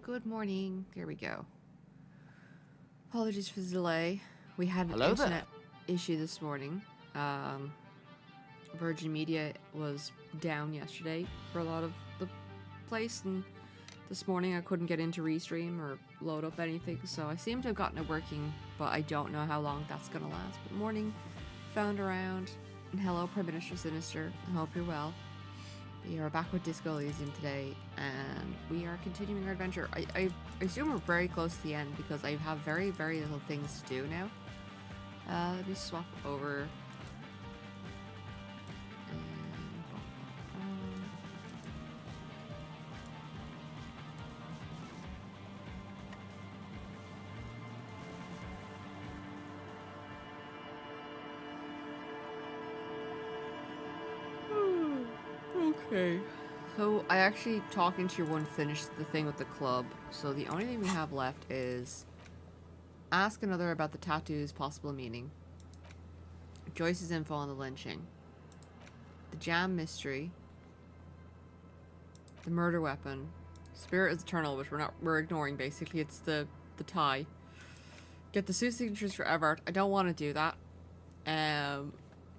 Good morning. There we go. Apologies for the delay. We had an Hello there. internet issue this morning. Virgin Media was down yesterday for a lot of the place, and this morning I couldn't get into Restream or load up anything, so I seem to have gotten it working, but I don't know how long that's gonna last. But morning, found around, and hello Prime Minister Sinister, I hope you're well. We are back with Disco Elysium today, and we are continuing our adventure. I assume we're very close to the end because I have very, very little things to do now. Let me swap over. Okay. So I actually, talking to your one, finished the thing with the club. So the only thing we have left is ask another about the tattoo's possible meaning, Joyce's info on the lynching, the jam mystery, the murder weapon, spirit is eternal, which we're ignoring. Basically, it's the tie. Get the suit signatures for Everett. I don't want to do that,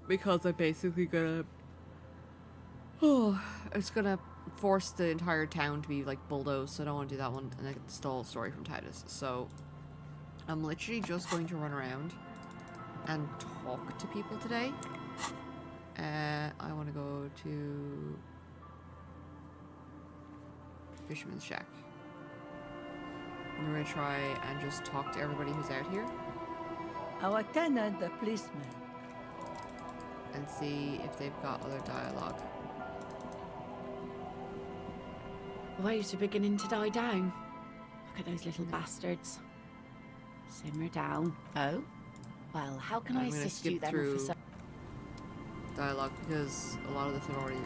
because I'm basically gonna. Oh, it's gonna force the entire town to be like bulldozed, so I don't want to do that one, and I get the stole story from Titus. So I'm literally just going to run around and talk to people today. I want to go to Fisherman's Shack. I'm gonna try and just talk to everybody who's out here Our tenant, the policeman. and see if they've got other dialogue. Waves are beginning to die down. Look at those little bastards. Simmer down. Oh? Well, how can I I'm gonna assist you skip then, through officer? dialogue because a lot of this I've already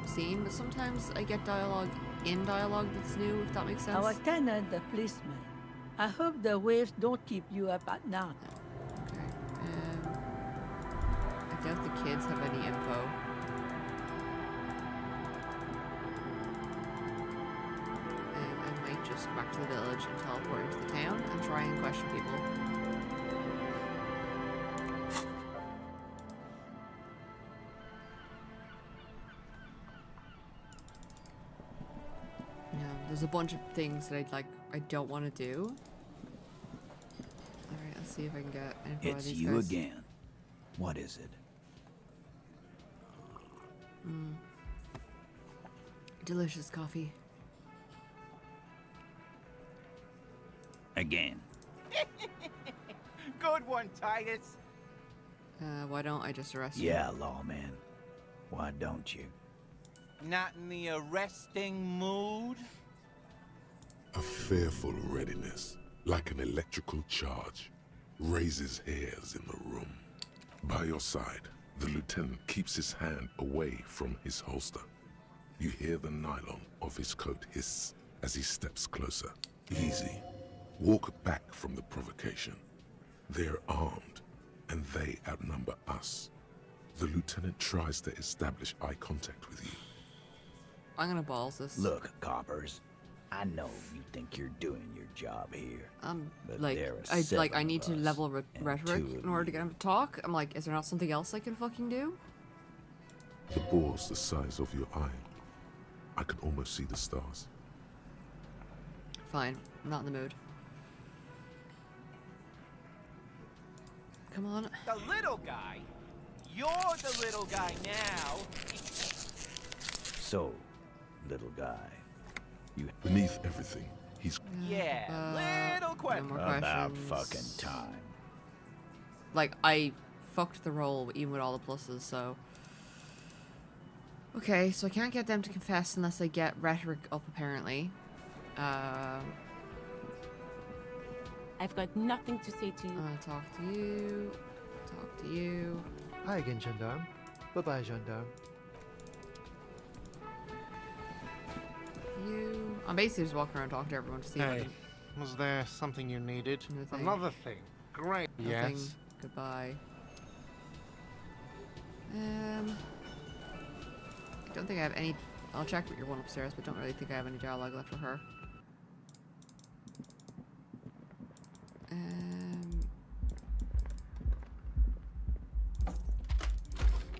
seen, but sometimes I get dialogue in dialogue that's new, if that makes sense. Our tenant, the policeman. I hope the waves don't keep you up at night. Okay. I doubt the kids have any info. I might just go back to the village and teleport into the town and try and question people. Yeah, there's a bunch of things that I don't want to do. Alright, let's see if I can get info out of It's these you guys. again. What is it? Delicious coffee. Again. Good one, Titus. Why don't I just arrest you? Yeah, lawman. Why don't you? Not in the arresting mood? A fearful readiness, like an electrical charge, raises hairs in the room. By your side, the lieutenant keeps his hand away from his holster. You hear the nylon of his coat hiss as he steps closer. Easy. Walk back from the provocation. They're armed, and they outnumber us. The lieutenant tries to establish eye contact with you. I'm gonna balls this. Look, coppers. I know you think you're doing your job here. But Like, there are I need to seven of level us, and rhetoric two of in order to you. get him to talk. I'm like, is there not something else I can fucking do? The bore's the size of your eye. I can almost see the stars. Fine, I'm not in the mood. Come on. The little guy? You're the little guy now. So, little guy. You Beneath everything, he's Yeah, little No question. more about questions. fucking time. Like, I fucked the roll even with all the pluses, so. Okay, so I can't get them to confess unless I get rhetoric up, apparently. I've got nothing to say to you. Talk to you. Talk to you. Hi again, gendarme. Bye-bye, gendarme. You. I'm basically just walking around talking to everyone to see if I Hey, can. was there something you needed? Nothing. Another thing. Great. Nothing. Yes. Goodbye. I don't think I have any. I'll check with your one upstairs, but don't really think I have any dialogue left for her.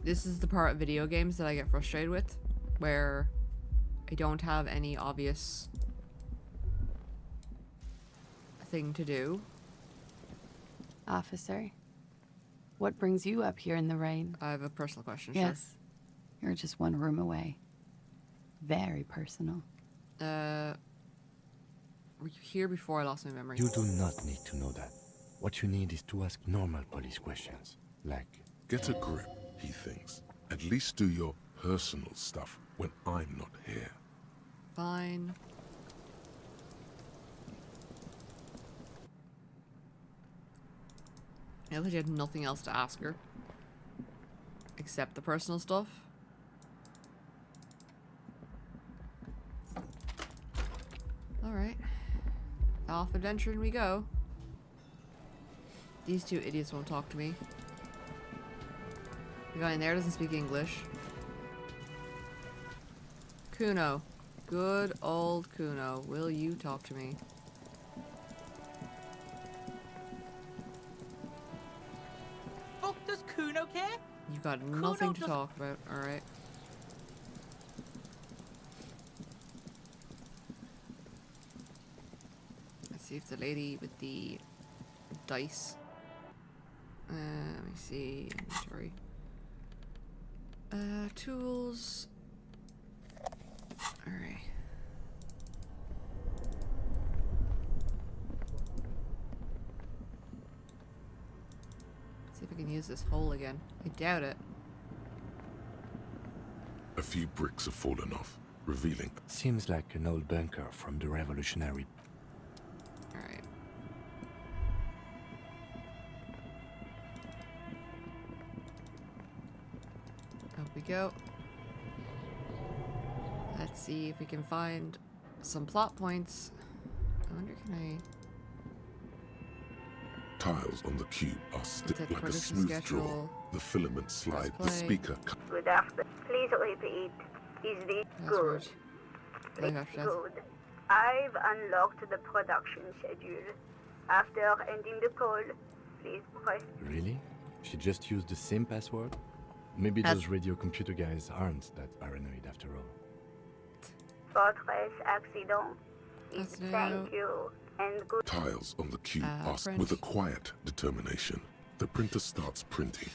This is the part of video games that I get frustrated with, where I don't have any obvious thing to do. Officer, what brings you up here in the rain? I have a personal question. Yes, you're just one room away. Very personal. Sure. Were you here before I lost my memory? You do not need to know that. What you need is to ask normal police questions, like... Get a grip, he thinks. At least do your personal stuff when I'm not here. Fine. I legit had nothing else to ask her. Except the personal stuff. Alright. Off adventuring we go. These two idiots won't talk to me. The guy in there doesn't speak English. Kuno. Good old Kuno. Will you talk to me? Fuck, does Kuno care? You've got nothing to doesn't- talk about. Alright. Let's see if the lady with the dice. Let me see. Inventory. Tools. Alright. See if I can use this hole again. I doubt it. A few bricks have fallen off, revealing Seems like an old bunker from the Revolutionary. Alright. Up we go. Let's see if we can find some plot points. I wonder, can tiles on the cube are stiff It's a like a production smooth draw. schedule. The filament slide, the play. speaker Good afternoon. Please repeat. Is this Password. good? Life after death. Good. I've unlocked the production schedule. After ending the call, please press. Really? She just used the same password? Maybe That's- those radio computer guys aren't that paranoid after all. Fortress accident. That's Thank you. And good. tiles on the cube are print. with a quiet determination. The printer starts printing.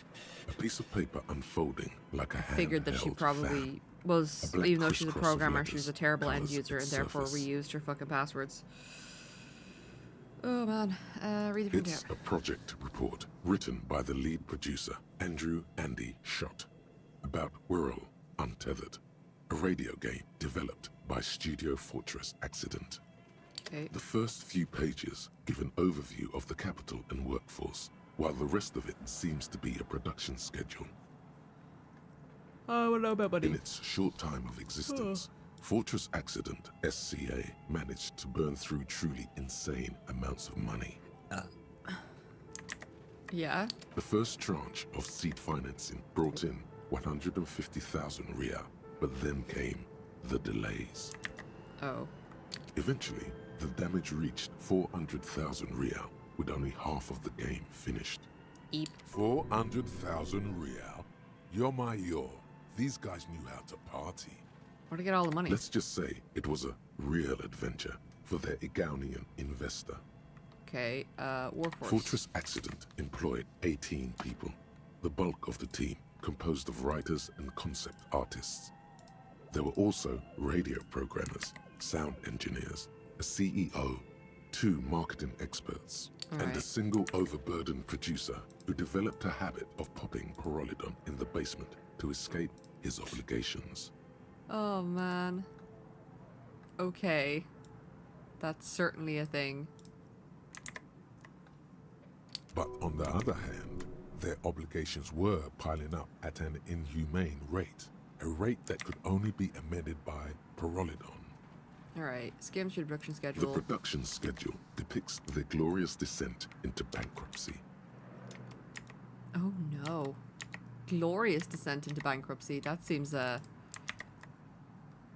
A piece of paper unfolding like a hand. Figured that she probably was, A black even though she's a crisscross of programmer, she letters was a terrible end colours user its and therefore surface. reused her fucking passwords. Oh man. Read the It's printout. a project report written by the lead producer, Andrew Andy Schott, about Whirl Untethered, a radio game developed by Studio Fortress Accident. Okay. The first few pages give an overview of the capital and workforce, while the rest of it seems to be a production schedule. I don't know about money. In its short time of existence, Fortress Accident SCA managed to burn through truly insane amounts of money. Yeah. The first tranche of seed financing brought in 150,000 Riyal, but then came the delays. Oh. Eventually, the damage reached 400,000 Riyal, with only half of the game finished. Eep. 400,000 Riyal? You're my yo. These guys knew how to party. Where'd I get all the money? Let's just say it was a real adventure for their Igaunian investor. Okay, workforce. Fortress Accident employed 18 people. The bulk of the team composed of writers and concept artists. There were also radio programmers, sound engineers, a CEO, 2 marketing experts, and a Alright. single overburdened producer who developed a habit of popping Pyrrolidon in the basement to escape his obligations. Oh man. Okay. That's certainly a thing. But on the other hand, their obligations were piling up at an inhumane rate, a rate that could only be amended by Pyrrolidon. Alright, skim through the production The schedule. production schedule depicts their glorious descent into bankruptcy. Oh no. Glorious descent into bankruptcy. That seems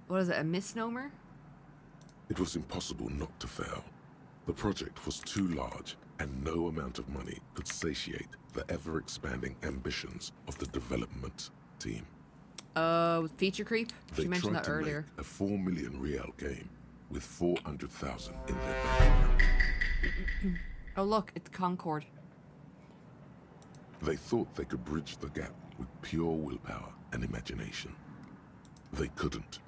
what is it, a misnomer? It was impossible not to fail. The project was too large, and no amount of money could satiate the ever-expanding ambitions of the development team. Feature creep? They She mentioned tried that to earlier. make a 4 million real game with 400,000 in their bank account. Oh look, it's Concord. They thought they could bridge the gap with pure willpower and imagination. They couldn't.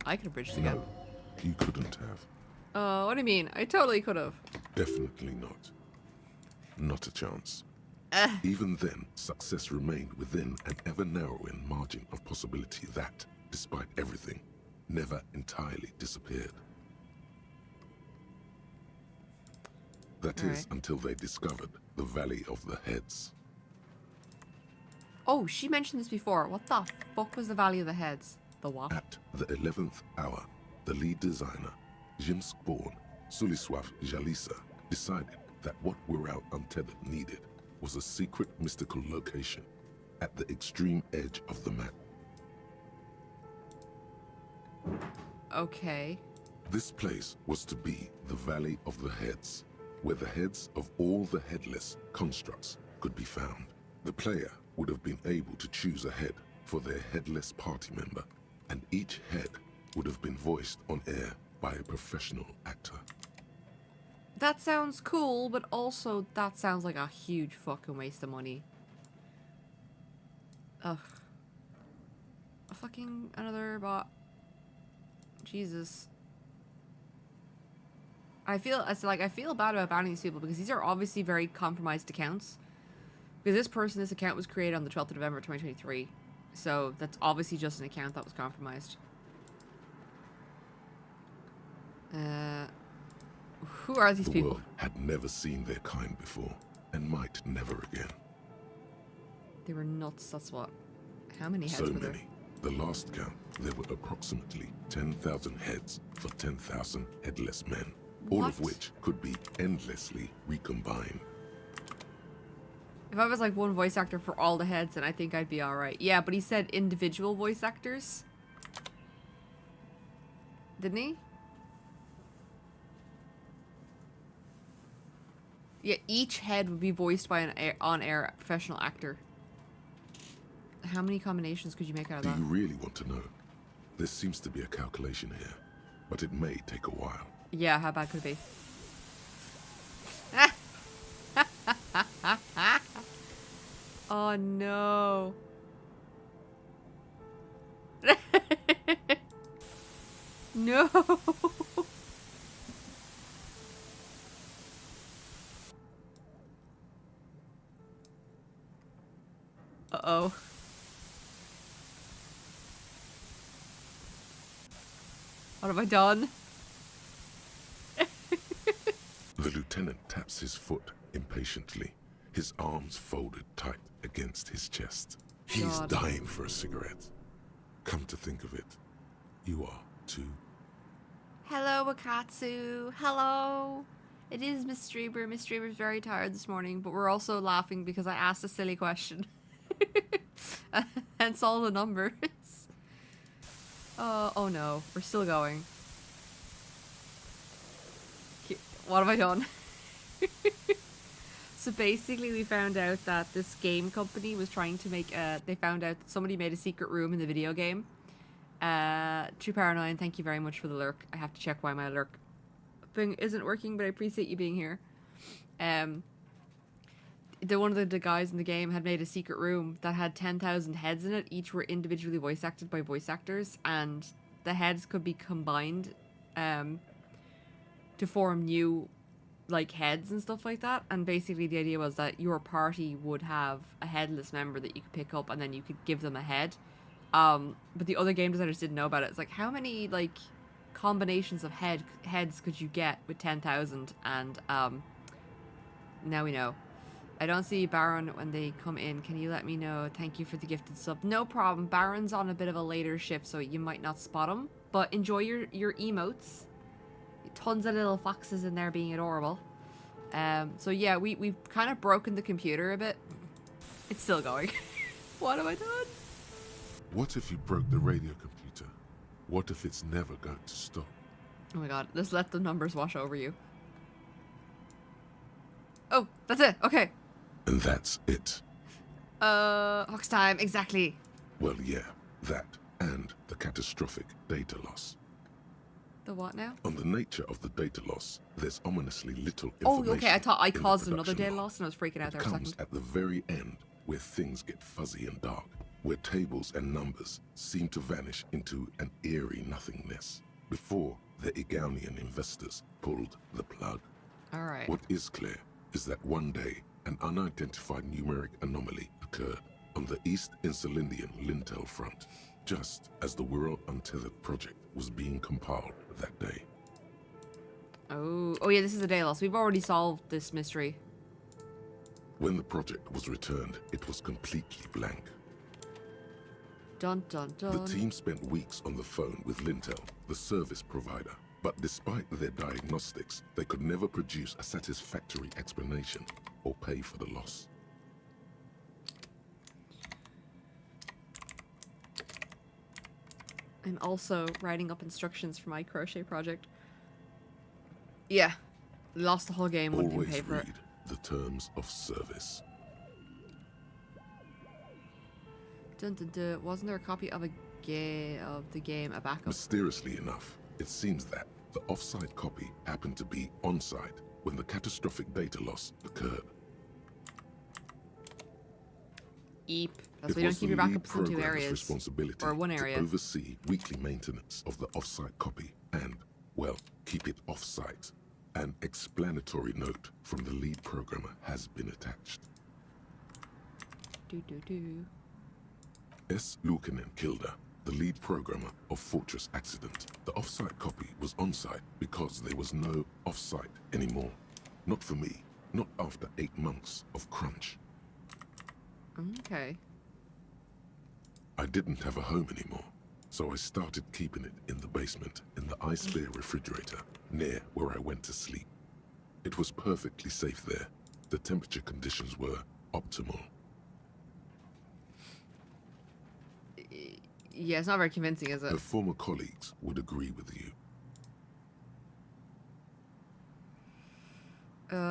I could have bridged the gap. No, you couldn't have. What do you mean? I totally could have. Definitely not. Not a chance. Even then, success remained within an ever-narrowing margin of possibility that, despite everything, never entirely disappeared. That is Alright. until they discovered the Valley of the Heads. Oh, she mentioned this before. What the fuck was the Valley of the Heads? The what? At the 11th hour, the lead designer, Jimsk-born Suliswav Jalisa, decided that what Wirral Untethered needed was a secret mystical location at the extreme edge of the map. Okay. This place was to be the Valley of the Heads, where the heads of all the headless constructs could be found. The player would have been able to choose a head for their headless party member, and each head would have been voiced on air by a professional actor. That sounds cool, but also that sounds like a huge fucking waste of money. Ugh. A fucking another bot. Jesus. I feel bad about banning these people because these are obviously very compromised accounts. Because this account was created on the 12th of November 2023. So that's obviously just an account that was compromised. Who are these The people? world had never seen their kind before, and might never again. They were nuts, that's what. How many heads So were there? many. The last count, there were approximately 10,000 heads for 10,000 headless men, all of What? which could be endlessly recombined. If I was like one voice actor for all the heads, then I think I'd be alright. Yeah, but he said individual voice actors. Didn't he? Yeah, each head would be voiced by an on-air professional actor. How many combinations could you make out of Do that? you really want to know? There seems to be a calculation here, but it may take a while. Yeah, how bad could it be? Oh no. No. Uh-oh. What have I done? The lieutenant taps his foot impatiently, his arms folded tight against his chest. He's God. dying for a cigarette. Come to think of it, you are too. Hello, Wakatsu. Hello. It is Miss Streber. Miss Streber's very tired this morning, but we're also laughing because I asked a silly question. Hence all the numbers. Oh no, we're still going. What have I done? So basically we found out that this game company was trying to make they found out that somebody made a secret room in the video game. True Paranoid, thank you very much for the lurk. I have to check why my lurk thing isn't working, but I appreciate you being here. One of the guys in the game had made a secret room that had 10,000 heads in it. Each were individually voice acted by voice actors, and the heads could be combined to form new like heads and stuff like that. And basically the idea was that your party would have a headless member that you could pick up and then you could give them a head. But the other game designers didn't know about it. It's like, how many like combinations of heads could you get with 10,000? And now we know. I don't see Baron when they come in. Can you let me know? Thank you for the gifted sub. No problem. Baron's on a bit of a later shift, so you might not spot him. But enjoy your emotes. Tons of little foxes in there being adorable. So yeah, we've kind of broken the computer a bit. It's still going. What have I done? What if you broke the radio computer? What if it's never going to stop? Oh my god, just let the numbers wash over you. Oh, that's it. Okay. And that's it. Hawk's time, exactly. Well, yeah, that and the catastrophic data loss. The what now? On the nature of the data loss, there's ominously little Oh, information. okay. I thought I in the caused another production data log. loss and I was freaking out It there for a comes second. at the very end, where things get fuzzy and dark, where tables and numbers seem to vanish into an eerie nothingness, before the Egonian investors pulled the plug. Alright. What is clear is that one day, an unidentified numeric anomaly occurred on the East Insulindian Lintel front, just as the Wirral Untethered project was being compiled that day. Oh yeah, this is a day loss. We've already solved this mystery. When the project was returned, it was completely blank. Dun dun dun. The team spent weeks on the phone with Lintel, the service provider, but despite their diagnostics, they could never produce a satisfactory explanation or pay for the loss. I'm also writing up instructions for my crochet project. Yeah. Lost the whole game, wouldn't even Always pay for it. read the terms of service. Dun dun dun. Wasn't there a copy of the game, a backup? Mysteriously enough, it seems that the offsite copy happened to be on-site when the catastrophic data loss occurred. Eep. That's It why you don't was keep the your lead backups in two programmer's areas. responsibility Or one area. to oversee weekly maintenance of the offsite copy and, well, keep it off-site. An explanatory note from the lead programmer has been attached. Do do do. S. Luukinen Kilda, the lead programmer of Fortress Accident. The off-site copy was on-site because there was no off-site anymore. Not for me, not after 8 months of crunch. Okay. I didn't have a home anymore, so I started keeping it in the basement in the ice bear refrigerator near where I went to sleep. It was perfectly safe there. The temperature conditions were optimal. Yeah, it's not very convincing, is it? Her former colleagues would agree with you.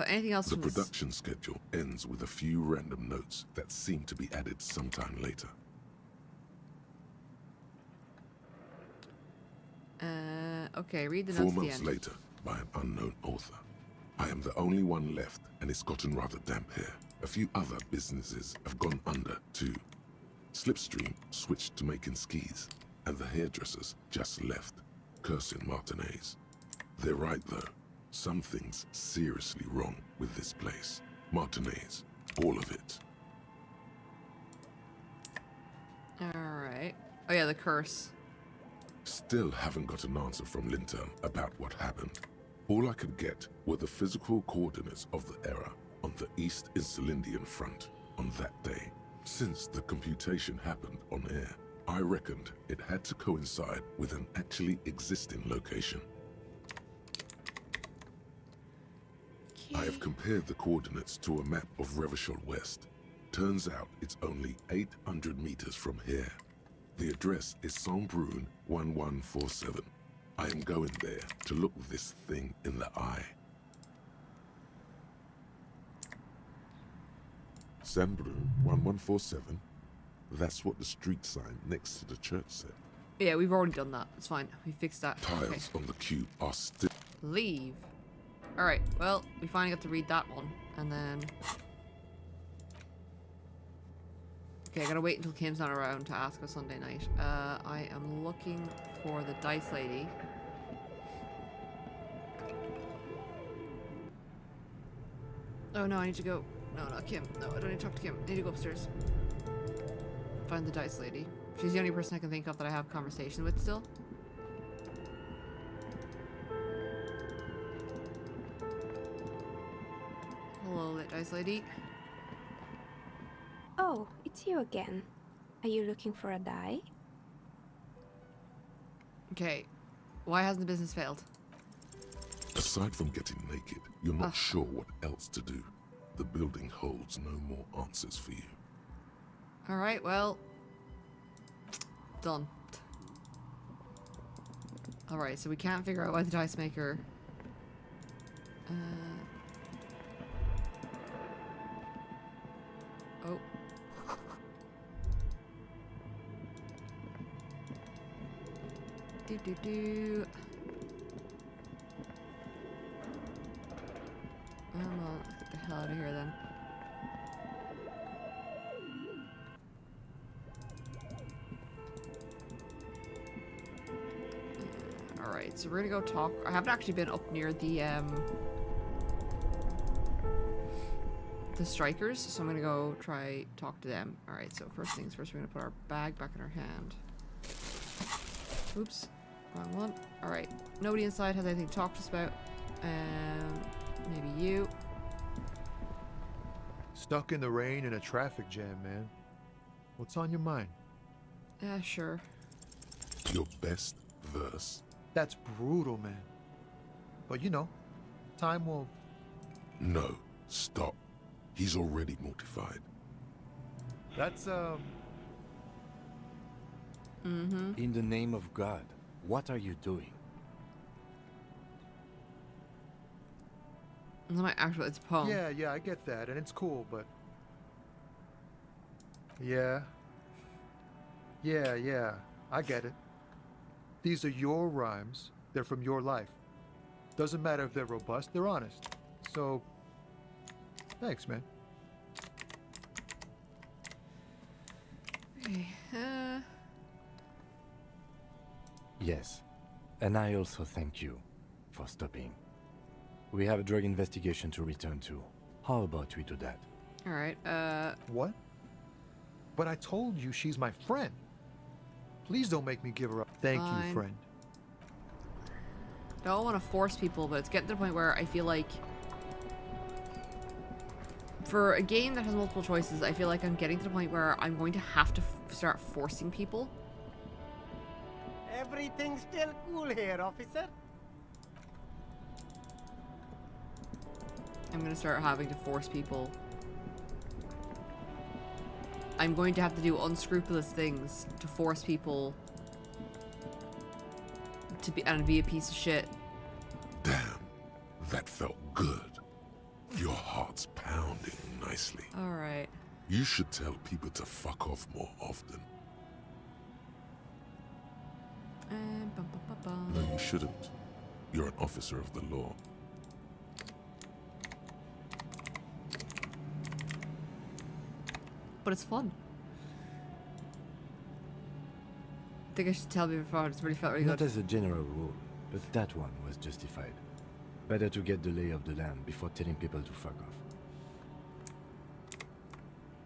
Anything else The from this? production schedule ends with a few random notes that seem to be added sometime later. Okay, read the 4 notes at the months end. later, by an unknown author. I am the only one left, and it's gotten rather damp here. A few other businesses have gone under, too. Slipstream switched to making skis, and the hairdressers just left, cursing Martinez. They're right, though. Something's seriously wrong with this place. Martinez, all of it. Alright. Oh yeah, the curse. Still haven't got an answer from Linton about what happened. All I could get were the physical coordinates of the error on the East Insulindian front on that day. Since the computation happened on air, I reckoned it had to coincide with an actually existing location. I have compared the coordinates to a map of Revachol West. Turns out it's only 800 meters from here. The address is Saint-Brun 1147. I am going there to look this thing in the eye. Saint-Brun 1147? That's what the street sign next to the church said. Yeah, we've already done that. It's fine. We fixed that. Tiles Okay. on the cube are still... Leave. Alright, well, we finally got to read that one. And then... Okay, I gotta wait until Kim's not around to ask her Sunday night. I am looking for the dice lady. Oh no, I need to go. No, not Kim. No, I don't need to talk to Kim. I need to go upstairs. Find the dice lady. She's the only person I can think of that I have conversation with still. Hello, dice lady. Oh, it's you again. Are you looking for a die? Okay, why hasn't the business failed? Aside from getting naked, you're not sure what else to do. The building holds no more answers for you. Alright, well... Done. Alright, so we can't figure out why the dice maker... Oh. Do. Come on, let's get the hell out of here then. Alright, so we're gonna go talk. I haven't actually been up near the strikers, so I'm gonna go try talk to them. Alright, so first things first, we're gonna put our bag back in our hand. Oops, wrong one. Alright, nobody inside has anything to talk to us about. Maybe you. Stuck in the rain in a traffic jam, man. What's on your mind? Yeah, sure. Your best verse. That's brutal, man. But you know, time will... No, stop. He's already mortified. That's, In the name of God, what are you doing? It's my actual, it's a poem. Yeah, I get that, and it's cool, but... Yeah, I get it. These are your rhymes. They're from your life. Doesn't matter if they're robust, they're honest. So, thanks, man. Okay, Yes, and I also thank you for stopping. We have a drug investigation to return to. How about we do that? Alright, What? But I told you she's my friend. Please don't make me give her up. Thank Fine. you, friend. I don't want to force people, but it's getting to the point where I feel like for a game that has multiple choices, I feel like I'm getting to the point where I'm going to have to start forcing people. Everything's still cool here, officer. I'm going to start having to force people. I'm going to have to do unscrupulous things to force people to be a piece of shit. Damn, that felt good. Your heart's pounding nicely. Alright. You should tell people to fuck off more often. And bum, bum, bum, bum. No, you shouldn't. You're an officer of the law. But it's fun. I think I should tell you before. It's really felt really Not good. as a general rule, but that one was justified. Better to get the lay of the land before telling people to fuck off.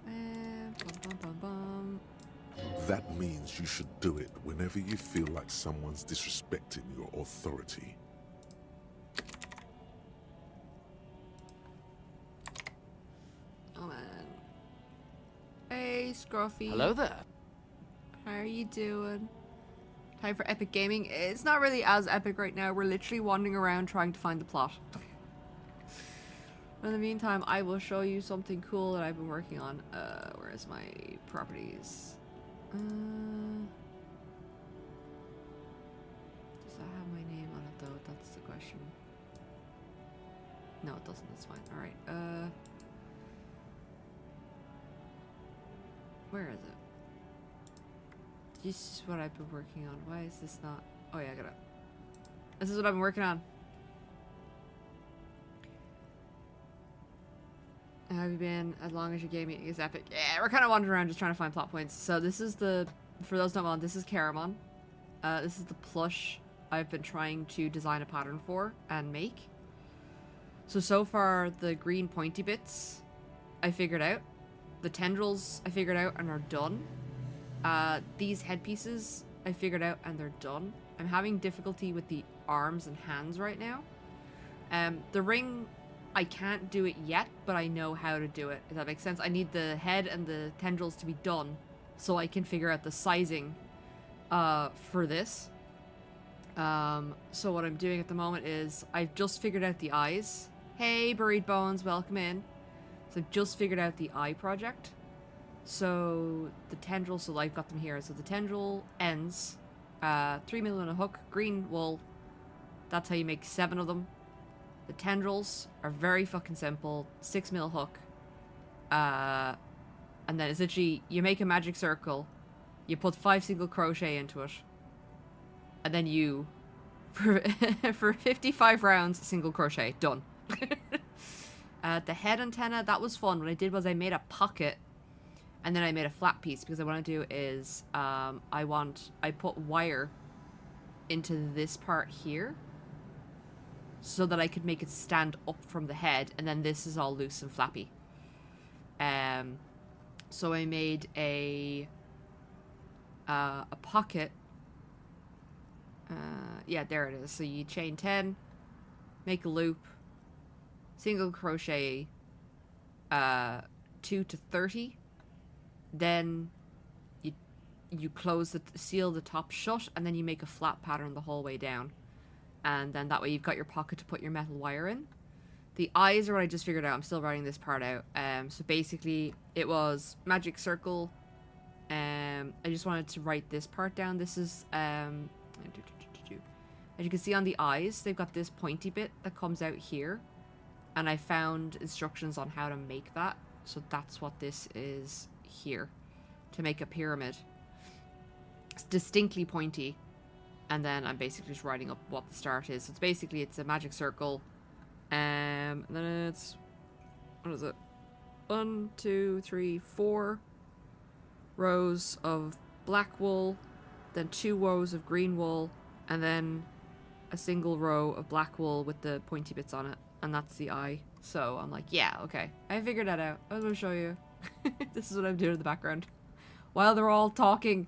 And bum, bum, bum, bum. That means you should do it whenever you feel like someone's disrespecting your authority. Oh man. Hey, Scruffy. Hello there. How are you doing? Time for epic gaming. It's not really as epic right now. We're literally wandering around trying to find the plot. In the meantime, I will show you something cool that I've been working on. Where is my properties? Does that have my name on it though? That's the question. No, it doesn't. That's fine. Alright, where is it? This is what I've been working on. Why is this not... Oh yeah, I got it. This is what I've been working on. How have you been? As long as your gaming is epic. Yeah, we're kind of wandering around just trying to find plot points. So this is the... For those who don't know, this is Caramon. This is the plush I've been trying to design a pattern for and make. So far, the green pointy bits I figured out. The tendrils I figured out and are done. These headpieces I figured out and they're done. I'm having difficulty with the arms and hands right now. The ring, I can't do it yet, but I know how to do it, if that makes sense. I need the head and the tendrils to be done so I can figure out the sizing for this. So what I'm doing at the moment is I've just figured out the eyes. Hey, Buried Bones, welcome in. So I've just figured out the eye project. So the tendril, so I've got them here. So the tendril ends 3 mil and a hook. Green wool. That's how you make 7 of them. The tendrils are very fucking simple. 6 mil hook. And then essentially you make a magic circle. You put 5 single crochet into it. And then you, for 55 rounds, single crochet. Done. The head antenna, that was fun. What I did was I made a pocket. And then I made a flat piece. Because what I want to do is, I put wire into this part here. So that I could make it stand up from the head. And then this is all loose and flappy. So I made a pocket. Yeah, there it is. So you chain 10, make a loop, single crochet 2 to 30, then you close seal the top shut, and then you make a flat pattern the whole way down, and then that way you've got your pocket to put your metal wire in. The eyes are what I just figured out. I'm still writing this part out. So basically it was magic circle. I just wanted to write this part down. This is as you can see on the eyes, they've got this pointy bit that comes out here, and I found instructions on how to make that. So that's what this is here, to make a pyramid. It's distinctly pointy, and then I'm basically just writing up what the start is. So it's a magic circle. And then it's, what is it? 1, 2, 3, 4 rows of black wool, then 2 rows of green wool, and then a single row of black wool with the pointy bits on it. And that's the eye. So I'm like, yeah, okay. I figured that out. I was going to show you. This is what I'm doing in the background. While they're all talking.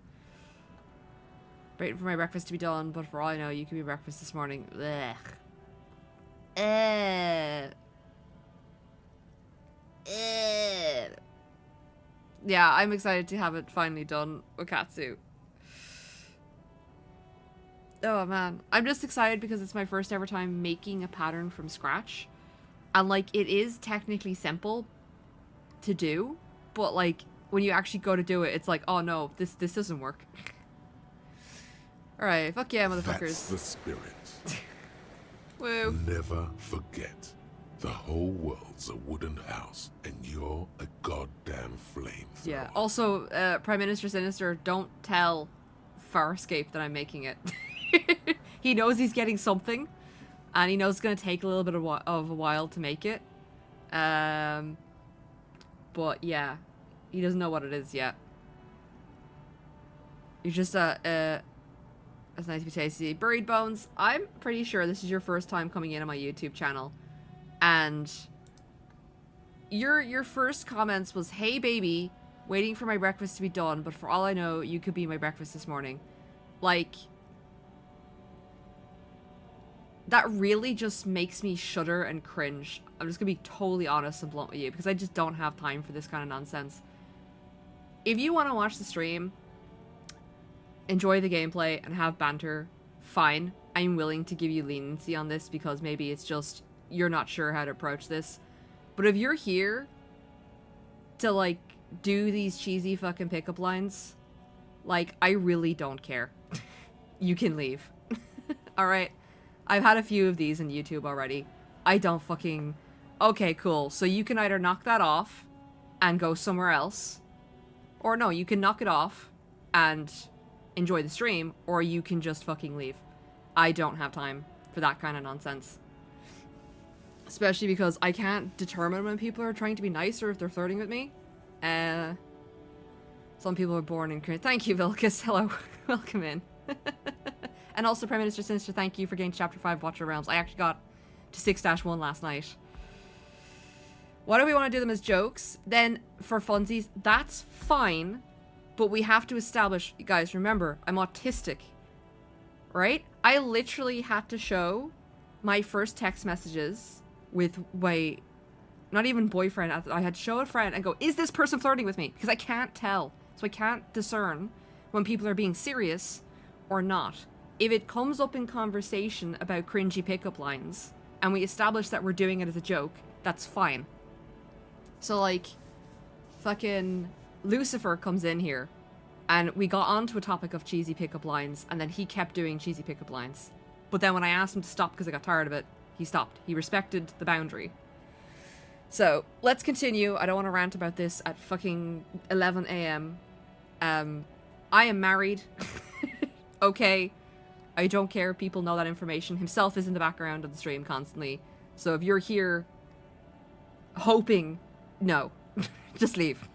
Waiting for my breakfast to be done, but for all I know, you could be breakfast this morning. Blech. Yeah, I'm excited to have it finally done with Katsu. Oh man, I'm just excited because it's my first ever time making a pattern from scratch. And like, it is technically simple to do, but like, when you actually go to do it, it's like, oh no, this doesn't work. Alright, fuck yeah, motherfuckers. That's the spirit. Woo. Never forget. The whole world's a wooden house, and you're a goddamn flamethrower. Yeah. Also, Prime Minister Sinister, don't tell Farscape that I'm making it. He knows he's getting something, and he knows it's going to take a little bit of a while to make it. But yeah, he doesn't know what it is yet. You're just it's nice to be tasty. Buried Bones, I'm pretty sure this is your first time coming in on my YouTube channel. And your first comments was, hey baby, waiting for my breakfast to be done, but for all I know, you could be my breakfast this morning. Like, that really just makes me shudder and cringe. I'm just gonna be totally honest and blunt with you, because I just don't have time for this kind of nonsense. If you want to watch the stream, enjoy the gameplay, and have banter, fine. I'm willing to give you leniency on this, because maybe it's just you're not sure how to approach this. But if you're here to, like, do these cheesy fucking pickup lines, like, I really don't care. You can leave. Alright? I've had a few of these in YouTube already. I don't fucking... Okay, cool. So you can either knock that off and go somewhere else, or no, you can knock it off and enjoy the stream, or you can just fucking leave. I don't have time for that kind of nonsense. Especially because I can't determine when people are trying to be nice or if they're flirting with me. Some people are born in... Thank you, Vilcus. Hello. Welcome in. And also, Prime Minister Sinister, thank you for getting Chapter 5 Watcher Realms. I actually got to 6-1 last night. Why do we want to do them as jokes? Then, for funsies, that's fine. But we have to establish... Guys, remember, I'm autistic. Right? I literally had to show my first text messages with my... Not even boyfriend. I had to show a friend and go, is this person flirting with me? Because I can't tell. So I can't discern when people are being serious or not. If it comes up in conversation about cringy pickup lines, and we establish that we're doing it as a joke, that's fine. So, like, fucking Lucifer comes in here, And we got onto a topic of cheesy pickup lines, and then he kept doing cheesy pickup lines. But then when I asked him to stop because I got tired of it, he stopped. He respected the boundary. So, let's continue. I don't want to rant about this at fucking 11 a.m. I am married. Okay. I don't care if people know that information. Himself is in the background of the stream constantly. So if you're here hoping, no. Just leave.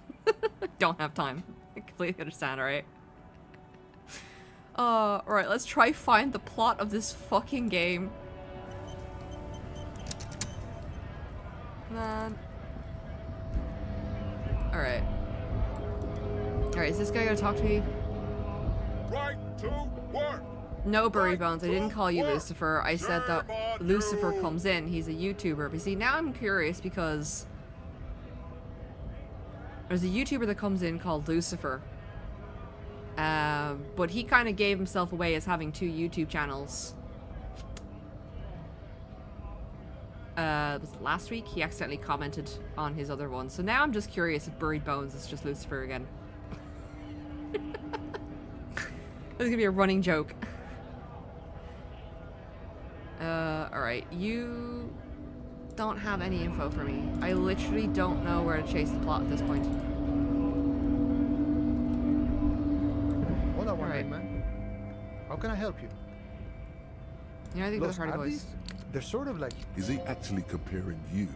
Don't have time. I completely understand, alright? Alright, let's try find the plot of this fucking game. Man. Alright. Alright, is this guy gonna talk to me? Right to work. No, Burry Bones, I didn't call you Lucifer. I said that Lucifer comes in. He's a YouTuber. But see, now I'm curious because there's a YouTuber that comes in called Lucifer. But he kind of gave himself away as having 2 YouTube channels. Was it last week? He accidentally commented on his other one. So now I'm just curious if Buried Bones is just Lucifer again. This is gonna be a running joke. Alright, you don't have any info for me. I literally don't know where to chase the plot at this point. Hola, All right. man. How can I help you? You know, I think they're Los Hardy Boys. Abis? They're sort of like... Is he actually comparing you,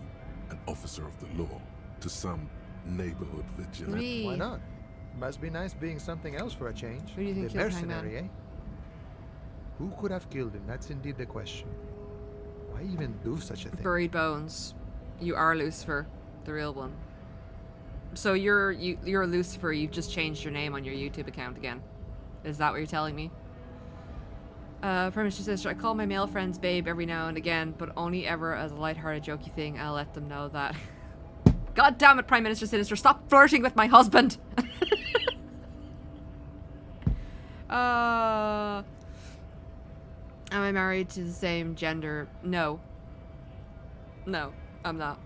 an officer of the law, to some neighborhood vigilante? Me. Why not? Must be nice being something else for a change. Who do you think The killed Hangman? mercenary, eh? Who could have killed him? That's indeed the question. Why even do such a thing? Buried Bones. You are Lucifer, the real one. So you're Lucifer, you've just changed your name on your YouTube account again. Is that what you're telling me? Prime Sister, I call my male friends babe every now and again, but only ever as a lighthearted jokey thing. I'll let them know that. God damn it, Prime Minister Sinister, stop flirting with my husband! Am I married to the same gender? No. No, I'm not.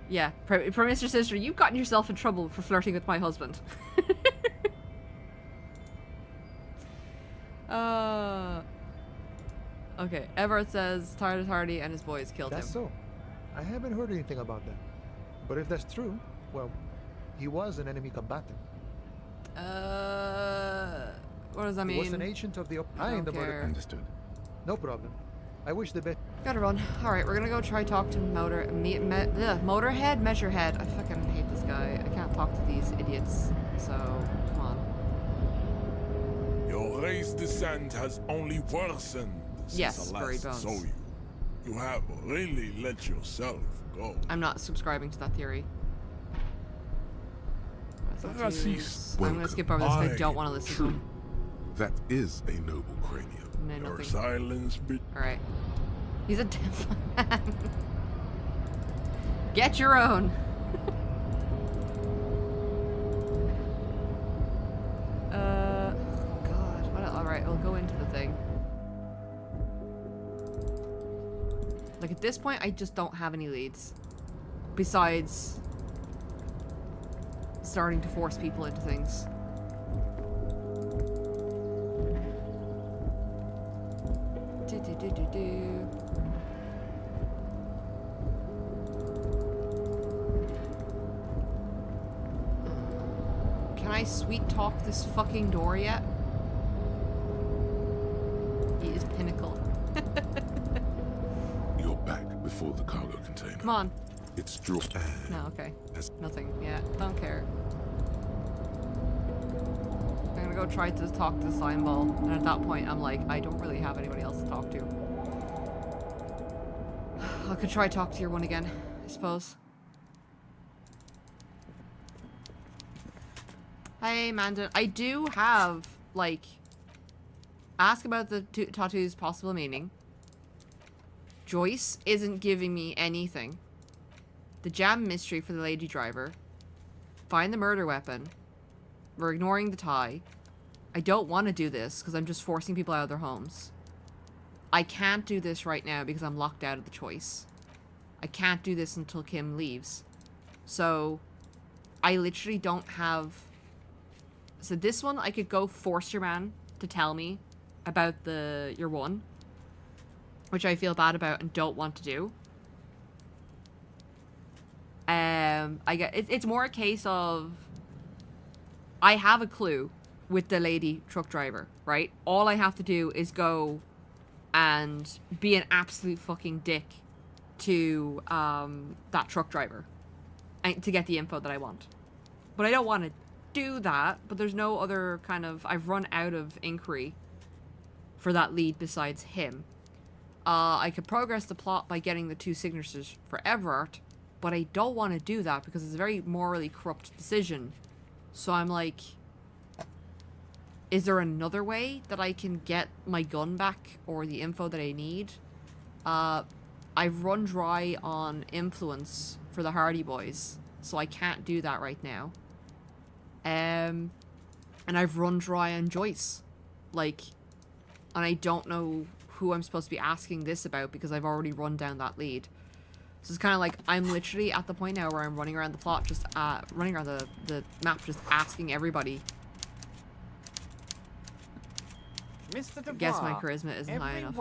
Yeah, Prime Minister Sinister, you've gotten yourself in trouble for flirting with my husband. Okay, Everett says Tired Hardy and his boys killed That's him. so. I haven't heard anything about that. But if that's true, well, he was an enemy combatant. What does that mean? He was an agent of the... I don't the care. murder. Understood. No problem. I wish the best... Gotta run. Alright, we're gonna go try talk to Motorhead? Measurehead. I fucking hate this guy. I can't talk to these idiots. So, come on. Your race descent has only worsened since Yes, I Buried last saw Bones. you. You have really let yourself go. I'm not subscribing to that theory. Racist. I'm gonna skip over this because I don't want to listen to him. That is a noble cranium. No, Your nothing. silence be... Alright. He's a deaf man. Get your own. God. What? Alright, we'll go into the thing. Like, at this point, I just don't have any leads. Besides starting to force people into things. Do. Can I sweet talk this fucking door yet? He is pinnacle. You're back before the cargo container. Come on. It's drawn. No, okay. Nothing. Yeah, don't care. I'm gonna go try to talk to the slime ball, and at that point I'm like, I don't really have anybody else to talk to. I could try talk to your one again, I suppose. Hey, Mandan. I do have, like, ask about the tattoo's possible meaning. Joyce isn't giving me anything. The jam mystery for the lady driver. Find the murder weapon. We're ignoring the tie. I don't want to do this because I'm just forcing people out of their homes. I can't do this right now because I'm locked out of the choice. I can't do this until Kim leaves. So, I literally don't have... So this one, I could go force your man to tell me about your one, which I feel bad about and don't want to do. It's more a case of I have a clue with the lady truck driver, right? All I have to do is go and be an absolute fucking dick to that truck driver and to get the info that I want. But I don't want to do that, but there's no other kind of... I've run out of inquiry for that lead besides him. I could progress the plot by getting the 2 signatures for Everett, but I don't want to do that because it's a very morally corrupt decision. So I'm like, is there another way that I can get my gun back or the info that I need? I've run dry on influence for the Hardy Boys, so I can't do that right now. And I've run dry on Joyce. Like, and I don't know who I'm supposed to be asking this about because I've already run down that lead. So it's kind of like I'm literally at the point now where I'm running around the plot, just running around the map, just asking everybody. Mr. Dubois, Guess my charisma isn't high enough.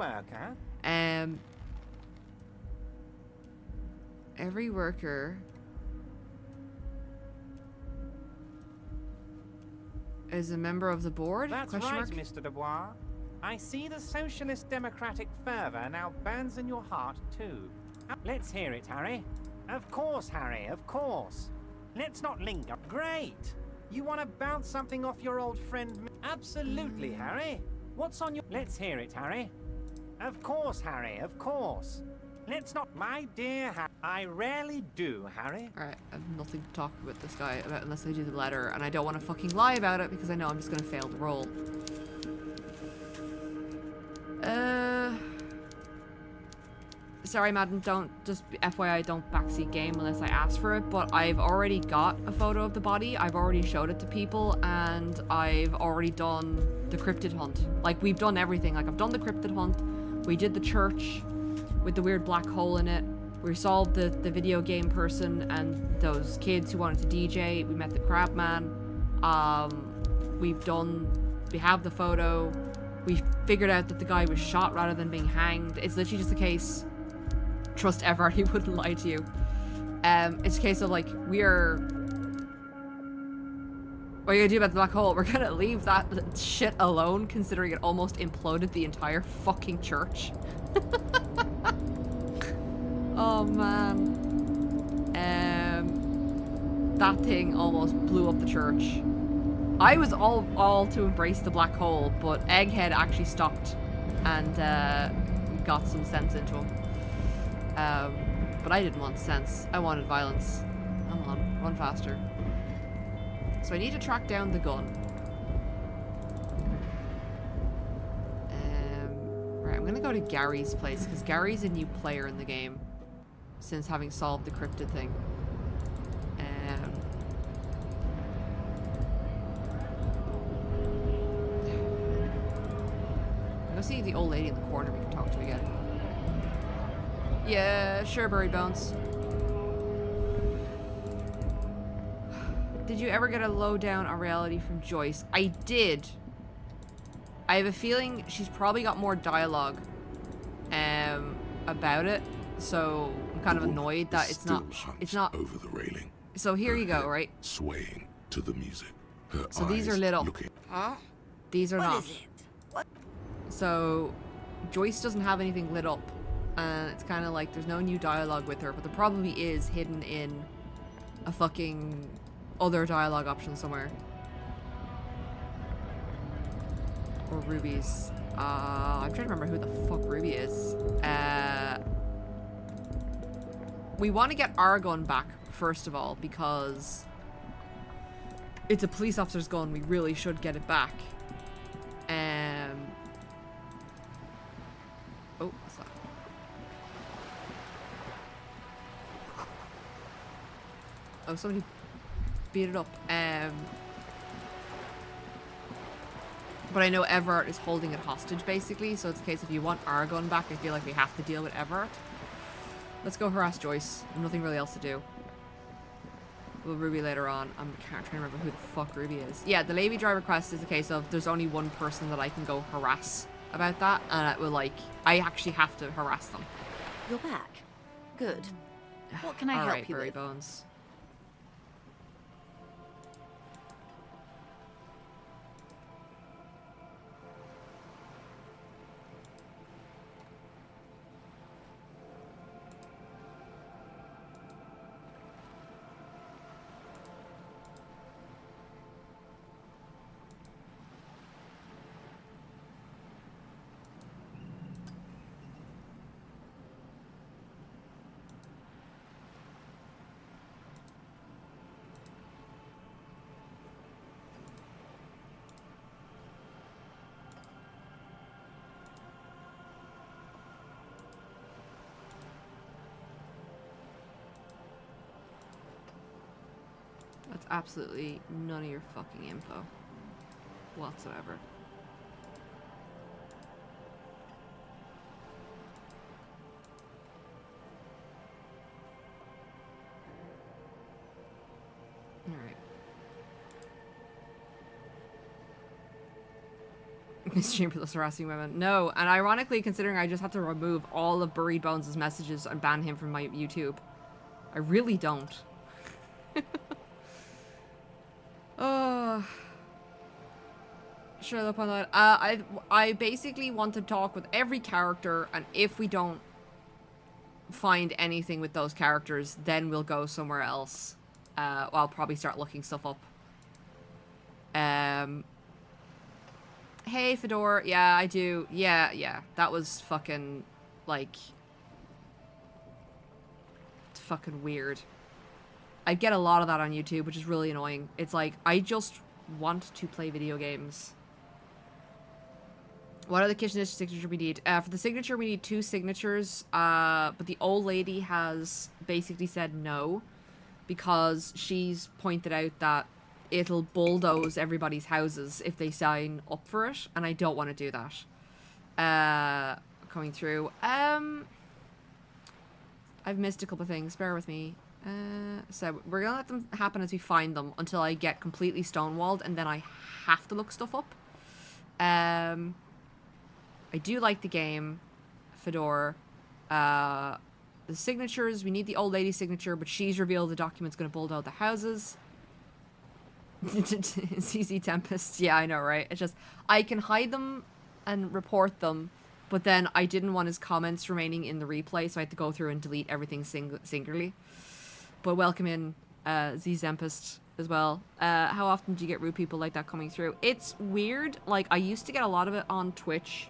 Every worker is a member of the board? That's Question right, mark? Mr. Dubois. I see the socialist democratic fervour now burns in your heart too. Let's hear it, Harry. Of course, Harry, of course. Let's not linger. Great. You want to bounce something off your old friend? Absolutely, Harry. What's on your... Let's hear it, Harry. Of course, Harry, of course. Let's not... My dear Harry, I rarely do, Harry. Alright, I have nothing to talk with this guy about unless I do the letter, and I don't want to fucking lie about it because I know I'm just going to fail the roll. Sorry, madam, don't, just FYI, don't backseat game unless I ask for it, but I've already got a photo of the body, I've already showed it to people, and I've already done the cryptid hunt. Like, we've done everything. Like, I've done the cryptid hunt, we did the church with the weird black hole in it, we solved the video game person and those kids who wanted to DJ, we met the crab man, we have the photo, we figured out that the guy was shot rather than being hanged. It's literally just a case... Trust Everett, he wouldn't lie to you. It's a case of like, what are you gonna do about the black hole? We're gonna leave that shit alone, considering it almost imploded the entire fucking church. Oh man. That thing almost blew up the church. I was all to embrace the black hole, but Egghead actually stopped and got some sense into him. But I didn't want sense. I wanted violence. Come on, run faster. So I need to track down the gun. Right, I'm gonna go to Gary's place, because Gary's a new player in the game since having solved the cryptid thing. I'll go see the old lady in the corner we can talk to again. Yeah, sure, Burry Bones. Did you ever get a lowdown on reality from Joyce? I did. I have a feeling she's probably got more dialogue about it, so I'm kind of annoyed that it's not over the railing. So here you go, right? Swaying to the music. Her So these are eyes lit up. looking- Huh? These are What not. is it? What? So Joyce doesn't have anything lit up. And it's kind of like there's no new dialogue with her, but there probably is hidden in a fucking other dialogue option somewhere. Or Ruby's. I'm trying to remember who the fuck Ruby is. We want to get our gun back, first of all, because it's a police officer's gun. We really should get it back. Oh, what's that? Oh, somebody beat it up. But I know Everett is holding it hostage, basically, so it's a case if you want our gun back, I feel like we have to deal with Everett. Let's go harass Joyce. Nothing really else to do. Well, Ruby later on. I can't try to remember who the fuck Ruby is. Yeah, the Levy drive request is a case of there's only one person that I can go harass about that, and it will, like, I actually have to harass them. You're back. Good. What can I help Alright, you Burry with? Bones. That's absolutely none of your fucking info. Whatsoever. Alright. Stream for those harassing women. No, and ironically, considering I just had to remove all of Buried Bones' messages and ban him from my YouTube. I really don't. Oh. Sure, upon that. I basically want to talk with every character, and if we don't find anything with those characters, then we'll go somewhere else. I'll probably start looking stuff up. Hey, Fedor. Yeah, I do. Yeah. That was fucking, like... It's fucking weird. I get a lot of that on YouTube, which is really annoying. It's like, I just want to play video games. What are the kitchen dish signature we need? For the signature, we need 2 signatures. But the old lady has basically said no. Because she's pointed out that it'll bulldoze everybody's houses if they sign up for it. And I don't want to do that. Coming through. I've missed a couple of things. Bear with me. So we're gonna let them happen as we find them until I get completely stonewalled, and then I have to look stuff up. I do like the game, Fedor. The signatures, we need the old lady's signature, but she's revealed the document's gonna bulldoze the houses. CC Tempest, yeah, I know, right? It's just, I can hide them and report them, but then I didn't want his comments remaining in the replay, so I had to go through and delete everything singularly. But welcome in Z Tempest as well. How often do you get rude people like that coming through? It's weird. Like, I used to get a lot of it on Twitch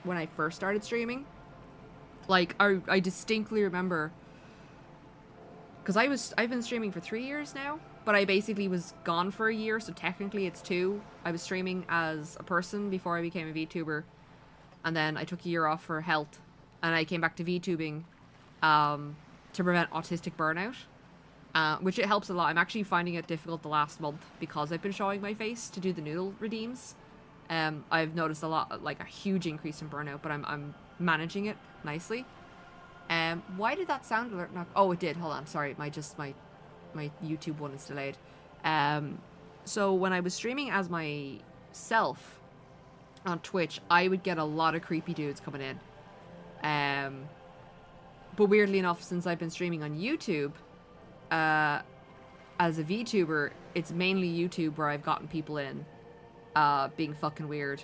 when I first started streaming. Like, I distinctly remember, because I've been streaming for 3 years now, but I basically was gone for a year, so technically it's 2. I was streaming as a person before I became a VTuber, and then I took a year off for health, and I came back to VTubing to prevent autistic burnout. Which it helps a lot. I'm actually finding it difficult the last month because I've been showing my face to do the noodle redeems. I've noticed a huge increase in burnout, but I'm managing it nicely. Why did that sound alert not? Oh, it did. Hold on. Sorry, my YouTube one is delayed. So when I was streaming as myself on Twitch, I would get a lot of creepy dudes coming in. But weirdly enough, since I've been streaming on YouTube, as a VTuber, it's mainly YouTube where I've gotten people in, being fucking weird.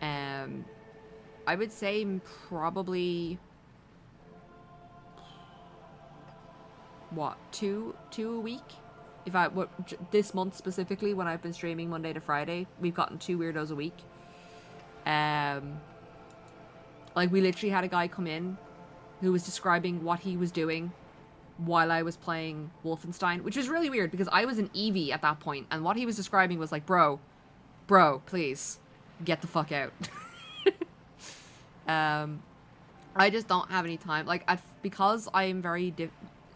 I would say probably, what, two a week? This month specifically, when I've been streaming Monday to Friday, we've gotten 2 weirdos a week. Like, we literally had a guy come in who was describing what he was doing while I was playing Wolfenstein, which was really weird because I was an Eevee at that point, and what he was describing was like, bro, please, get the fuck out. I just don't have any time. Like, because I am very,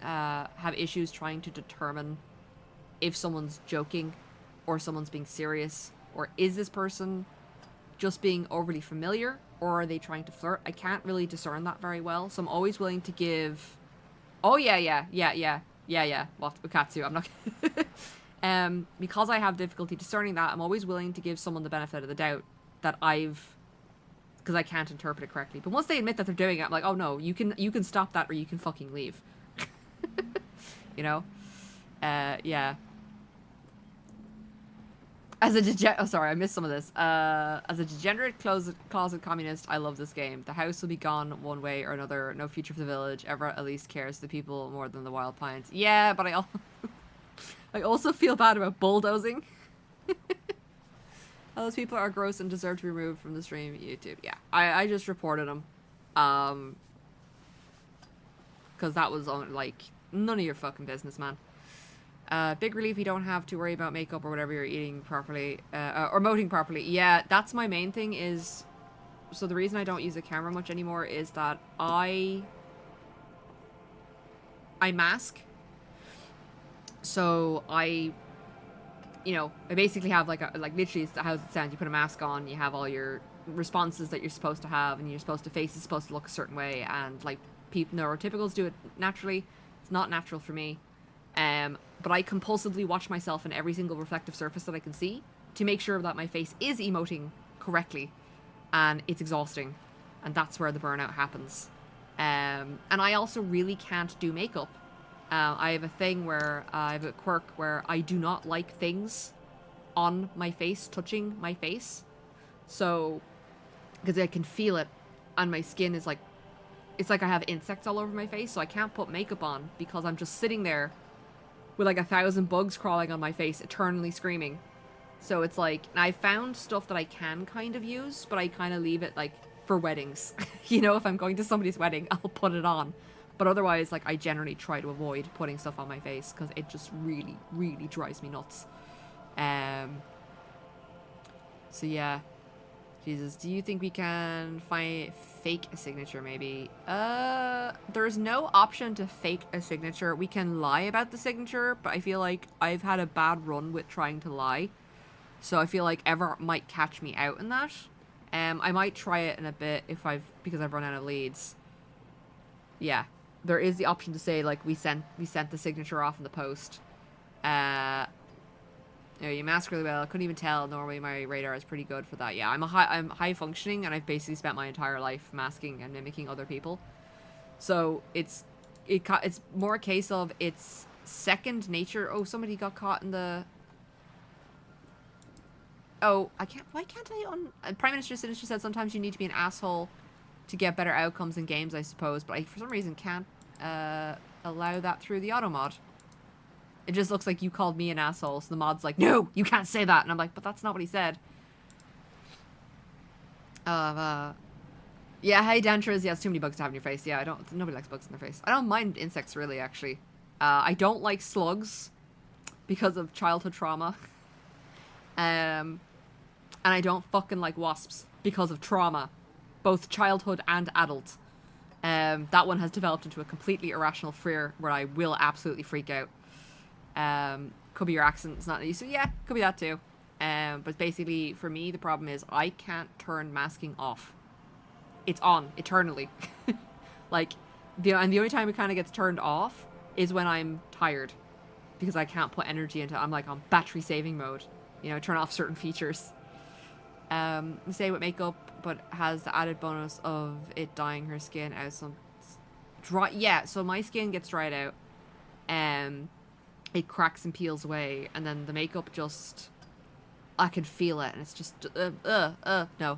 have issues trying to determine if someone's joking or someone's being serious, or is this person just being overly familiar, or are they trying to flirt? I can't really discern that very well, so I'm always willing to give... Oh, yeah, Yeah. What? Ukatsu. I'm not... because I have difficulty discerning that, I'm always willing to give someone the benefit of the doubt that because I can't interpret it correctly. But once they admit that they're doing it, I'm like, oh no, you can stop that or you can fucking leave. You know? Yeah. As a oh, sorry, I missed some of this. As a degenerate closet communist, I love this game. The house will be gone one way or another. No future for the village. Everett at least cares for the people more than the wild pines. Yeah, but I also feel bad about bulldozing. Those people are gross and deserve to be removed from the stream. YouTube. Yeah, I just reported them. Because that was like none of your fucking business, man. Big relief you don't have to worry about makeup or whatever you're eating properly, or emoting properly. Yeah, that's my main thing is, so the reason I don't use a camera much anymore is that I mask. So I basically have like literally it's how it sounds. You put a mask on, you have all your responses that you're supposed to have, and face is supposed to look a certain way, and like neurotypicals do it naturally. It's not natural for me. But I compulsively watch myself in every single reflective surface that I can see to make sure that my face is emoting correctly, and it's exhausting, and that's where the burnout happens. And I also really can't do makeup. I have a thing where I have a quirk where I do not like things on my face touching my face, so because I can feel it, and my skin is like, it's like I have insects all over my face, so I can't put makeup on because I'm just sitting there with like 1,000 bugs crawling on my face, eternally screaming. So it's like, I found stuff that I can kind of use, but I kind of leave it like for weddings. You know, if I'm going to somebody's wedding, I'll put it on. But otherwise, like, I generally try to avoid putting stuff on my face because it just really, really drives me nuts. So yeah. Jesus, do you think we can fake a signature maybe? There's no option to fake a signature. We can lie about the signature, but I feel like I've had a bad run with trying to lie. So I feel like Ever might catch me out in that. I might try it in a bit because I've run out of leads. Yeah. There is the option to say like we sent the signature off in the post. You mask really well. I couldn't even tell. Normally my radar is pretty good for that. Yeah, I'm high functioning, and I've basically spent my entire life masking and mimicking other people. So it's more a case of it's second nature. Oh, somebody got caught in the. Oh, I can't. Why can't I? Prime Minister Sinister said sometimes you need to be an asshole to get better outcomes in games, I suppose. But I, for some reason, can't allow that through the auto mod. It just looks like you called me an asshole, so the mod's like, no, you can't say that. And I'm like, but that's not what he said. Yeah, hey, Dantras, yeah, it's too many bugs to have in your face. Yeah, nobody likes bugs in their face. I don't mind insects, really, actually. I don't like slugs because of childhood trauma. And I don't fucking like wasps because of trauma, both childhood and adult. That one has developed into a completely irrational fear where I will absolutely freak out. Could be your accent, it's not used to. Yeah, could be that too. But basically, for me, the problem is I can't turn masking off. It's on eternally. Like, the only time it kind of gets turned off is when I'm tired, because I can't put energy into. I'm like on battery saving mode. You know, turn off certain features. Say with makeup, but has the added bonus of it dyeing her skin out. Some dry. Yeah, so my skin gets dried out. It cracks and peels away, and then the makeup just, I can feel it, and it's just, no.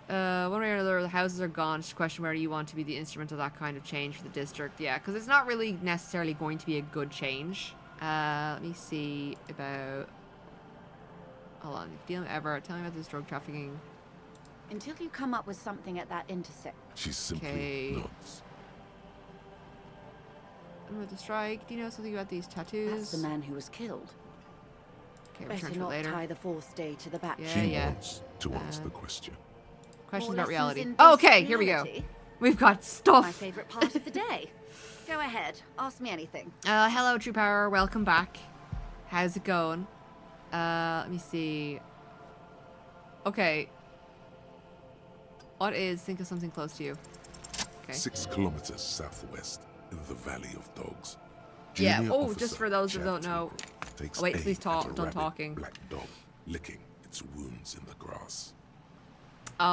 One way or another, the houses are gone. It's a question where you want to be the instrument of that kind of change for the district. Yeah, because it's not really necessarily going to be a good change. Let me see about, hold on, tell me about this drug trafficking. Until you come up with something at that intersection. She's simply nuts. With the strike, do you know something about these tattoos? That's the man who was killed. Okay, better return to not later. tie the fourth day to the back. She wants to ask the question. Questions More about lessons reality. in Oh, okay, here we go. reality. We've got stuff. My favorite part of the day. Go ahead, ask me anything. Hello, True Power. Welcome back. How's it going? Let me see. Okay. What is, think of something close to you. Okay. 6 kilometers southwest. in the Valley of Dogs. Yeah, Junior oh, Officer just for those who Chad don't know. Tilbrook takes Oh, wait, aim please at a done rabid talking. black dog licking its wounds in the grass.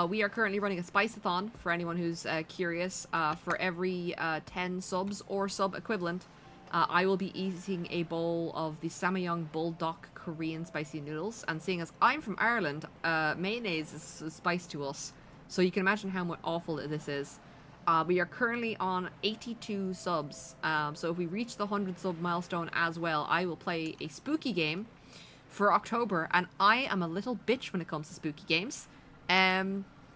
We are currently running a Spice-a-thon for anyone who's curious. For every 10 subs or sub equivalent, I will be eating a bowl of the Samyang Bulldog Korean spicy noodles. And seeing as I'm from Ireland, mayonnaise is a spice to us. So you can imagine how much awful this is. We are currently on 82 subs. So if we reach the 100 sub milestone as well, I will play a spooky game for October. And I am a little bitch when it comes to spooky games.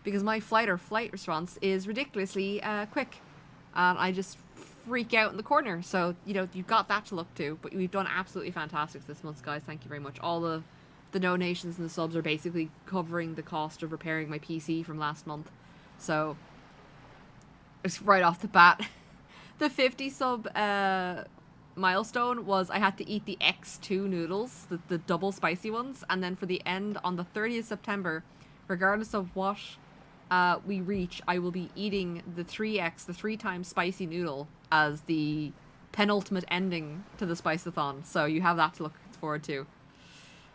Because my flight response is ridiculously quick. And I just freak out in the corner. So, you know, you've got that to look to. But we've done absolutely fantastic this month, guys. Thank you very much. All the donations and the subs are basically covering the cost of repairing my PC from last month. So, it's right off the bat. The 50 sub milestone was I had to eat the X2 noodles, the double spicy ones. And then for the end, on the 30th September, regardless of what we reach, I will be eating the 3X, the 3 times spicy noodle, as the penultimate ending to the Spice-a-thon. So you have that to look forward to.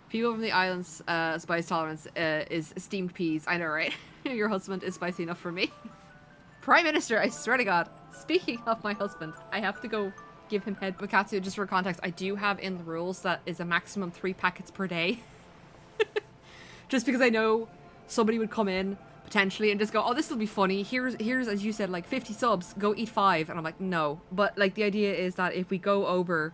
People from the island's spice tolerance is steamed peas. I know, right? Your husband is spicy enough for me. Prime Minister, I swear to God. Speaking of my husband, I have to go give him head. Bakatsu, just for context, I do have in the rules that is a maximum 3 packets per day. Just because I know somebody would come in potentially and just go, oh, this will be funny. Here's as you said, like 50 subs, go eat 5. And I'm like, no. But like the idea is that if we go over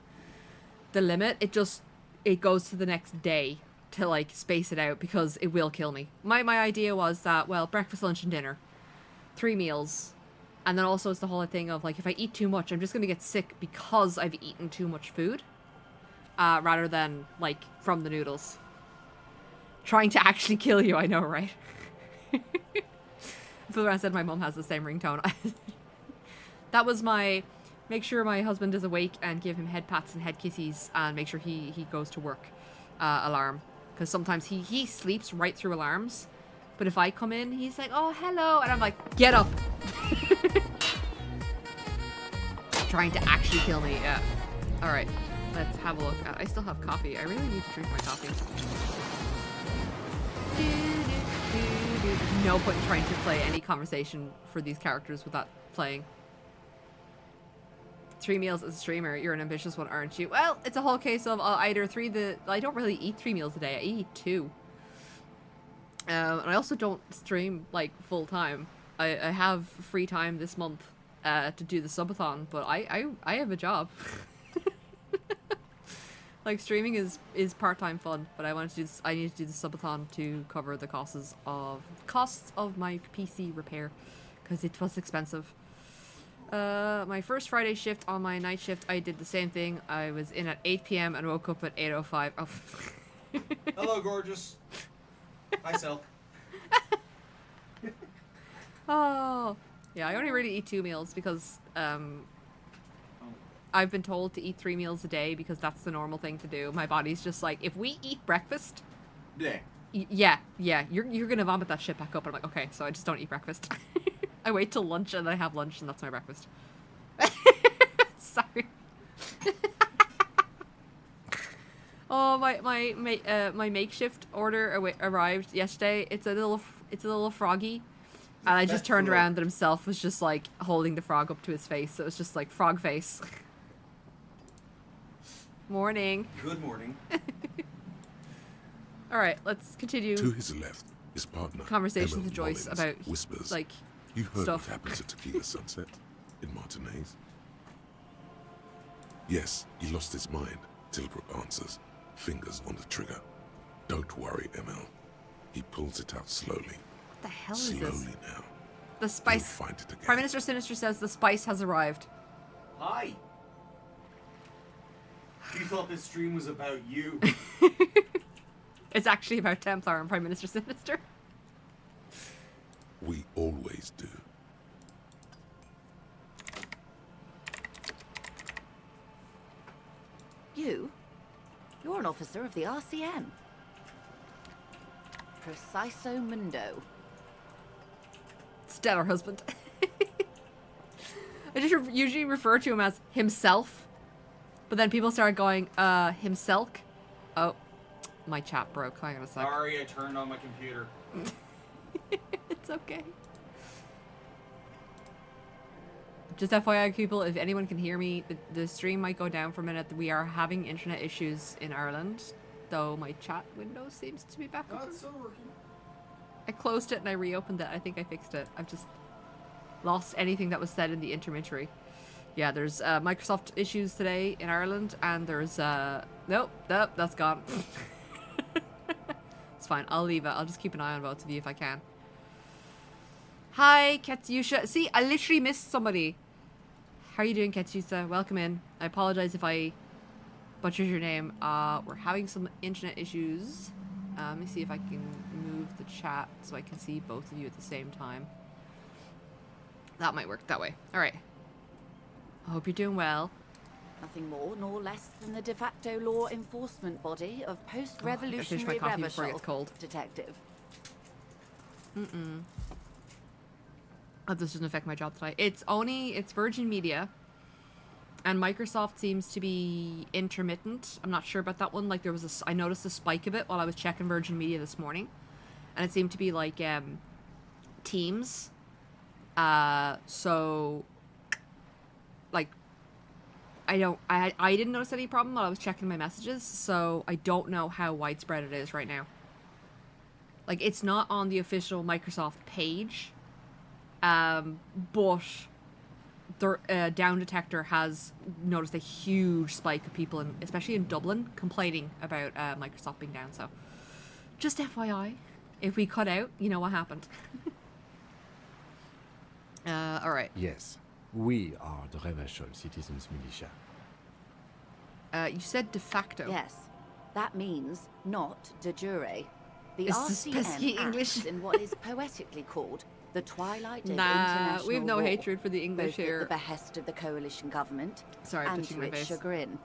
the limit, it goes to the next day to like space it out because it will kill me. My idea was that, well, breakfast, lunch and dinner, 3 meals. And then also it's the whole thing of like, if I eat too much, I'm just going to get sick because I've eaten too much food. Rather than like from the noodles. Trying to actually kill you, I know, right? I said my mom has the same ringtone. That was my make sure my husband is awake and give him head pats and head kisses and make sure he goes to work alarm. Because sometimes he sleeps right through alarms. But if I come in, he's like, oh, hello. And I'm like, get up. Trying to actually kill me, yeah. All right, let's have a look. I still have coffee. I really need to drink my coffee. No point in trying to play any conversation for these characters without playing. 3 meals as a streamer, you're an ambitious one, aren't you? Well, it's a whole case of either I don't really eat 3 meals a day, I eat 2. And I also don't stream like full time. I have free time this month to do the subathon, but I have a job. Like streaming is part-time fun, but I need to do the subathon to cover the costs of my PC repair because it was expensive. My first Friday shift on my night shift, I did the same thing. I was in at 8 p.m. and woke up at 8:05. Oh. Hello, gorgeous. Hi, Silk. Oh, yeah. I only really eat 2 meals because I've been told to eat 3 meals a day because that's the normal thing to do. My body's just like, if we eat breakfast, yeah, you're gonna vomit that shit back up. And I'm like, okay, so I just don't eat breakfast. I wait till lunch and then I have lunch and that's my breakfast. Sorry. Oh, my makeshift order arrived yesterday. It's a little froggy, and I just turned around and himself was just like holding the frog up to his face. So it was just like frog face. Morning. Good morning. All right, let's continue. To his left, his partner. Conversations Emma with Joyce Mullins about whispers. like You heard stuff. what happened to Tequila Sunset in Martinez? Yes, he lost his mind. Tilbrook answers, fingers on the trigger. Don't worry, ML. He pulls it out slowly. What the hell is Slowly this? now. The spice. You'll find it again. Prime Minister Sinister says the spice has arrived. Hi. You thought this stream was about you. It's actually about Templar and Prime Minister Sinister. We always do. You're an officer of the RCM. Preciso Mundo. Stellar husband. I just usually refer to him as himself. But then people started going, himself? Oh, my chat broke. Hang on a sec. Sorry, I turned on my computer. It's okay. Just FYI, people, if anyone can hear me, the stream might go down for a minute. We are having internet issues in Ireland, though my chat window seems to be back Oh, up. it's still working. I closed it and I reopened it. I think I fixed it. I've just lost anything that was said in the intermediary. Yeah, there's Microsoft issues today in Ireland, and there's nope, that's gone. It's fine. I'll leave it. I'll just keep an eye on both of you if I can. Hi, Katyusha. See, I literally missed somebody. How are you doing, Katyusha? Welcome in. I apologize if I butchered your name. We're having some internet issues. Let me see if I can move the chat so I can see both of you at the same time. That might work that way. All right. I hope you're doing well. Nothing more nor less than the de facto law enforcement body of post-revolutionary coffee before it gets cold. Detective. Oh, this doesn't affect my job today. It's Virgin Media. And Microsoft seems to be intermittent. I'm not sure about that one. Like, I noticed a spike of it while I was checking Virgin Media this morning. And it seemed to be like, Teams. So, like, I didn't notice any problem while I was checking my messages, so I don't know how widespread it is right now. Like, it's not on the official Microsoft page, but the Down Detector has noticed a huge spike of people, especially in Dublin, complaining about Microsoft being down, so just FYI, if we cut out, you know what happened. Alright. Yes, we are the Revachol Citizens Militia. You said de facto. Yes, that means not de jure. The Is this RCM pesky acts English? in what is poetically called the twilight of Nah, international we have no law, hatred for the English both at here. the behest of the coalition government Sorry, and touching to my its face. chagrin.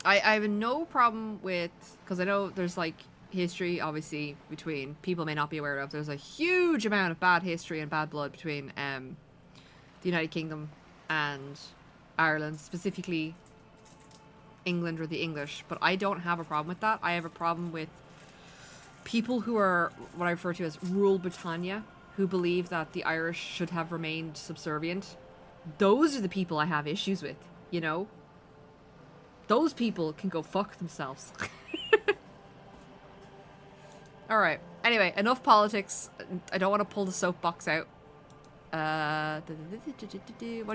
I have no problem with, because I know there's like history, obviously, between people may not be aware of. There's a huge amount of bad history and bad blood between the United Kingdom and Ireland, specifically England or the English. But I don't have a problem with that. I have a problem with people who are what I refer to as rural Britannia, who believe that the Irish should have remained subservient. Those are the people I have issues with, you know? Those people can go fuck themselves. Alright, anyway, enough politics. I don't want to pull the soapbox out. What do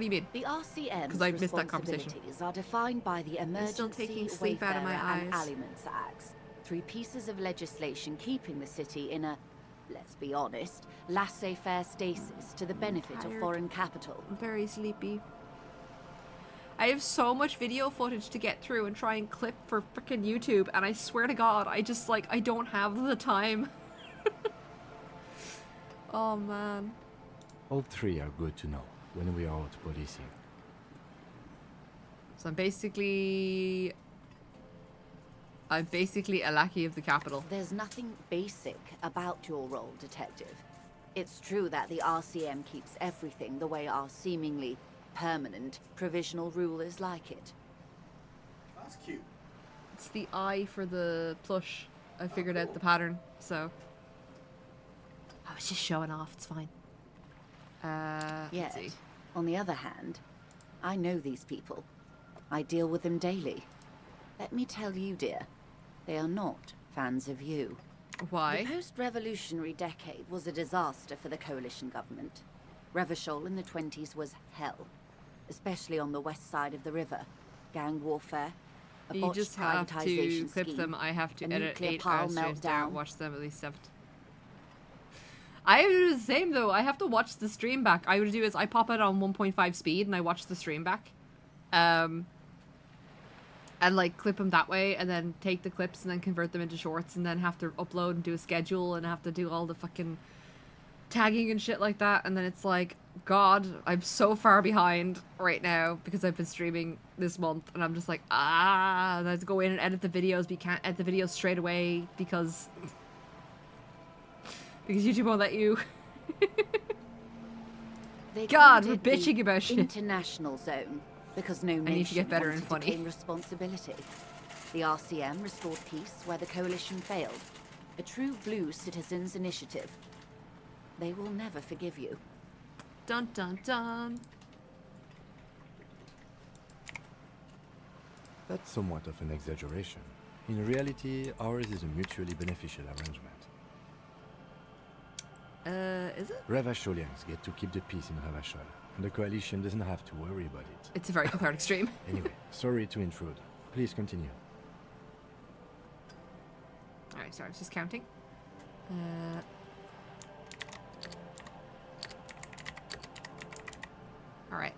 you mean? The RCM's 'Cause I missed that conversation. responsibilities are defined by the I'm still Emergency taking sleep out of my Wayfarer and eyes. Aliments Acts, 3 pieces of legislation keeping the city in a, let's be honest, laissez-faire stasis to the benefit of tired. foreign capital. I'm very sleepy. I have so much video footage to get through and try and clip for frickin' YouTube, and I swear to God, I just, like, I don't have the time. Oh, man. All three are good to know when we are out policing. So I'm basically a lackey of the capital. There's nothing basic about your role, Detective. It's true that the RCM keeps everything the way our seemingly permanent provisional rulers like it. That's cute. It's the eye for the plush. I figured out the pattern, so I was just showing off. It's fine. Let's Yet, see. on the other hand, I know these people. I deal with them daily. Let me tell you, dear, they are not fans of you. Why? The post-revolutionary decade was a disaster for the coalition government. Revachol in the 20s was hell, especially on the west side of the river. Gang warfare, a You botched just have privatization to clip scheme, them. I have to a edit nuclear 8 pile hours streams down, meltdown. watch them at least 7. I do the same though. I have to watch the stream back. I would do is I pop it on 1.5 speed and I watch the stream back. And like clip them that way and then take the clips and then convert them into shorts and then have to upload and do a schedule and have to do all the fucking tagging and shit like that. And then it's like, God, I'm so far behind right now because I've been streaming this month and I'm just like, and I have to go in and edit the videos, but you can't edit the videos straight away because YouTube won't let you. They God, called we're it the bitching about shit. International Zone because no I nation need to get better wanted and to funny. claim responsibility. The RCM restored peace where the coalition failed. A true blue citizens' initiative. They will never forgive you. Dun dun dun. That's somewhat of an exaggeration. In reality, ours is a mutually beneficial arrangement. Is it? Ravasholians get to keep the peace in Ravashol, and the coalition doesn't have to worry about it. It's a very cathartic stream. Anyway, sorry to intrude. Please continue. Alright, sorry, I was just counting. Alright.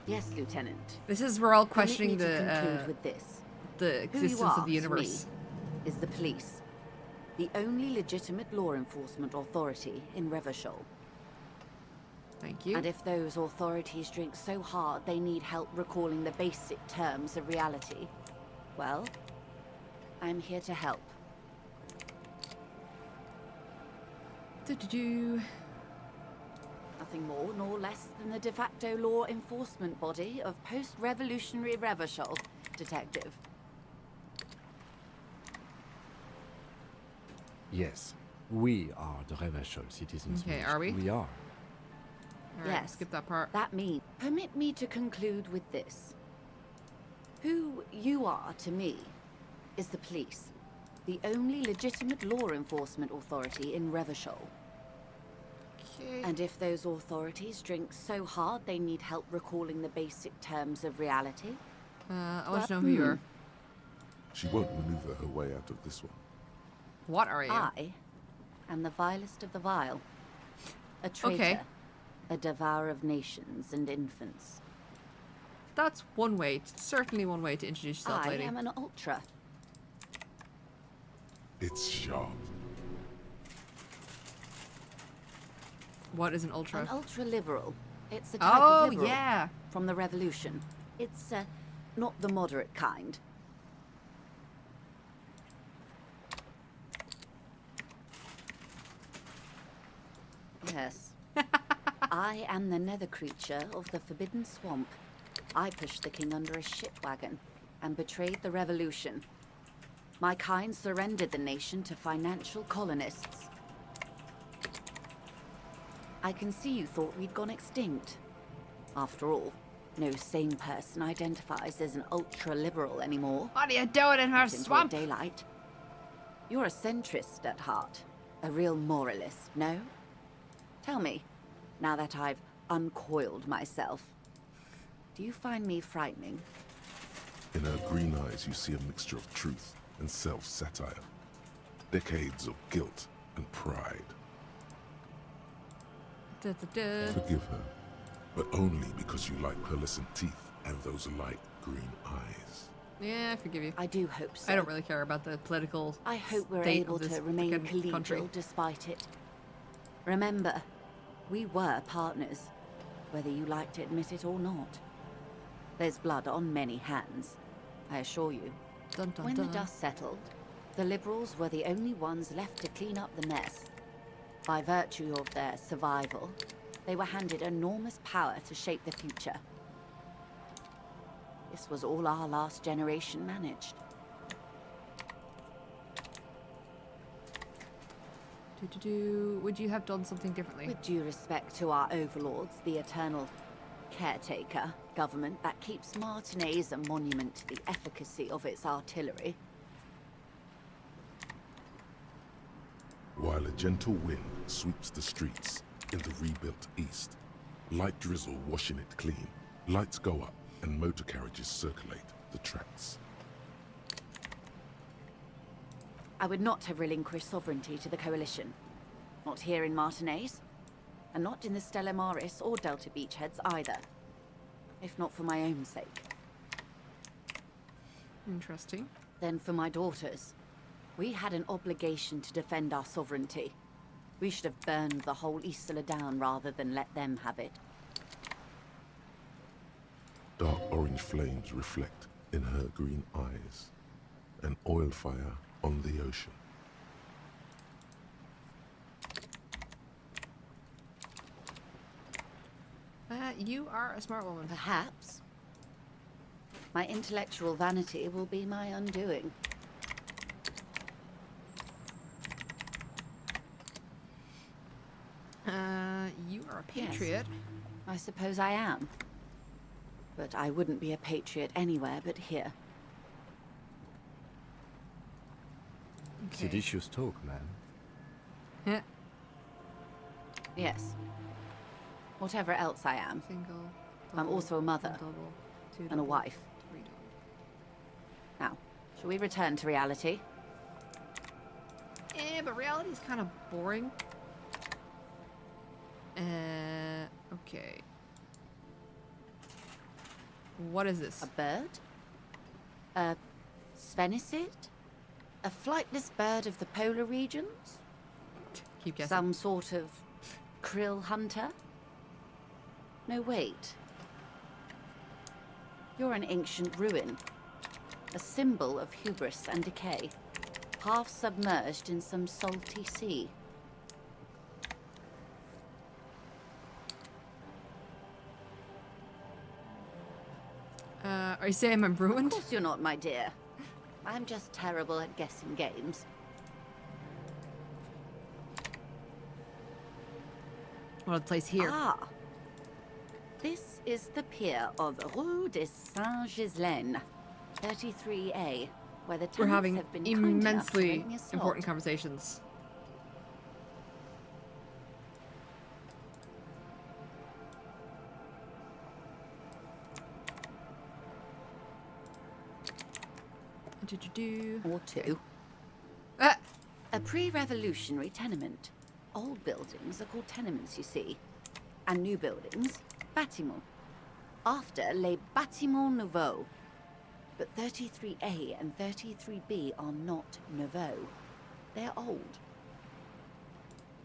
Yes, Lieutenant. This is we're all Permit questioning me to the conclude with this. the Who you existence are of the to universe. me is the police, the only legitimate law enforcement authority in Revachol. Thank you. And if those authorities drink so hard they need help recalling the basic terms of reality, well, I'm here to help. Do-do-do. Nothing more nor less than the de facto law enforcement body of post-revolutionary Revachol, Detective. Yes, we are the Ravachol citizens. Okay, most. are we? We are. Alright, Yes. skip that part. That means, permit me to conclude with this. Who you are to me is the police, the only legitimate law enforcement authority in Revachol. Okay. And if those authorities drink so hard they need help recalling the basic terms of reality, I want to know who you are. She won't maneuver her way out of this one. What are you? I am the vilest of the vile. A traitor. Okay. A devourer of nations and infants. That's one way, certainly one way to introduce yourself, I lady. am an ultra. It's sharp. Oh, What is an ultra? An ultra-liberal. It's a type Oh, of liberal yeah. from the revolution. It's, not the moderate kind. Yes. I am the nether creature of the Forbidden Swamp. I pushed the king under a shit wagon and betrayed the revolution. My kind surrendered the nation to financial colonists. I can see you thought we'd gone extinct. After all, no sane person identifies as an ultra-liberal anymore. What are you doing in her Not in broad swamp? daylight. You're a centrist at heart. A real moralist, no? Tell me, now that I've uncoiled myself, do you find me frightening? In her green eyes, you see a mixture of truth and self-satire. Decades of guilt and pride. Da-da-da. Forgive her, but only because you like pearlescent teeth and those light green eyes. Yeah, I forgive you. I do hope so. I don't really care about the political I hope we're state able of this to remain frickin' collegial country. despite it. Remember, we were partners, whether you like to admit it or not. There's blood on many hands, I assure you. Dun, dun, When dun. the dust settled, the liberals were the only ones left to clean up the mess. By virtue of their survival, they were handed enormous power to shape the future. This was all our last generation managed. Would you have done something differently? With due respect to our overlords, the eternal caretaker government that keeps Martinaise a monument to the efficacy of its artillery. While a gentle wind sweeps the streets in the rebuilt east, light drizzle washing it clean, lights go up and motor carriages circulate the tracks. I would not have relinquished sovereignty to the Coalition. Not here in Martinaise, and not in the Stella Maris or Delta Beachheads either. If not for my own sake. Interesting. Then for my daughters. We had an obligation to defend our sovereignty. We should have burned the whole Isla down rather than let them have it. Dark orange flames reflect in her green eyes, an oil fire on the ocean. You are a smart woman. Perhaps. My intellectual vanity will be my undoing. You are a patriot. Yes, I suppose I am. But I wouldn't be a patriot anywhere but here. Okay. Seditious talk, man. Yeah. Yes. Whatever else I am. Single. I'm double, also a mother. double, two And a double, wife. three double. Now, shall we return to reality? But reality's kind of boring. Okay. What is this? A bird? A Svenicid? A flightless bird of the polar regions? Keep guessing. Some sort of krill hunter? No, wait. You're an ancient ruin. A symbol of hubris and decay. Half submerged in some salty sea. Are you saying I'm ruined? Of course you're not, my dear. I'm just terrible at guessing games. Well, the place here. Ah. This is the pier of Rue de Saint-Ghislaine, 33A, where the We're tenants having have been kind enough to immensely rent me a slot. important conversations. Or two. Ah! A pre-revolutionary tenement. Old buildings are called tenements, you see. And new buildings, bâtiments. After, les bâtiments nouveaux. But 33A and 33B are not nouveaux. They're old.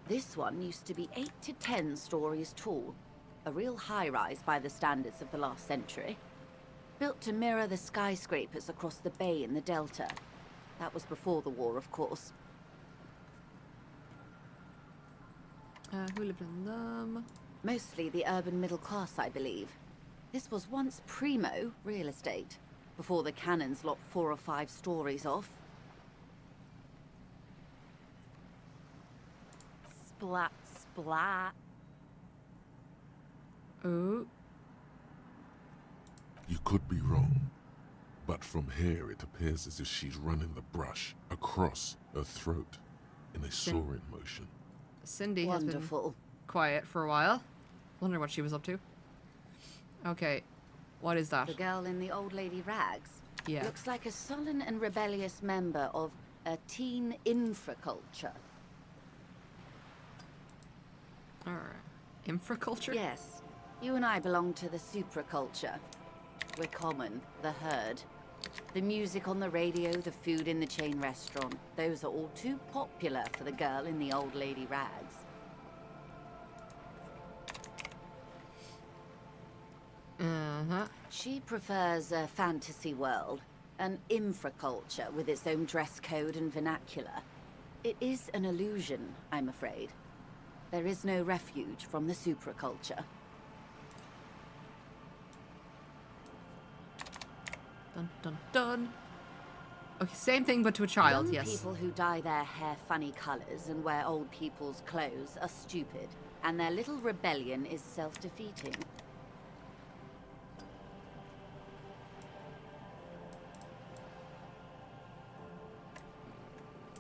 This one used to be 8 to 10 stories tall. A real high-rise by the standards of the last century. Built to mirror the skyscrapers across the bay in the Delta. That was before the war, of course. Who lived in them? Mostly the urban middle class, I believe. This was once primo real estate, before the cannons lopped 4 or 5 stories off. Splat, splat. Oh. You could be wrong, but from here it appears as if she's running the brush across her throat in a soaring motion. Cindy has been Wonderful. quiet for a while. Wonder what she was up to. Okay, what is that? The girl in the old lady rags. Yeah. Looks like a sullen and rebellious member of a teen infraculture. Alright. Infraculture? Yes. You and I belong to the supraculture. We're common, the herd. The music on the radio, the food in the chain restaurant. Those are all too popular for the girl in the old lady rags. Uh-huh. She prefers a fantasy world, an infraculture with its own dress code and vernacular. It is an illusion, I'm afraid. There is no refuge from the supraculture. Dun dun dun. Okay, same thing but to a child, Young yes. people who dye their hair funny colors and wear old people's clothes are stupid, and their little rebellion is self-defeating.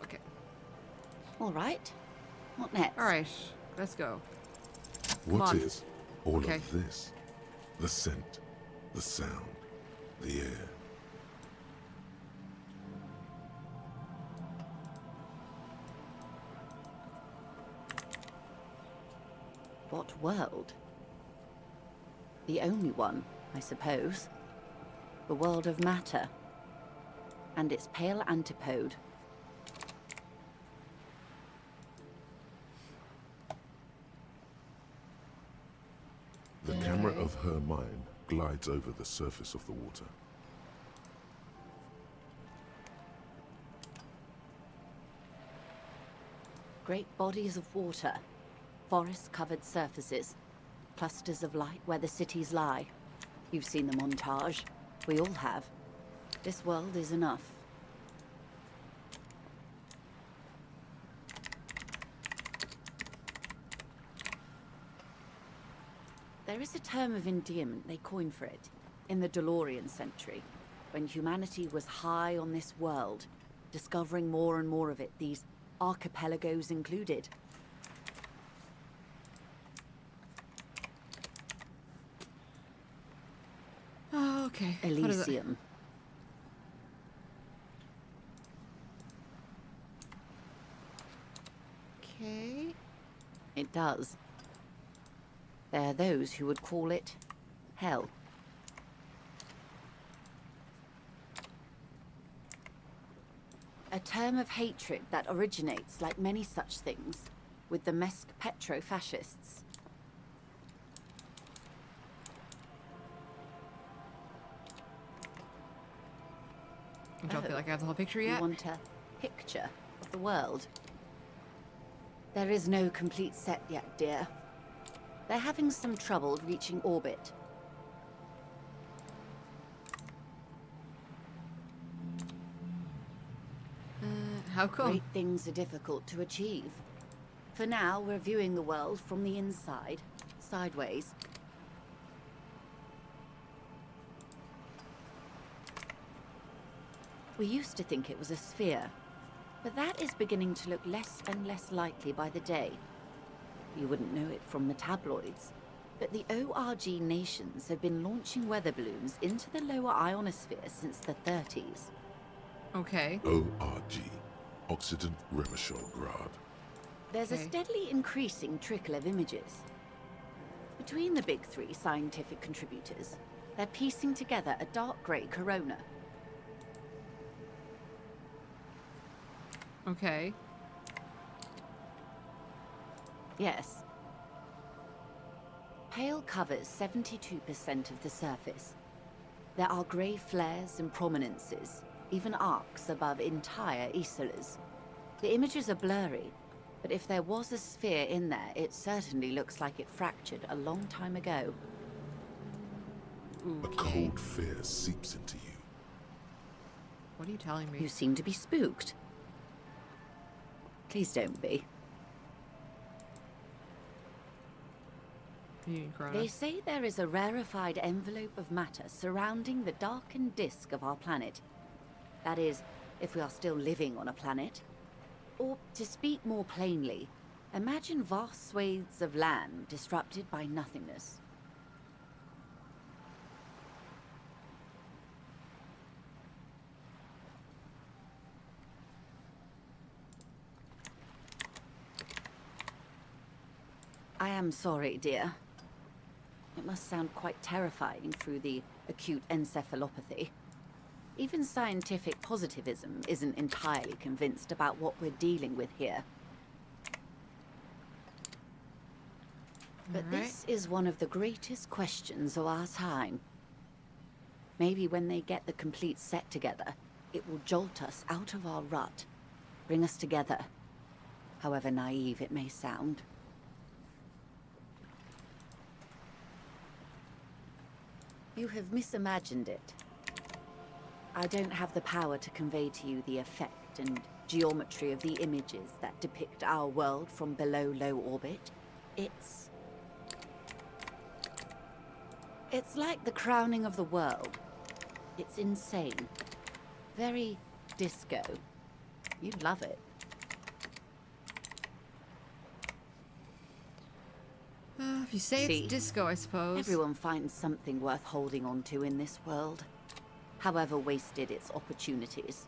Okay. All right. What next? Alright, let's go. What on. is all Okay. of this? The scent, the sound, the air. What world? The only one, I suppose. The world of matter. And its pale antipode. The camera of her mind glides over the surface of the water. Great bodies of water. Forest-covered surfaces. clusters of light where the cities lie. You've seen the montage. We all have. This world is enough. There is a term of endearment they coined for it in the DeLorean century, when humanity was high on this world, discovering more and more of it, these archipelagos included. Oh, okay. Elysium. Okay. It does. There are those who would call it hell. A term of hatred that originates, like many such things, with the Mesk petro-fascists. I don't feel like I have the whole picture yet. You want a picture of the world? There is no complete set yet, dear. They're having some trouble reaching orbit. How come? Great things are difficult to achieve. For now, we're viewing the world from the inside, sideways. We used to think it was a sphere, but that is beginning to look less and less likely by the day. You wouldn't know it from the tabloids, but the ORG nations have been launching weather balloons into the lower ionosphere since the 30s. Okay. ORG, Occident Remishograd. There's a steadily increasing trickle of images. Between the big three scientific contributors, they're piecing together a dark grey corona. Okay. Yes. Pale covers 72% of the surface. There are grey flares and prominences, even arcs above entire isolas. The images are blurry, but if there was a sphere in there, it certainly looks like it fractured a long time ago. A cold fear seeps into you. What are you telling me? You seem to be spooked. Please don't be. They say there is a rarefied envelope of matter surrounding the darkened disk of our planet. That is, if we are still living on a planet. Or, to speak more plainly, imagine vast swathes of land disrupted by nothingness. I am sorry, dear. It must sound quite terrifying through the acute encephalopathy. Even scientific positivism isn't entirely convinced about what we're dealing with here. But this is one of the greatest questions of our time. Maybe when they get the complete set together, it will jolt us out of our rut, bring us together, however naive it may sound. You have misimagined it. I don't have the power to convey to you the effect and geometry of the images that depict our world from below low orbit. It's like the crowning of the world. It's insane. Very disco. You'd love it. If you say it's disco, I suppose. Everyone finds something worth holding on to in this world, however wasted its opportunities.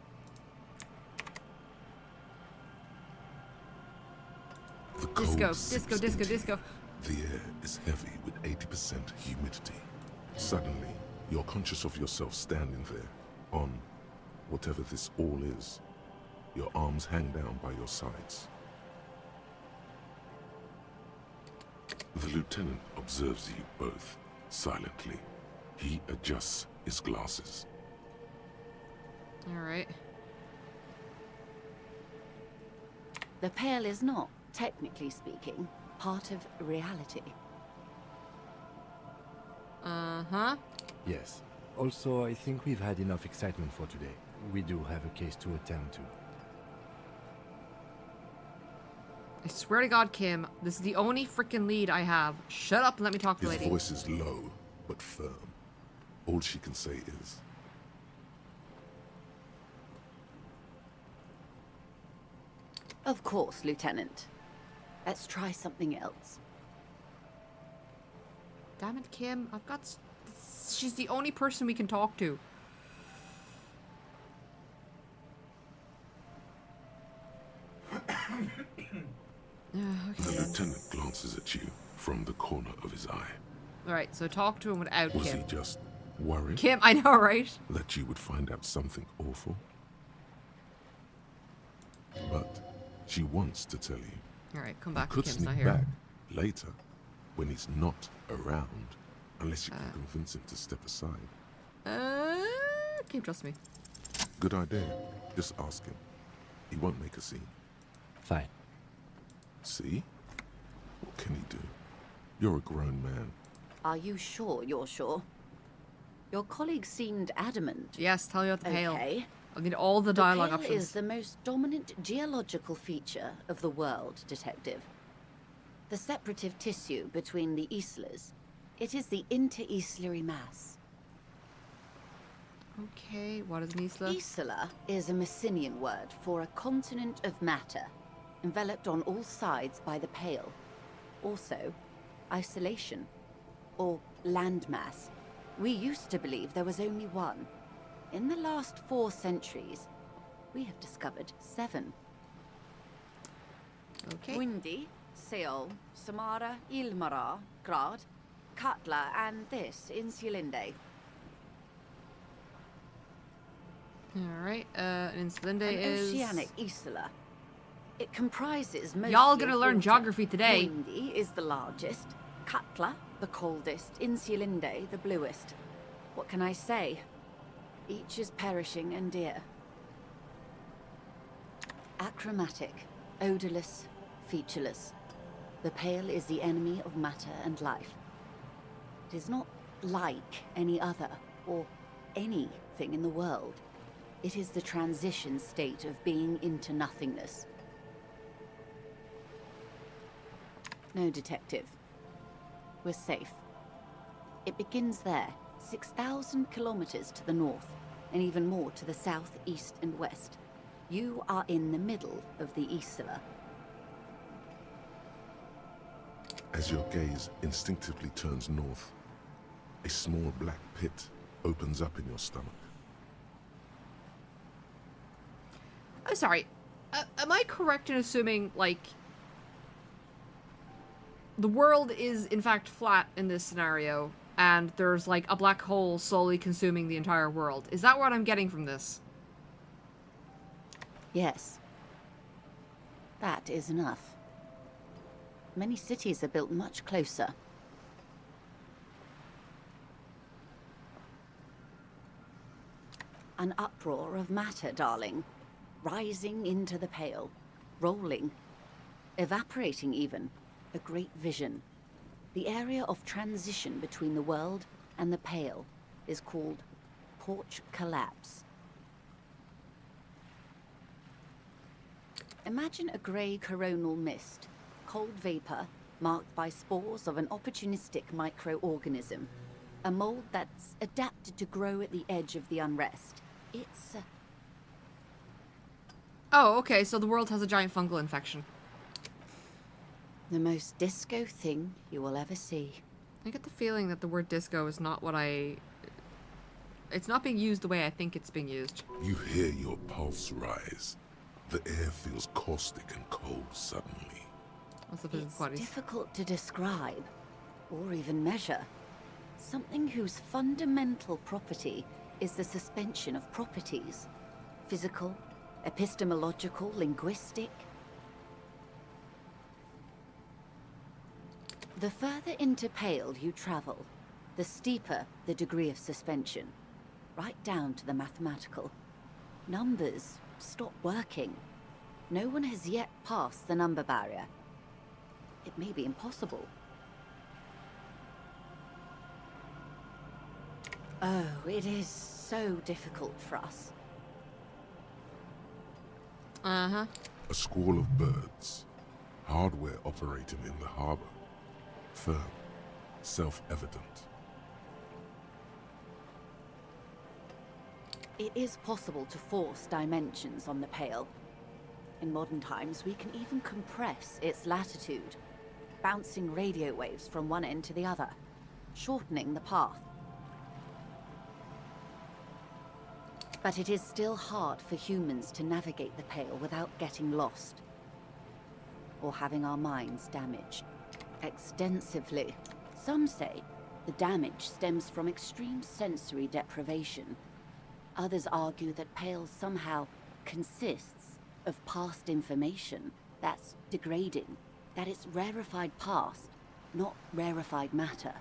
Disco, disco, disco, disco. The air is heavy with 80% humidity. Suddenly, you're conscious of yourself standing there, on whatever this all is. Your arms hang down by your sides. The lieutenant observes you both, silently. He adjusts his glasses. Alright. The Pale is not, technically speaking, part of reality. Uh-huh. Yes. Also, I think we've had enough excitement for today. We do have a case to attend to. I swear to God, Kim, this is the only freaking lead I have. Shut up and let me talk to the His lady. voice is low, but firm. All she can say is, Of course, Lieutenant. Let's try something else. Damn it, Kim. I've got... She's the only person we can talk to. the Okay. lieutenant glances at you from the corner of his eye. Alright, so talk to him without Was Kim. he just worried Kim, I know, right? that you would find out something awful? But she wants to tell you. Alright, come You back. could Kim's sneak not here. back later when he's not around, unless you can convince him to step aside. Kim, trust me. Good idea. Just ask him. He won't make a scene. Fine. See? What can he do? You're a grown man. Are you sure you're sure? Your colleague seemed adamant. Yes, tell you about the pale. Okay. I need all the dialogue the pale options. is the most dominant geological feature of the world, Detective. The separative tissue between the islas. It is the interocellular mass. Okay, what is an isla? Isla is a Messinian word for a continent of matter, enveloped on all sides by the pale. Also, isolation, or landmass. We used to believe there was only one. In the last 4 centuries, we have discovered 7. Okay. Windy, Seol, Samara, Ilmara, Grad, Katla, and this, Insulinde. Alright, Insulinde An is... oceanic isla. It comprises mostly Y'all gonna of learn water. geography today. Windy is the largest, Katla the coldest, Insulinde the bluest. What can I say? Each is perishing and dear. Achromatic, odorless, featureless. The pale is the enemy of matter and life. It is not like any other, or anything in the world. It is the transition state of being into nothingness. No, Detective. We're safe. It begins there, 6,000 kilometers to the north, and even more to the south, east, and west. You are in the middle of the isla. As your gaze instinctively turns north, a small black pit opens up in your stomach. I'm sorry. Am I correct in assuming, like, the world is in fact flat in this scenario, and there's like a black hole slowly consuming the entire world? Is that what I'm getting from this? Yes. That is enough. Many cities are built much closer. An uproar of matter, darling. Rising into the pale. Rolling. Evaporating even. A great vision. The area of transition between the world and the pale is called porch collapse. Imagine a grey coronal mist, cold vapor marked by spores of an opportunistic microorganism, a mold that's adapted to grow at the edge of the unrest. It's Oh, okay, so the world has a giant fungal infection. the most disco thing you will ever see. I get the feeling that the word disco is not what it's not being used the way I think it's being used. You hear your pulse rise. The air feels caustic and cold suddenly. What's the physical It's qualities? difficult to describe, or even measure. Something whose fundamental property is the suspension of properties. Physical, epistemological, linguistic. The further into Pale you travel, the steeper the degree of suspension, right down to the mathematical. Numbers stop working. No one has yet passed the number barrier. It may be impossible. Oh, it is so difficult for us. Uh-huh. A squall of birds. Hardware operating in the harbor. Firm. Self-evident. It is possible to force dimensions on the Pale. In modern times, we can even compress its latitude, bouncing radio waves from one end to the other, shortening the path. But it is still hard for humans to navigate the Pale without getting lost, or having our minds damaged. Extensively. Some say the damage stems from extreme sensory deprivation. Others argue that Pale somehow consists of past information that's degrading, that it's rarefied past, not rarefied matter.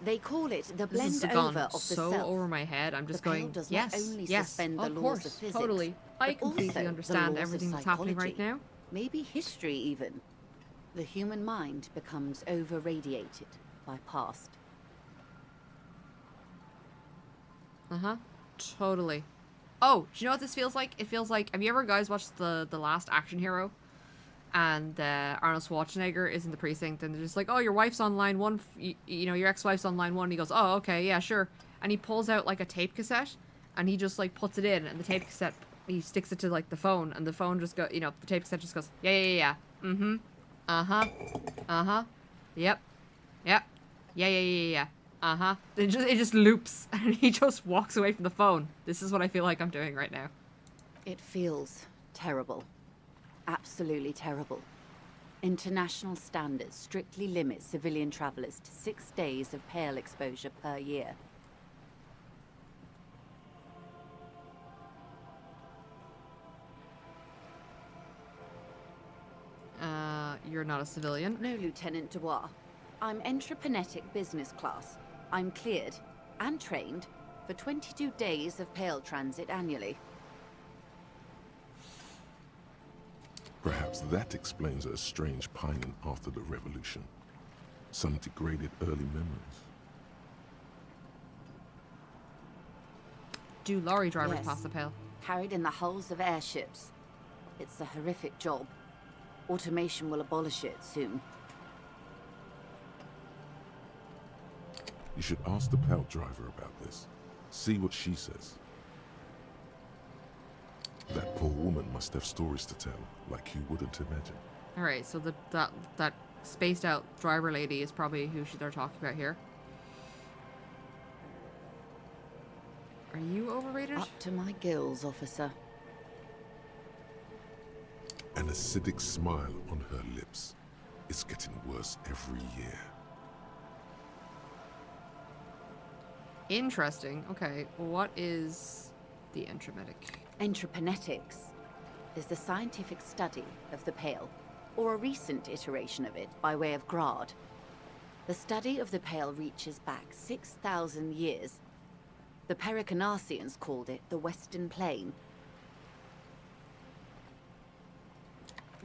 They call it the This has blend gone over of the so self. over my head. I'm just The Pale going, does yes, not only yes, suspend the of laws course, of physics, totally. I but also completely the understand laws of everything that's happening right psychology. now. Maybe history even. The human mind becomes over-radiated by past. Uh-huh. Totally. Oh, do you know what this feels like? It feels like, have you ever guys watched the last Action Hero? And Arnold Schwarzenegger is in the precinct, and they're just like, oh, your wife's on line one, you know, your ex-wife's on line one. And he goes, oh, okay, yeah, sure. And he pulls out, like, a tape cassette, and he just, like, puts it in, and the tape cassette, he sticks it to, like, the phone, and the phone just go, you know, the tape cassette just goes, yeah, yeah, yeah, yeah. Mm-hmm. Uh-huh. Uh-huh. Yep. Yep. Yeah, yeah, yeah, yeah. Uh-huh. It just loops, and he just walks away from the phone. This is what I feel like I'm doing right now. It feels terrible. Absolutely terrible. International standards strictly limit civilian travelers to 6 days of Pale exposure per year. You're not a civilian. No, Lieutenant Dubois. I'm entreprenetic business class. I'm cleared and trained for 22 days of Pale transit annually. Perhaps that explains her strange pining after the revolution. Some degraded early memories. Do lorry drivers Yes. pass the Pale? Carried in the hulls of airships. It's a horrific job. Automation will abolish it soon. You should ask the Pale driver about this. See what she says. That poor woman must have stories to tell, like you wouldn't imagine. Alright, so that spaced out driver lady is probably who they're talking about here. Are you overrated? Up to my gills, officer. An acidic smile on her lips. It's getting worse every year. Interesting. Okay, what is the entremetic? Entreprenetics is the scientific study of the Pale, or a recent iteration of it by way of Grad. The study of the Pale reaches back 6,000 years. The Pericarnassians called it the Western Plain.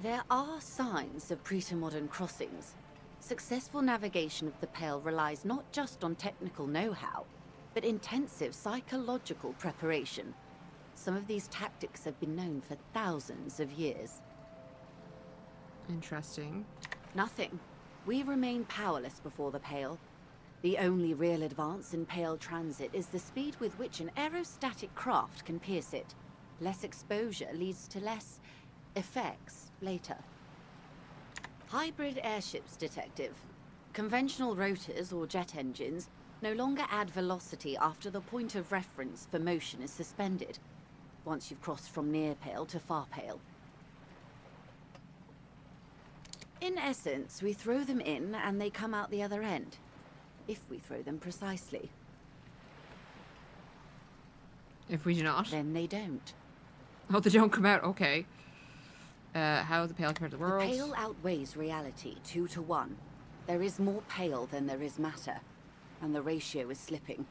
There are signs of pre-modern crossings. Successful navigation of the Pale relies not just on technical know-how, but intensive psychological preparation. Some of these tactics have been known for thousands of years. Interesting. Nothing. We remain powerless before the Pale. The only real advance in Pale transit is the speed with which an aerostatic craft can pierce it. Less exposure leads to less effects later. Hybrid airships, Detective. Conventional rotors or jet engines no longer add velocity after the point of reference for motion is suspended, once you've crossed from near Pale to far Pale. In essence, we throw them in and they come out the other end, if we throw them precisely. If we do not? Then they don't. Oh, they don't come out. Okay. How is the Pale compared to the world? The Pale outweighs reality 2 to 1. There is more Pale than there is matter, and the ratio is slipping.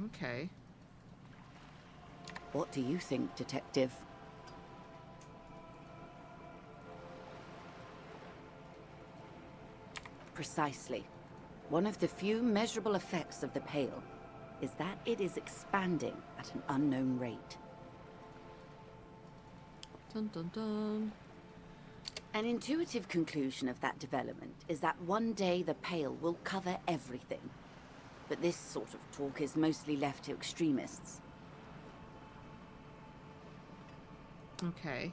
Okay. What do you think, Detective? Precisely. One of the few measurable effects of the Pale is that it is expanding at an unknown rate. Dun dun dun. An intuitive conclusion of that development is that one day the Pale will cover everything. But this sort of talk is mostly left to extremists. Okay.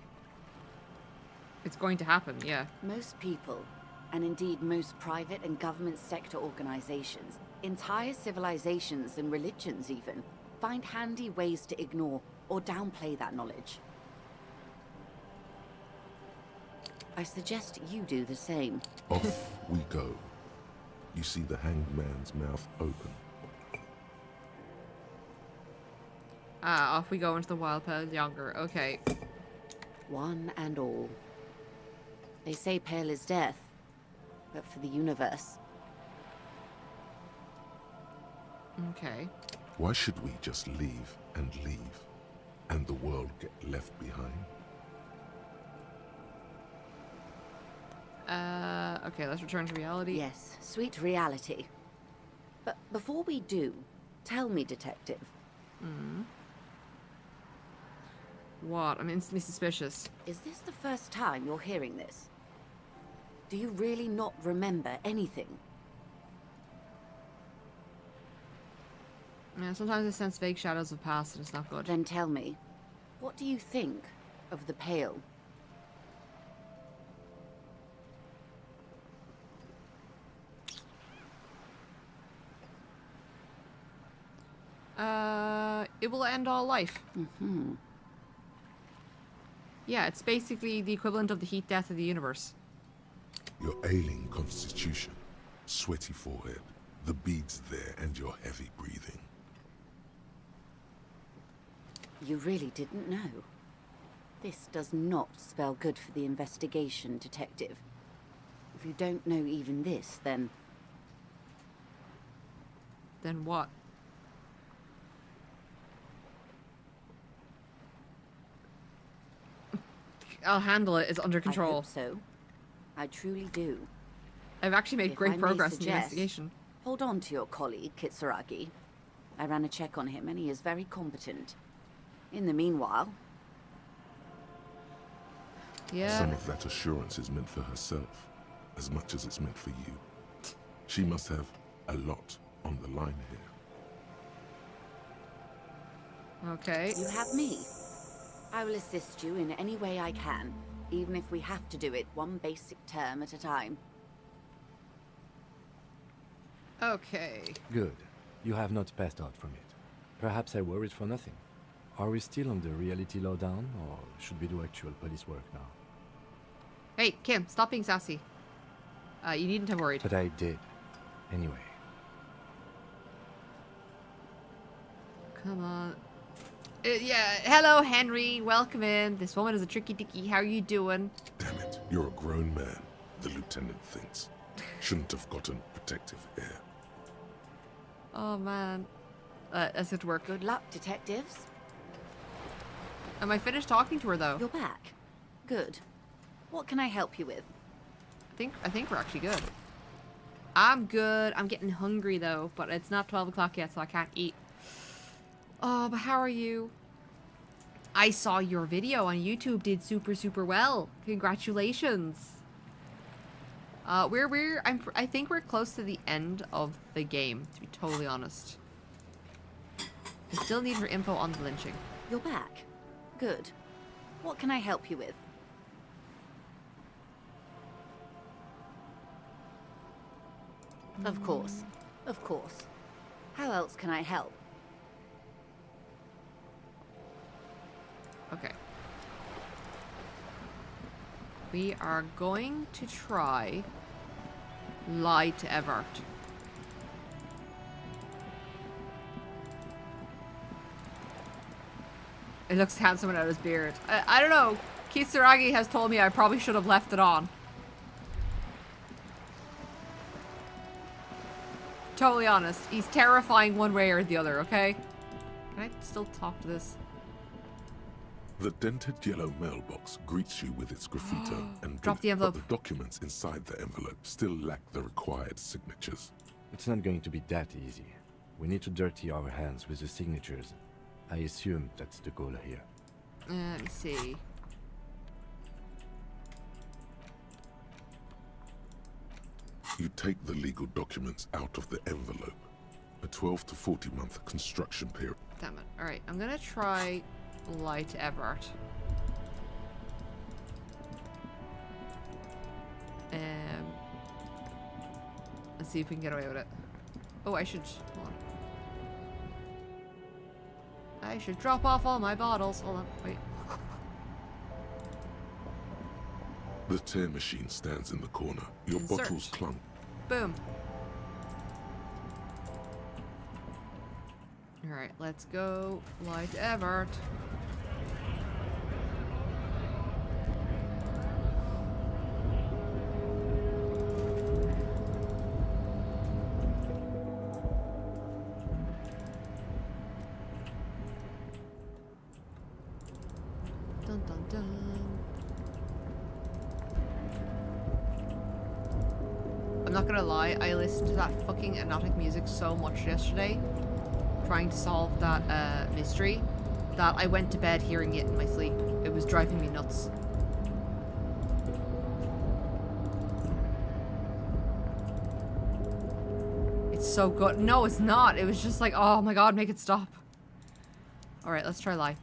It's going to happen, yeah. Most people, and indeed most private and government sector organizations, entire civilizations and religions even, find handy ways to ignore or downplay that knowledge. I suggest you do the same. Off we go. You see the hanged man's mouth open. Ah, off we go into the wild pale younger. Okay. One and all. They say Pale is death, but for the universe. Okay. Why should we just leave, and the world get left behind? Okay, let's return to reality. Yes, sweet reality. But before we do, tell me, Detective. What? I'm instantly suspicious. Is this the first time you're hearing this? Do you really not remember anything? Yeah, sometimes I sense vague shadows of past and it's not good. Then tell me, what do you think of the Pale? It will end all life. Mm-hmm. Yeah, it's basically the equivalent of the heat death of the universe. Your ailing constitution, sweaty forehead, the beads there, and your heavy breathing. You really didn't know. This does not spell good for the investigation, Detective. If you don't know even this, then... Then what? I'll handle it. It's under control. I hope so. I truly do. I've actually made If great I may progress in the suggest, investigation. Hold on to your colleague, Kitsuragi. I ran a check on him and he is very competent. In the meanwhile... Yeah. Some of that assurance is meant for herself, as much as it's meant for you. She must have a lot on the line here. Okay. You have me. I will assist you in any way I can, even if we have to do it one basic term at a time. Okay. Good. You have not passed out from it. Perhaps I worried for nothing. Are we still on the reality lowdown, or should we do actual police work now? Hey, Kim, stop being sassy. You needn't have worried. But I did. Anyway. Come on. Yeah, hello, Henry. Welcome in. This woman is a tricky dicky. How are you doing? Damn it, you're a grown man, the lieutenant thinks. Shouldn't have gotten protective air. Oh, man. Let's get to work. Good luck, detectives. Am I finished talking to her, though? You're back. Good. What can I help you with? I think we're actually good. I'm good. I'm getting hungry, though. But it's not 12 o'clock yet, so I can't eat. Oh, but how are you? I saw your video on YouTube did super well. Congratulations. I think we're close to the end of the game, to be totally honest. I still need her info on the lynching. You're back. Good. What can I help you with? Of course. Of course. How else can I help? Okay. We are going to try lie to Evert. It looks handsome without his beard. I don't know. Kitsuragi has told me I probably should have left it on. Totally honest. He's terrifying one way or the other, okay? Can I still talk to this? The dented yellow mailbox greets you with its graffito and Drop the bullet, envelope. but the documents inside the envelope still lack the required signatures. It's not going to be that easy. We need to dirty our hands with the signatures. I assume that's the goal here. Let me see. You take the legal documents out of the envelope. A 12 to 40 month construction period. Damn it. Alright, I'm gonna try lie to Everett. Let's see if we can get away with it. Oh, I should... Hold on. I should drop off all my bottles. Hold on, wait. The tear machine stands in the corner. Your Insert. bottles clunk. Boom. Alright, let's go lie to Everett. Dun dun dun. I'm not gonna lie, I listened to that fucking hypnotic music so much yesterday, trying to solve that mystery, that I went to bed hearing it in my sleep. It was driving me nuts. It's so good. No, it's not. It was just like, oh my god, make it stop. Alright, let's try lie.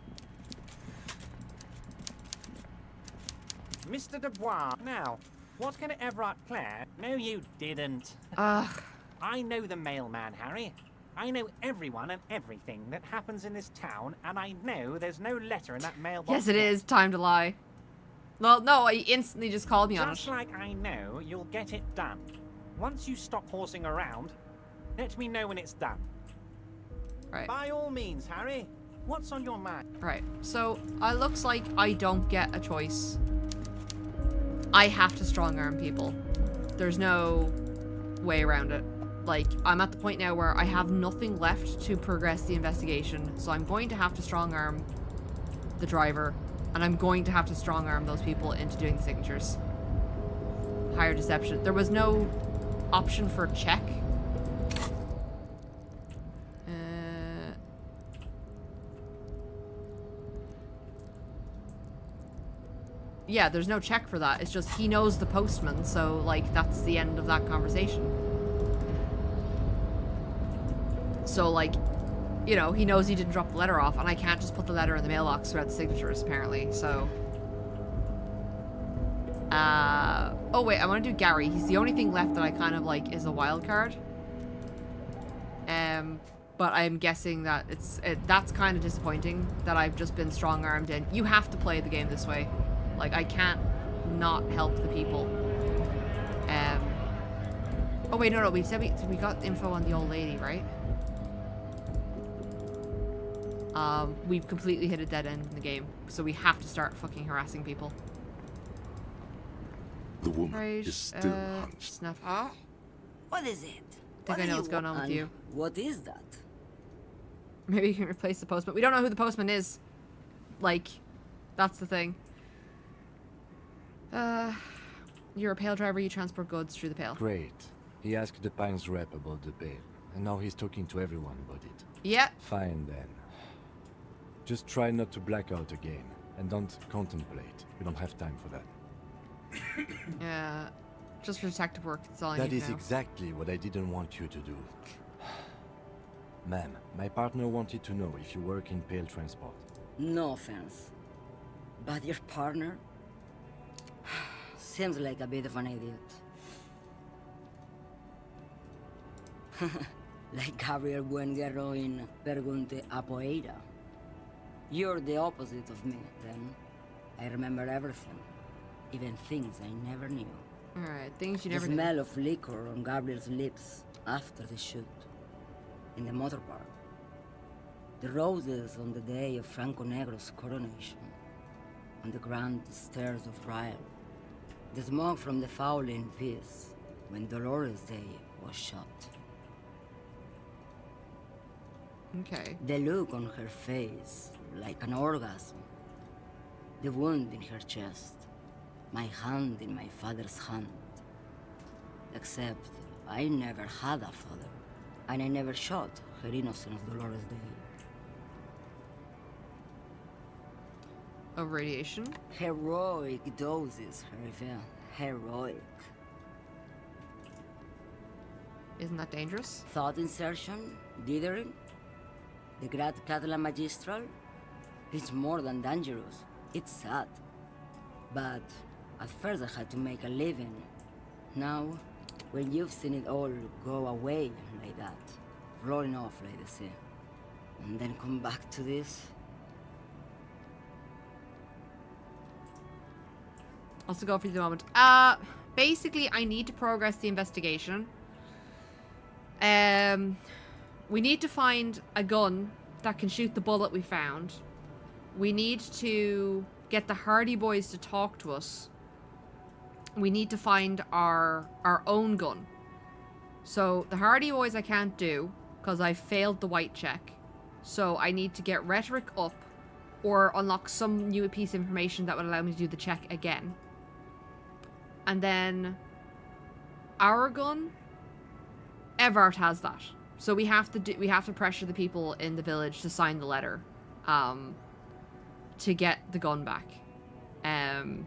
Mr. Dubois, now, what can Everett Clare? No, you didn't. Ugh. I know the mailman, Harry. I know everyone and everything that happens in this town, and I know there's no letter in that mailbox. Yes, it is time to lie. Well, no, he instantly just called me on it. Just like I know you'll get it done. Once you stop horsing around, let me know when it's done. Right. By all means, Harry. What's on your mind? Right, so it looks like I don't get a choice. I have to strong arm people. There's no way around it. Like, I'm at the point now where I have nothing left to progress the investigation, so I'm going to have to strong arm the driver, and I'm going to have to strong arm those people into doing the signatures. Higher deception. There was no option for check. Yeah, there's no check for that. It's just he knows the postman, so, like, that's the end of that conversation. So, like, you know, he knows he didn't drop the letter off, and I can't just put the letter in the mailbox without the signatures, apparently, so... oh, wait, I want to do Gary. He's the only thing left that I kind of, like, is a wild card. But I'm guessing that that's kind of disappointing, that I've just been strong-armed in. You have to play the game this way. Like, I can't not help the people. Oh wait, no, we said we got info on the old lady, right? We've completely hit a dead end in the game, so we have to start fucking harassing people. The woman Right, is still hunched. Snuff. What is it? I think I know what's going on with you. What is that? Maybe you can replace the postman. We don't know who the postman is. Like, that's the thing. You're a Pale driver, you transport goods through the Pale. Great. He asked the Pines rep about the Pale, and now he's talking to everyone about it. Yeah. Fine then. Just try not to black out again, and don't contemplate. We don't have time for that. Yeah. Just for detective work, that's all I need That to is know. exactly what I didn't want you to do. Ma'am, my partner wanted to know if you work in Pale transport. No offense. But your partner? Seems like a bit of an idiot. Like Gabriel Buenguerro in Pergunte a Poeira. You're the opposite of me, then. I remember everything. Even things I never knew. Alright, things you The never knew. smell of liquor on Gabriel's lips after the shoot. In the motor park. The roses on the day of Franco Negro's coronation. On the grand stairs of Ryle. The smoke from the Fowling Piece when Dolores Day was shot. Okay. The look on her face, like an orgasm. The wound in her chest. My hand in my father's hand. Except I never had a father. And I never shot her innocent of Dolores Day. Of radiation? Heroic doses, Hervé. Heroic. Isn't that dangerous? Thought insertion? Dithering? The Grad Catalan Magistral? It's more than dangerous. It's sad. But at first I had to make a living. Now, when you've seen it all go away like that, rolling off like the sea, and then come back to this... Also go for the moment. Basically, I need to progress the investigation. We need to find a gun that can shoot the bullet we found. We need to get the Hardy Boys to talk to us. We need to find our own gun. So the Hardy Boys I can't do because I failed the white check. So I need to get rhetoric up or unlock some new piece of information that would allow me to do the check again. And then our gun, Evart has that. So we have to pressure the people in the village to sign the letter to get the gun back. And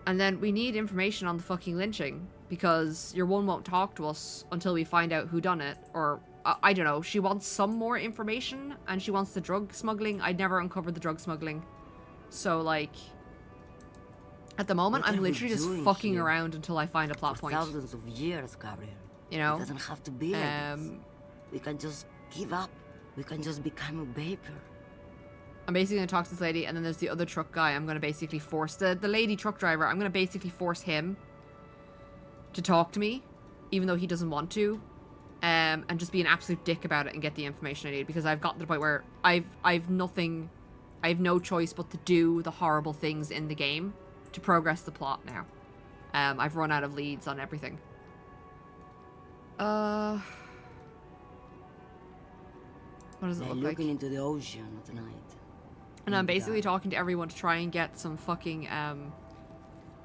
then we need information on the fucking lynching because your one won't talk to us until we find out who done it, or I don't know. She wants some more information and she wants the drug smuggling. I'd never uncovered the drug smuggling. So like at the moment I'm literally just fucking around until I find a plot point. Thousands of years, Gabriel. You know? It doesn't have to be like this. We can just give up. We can just become a vapor. I'm basically going to talk to this lady, and then there's the other truck guy. I'm going to basically force the lady truck driver. I'm going to basically force him to talk to me, even though he doesn't want to, and just be an absolute dick about it and get the information I need, because I've gotten to the point where I've nothing, I have no choice but to do the horrible things in the game to progress the plot now. I've run out of leads on everything. What does it look like? Looking into the ocean at night. And I'm basically talking to everyone to try and get some fucking,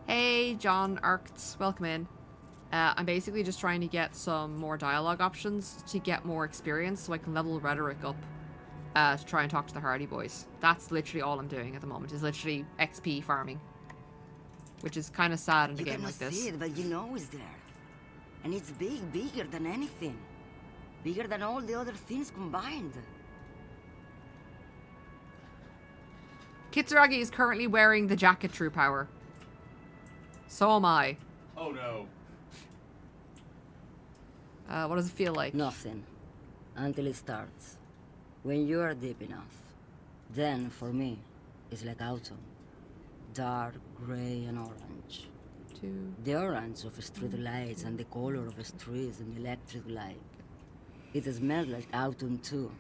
hey, John Arcts, welcome in. I'm basically just trying to get some more dialogue options to get more experience so I can level rhetoric up to try and talk to the Hardy Boys. That's literally all I'm doing at the moment, is literally XP farming. Which is kind of sad in a game like this. You cannot see it, but you know it's there. And it's big, bigger than anything. Bigger than all the other things combined. Kitsuragi is currently wearing the jacket True Power. So am I. Oh no. What does it feel like? Nothing. Until it starts. When you are deep enough. Then, for me, it's like autumn. Dark, grey and orange. The orange of street lights and the color of streets and electric light. It smells like autumn too.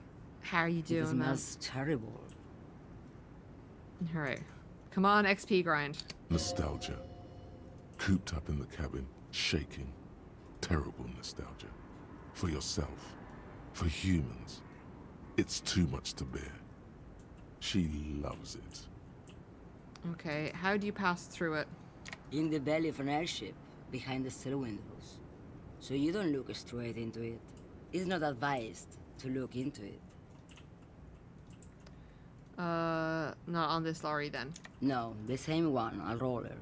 How are you doing, It smells terrible. Alright. Come on, XP grind. Nostalgia. Cooped up in the cabin, shaking. Terrible nostalgia. For yourself. For humans. It's too much to bear. She loves it. Okay, how do you pass through it? In the belly of an airship, behind the cell windows. So you don't look straight into it. It's not advised to look into it. Not on this lorry then. No, the same one, a roller.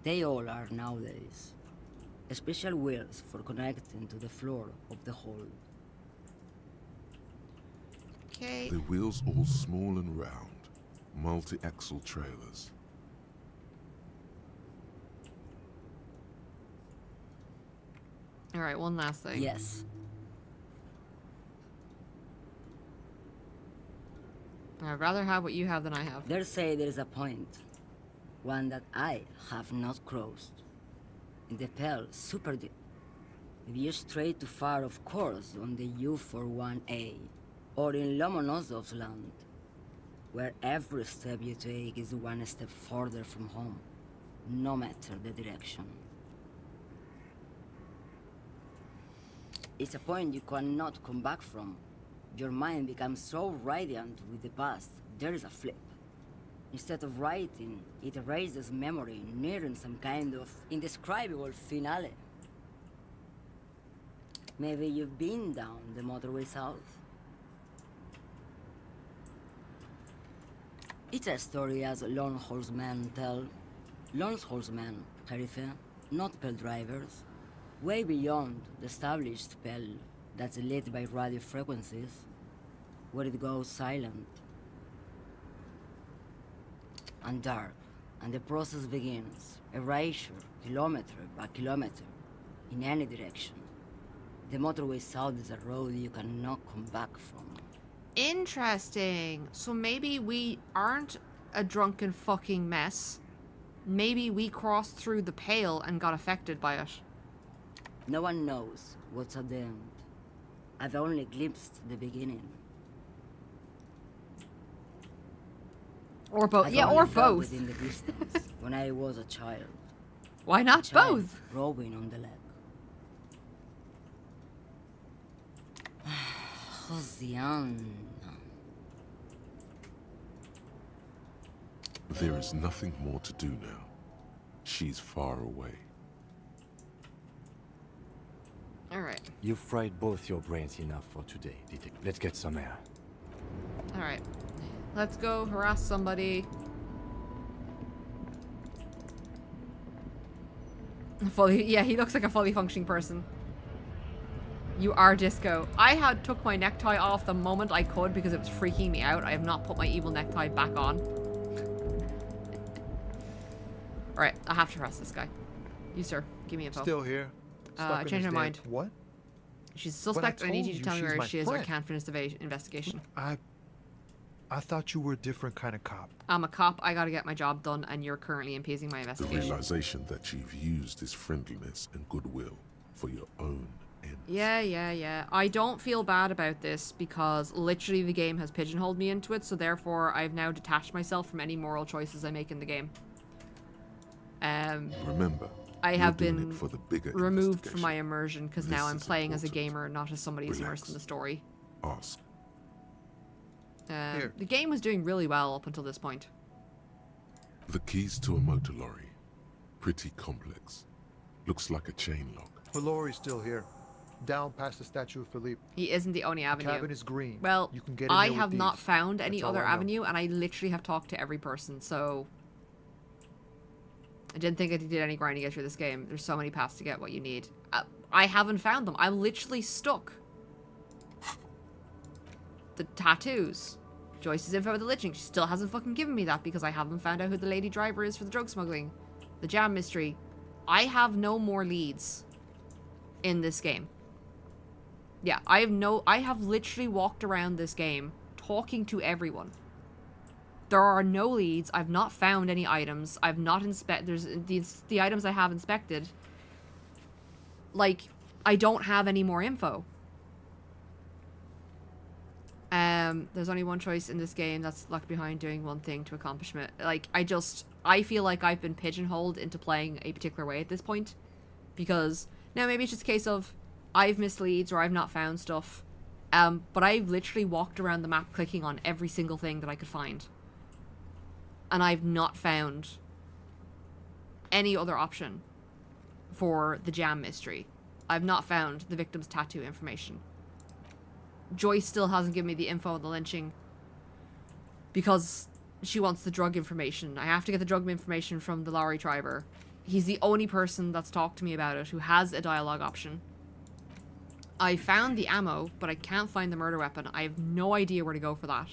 They all are nowadays. Special wheels for connecting to the floor of the hold. Okay. The wheels all small and round. Multi-axle trailers. Alright, one last thing. Yes. I'd rather have what you have than I have. They say there is a point. One that I have not crossed. In the Pale, super deep. If you stray too far, of course, on the U41A. Or in Lomonosov's land. Where every step you take is one step further from home. No matter the direction. It's a point you cannot come back from. Your mind becomes so radiant with the past, there is a flip. Instead of writing, it erases memory, nearing some kind of indescribable finale. Maybe you've been down the motorway south. It's a story as lone horsemen tell. Lone horsemen, Jerife, not pale drivers. Way beyond the established pale that's lit by radio frequencies, where it goes silent and dark, and the process begins. Erasure, kilometer by kilometer, in any direction. The motorway south is a road you cannot come back from. Interesting. So maybe we aren't a drunken fucking mess. Maybe we crossed through the pale and got affected by it. No one knows what's at the end. I've only glimpsed the beginning. Or both. I've Yeah, only or felt both. it in the distance when I was a child. Why not A child both? rowing on the lake. Josiane. There is nothing more to do now. She's far away. Alright. You've fried both your brains enough for today, Detective. Let's get some air. Alright. Let's go harass somebody. Yeah, he looks like a fully functioning person. You are Disco. I had took my necktie off the moment I could because it was freaking me out. I have not put my evil necktie back on. Alright, I have to harass this guy. You, sir. Give me info. Still here. I changed my mind. What? She's a suspect. I need you to tell me where she is or I friend. can't finish the investigation. I thought you were a different kind of cop. I'm a cop. I gotta get my job done, and you're currently impeding my The investigation. realization that you've used his friendliness and goodwill for your own ends. Yeah. I don't feel bad about this because literally the game has pigeonholed me into it, so therefore I've now detached myself from any moral choices I make in the game. Remember, I have you're doing been it for the bigger removed from investigation. my immersion because now This I'm is playing as a important. gamer, not as somebody who's immersed Relax. in the story. Ask. Here. The game was doing really well up until this point. The keys to a motor lorry. Pretty complex. Looks like a chain lock. Mallory's still here. Down past the statue of Philippe. He isn't the only The avenue. cabin is green. Well, you can get in I there with have not these. found any That's all other I know. avenue, and I literally have talked to every person, so... I didn't think I did any grinding to get through this game. There's so many paths to get what you need. I haven't found them. I'm literally stuck. The tattoos. Joyce's info with the lynching. She still hasn't fucking given me that because I haven't found out who the lady driver is for the drug smuggling. The jam mystery. I have no more leads in this game. Yeah, I have literally walked around this game talking to everyone. There are no leads. I've not found any items. I've not inspected. The items I have inspected. Like, I don't have any more info. There's only one choice in this game that's locked behind doing one thing to accomplishment. Like, I feel like I've been pigeonholed into playing a particular way at this point. Because, now maybe it's just a case of I've missed leads or I've not found stuff. But I've literally walked around the map clicking on every single thing that I could find. And I've not found any other option for the jam mystery. I've not found the victim's tattoo information. Joyce still hasn't given me the info on the lynching because she wants the drug information. I have to get the drug information from the lorry driver. He's the only person that's talked to me about it who has a dialogue option. I found the ammo, but I can't find the murder weapon. I have no idea where to go for that.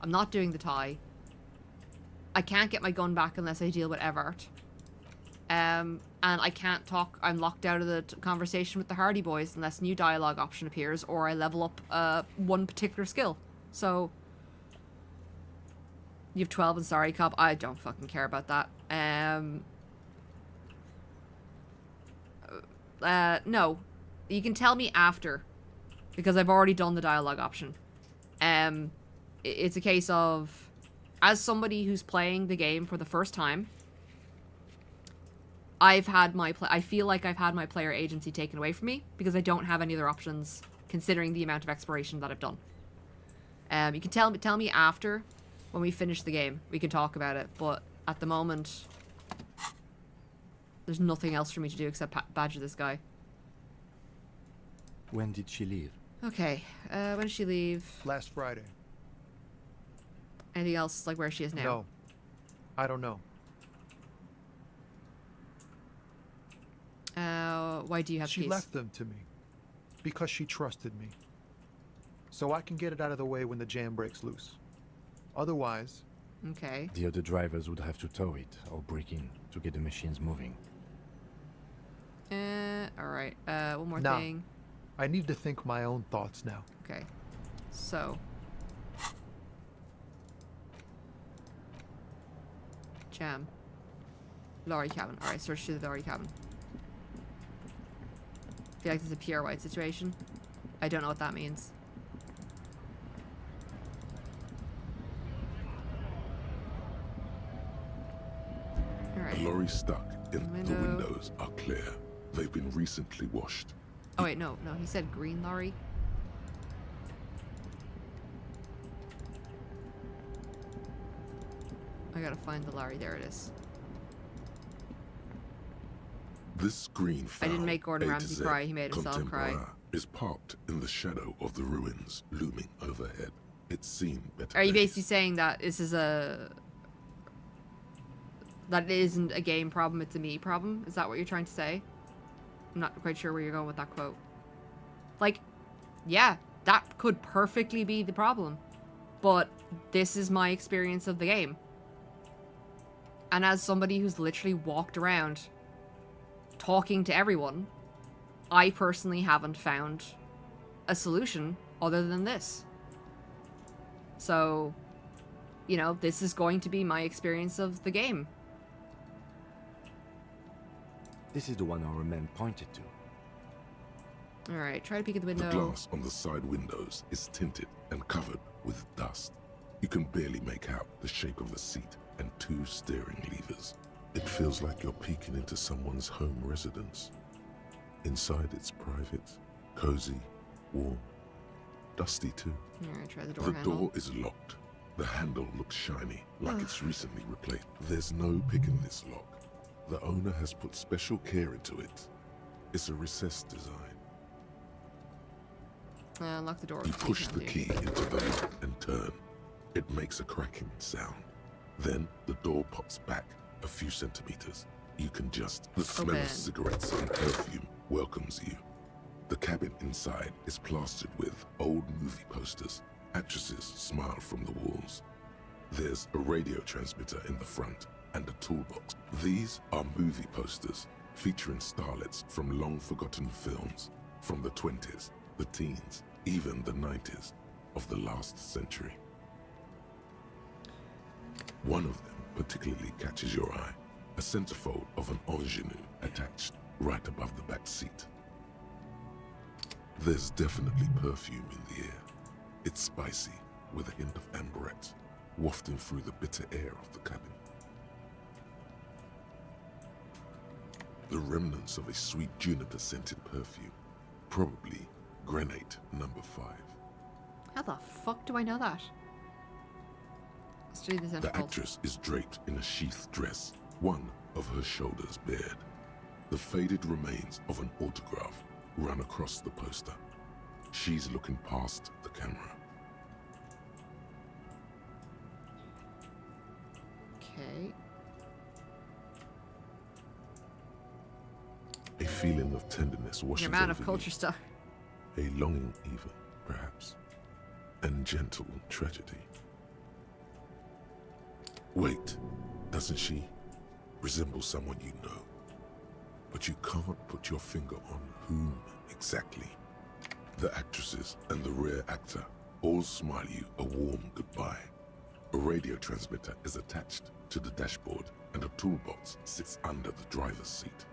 I'm not doing the tie. I can't get my gun back unless I deal with Everett. And I can't talk. I'm locked out of the conversation with the Hardy Boys unless new dialogue option appears or I level up one particular skill. So you have 12 and sorry cop. I don't fucking care about that. No. You can tell me after because I've already done the dialogue option. It's a case of as somebody who's playing the game for the first time, I've had my I feel like I've had my player agency taken away from me because I don't have any other options considering the amount of exploration that I've done. You can tell me after when we finish the game, we can talk about it. But at the moment, there's nothing else for me to do except badger this guy. When did she leave? Okay, when did she leave? Last Friday. Anything else, like where she is now? No. I don't know. Why do you have She keys? left them to me. Because she trusted me. So I can get it out of the way when the jam breaks loose. Otherwise... Okay. The other drivers would have to tow it or break in to get the machines moving. Alright. One more Nah. thing. I need to think my own thoughts now. Okay. So. Jam. Lorry cabin. Alright, search through the lorry cabin. I feel like this is a PR White situation. I don't know what that means. Alright. The lorry stuck in the Window. windows are clear. They've been recently washed. Oh wait, no, he said green lorry. I gotta find the lorry, there it is. This green I didn't fowl, make Gordon A to Ramsay Z, cry, he made himself cry. contemporary, is parked in the shadow of the ruins looming overhead. It's seen better Are you days. basically saying that this is that it isn't a game problem, it's a me problem? Is that what you're trying to say? I'm not quite sure where you're going with that quote. Like, yeah, that could perfectly be the problem. But this is my experience of the game. And as somebody who's literally walked around talking to everyone, I personally haven't found a solution other than this. So, you know, this is going to be my experience of the game. This is the one our men pointed to. Alright, try to peek at the The window. glass on the side windows is tinted and covered with dust. You can barely make out the shape of a seat and 2 steering levers. It feels like you're peeking into someone's home residence. Inside it's private, cozy, warm, dusty too. Alright, try the door The handle. door is locked. The handle looks shiny, like it's recently replaced. There's no picking this lock. The owner has put special care into it. It's a recessed design. Lock the door. You with the push the handle. key into the lock and turn. It makes a cracking sound. Then the door pops back a few centimeters. You can just... The smell Open. of cigarettes and perfume welcomes you. The cabin inside is plastered with old movie posters. Actresses smile from the walls. There's a radio transmitter in the front and a toolbox. These are movie posters featuring starlets from long-forgotten films from the 20s, the teens, even the 90s of the last century. One of them particularly catches your eye, a centerfold of an ingenue attached right above the back seat. There's definitely perfume in the air. It's spicy, with a hint of amberette, wafting through the bitter air of the cabin. The remnants of a sweet juniper-scented perfume, probably Grenade No. 5. How the fuck do I know that? Let's do this The actress is draped in a sheath dress, one of her shoulders bared. The faded remains of an autograph run across the poster. She's looking past the camera. Okay. A feeling of tenderness washes You're a man over of culture you. stuff. A longing even, perhaps. And gentle tragedy. Wait, doesn't she resemble someone you know? But you can't put your finger on whom exactly. The actresses and the rare actor all smile you a warm goodbye. A radio transmitter is attached to the dashboard and a toolbox sits under the driver's seat.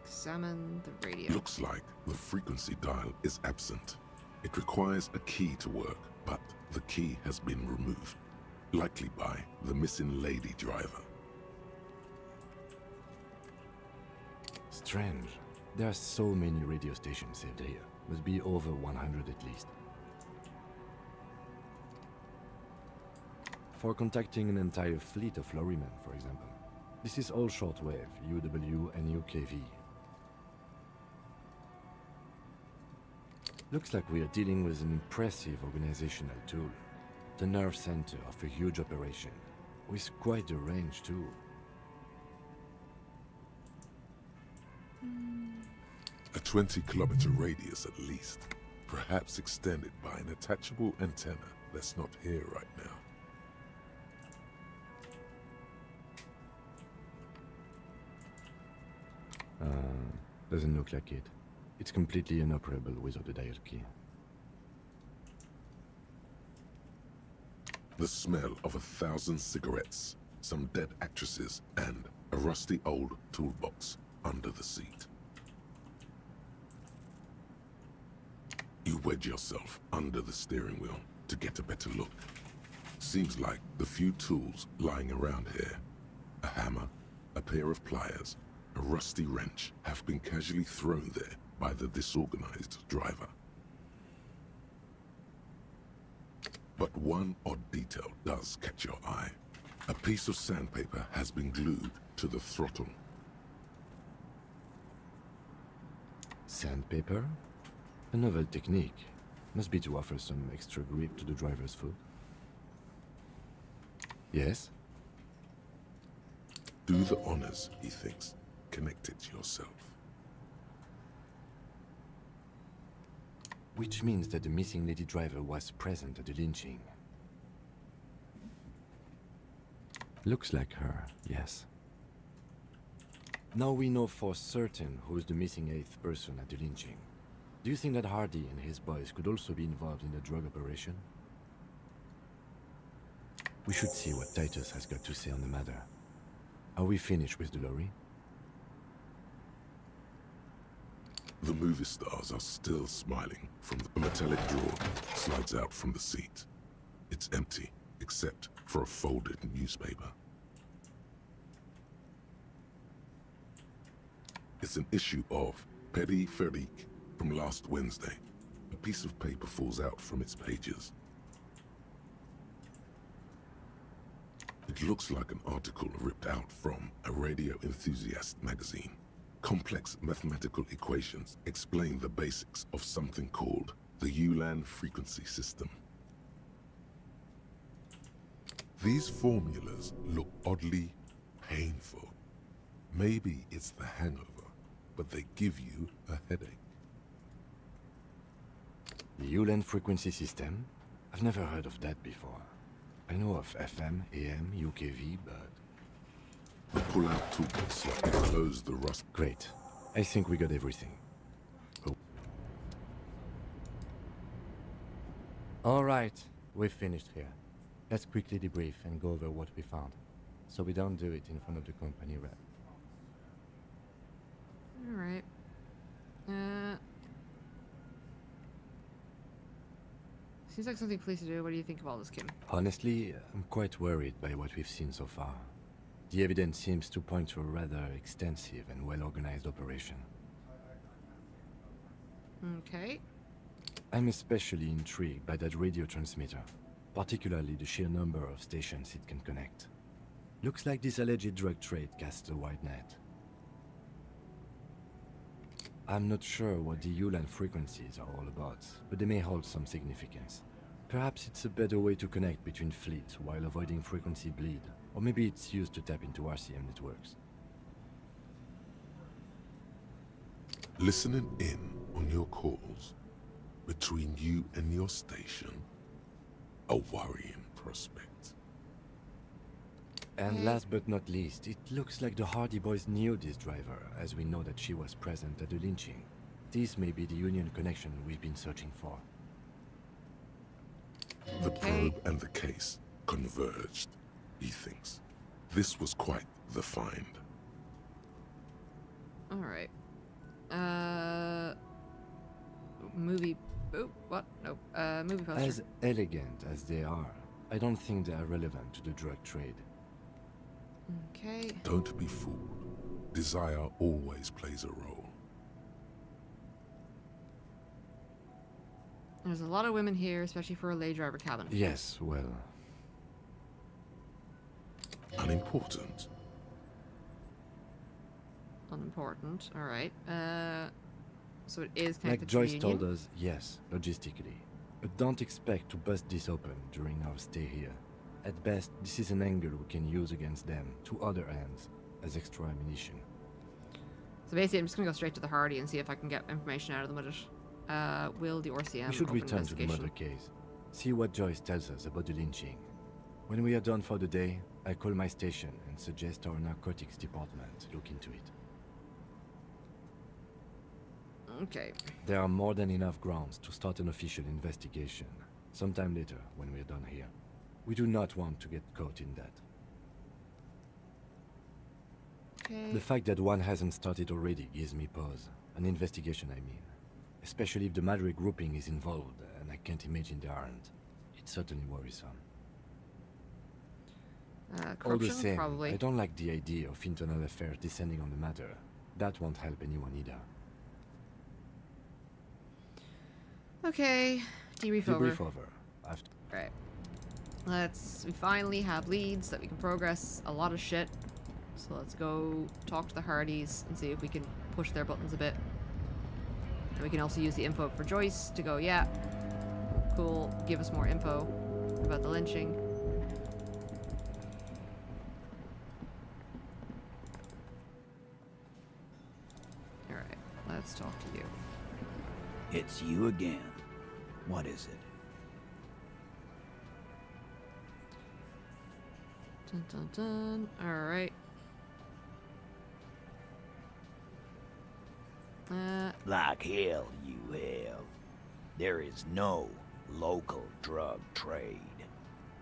Examine the radio. Looks like the frequency dial is absent. It requires a key to work, but the key has been removed, likely by the missing lady driver. Strange. There are so many radio stations saved here. Must be over 100 at least. For contacting an entire fleet of lorrymen, for example. This is all shortwave, UW and UKV. Looks like we are dealing with an impressive organizational tool. The nerve center of a huge operation, with quite a range too. A 20-kilometer radius at least, perhaps extended by an attachable antenna that's not here right now. Doesn't look like it. It's completely inoperable without the dial key. The smell of 1,000 cigarettes, some dead actresses, and a rusty old toolbox under the seat. You wedge yourself under the steering wheel to get a better look. Seems like the few tools lying around here, a hammer, a pair of pliers, a rusty wrench, have been casually thrown there by the disorganized driver. But one odd detail does catch your eye. A piece of sandpaper has been glued to the throttle. Sandpaper? A novel technique. Must be to offer some extra grip to the driver's foot. Yes? Do the honors, he thinks. Connect it yourself. Which means that the missing lady driver was present at the lynching. Looks like her, yes. Now we know for certain who's the missing 8th person at the lynching. Do you think that Hardy and his boys could also be involved in the drug operation? We should see what Titus has got to say on the matter. Are we finished with the lorry? The movie stars are still smiling from the metallic drawer slides out from the seat. It's empty, except for a folded newspaper. It's an issue of Petit Ferique from last Wednesday. A piece of paper falls out from its pages. It looks like an article ripped out from a radio enthusiast magazine. Complex mathematical equations explain the basics of something called the Ulan frequency system. These formulas look oddly painful. Maybe it's the hangover, but they give you a headache. The Ulan frequency system? I've never heard of that before. I know of FM, AM, UKV, but... The pull-out toolbox let me close the rust. Great. I think we got everything. Oh. All right, we've finished here. Let's quickly debrief and go over what we found, so we don't do it in front of the company rep. All right. Seems like something police to do. What do you think of all this, Kim? Honestly, I'm quite worried by what we've seen so far. The evidence seems to point to a rather extensive and well-organized operation. Okay. I'm especially intrigued by that radio transmitter, particularly the sheer number of stations it can connect. Looks like this alleged drug trade casts a wide net. I'm not sure what the Ulan frequencies are all about, but they may hold some significance. Perhaps it's a better way to connect between fleets while avoiding frequency bleed, or maybe it's used to tap into RCM networks. Listening in on your calls between you and your station, a worrying prospect. And last but not least, it looks like the Hardy boys knew this driver, as we know that she was present at the lynching. This may be the Union connection we've been searching for. The probe and the case converged, he thinks. This was quite the find. All right. Movie. Oh, what? No. Movie poster. As elegant as they are, I don't think they are relevant to the drug trade. Okay. Don't be fooled. Desire always plays a role. There's a lot of women here, especially for a lay driver cabin. Yes, well, Unimportant. Unimportant. All right. So it is connected like to Joyce the told Union? us, yes, logistically. But don't expect to bust this open during our stay here. At best, this is an angle we can use against them, to other ends, as extra ammunition. So basically, I'm just gonna go straight to the Hardy and see if I can get information out of them with it. Will the RCM We should open return to the investigation? murder case. See what Joyce tells us about the lynching. When we are done for the day, I call my station and suggest our narcotics department look into it. Okay. There are more than enough grounds to start an official investigation, sometime later when we're done here. We do not want to get caught in that. Okay. The fact that one hasn't started already gives me pause. An investigation, I mean. Especially if the Madrid grouping is involved, and I can't imagine they aren't. It's certainly worrisome. All the Corruption, same, probably. I don't like the idea of internal affairs descending on the matter. That won't help anyone either. Okay. Debrief over. Debrief over. After. Right. We finally have leads that we can progress a lot of shit. So let's go talk to the Hardys and see if we can push their buttons a bit. And we can also use the info for Joyce to go, yeah, cool, give us more info about the lynching. Alright, let's talk to you. It's you again. What is it? Dun dun dun. Alright. Like hell you have. There is no local drug trade.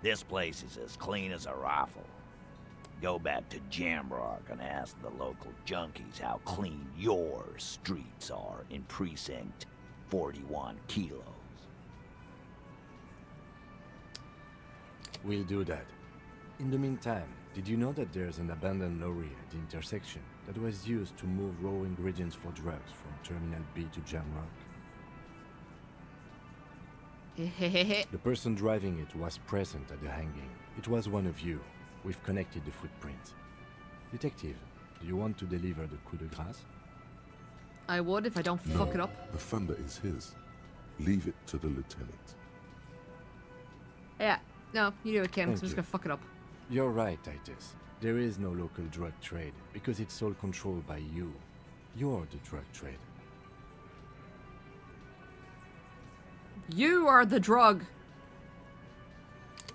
This place is as clean as a rifle. Go back to Jamrock and ask the local junkies how clean your streets are in Precinct 41 kilos. We'll do that. In the meantime, did you know that there's an abandoned lorry at the intersection that was used to move raw ingredients for drugs from Terminal B to Jamrock? The person driving it was present at the hanging. It was one of you. We've connected the footprints. Detective, do you want to deliver the coup de grâce? I would if I don't No, fuck it up. the thunder is his. Leave it to the lieutenant. Yeah, no, you do it, Kim, 'cause I'm Thank just you. gonna fuck it up. You're right, Titus. There is no local drug trade because it's all controlled by you. You're the drug trade. You are the drug!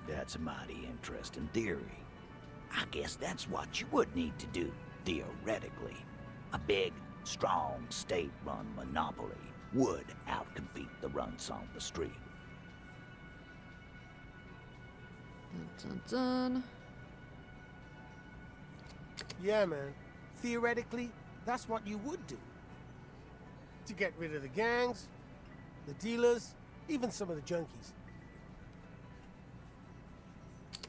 That's a mighty interesting theory. I guess that's what you would need to do, theoretically. A big, strong, state-run monopoly would outcompete the runs on the street. Dun dun dun. Yeah, man. Theoretically, that's what you would do. To get rid of the gangs, the dealers, even some of the junkies.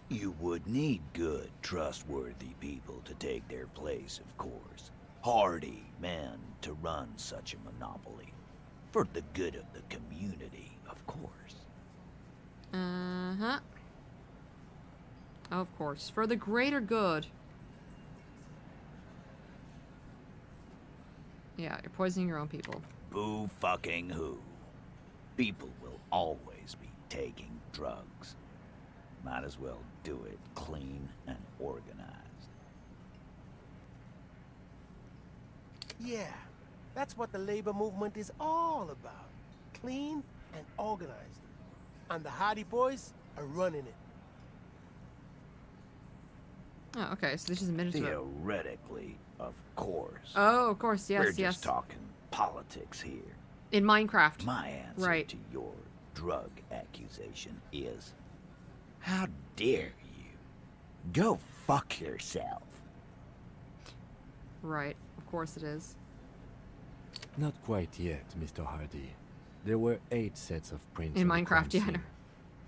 You would need good, trustworthy people to take their place, of course. Hardy men to run such a monopoly. For the good of the community, of course. Uh-huh. Of course. For the greater good. Yeah, you're poisoning your own people. Boo fucking who. People will always be taking drugs. Might as well do it clean and organized. Yeah, that's what the labor movement is all about. Clean and organized. And the Hardy Boys are running it. Oh, okay, so this is a minute to it. Theoretically, of course. Oh, of course, yes, We're yes. just talking politics here. In Minecraft. My answer Right. to your drug accusation is, how dare you? Go fuck yourself. Right, of course it is. Not quite yet, Mr. Hardy. There were 8 sets of prints In on the Minecraft, crime yeah, I scene. know.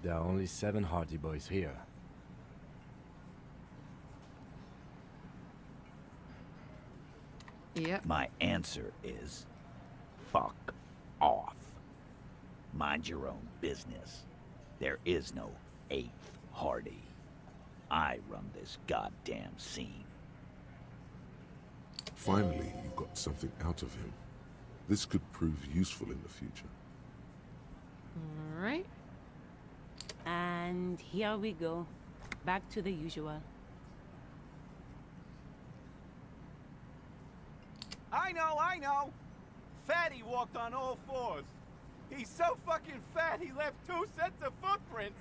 There are only 7 Hardy boys here. Yep. My answer is, fuck off. Mind your own business. There is no 8th Hardy. I run this goddamn scene. Finally, you got something out of him. This could prove useful in the future. All right. And here we go. Back to the usual. I know! Fatty walked on all fours. He's so fucking fat he left 2 sets of footprints.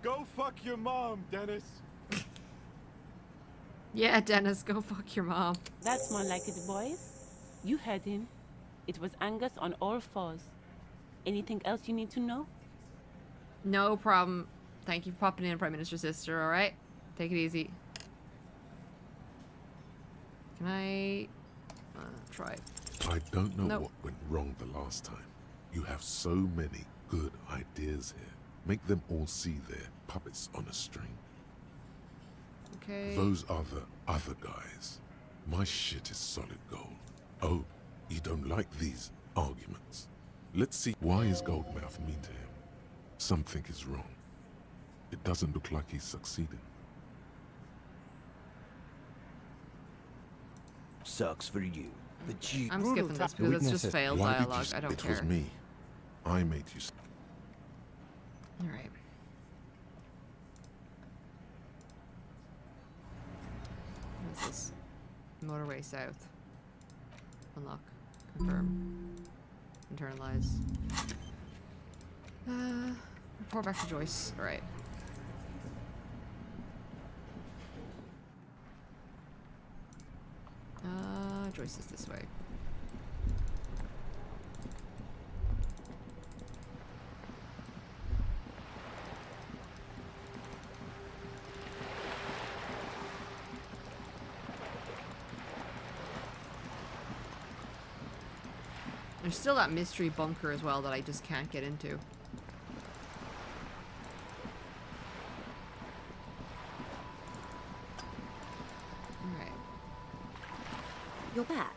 Go fuck your mom, Dennis. Yeah, Dennis, go fuck your mom. That's more like it, boys. You heard him. It was Angus on all fours. Anything else you need to know? No problem. Thank you for popping in, Prime Minister's sister, alright? Take it easy. Can I... try. I don't know Nope. what went wrong the last time. You have so many good ideas here. Make them all see they're puppets on a string. Okay. Those are the other guys. My shit is solid gold. Oh, you don't like these arguments. Let's see. Why is Goldmouth mean to him? Something is wrong. It doesn't look like he's succeeding. Sucks for you. But you... I'm skipping this because it's just failed Why did dialogue. you I don't It care. was me. I made you... Alright. What's this? Motorway south. Unlock. Confirm. Internalize. Report back to Joyce. Alright. Joyce is this way. There's still that mystery bunker as well that I just can't get into. Alright. You're back.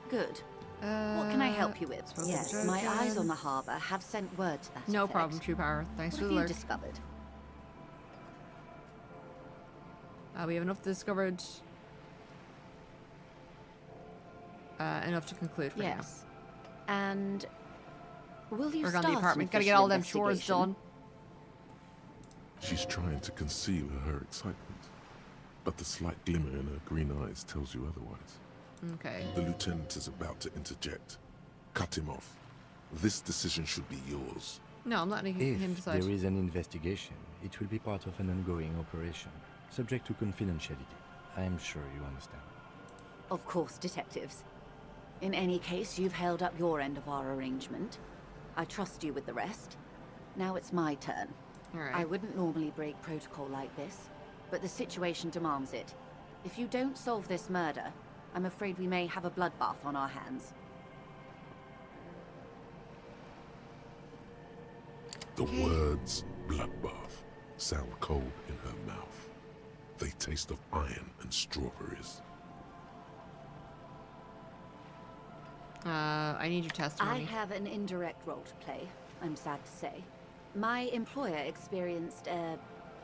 Good. What can I help you with? Yes, my eyes on the harbour have sent word to that No effect. problem, True Power. Thanks What for have the you alert. discovered? We have enough discovered. Enough to conclude for Yes. And will you Work on start the apartment. an Gotta get official all them chores investigation? done. She's trying to conceal her excitement. But the slight glimmer in her green eyes tells you otherwise. Okay. The lieutenant is about to interject. Cut him off. This decision should be yours. No, I'm letting him If decide. there is an investigation, it will be part of an ongoing operation, subject to confidentiality. I am sure you understand. Of course, detectives. In any case, you've held up your end of our arrangement. I trust you with the rest. Now it's my turn. Alright. I wouldn't normally break protocol like this, but the situation demands it. If you don't solve this murder, I'm afraid we may have a bloodbath on our hands. The words bloodbath sound cold in her mouth. They taste of iron and strawberries. I need your I testimony. have an indirect role to play, I'm sad to say. My employer experienced a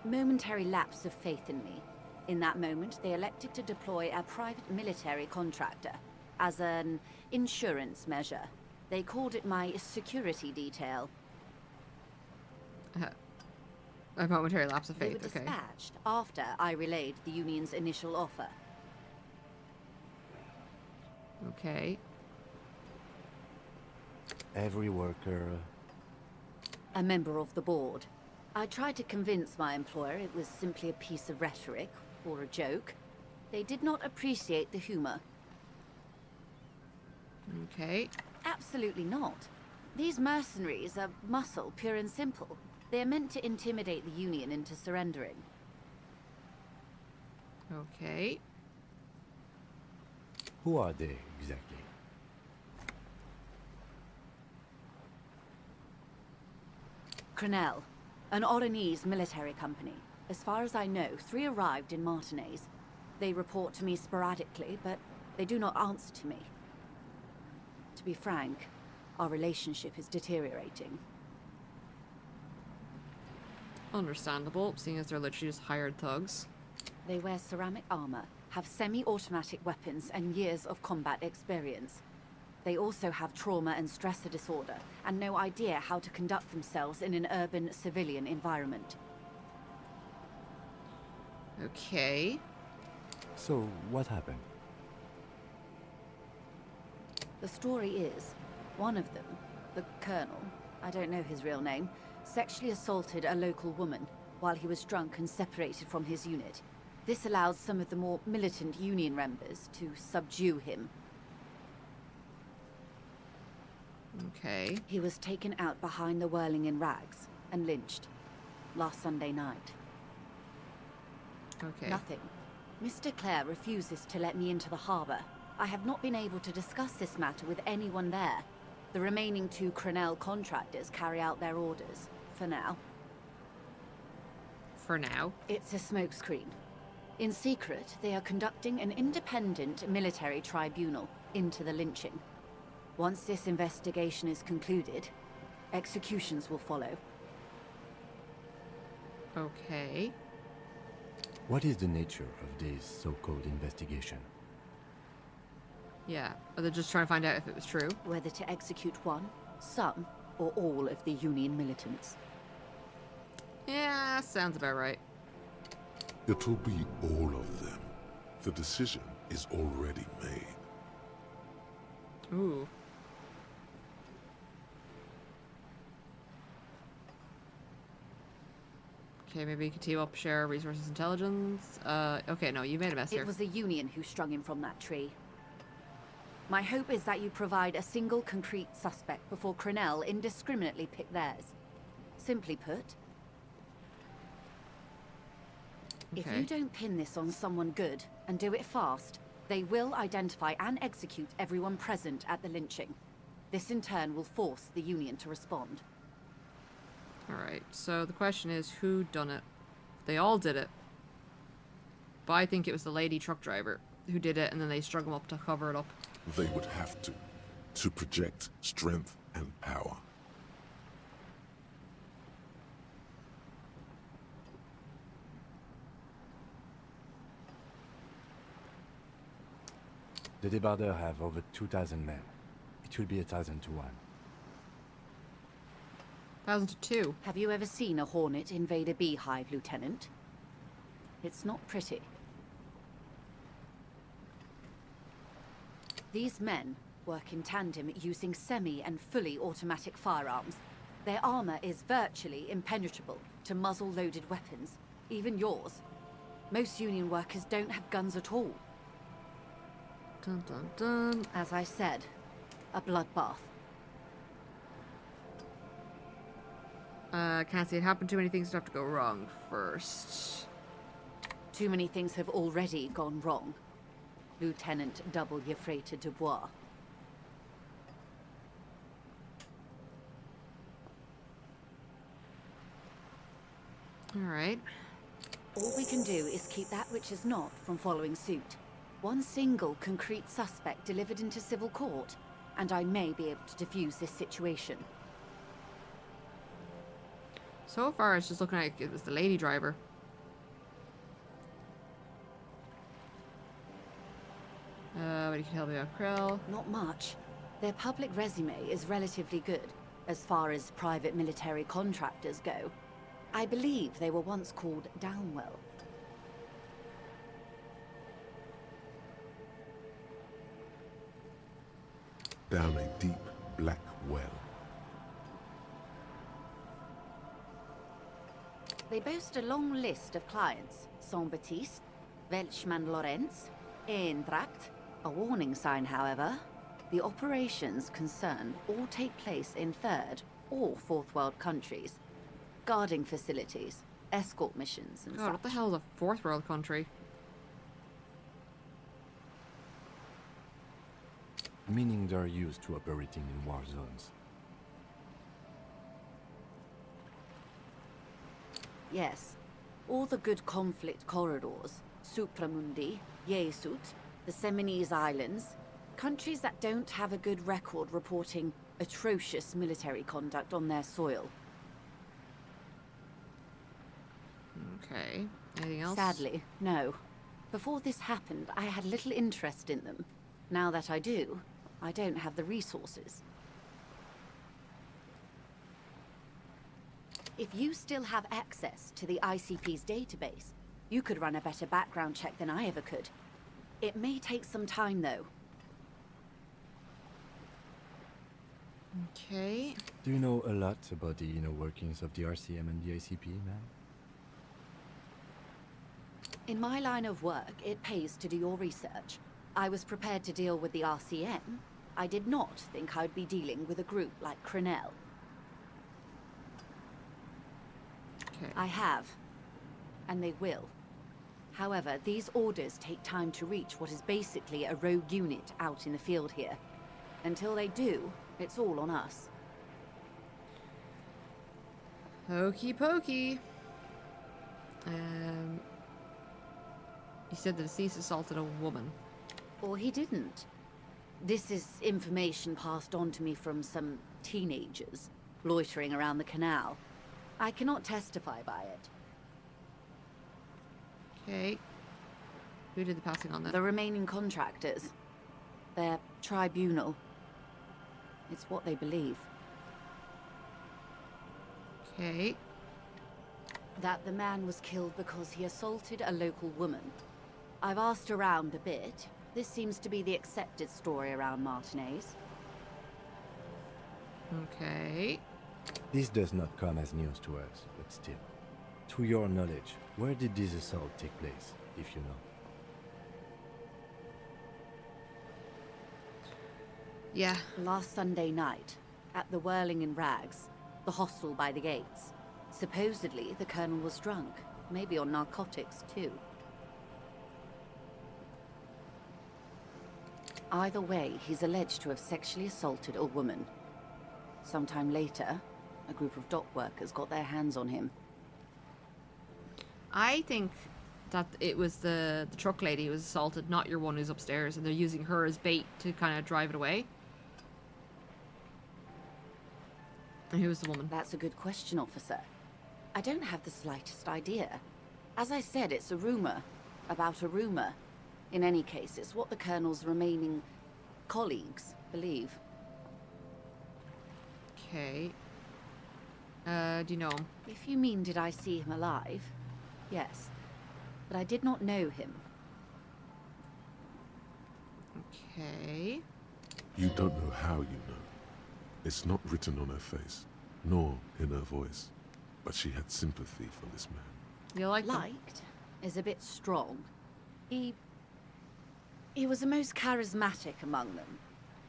momentary lapse of faith in me. In that moment, they elected to deploy a private military contractor as an insurance measure. They called it my security detail. A momentary lapse of They faith, were okay. dispatched after I relayed the union's initial offer. Okay. Every worker... A member of the board. I tried to convince my employer it was simply a piece of rhetoric or a joke. They did not appreciate the humor. Okay. Absolutely not. These mercenaries are muscle, pure and simple. They are meant to intimidate the Union into surrendering. Okay. Who are they, exactly? Crenell, an Oranese military company. As far as I know, 3 arrived in Martinez. They report to me sporadically, but they do not answer to me. To be frank, our relationship is deteriorating. Understandable, seeing as they're literally just hired thugs. They wear ceramic armor, have semi-automatic weapons, and years of combat experience. They also have trauma and stressor disorder, and no idea how to conduct themselves in an urban civilian environment. Okay. So, what happened? The story is, one of them, the Colonel, I don't know his real name, sexually assaulted a local woman while he was drunk and separated from his unit. This allowed some of the more militant Union members to subdue him. Okay. He was taken out behind the whirling in rags and lynched last Sunday night. Okay. Nothing. Mr. Clare refuses to let me into the harbor. I have not been able to discuss this matter with anyone there. The remaining 2 Crenell contractors carry out their orders, for now. For now? It's a smokescreen. In secret, they are conducting an independent military tribunal into the lynching. Once this investigation is concluded, executions will follow. Okay. What is the nature of this so-called investigation? Yeah, are they just trying to find out if it was true? Whether to execute one, some, or all of the Union militants. Yeah, sounds about right. It'll be all of them. The decision is already made. Ooh. Okay, maybe you could team up, share resources, intelligence. Okay, no, you made a mess here. It was the Union who strung him from that tree. My hope is that you provide a single concrete suspect before Crenell indiscriminately pick theirs. Simply put, if you don't pin this on someone good, and do it fast, they will identify and execute everyone present at the lynching. This in turn will force the Union to respond. Alright, so the question is, who done it? They all did it. But I think it was the lady truck driver who did it, and then they strung him up to cover it up. They would have to project strength and power. The Debarders have over 2,000 men. It will be 1,000 to 1. 1,000 to 2. Have you ever seen a Hornet invade a beehive, Lieutenant? It's not pretty. These men work in tandem using semi and fully automatic firearms. Their armor is virtually impenetrable to muzzle-loaded weapons, even yours. Most Union workers don't have guns at all. Dun dun dun. As I said, a bloodbath. Can't see it happen. Too many things would have to go wrong first. Too many things have already gone wrong. Lieutenant W. Freighter Dubois. Alright. All we can do is keep that which is not from following suit. One single concrete suspect delivered into civil court, and I may be able to defuse this situation. So far, it's just looking like it was the lady driver. What you can help me out, Krell? Not much. Their public resume is relatively good, as far as private military contractors go. I believe they were once called Downwell. Down a deep black well. They boast a long list of clients. Saint-Baptiste, Welchman-Lorenz, Eintracht. A warning sign, however. The operations concerned all take place in third or fourth world countries. Guarding facilities, escort missions, and God, such. what the hell is a fourth world country? Meaning they're used to operating in war zones. Yes. All the good conflict corridors, Supramundi, Yesut, the Seminese Islands, Countries that don't have a good record reporting atrocious military conduct on their soil. Okay. Anything else? Sadly, no. Before this happened, I had little interest in them. Now that I do, I don't have the resources. If you still have access to the ICP's database, you could run a better background check than I ever could. It may take some time, though. Okay. Do you know a lot about the inner workings of the RCM and the ICP, ma'am? In my line of work, it pays to do your research. I was prepared to deal with the RCM. I did not think I'd be dealing with a group like Crenell. Okay. I have, and they will. However, these orders take time to reach what is basically a rogue unit out in the field here. Until they do, it's all on us. Hokey pokey. You said the deceased assaulted a woman. Or he didn't. This is information passed on to me from some teenagers loitering around the canal. I cannot testify by it. Okay. Who did the passing on then? The remaining contractors. Their tribunal. It's what they believe. Okay. That the man was killed because he assaulted a local woman. I've asked around a bit. This seems to be the accepted story around Martinez. Okay. This does not come as news to us, but still. To your knowledge, where did this assault take place, if you know? Yeah. Last Sunday night, at the Whirling in Rags, the hostel by the gates. Supposedly, the colonel was drunk, maybe on narcotics too. Either way, he's alleged to have sexually assaulted a woman. Sometime later, a group of dock workers got their hands on him. I think that it was the truck lady who was assaulted, not your one who's upstairs, and they're using her as bait to kind of drive it away. And who was the woman? That's a good question, officer. I don't have the slightest idea. As I said, it's a rumor about a rumor. In any case, it's what the colonel's remaining colleagues believe. Okay. Do you know him? If you mean did I see him alive, yes. But I did not know him. Okay. You don't know how you know. It's not written on her face, nor in her voice. But she had sympathy for this man. You like him? Liked is a bit strong. He was the most charismatic among them.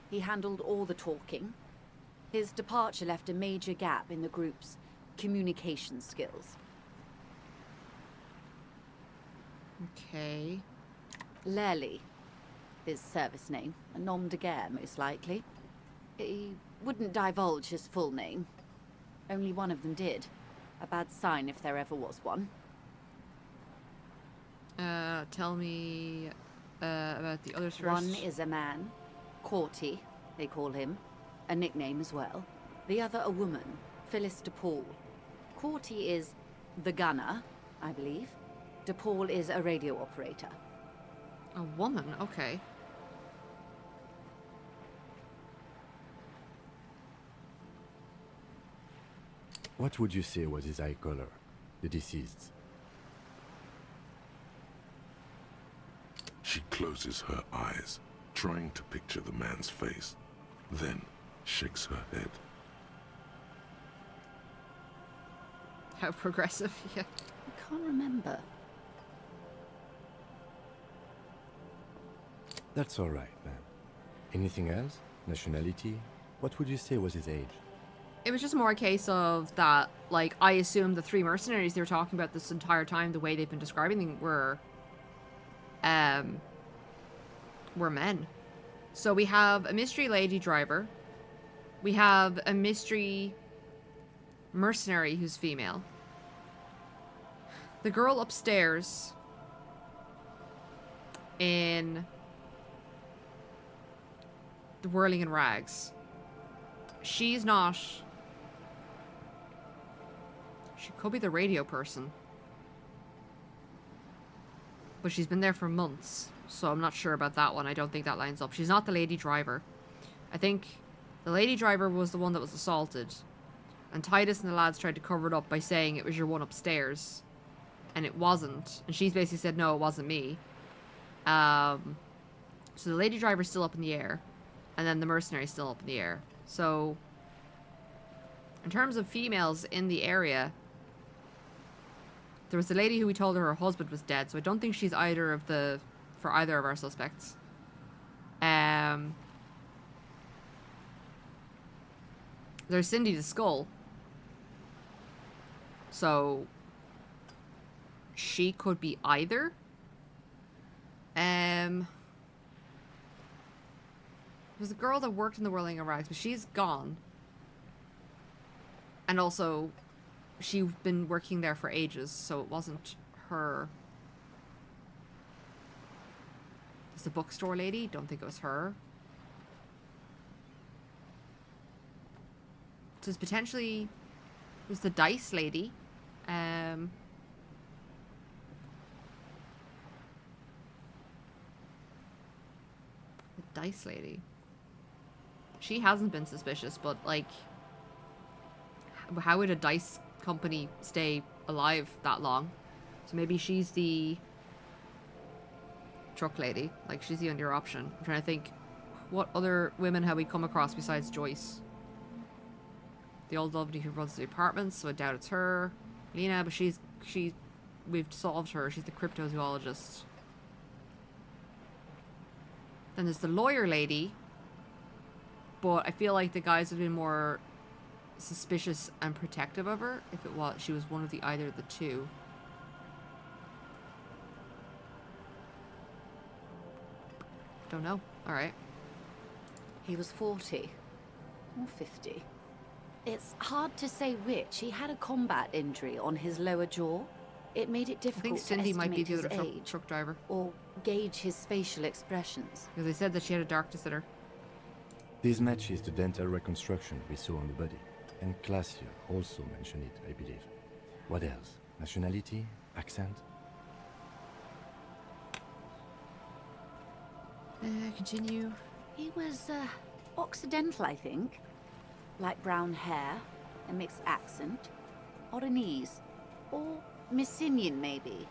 He handled all the talking. His departure left a major gap in the group's communication skills. Okay. Lely, his service name, a nom de guerre most likely. He wouldn't divulge his full name. Only one of them did. A bad sign if there ever was one. Tell me about the others first. One is a man, Corty, they call him, a nickname as well. The other a woman, Phyllis DePaul. Corty is the gunner, I believe. DePaul is a radio operator. A woman, okay. What would you say was his eye color, the deceased's? She closes her eyes, trying to picture the man's face, then shakes her head. How progressive, yeah. I can't remember. That's all right, ma'am. Anything else? Nationality? What would you say was his age? It was just more a case of that, like, I assumed the three mercenaries they were talking about this entire time, the way they've been describing them, were men. So we have a mystery lady driver. We have a mystery mercenary who's female. The girl upstairs the whirling in rags. She's not... She could be the radio person. But she's been there for months, so I'm not sure about that one. I don't think that lines up. She's not the lady driver. I think the lady driver was the one that was assaulted. And Titus and the lads tried to cover it up by saying it was your one upstairs. And it wasn't. And she's basically said, no, it wasn't me. So the lady driver's still up in the air. And then the mercenary's still up in the air. So, in terms of females in the area, there was the lady who we told her husband was dead. So I don't think she's either of the... for either of our suspects. There's Cindy the Skull. So she could be either. There was a girl that worked in the Whirling in Rags, but she's gone. And also, she's been working there for ages, so it wasn't her. It's the bookstore lady. Don't think it was her. So it's potentially... It was the dice lady. The dice lady. She hasn't been suspicious, but, like... How would a dice company stay alive that long? So maybe she's the... truck lady. Like, she's the only option. I'm trying to think, what other women have we come across besides Joyce? The old lady who runs the apartments, so I doubt it's her. Lena, but we've solved her. She's the cryptozoologist. Then there's the lawyer lady, but I feel like the guys would have been more suspicious and protective of her if she was one of the either of the two. Don't know. Alright. He was 40 or 50. It's hard to say which. He had a combat injury on his lower jaw. It made it difficult I think Cindy to might be estimate the other his age truck driver. or gauge his facial expressions. Because they said that she had a darkness in her. This matches the dental reconstruction we saw on the body. And Classier also mentioned it, I believe. What else? Nationality? Accent? Continue. He was, Occidental, I think. Like brown hair, a mixed accent, Oranese, or Messinian, maybe.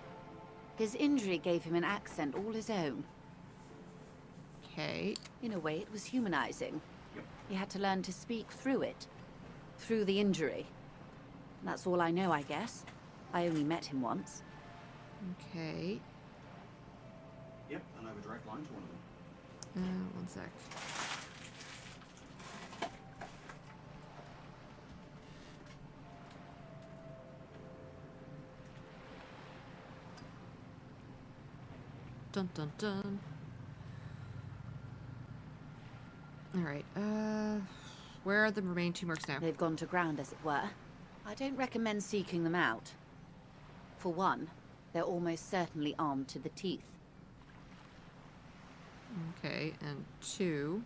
His injury gave him an accent all his own. Okay. In a way, it was humanizing. He had to learn to speak through it. Through the injury. That's all I know, I guess. I only met him once. Okay. Yep, and I have a direct line to one of them. One sec. Dun dun dun. Alright, where are the remaining two mercs now? They've gone to ground, as it were. I don't recommend seeking them out. For one, they're almost certainly armed to the teeth. Okay, and two...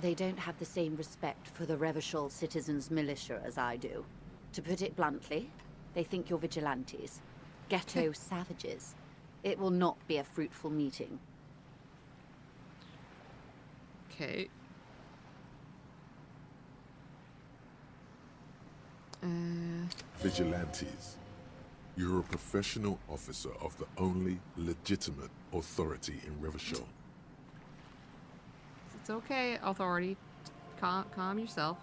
They don't have the same respect for the Revachol citizens' militia as I do. To put it bluntly, they think you're vigilantes. Ghetto savages. It will not be a fruitful meeting. Okay. Vigilantes. You're a professional officer of the only legitimate authority in Revachol. It's okay, authority. Calm yourself.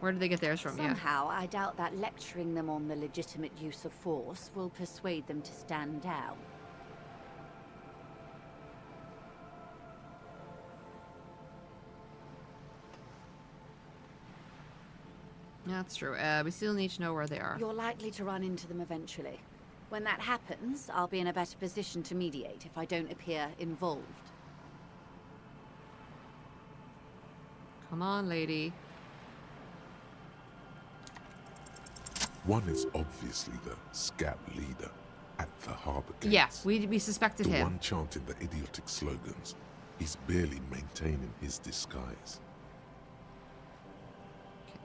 Where did they get theirs from? Somehow, I doubt that lecturing them on the legitimate use of force will persuade them to stand down. Yeah, that's true. We still need to know where they are. You're likely to run into them eventually. When that happens, I'll be in a better position to mediate if I don't appear involved. Come on, lady. One is obviously the Scab leader. at the harbor gates. Yeah, we suspected the him. one chanting the idiotic slogans. He's barely maintaining his disguise.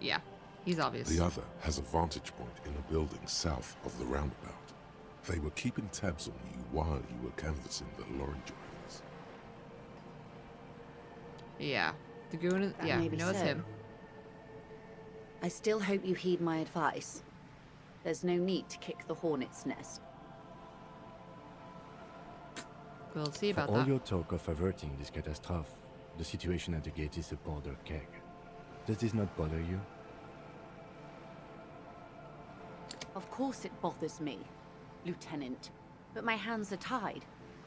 Yeah, he's obvious. The other has a vantage point in a building south of the roundabout. They were keeping tabs on you while you were canvassing the lorry drivers. Yeah, the goon is, That yeah, may we be know it's so. him. I still hope you heed my advice. There's no need to kick the hornet's nest. We'll see For about all that. your talk of averting this catastrophe, the situation at the gate is a powder keg. Does this not bother you? Of course it bothers me, Lieutenant. But my hands are tied.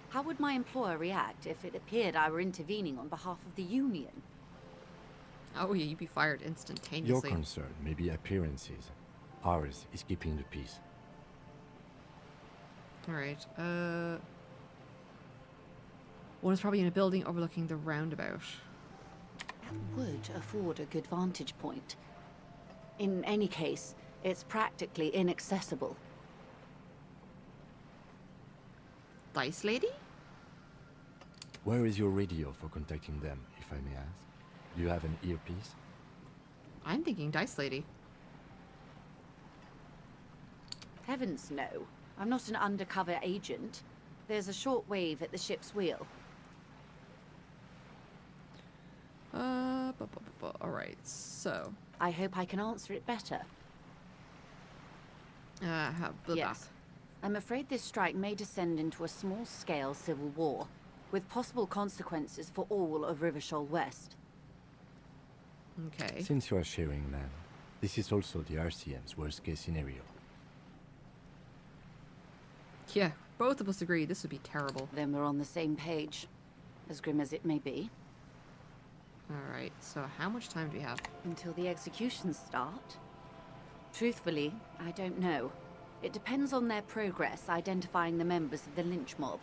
How would my employer react if it appeared I were intervening on behalf of the Union? Oh yeah, you'd be fired Your instantaneously. concern may be appearances. Ours is keeping the peace. Alright, one is probably in a building overlooking the roundabout. That would afford a good vantage point. In any case, it's practically inaccessible. Dice lady? Where is your radio for contacting them, if I may ask? Do you have an earpiece? I'm thinking dice lady. Heavens no. I'm not an undercover agent. There's a short wave at the ship's wheel. Alright, so. I hope I can answer it better. Yes. I'm afraid this strike may descend into a small-scale civil war, with possible consequences for all of Rivershoal West. Okay. Since you are sharing land, this is also the RCM's worst-case scenario. Yeah, both of us agree this would be terrible. Then we're on the same page, as grim as it may be. Alright, so how much time do we have? Until the executions start? Truthfully, I don't know. It depends on their progress identifying the members of the lynch mob,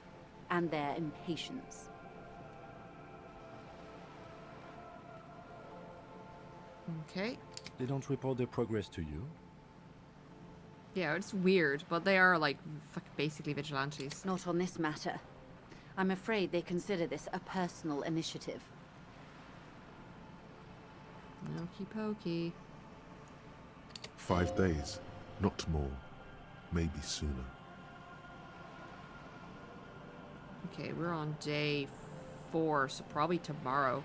and their impatience. Okay. They don't report their progress to you? Yeah, it's weird, but they are like basically vigilantes. Not on this matter. I'm afraid they consider this a personal initiative. Okey pokey. 5 days, not more. Maybe sooner. Okay, we're on day 4, so probably tomorrow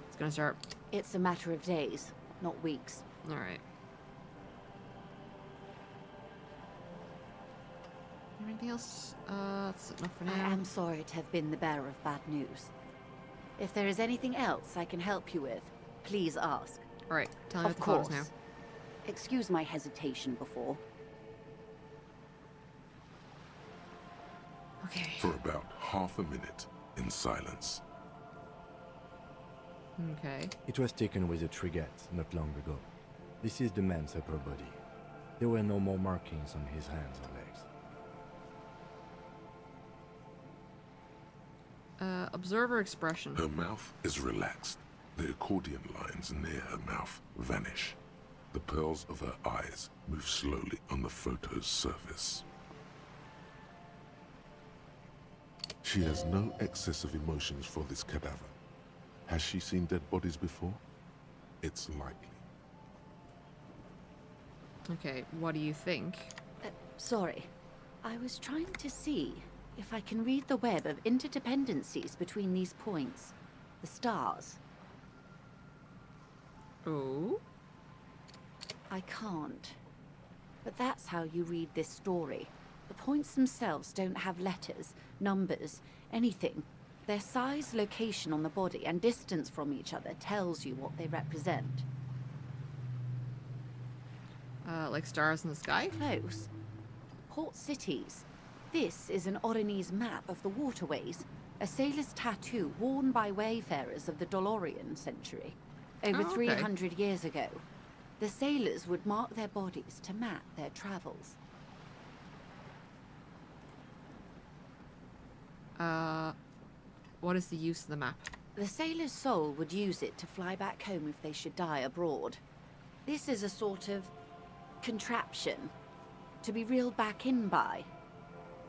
it's gonna start. It's a matter of days, not weeks. Alright. Anything else? That's enough for now. I am sorry to have been the bearer of bad news. If there is anything else I can help you with, please ask. Alright, tell me Of what the code is course. now. Excuse my hesitation before. Okay. For about half a minute, in silence. Okay. It was taken with a Trigat not long ago. This is the man's upper body. There were no more markings on his hands or legs. Observer expression. Her mouth is relaxed. The accordion lines near her mouth vanish. The pearls of her eyes move slowly on the photo's surface. She has no excess of emotions for this cadaver. Has she seen dead bodies before? It's likely. Okay, what do you think? Sorry. I was trying to see if I can read the web of interdependencies between these points. The stars. Oh? I can't. But that's how you read this story. The points themselves don't have letters, numbers, anything. Their size, location on the body, and distance from each other tells you what they represent. Like stars in the sky? Close. Port cities. This is an Oronese map of the waterways, a sailor's tattoo worn by wayfarers of the Dolorian century. Over Oh, okay. 300 years ago, the sailors would mark their bodies to map their travels. What is the use of the map? The sailor's soul would use it to fly back home if they should die abroad. This is a sort of contraption to be reeled back in by.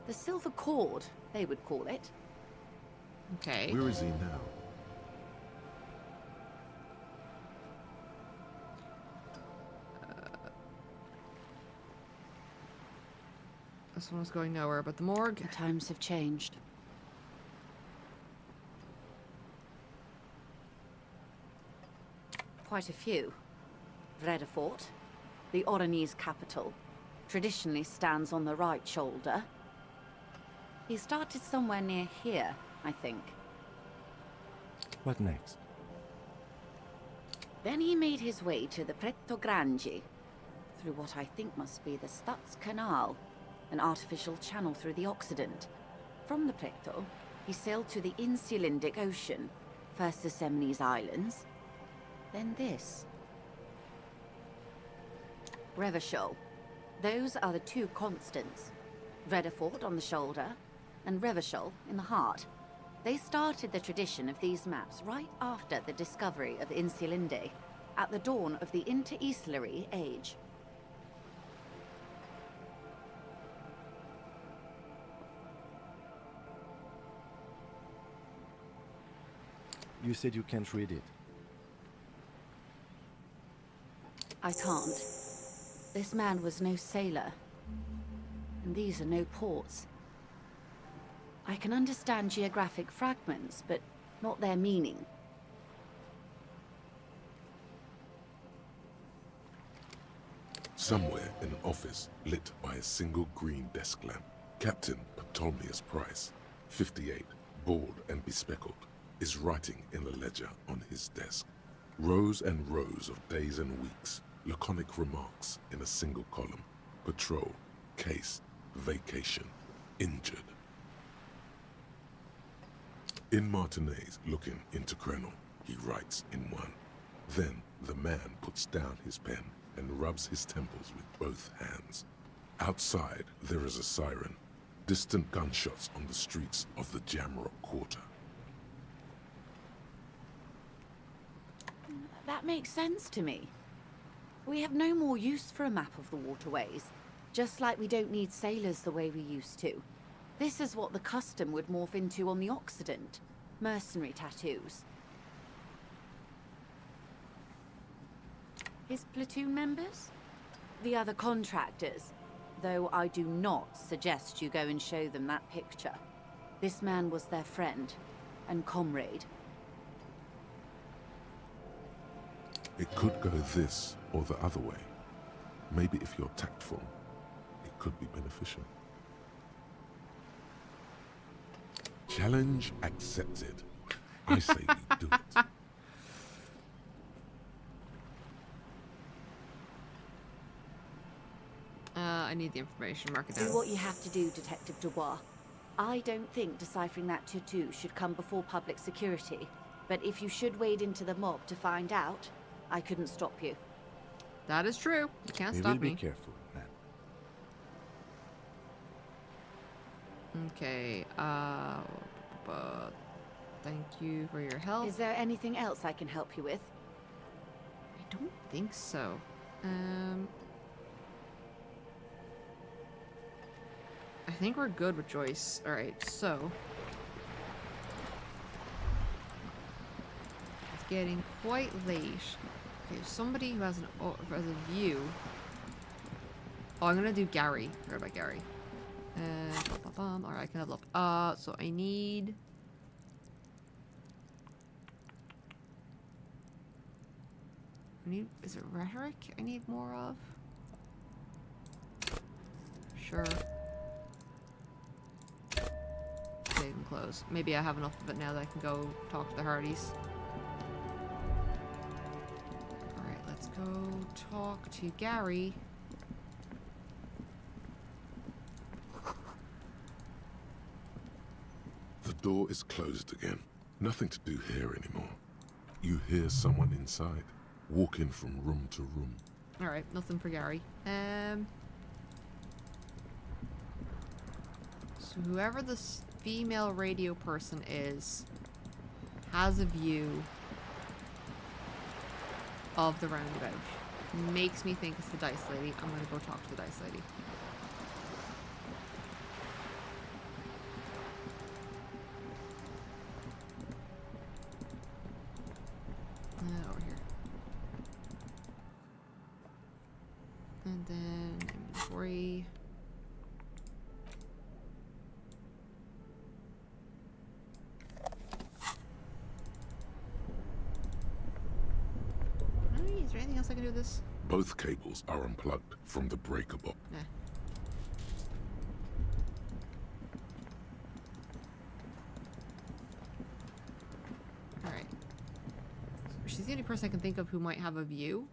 The silver cord, they would call it. Okay. Where is he now? This one was going nowhere, but the morgue. The times have changed. Quite a few. Vredefort, the Oranese capital, traditionally stands on the right shoulder. He started somewhere near here, I think. What next? Then he made his way to the Pretto Grande, through what I think must be the Stad's Canal, an artificial channel through the Occident. From the Pretto, he sailed to the Insulindic Ocean, first the Semnes Islands, then this. Revachol. Those are the two constants. Vredefort on the shoulder, and Revachol in the heart. They started the tradition of these maps right after the discovery of Insulinde, at the dawn of the Interinsulary Age. You said you can't read it. I can't. This man was no sailor. And these are no ports. I can understand geographic fragments, but not their meaning. Somewhere in an office lit by a single green desk lamp, Captain Ptolemaeus Price, 58, bald and bespectacled, is writing in a ledger on his desk. Rows and rows of days and weeks, laconic remarks in a single column. Patrol, case, vacation, injured. In Martinez, looking into Krenel, he writes in one. Then the man puts down his pen and rubs his temples with both hands. Outside, there is a siren. Distant gunshots on the streets of the Jamrock Quarter. That makes sense to me. We have no more use for a map of the waterways, just like we don't need sailors the way we used to. This is what the custom would morph into on the Occident. Mercenary tattoos. His platoon members? The other contractors. Though I do not suggest you go and show them that picture. This man was their friend and comrade. It could go this or the other way. Maybe if you're tactful, it could be beneficial. Challenge accepted. I say we do it. I need the information. Mark it Do down. what you have to do, Detective Dubois. I don't think deciphering that tattoo should come before public security. But if you should wade into the mob to find out, I couldn't stop you. That is true. You can't We stop will me. be careful, man. Okay, but thank you for your help. Is there anything else I can help you with? I don't think so. I think we're good with Joyce. Alright, so. It's getting quite late. Okay, somebody who has has a view. Oh, I'm gonna do Gary. Where about Gary? Alright, I can level up. So I need. Is it rhetoric I need more of? Sure. Save and close. Maybe I have enough of it now that I can go talk to the Hardys. Alright, let's go talk to Gary. The door is closed again. Nothing to do here anymore. You hear someone inside, walking from room to room. Alright, nothing for Gary. So whoever this female radio person is has a view of the roundabout. Makes me think it's the Dice Lady. I'm gonna go talk to the Dice Lady. anything else I can do with this? Both cables are unplugged from the breaker box. Nah. Alright. She's the only person I can think of who might have a view.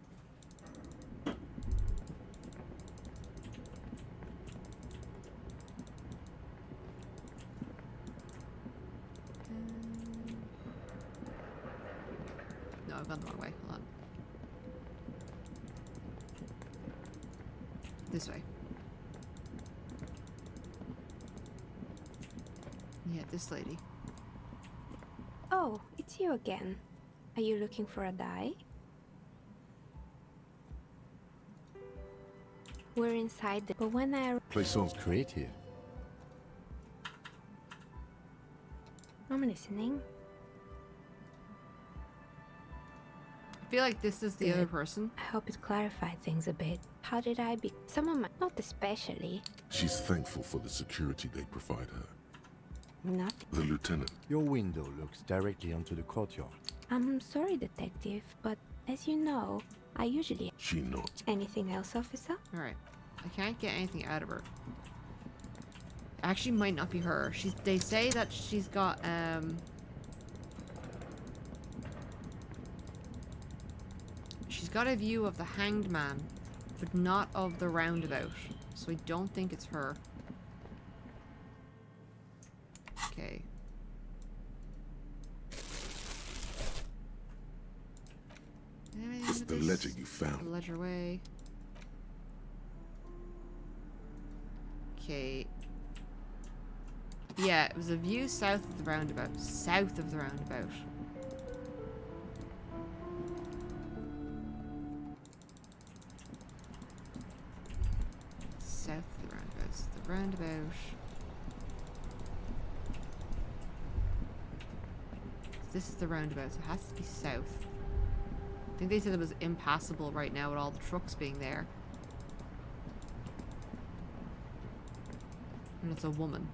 No, I've gone the wrong way. Hold on. This way. Yeah, this lady. Oh, it's you again. Are you looking for a die? We're inside but when I... Place sounds creative. I'm listening. I feel like this is the other person. I hope it clarified things a bit. How did I be... Someone might... Not especially. She's thankful for the security they provide her. Nothing. The lieutenant. Your window looks directly onto the courtyard. I'm sorry, detective, but as you know, I usually... She nods. Anything else, officer? Alright. I can't get anything out of her. Actually, might not be her. They say that she's got, she's got a view of the Hanged Man, but not of the roundabout. So I don't think it's her. Okay. It's the ledger you found. The ledger way. Okay. Yeah, it was a view south of the roundabout. South of the roundabout. South of the roundabout. So the roundabout. This is the roundabout, so it has to be south. I think they said it was impassable right now with all the trucks being there. And it's a woman.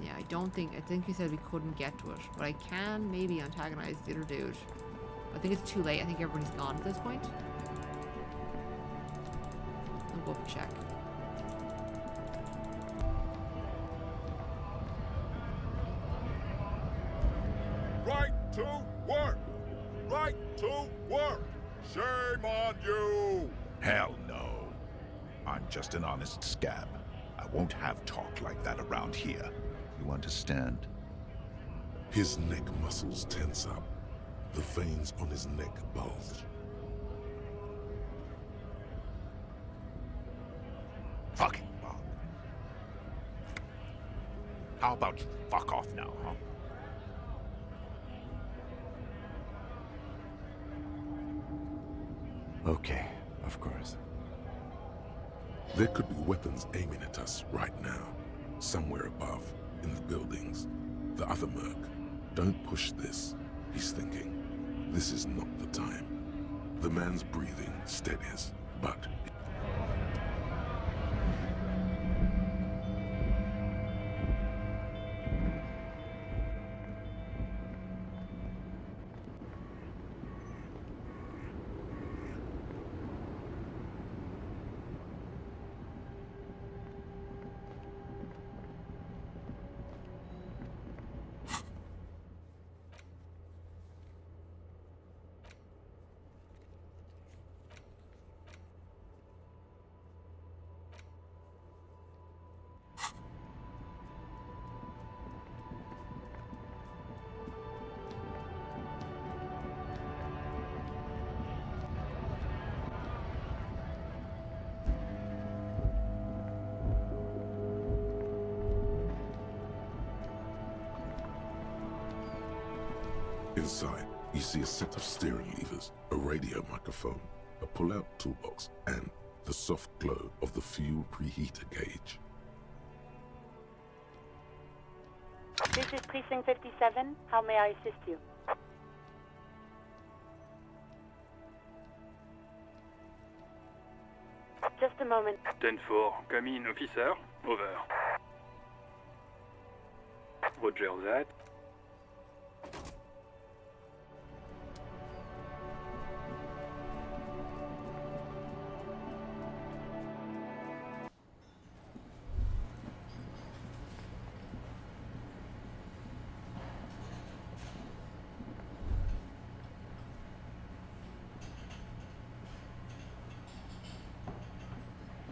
Yeah, I think he said we couldn't get to it. But I can maybe antagonize the other dude. I think it's too late. I think everybody's gone at this point. I'll go up and check. Right to work! Right to work! Shame on you! Hell no. I'm just an honest scab. I won't have talk like that around here. You understand? His neck muscles tense up. The veins on his neck bulge. Fucking wrong. How about you fuck off now, huh? Okay, of course. There could be weapons aiming at us right now. Somewhere above, in the buildings. The other merc. Don't push this, he's thinking. This is not the time. The man's breathing steadies, but... Inside, you see a set of steering levers, a radio microphone, a pull-out toolbox, and the soft glow of the fuel preheater gauge. This is Precinct 57. How may I assist you? Just a moment. 10-4, come in, officer. Over. Roger that.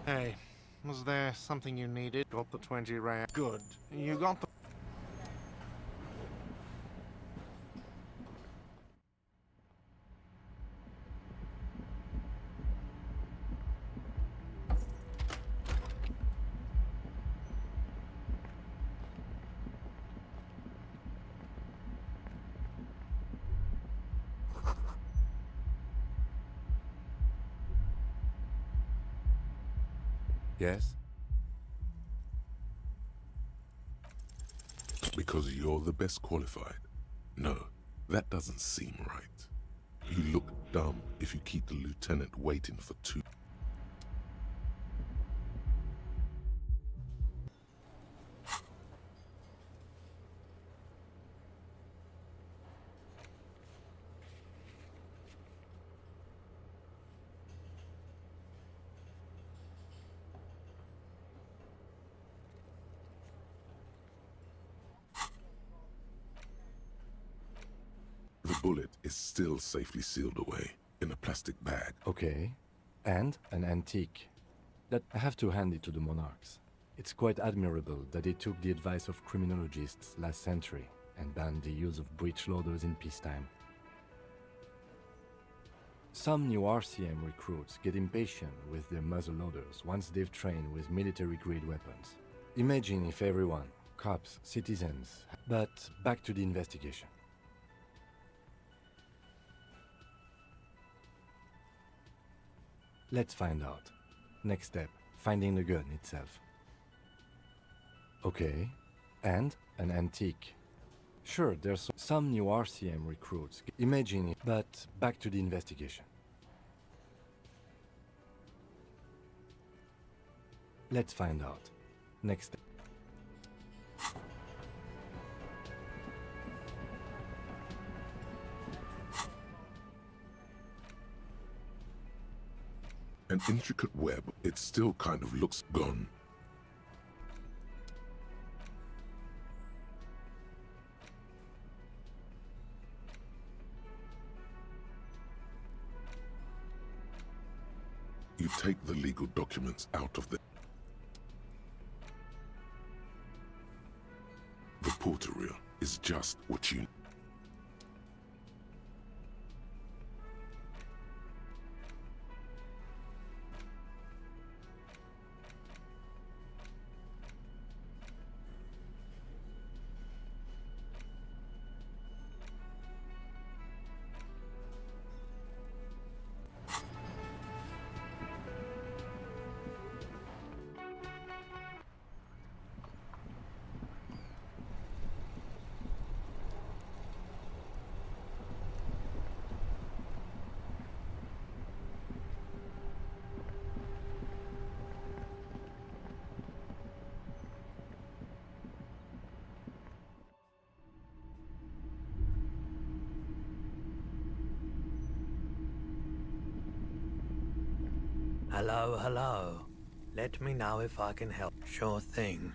Hey, was there something you needed? Got the 20 rand. Good. You got the... Yes? Because you're the best qualified. No, that doesn't seem right. You look dumb if you keep the lieutenant waiting for 2. The bullet is still safely sealed away in a plastic bag. Okay. And an antique. That I have to hand it to the monarchs. It's quite admirable that they took the advice of criminologists last century and banned the use of breech loaders in peacetime. Some new RCM recruits get impatient with their muzzle loaders once they've trained with military-grade weapons. Imagine if everyone, cops, citizens... But back to the investigation. Let's find out. Next step, finding the gun itself. Okay, and an antique. Sure, there's some new RCM recruits. Imagine it, but back to the investigation. Let's find out. Next step. An intricate web, it still kind of looks gone. You take the legal documents out of the porter reel is just what you... Hello, hello. Let me know if I can help. Sure thing.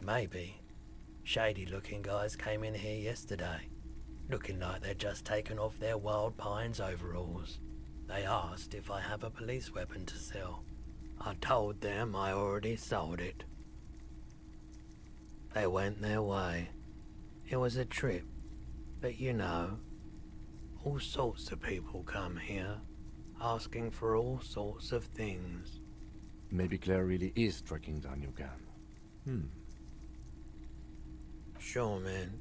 Maybe. Shady-looking guys came in here yesterday, looking like they'd just taken off their Wild Pines overalls. They asked if I have a police weapon to sell. I told them I already sold it. They went their way. It was a trip, but you know, all sorts of people come here, asking for all sorts of things. Maybe Claire really is tracking down your gun. Sure, man.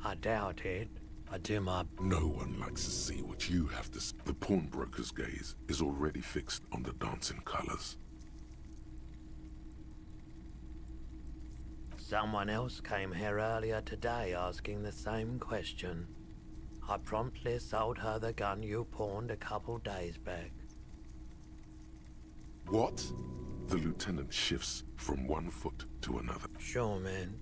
I doubt it. I do my... No one likes to see what you have to see. The pawnbroker's gaze is already fixed on the dancing colors. Someone else came here earlier today asking the same question. I promptly sold her the gun you pawned a couple days back. What? The lieutenant shifts from one foot to another. Sure, man.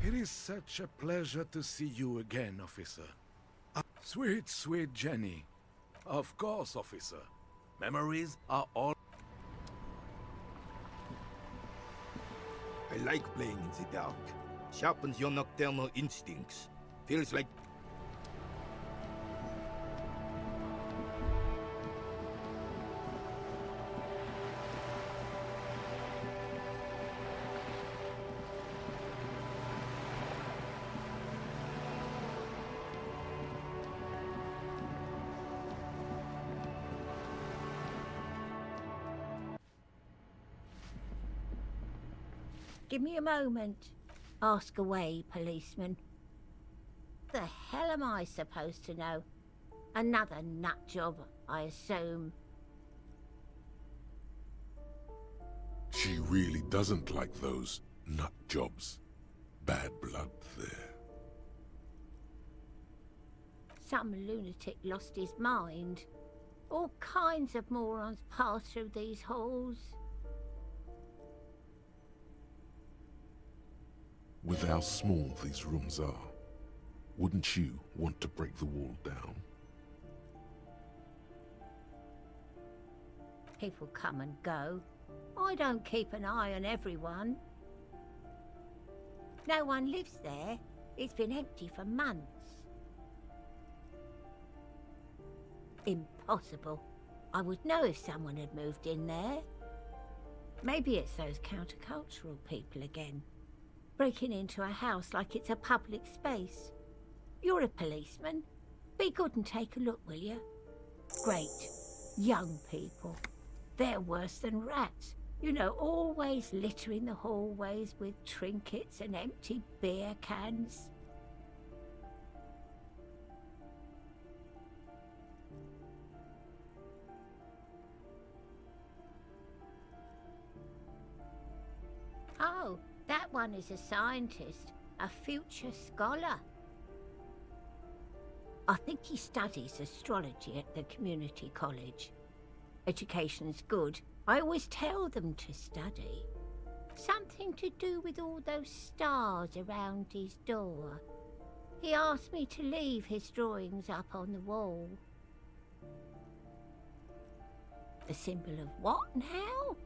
It is such a pleasure to see you again, officer. Sweet, sweet Jenny. Of course, officer. Memories are all... I like playing in the dark. Sharpens your nocturnal instincts. Feels like... Give me a moment. Ask away, policeman. The hell am I supposed to know? Another nut job, I assume. She really doesn't like those nut jobs. Bad blood there. Some lunatic lost his mind. All kinds of morons pass through these halls. With how small these rooms are, wouldn't you want to break the wall down? People come and go. I don't keep an eye on everyone. No one lives there. It's been empty for months. Impossible. I would know if someone had moved in there. Maybe it's those countercultural people again. Breaking into a house like it's a public space. You're a policeman. Be good and take a look, will you? Great. Young people. They're worse than rats. You know, always littering the hallways with trinkets and empty beer cans. Oh, that one is a scientist, a future scholar. I think he studies astrology at the community college. Education's good. I always tell them to study. Something to do with all those stars around his door. He asked me to leave his drawings up on the wall. The symbol of what now?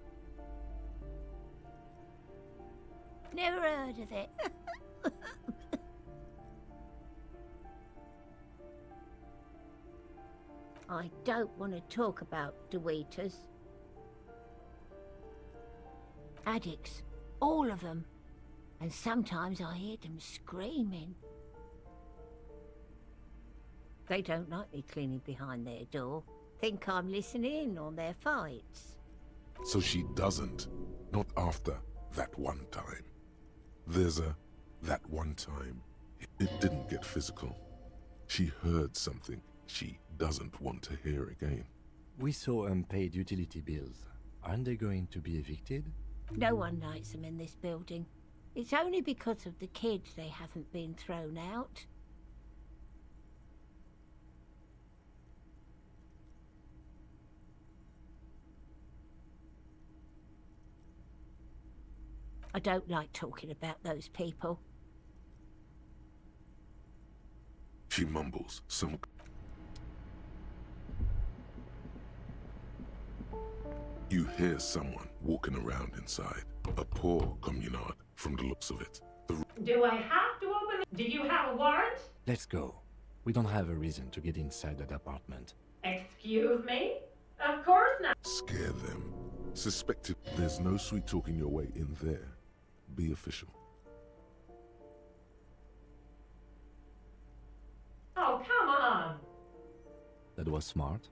Never heard of it. I don't want to talk about Deweeters. Addicts, all of them. And sometimes I hear them screaming. They don't like me cleaning behind their door. Think I'm listening in on their fights. So she doesn't. Not after that one time. There's a that one time. It didn't get physical. She heard something she doesn't want to hear again. We saw unpaid utility bills. Aren't they going to be evicted? No one likes them in this building. It's only because of the kids they haven't been thrown out. I don't like talking about those people. She mumbles some... You hear someone walking around inside. A poor communard, from the looks of it. Do I have to open it? Do you have a warrant? Let's go. We don't have a reason to get inside that apartment. Excuse me? Of course not. Scare them. Suspected. There's no sweet talking your way in there. Be official. Oh, come on. That was smart.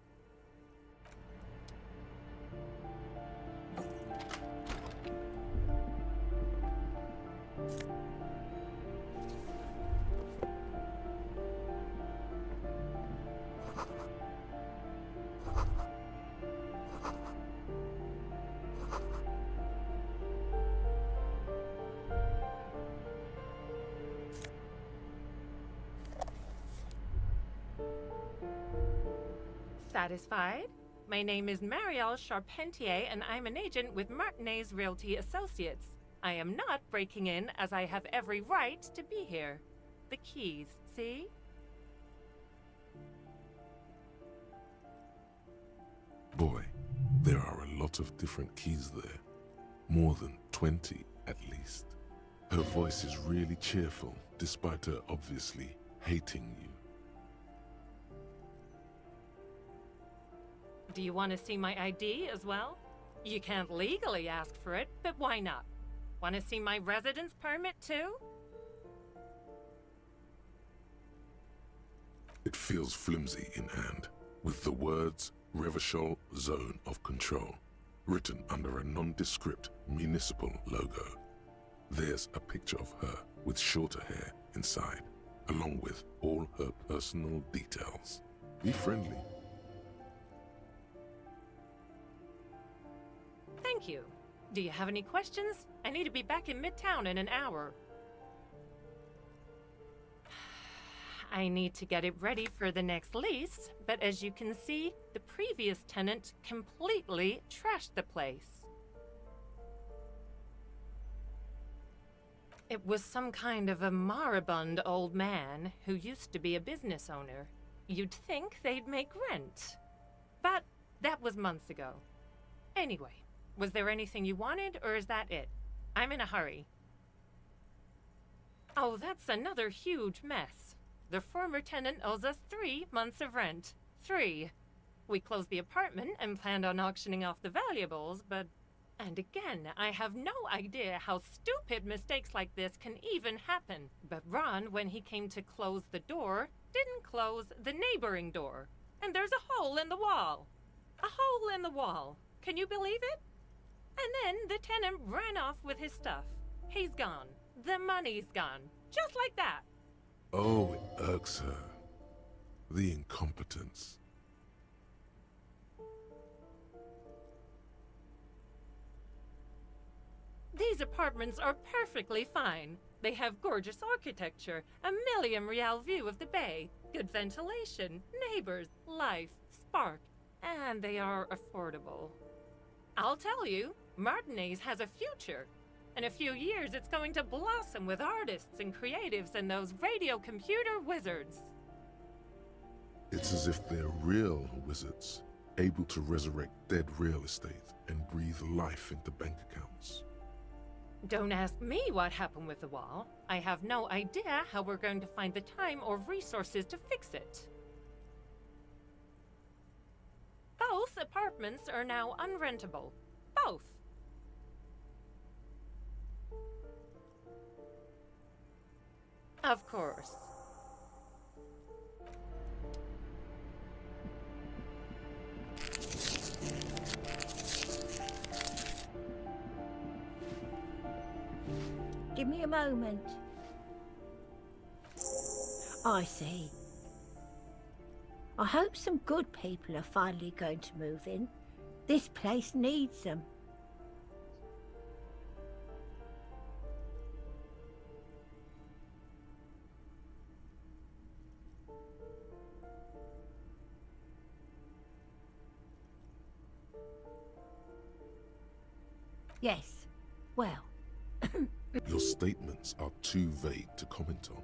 Satisfied? My name is Marielle Charpentier, and I'm an agent with Martinez Realty Associates. I am not breaking in, as I have every right to be here. The keys, see? Boy, there are a lot of different keys there. More than 20, at least. Her voice is really cheerful, despite her obviously hating you. Do you want to see my ID as well? You can't legally ask for it, but why not? Want to see my residence permit too? It feels flimsy in hand, with the words Revachol Zone of Control written under a nondescript municipal logo. There's a picture of her with shorter hair inside, along with all her personal details. Be friendly. Thank you. Do you have any questions? I need to be back in Midtown in an hour. I need to get it ready for the next lease, but as you can see, the previous tenant completely trashed the place. It was some kind of a moribund old man who used to be a business owner. You'd think they'd make rent. But that was months ago. Anyway, was there anything you wanted, or is that it? I'm in a hurry. Oh, that's another huge mess. The former tenant owes us 3 months of rent. 3. We closed the apartment and planned on auctioning off the valuables, but... And again, I have no idea how stupid mistakes like this can even happen. But Ron, when he came to close the door, didn't close the neighboring door. And there's a hole in the wall. A hole in the wall. Can you believe it? And then the tenant ran off with his stuff. He's gone. The money's gone. Just like that. Oh, it irks her. The incompetence. These apartments are perfectly fine. They have gorgeous architecture, a million-real view of the bay, good ventilation, neighbors, life, spark, and they are affordable. I'll tell you, Martinez has a future. In a few years, it's going to blossom with artists and creatives and those radio computer wizards. It's as if they're real wizards, able to resurrect dead real estate and breathe life into bank accounts. Don't ask me what happened with the wall. I have no idea how we're going to find the time or resources to fix it. Both apartments are now unrentable. Both. Of course. Give me a moment. I see. I hope some good people are finally going to move in. This place needs them. Yes. Well. Your statements are too vague to comment on.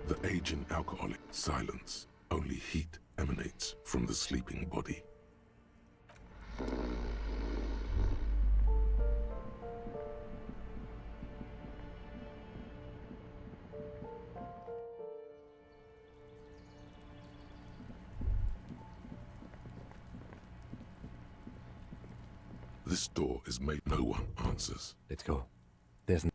The aging alcoholic silence. Only heat emanates from the sleeping body. This door is made. No one answers. Let's go. There's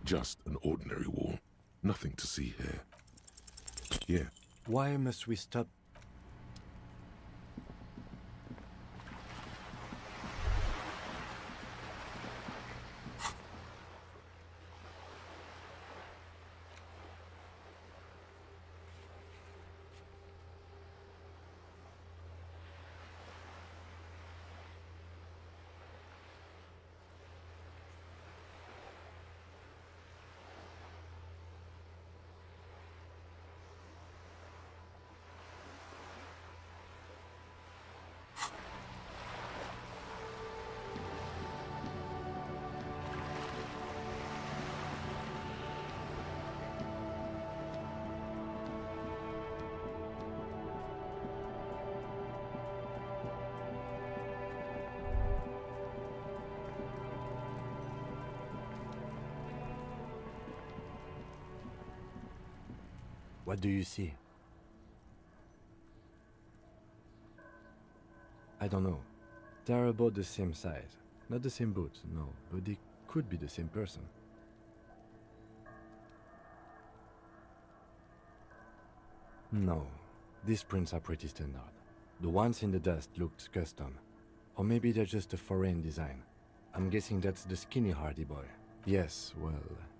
Just an ordinary wall. Nothing to see here. Yeah. Why must we stop? What do you see? I don't know. They're about the same size. Not the same boots, no, but they could be the same person. No, these prints are pretty standard. The ones in the dust looked custom. Or maybe they're just a foreign design. I'm guessing that's the skinny hardy boy. Yes, well,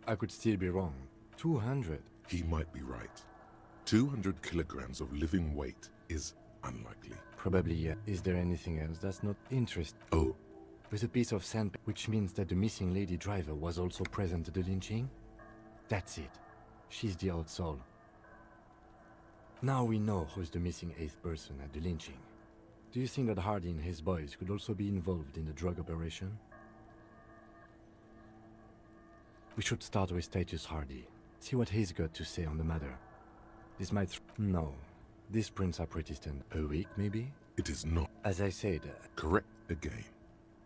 I could still be wrong. 200. He might be right. 200 kilograms of living weight is unlikely. Probably, yeah. Is there anything else that's not interesting? Oh. With a piece of sand, which means that the missing lady driver was also present at the lynching? That's it. She's the odd soul. Now we know who's the missing 8th person at the lynching. Do you think that Hardy and his boys could also be involved in the drug operation? We should start with Titus Hardy. See what he's got to say on the matter. This might... No. These prints are pretty standard. A week, maybe? It is not. As I said... Correct again.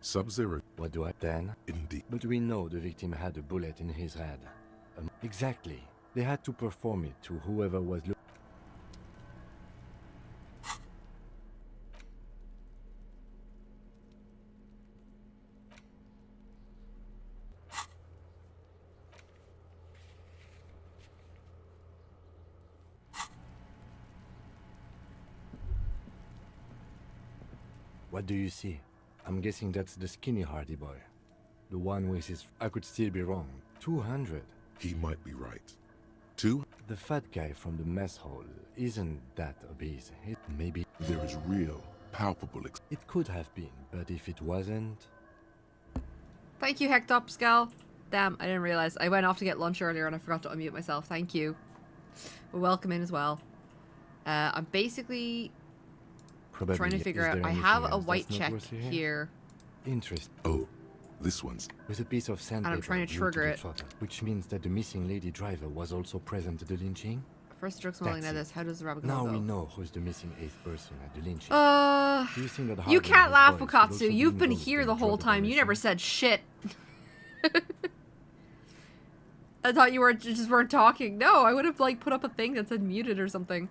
Sub-Zero. What do I... Then? Indeed. But we know the victim had a bullet in his head. Exactly. They had to perform it to whoever was looking. What do you see? I'm guessing that's the skinny hardy boy. The one with his... I could still be wrong. 200. He might be right. The fat guy from the mess hall isn't that obese. It maybe... There is real, palpable... It could have been, but if it wasn't... Thank you, Hectopscal. Damn, I didn't realize. I went off to get lunch earlier and I forgot to unmute myself. Thank you. We're welcome in as well. I'm basically... Probably. Trying to figure out. I have a white check here. Interest. Oh, this one's with a piece of sandpaper. And I'm trying to trigger it. Which means that the missing lady driver was also present at the lynching. First drug smelling at this. How does the rabbit go? Now we know who's the missing 8th person at the lynching. Do you think that you can't laugh, Bukatsu. You've been here the whole time. You never said shit. I thought you just weren't talking. No, I would have like put up a thing that said muted or something.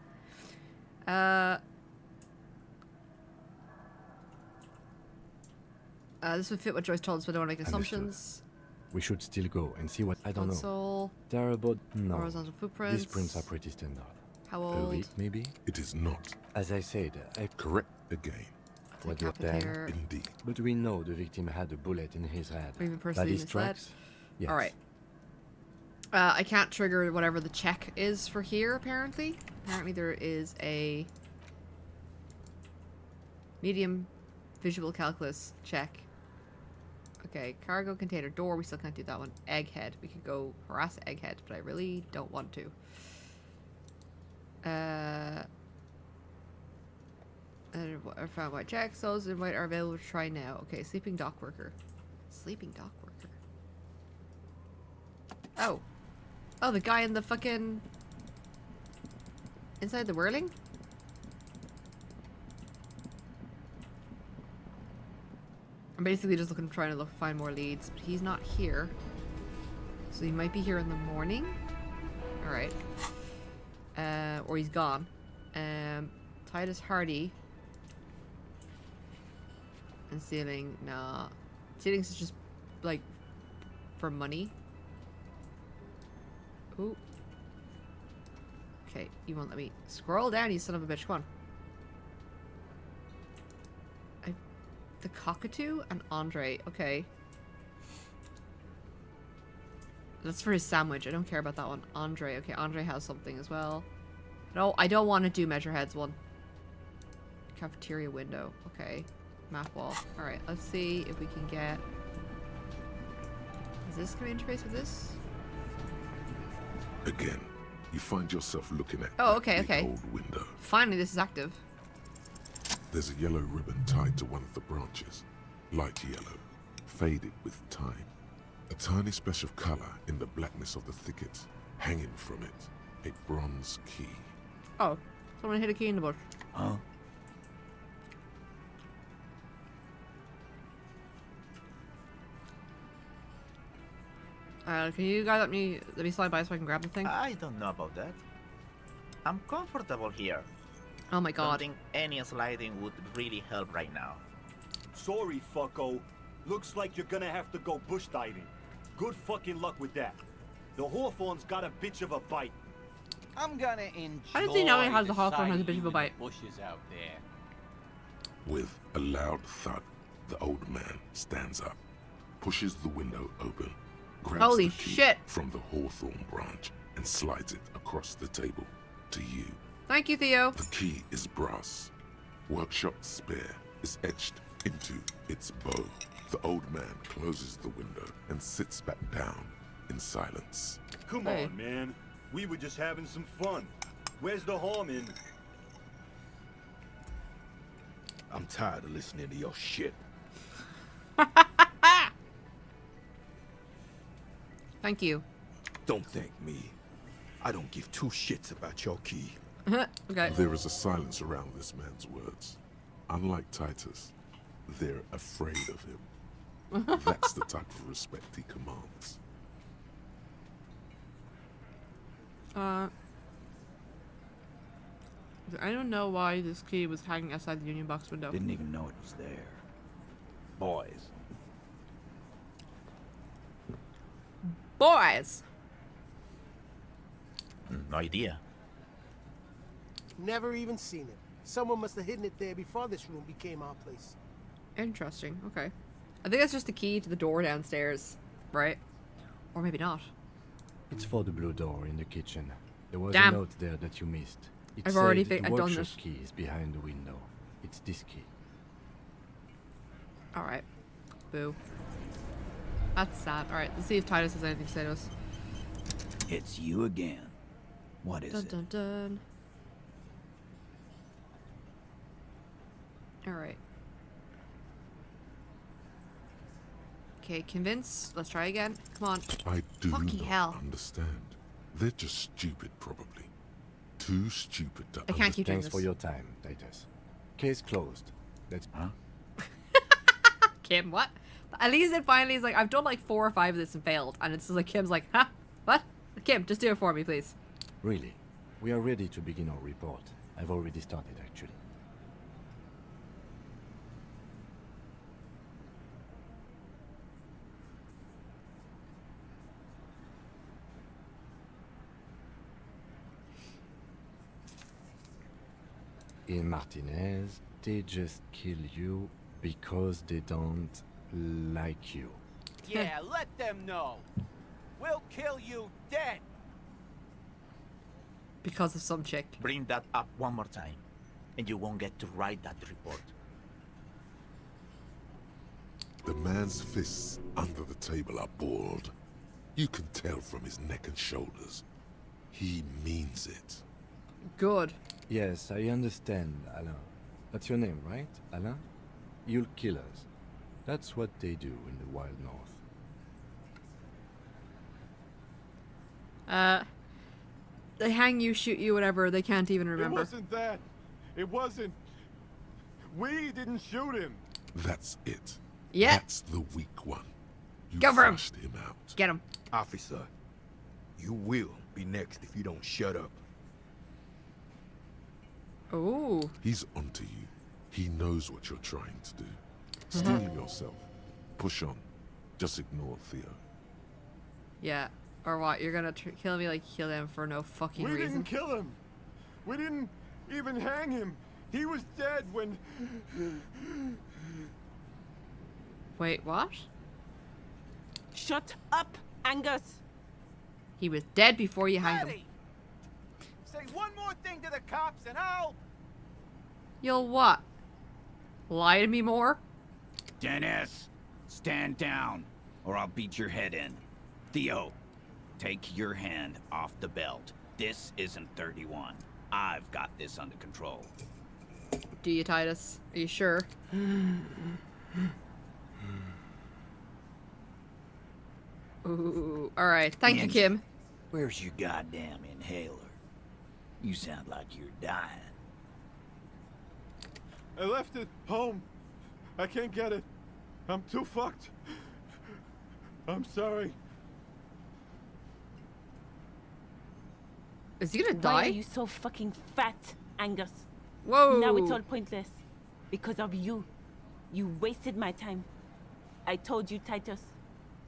This would fit what Joyce told us, but I don't want to make assumptions. We should still go and see what... I don't know. They're about... No. Horizontal footprints. These prints are pretty standard. How old? A week, maybe? It is not. As I said, Correct again. What do then? Indeed. But we know the victim had a bullet in his head. Or even personally in his head? Yes. Alright. I can't trigger whatever the check is for here, apparently. Apparently there is a... medium visual calculus check. Okay, cargo container door, we still can't do that one. Egghead, we could go harass Egghead, but I really don't want to. I found white checks, those invite are available to try now. Okay, sleeping dock worker. Sleeping dock worker. Oh. Oh, the guy in the fucking... inside the whirling? I'm basically just trying to find more leads, but he's not here. So he might be here in the morning. Alright. Or he's gone. Titus Hardy. And stealing, nah. Stealing's just, like, for money. Who? Okay, you won't let me scroll down, you son of a bitch. Come on. The cockatoo and Andre. Okay. That's for his sandwich. I don't care about that one. Andre. Okay, Andre has something as well. No, I don't want to do Measureheads one. Cafeteria window. Okay. Map wall. Alright, let's see if we can get... Is this going to interface with this? Again, you find yourself looking at Oh, that okay, big okay. old window. Finally, this is active. There's a yellow ribbon tied to one of the branches. Light yellow, faded with time. A tiny splash of color in the blackness of the thicket. Hanging from it, a bronze key. Oh, someone hit a key in the bush. Huh? Can you guys let me slide by so I can grab the thing? I don't know about that. I'm comfortable here. Oh my god. Don't think any sliding would really help right now. Sorry, fucko. Looks like you're gonna have to go bush diving. Good fucking luck with that. The Hawthorne's got a bitch of a bite. I'm gonna enjoy How does he know he has the Hawthorne has a bitch of a bite? bushes out there. With a loud thud, the old man stands up, pushes the window open, grabs Holy the key shit. from the hawthorn branch and slides it across the table to you. Thank you, Theo. The key is brass. Workshop spare is etched into its bow. The old man closes the window and sits back down in silence. Come on, man. We were just having some fun. Where's the harm in? I'm tired of listening to your shit. Thank you. Don't thank me. I don't give two shits about your key. Okay. There is a silence around this man's words. Unlike Titus, they're afraid of him. That's the type of respect he commands. I don't know why this key was hanging outside the Union Box window. Didn't even know it was there. Boys. Boys! No idea. Never even seen it. Someone must have hidden it there before this room became our place. Interesting. Okay. I think that's just the key to the door downstairs, right? Or maybe not. It's for the blue door in the kitchen. There was Damn. a note there that you missed. It I've already said the done workshop this. key is behind the window. It's this key. Alright. Boo. That's sad. Alright, let's see if Titus has anything to say to us. It's you again. What is Dun it? dun dun. Alright. Okay, convince. Let's try again. Come on. I do Fucking not hell. understand. They're just stupid, probably. Too stupid to I can't keep doing Thanks this. for your time, Titus. Case closed. Let's... Huh? Kim, what? At least it finally is like, I've done like 4 or 5 of this and failed. And it's just like, Kim's like, huh? What? Kim, just do it for me, please. Really? We are ready to begin our report. I've already started, actually. In Martinez, they just kill you because they don't like you. Yeah, let them know. We'll kill you dead. Because of some chick. Bring that up one more time, and you won't get to write that report. The man's fists under the table are balled. You can tell from his neck and shoulders. He means it. Good. Yes, I understand, Alain. That's your name, right, Alain? You'll kill us. That's what they do in the Wild North. They hang you, shoot you, whatever. They can't even remember. It wasn't that. It wasn't. We didn't shoot him. That's it. Yeah. That's the weak one. You Go for him. flushed him out. Get him. Officer, you will be next if you don't shut up. Oh. He's onto you. He knows what you're trying to do. Steel yourself. Push on. Just ignore Theo. Yeah. Or what? You're gonna kill me like kill him for no fucking We reason? didn't kill him. We didn't even hang him. He was dead when... Wait, what? Shut up, Angus. He was dead before you hanged him. Daddy! Say one more thing to the cops and I'll... You'll what? Lie to me more? Dennis, stand down, or I'll beat your head in. Theo, take your hand off the belt. This isn't 31. I've got this under control. Do you, Titus? Are you sure? Ooh, alright. Thank you, Kim. Where's your goddamn inhaler? You sound like you're dying. I left it home. I can't get it. I'm too fucked. I'm sorry. Is he gonna Why die? are you so fucking fat, Angus? Whoa. Now it's all pointless. Because of you. You wasted my time. I told you, Titus.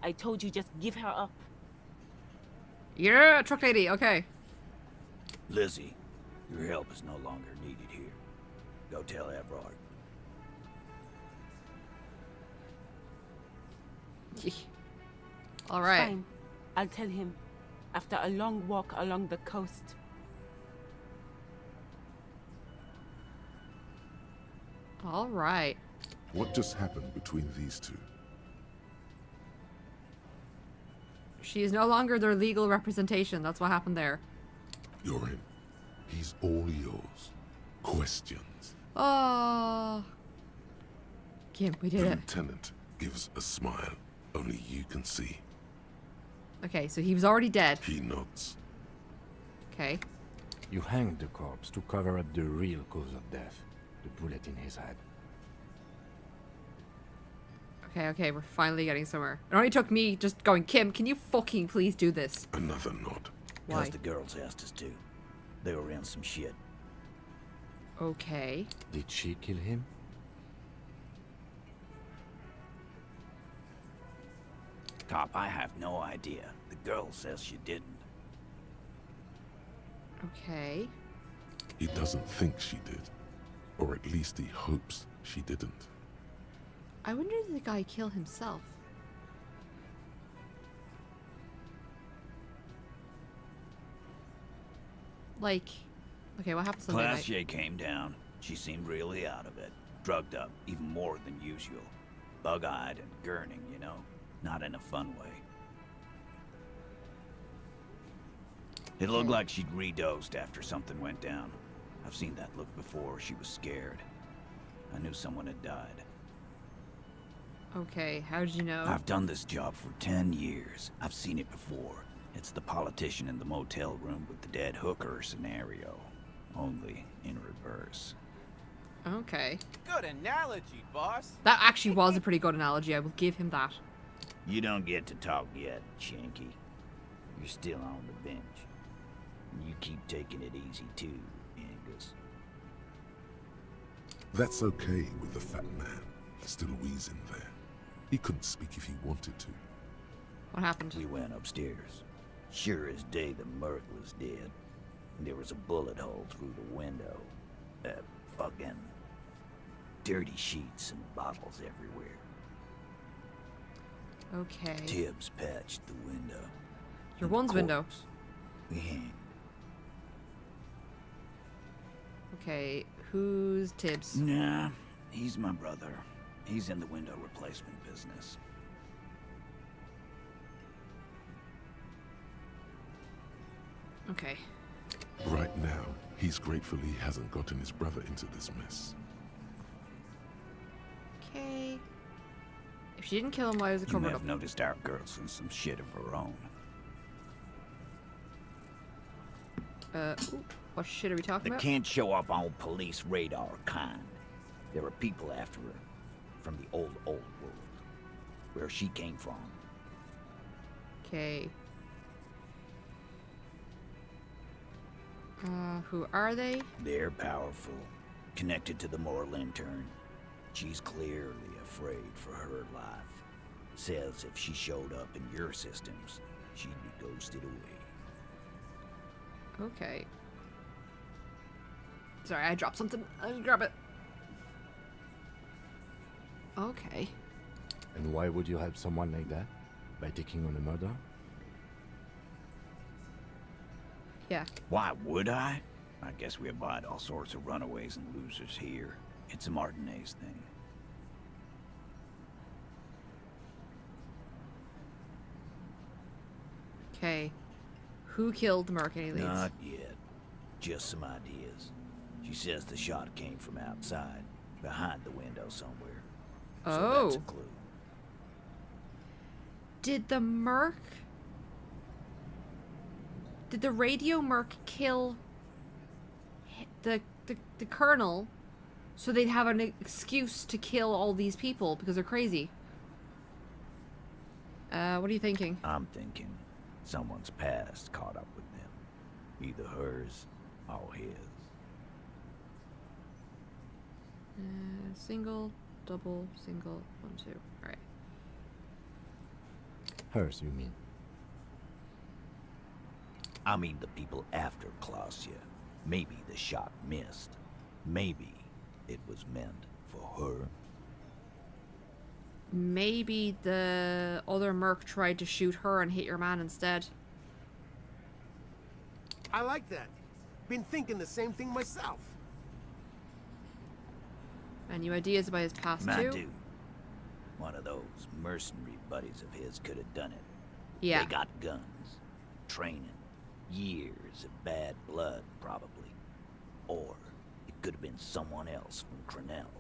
I told you just give her up. Yeah, truck lady, okay. Lizzie, your help is no longer needed here. Go tell Everard. Alright. Fine. I'll tell him. After a long walk along the coast. Alright. What just happened between these two? She is no longer their legal representation. That's what happened there. You're in. He's all yours. Questions. Oh. Kim, we did The it. lieutenant gives a smile only you can see. Okay, so he was already dead. He nods. Okay. You hanged the corpse to cover up the real cause of death. The bullet in his head. Okay, we're finally getting somewhere. It only took me just going, Kim, can you fucking please do this? Another nod. Why? Because the girls asked us to. They were in some shit. Okay. Did she kill him? Cop, I have no idea. The girl says she didn't. Okay. He doesn't think she did. Or at least he hopes she didn't. I wonder did the guy kill himself? Like, okay, what happened Sunday night? Classier came down. She seemed really out of it. Drugged up, even more than usual. Bug-eyed and gurning, you know? Not in a fun way. It looked like she'd redosed after something went down. I've seen that look before. She was scared. I knew someone had died. Okay, how did you know? I've done this job for 10 years. I've seen it before. It's the politician in the motel room with the dead hooker scenario. Only in reverse. Okay. Good analogy, boss. That actually was a pretty good analogy. I will give him that. You don't get to talk yet, Shanky. You're still on the bench. And you keep taking it easy too, Angus. That's okay with the fat man still wheezing there. He couldn't speak if he wanted to. What happened? We went upstairs. Sure as day the Merc was dead. And there was a bullet hole through the window. Fucking dirty sheets and bottles everywhere. Okay. Tibbs patched the window. Your And the one's window. corpse, we hang. Okay, who's Tibbs? Nah, he's my brother. He's in the window replacement business. Okay. Right now, he's grateful he hasn't gotten his brother into this mess. Okay. If she didn't kill him, why was it You covered may up? have noticed our girl's in some shit of her own. Ooh, what shit are we talking That about? can't show up on police radar kind. There are people after her from the old world, where she came from. Okay. Who are they? They're powerful, connected to the Moral Intern. She's clearly afraid for her life. Says if she showed up in your systems, she'd be ghosted away. Okay. Sorry, I dropped something. I didn't grab it. Okay. And why would you help someone like that? By taking on a murder? Yeah. Why would I? I guess we abide all sorts of runaways and losers here. It's a Martinez thing. Okay. Who killed the Mercury leads? Not yet. Just some ideas. She says the shot came from outside, behind the window somewhere. So Oh. that's a clue. Did the Merc... Did the radio Merc kill the Colonel so they'd have an excuse to kill all these people because they're crazy? What are you thinking? I'm thinking someone's past caught up with them. Either hers or his. Single, double, single, 1, 2. Alright. Hers, you mean? I mean the people after Klausya. Maybe the shot missed. Maybe it was meant for her. Maybe the other Merc tried to shoot her and hit your man instead. I like that. Been thinking the same thing myself. Any ideas about his past I too? do. One of those mercenary buddies of his could have done it. Yeah. They got guns, training, years of bad blood, probably. Or it could have been someone else from Crenell.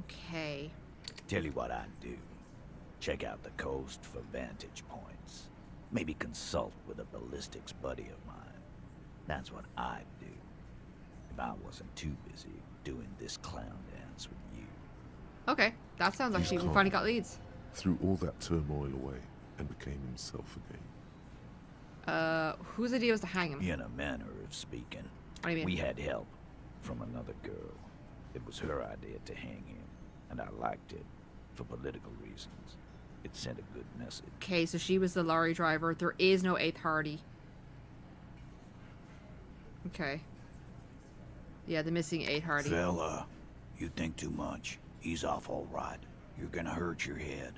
Okay. Tell you what I'd do. Check out the coast for vantage points. Maybe consult with a ballistics buddy of mine. That's what I'd do. If I wasn't too busy doing this clown dance with you. Okay. That sounds actually... We finally got leads. Threw all that turmoil away and became himself again. Whose idea was to hang him? In a manner of speaking. What do you mean? We had help from another girl. It was her idea to hang him, and I liked it for political reasons. It sent a good message. Okay, so she was the lorry driver. There is no 8th Hardy. Okay. Yeah, the missing 8th Hardy. Fella, you think too much. He's off all right. You're gonna hurt your head.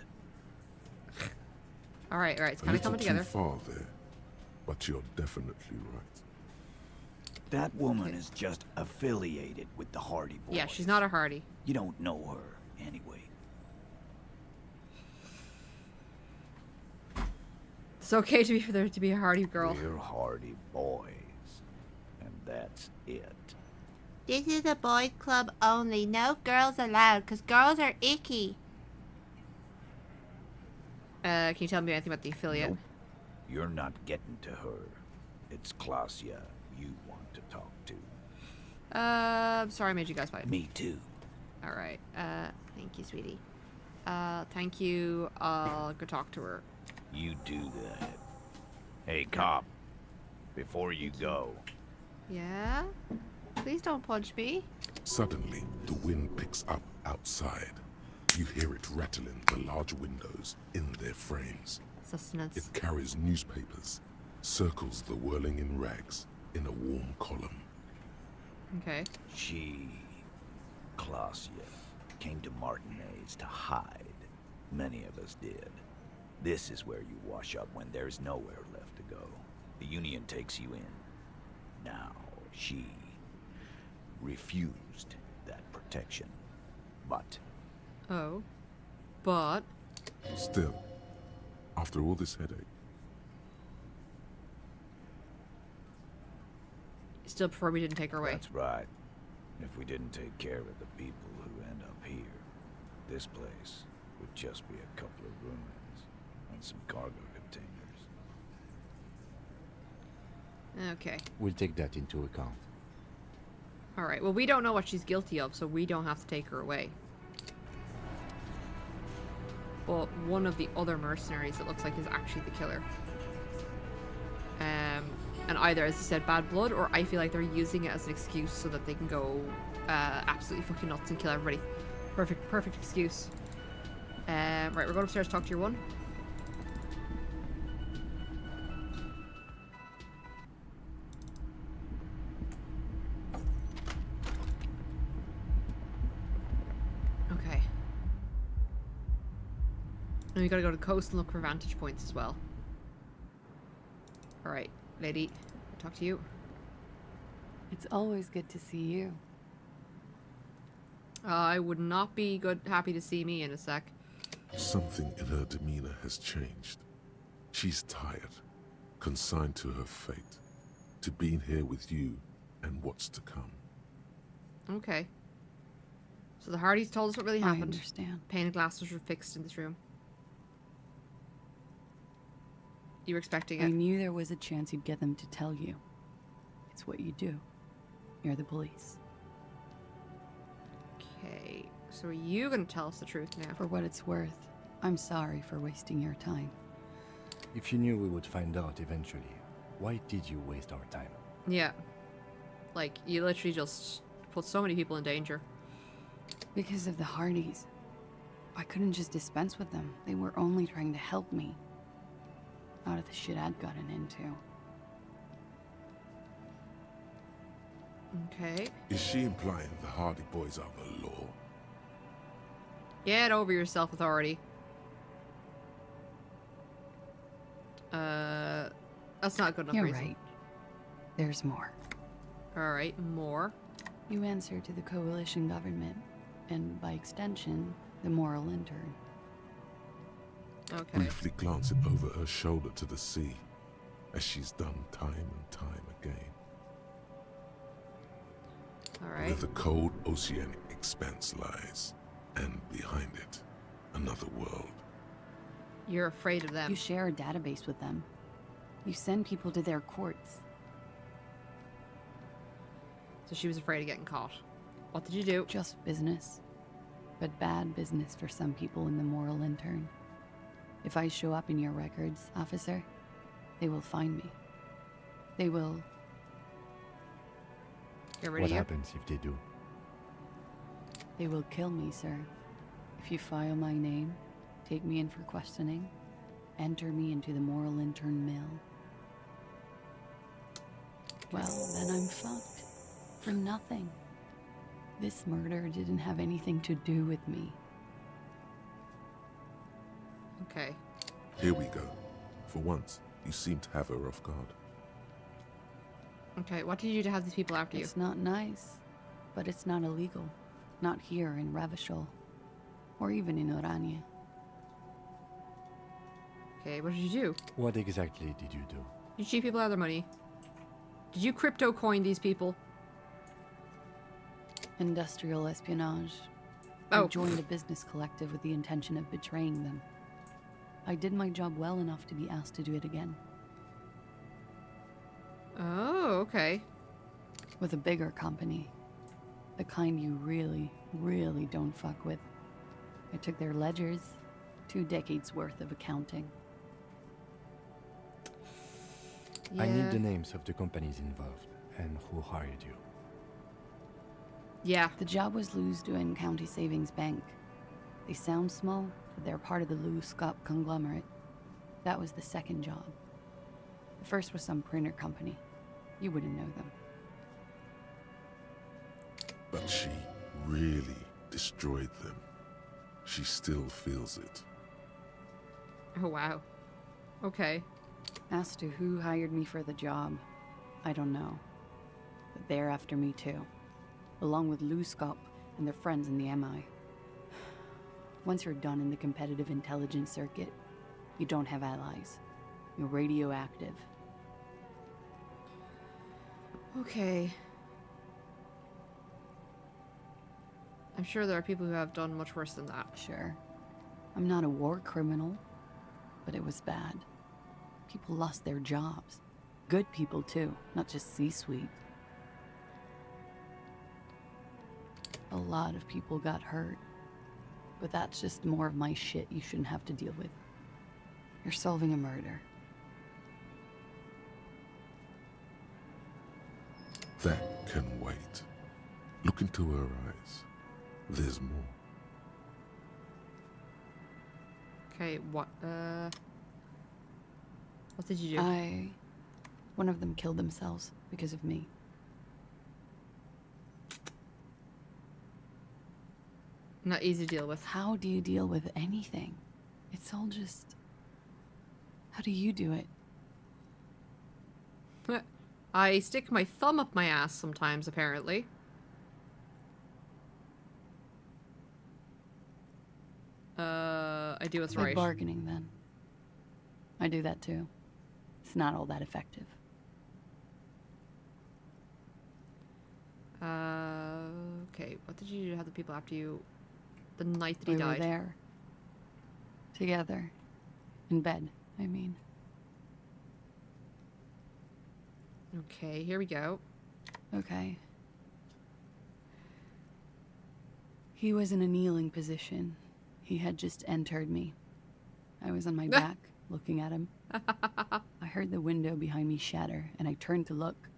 Alright, it's A kind of little coming too together. far there, but you're definitely right. That woman is just affiliated with the Hardy boys. Yeah, she's not a Hardy. You don't know her, anyway. It's okay to be for there to be a Hardy girl. We're Hardy boys. And that's it. This is a boys' club only. No girls allowed, because girls are icky. Can you tell me anything about the affiliate? Nope. You're not getting to her. It's Klausya you want to talk to. I'm sorry I made you guys fight. Me too. Alright, thank you, sweetie. Thank you. I'll go talk to her. You do that. Hey, cop. Before you go, Yeah? Please don't punch me. Suddenly, the wind picks up outside. You hear it rattling the large windows in their frames. Sustenance. It carries newspapers, circles the whirling in rags in a warm column. Okay. she, Klausya, came to Martinez to hide. Many of us did. This is where you wash up when there's nowhere left to go. The Union takes you in. Now, she refused that protection. But Oh. But... Still, after all this headache, Still prefer we didn't take her away. that's right. If we didn't take care of the people who end up here, this place would just be a couple of ruins and some cargo containers. Okay. We'll take that into account. Alright, well we don't know what she's guilty of, so we don't have to take her away. But one of the other mercenaries, it looks like, is actually the killer. And either, as I said, bad blood, or I feel like they're using it as an excuse so that they can go absolutely fucking nuts and kill everybody. Perfect excuse. Right, we're going upstairs to talk to your one. And we gotta go to the coast and look for vantage points as well. Alright, lady. I'll talk to you. It's always good to see you. I would not be happy to see me in a sec. Something in her demeanor has changed. She's tired, consigned to her fate, to being here with you and what's to come. Okay. So the Hardys told us what really happened. I understand. Pane glasses were fixed in this room. You were expecting it? I knew there was a chance you'd get them to tell you. It's what you do. You're the police. Okay, so are you gonna tell us the truth now? For what it's worth, I'm sorry for wasting your time. If you knew we would find out eventually, why did you waste our time? Yeah. Like, you literally just put so many people in danger. Because of the Hardys. I couldn't just dispense with them. They were only trying to help me. Out of the shit I'd gotten into. Okay. Is she implying the Hardy Boys are the law? Get over yourself, authority. That's not good enough You're reason. right. There's more. Alright, more. You answer to the coalition government, and by extension, the moral intern. Okay. Briefly glancing over her shoulder to the sea, as she's done time and time again. Alright. Where the cold oceanic expanse lies, and behind it, another world. You're afraid of them. You share a database with them. You send people to their courts. So she was afraid of getting caught. What did you do? Just business. But bad business for some people in the moral intern. If I show up in your records, officer, they will find me. They will... Get rid What of you? happens if they do? They will kill me, sir. If you file my name, take me in for questioning, enter me into the moral intern mill. Well, then I'm fucked. For nothing. This murder didn't have anything to do with me. Okay. Here we go. For once, you seem to have her off guard. Okay, what did you do to have these people after you? It's not nice, but it's not illegal. Not here in Revachol, or even in Orania. Okay, what did you do? What exactly did you do? Did you cheat people out of their money? Did you crypto coin these people? Industrial espionage. Oh. I joined a business collective with the intention of betraying them. I did my job well enough to be asked to do it again. Oh, okay. With a bigger company. The kind you really, really don't fuck with. I took their ledgers, 2 decades worth of accounting. Yeah. I need the names of the companies involved and who hired you. Yeah. The job was Louis County Savings Bank. They sound small, but they're part of the Louis conglomerate. That was the second job. The first was some printer company. You wouldn't know them. But she really destroyed them. She still feels it. Oh, wow. Okay. As to who hired me for the job, I don't know. But they're after me too. Along with Louskop and their friends in the MI. Once you're done in the competitive intelligence circuit, you don't have allies. You're radioactive. Okay. I'm sure there are people who have done much worse than that. Sure. I'm not a war criminal, but it was bad. People lost their jobs. Good people too, not just C-suite. A lot of people got hurt. But that's just more of my shit you shouldn't have to deal with. You're solving a murder. That can wait. Look into her eyes. There's more. Okay, what did you do? One of them killed themselves because of me. Not easy to deal with. How do you deal with anything? It's all just... How do you do it? I stick my thumb up my ass sometimes, apparently. I do what's Good right. bargaining, then. I do that too. It's not all that effective. Okay, what did you do to have the people after you the night that he We died? were there. Together. In bed, I mean. Okay, here we go. Okay. He was in a kneeling position. He had just entered me. I was on my back, looking at him. I heard the window behind me shatter, and I turned to look.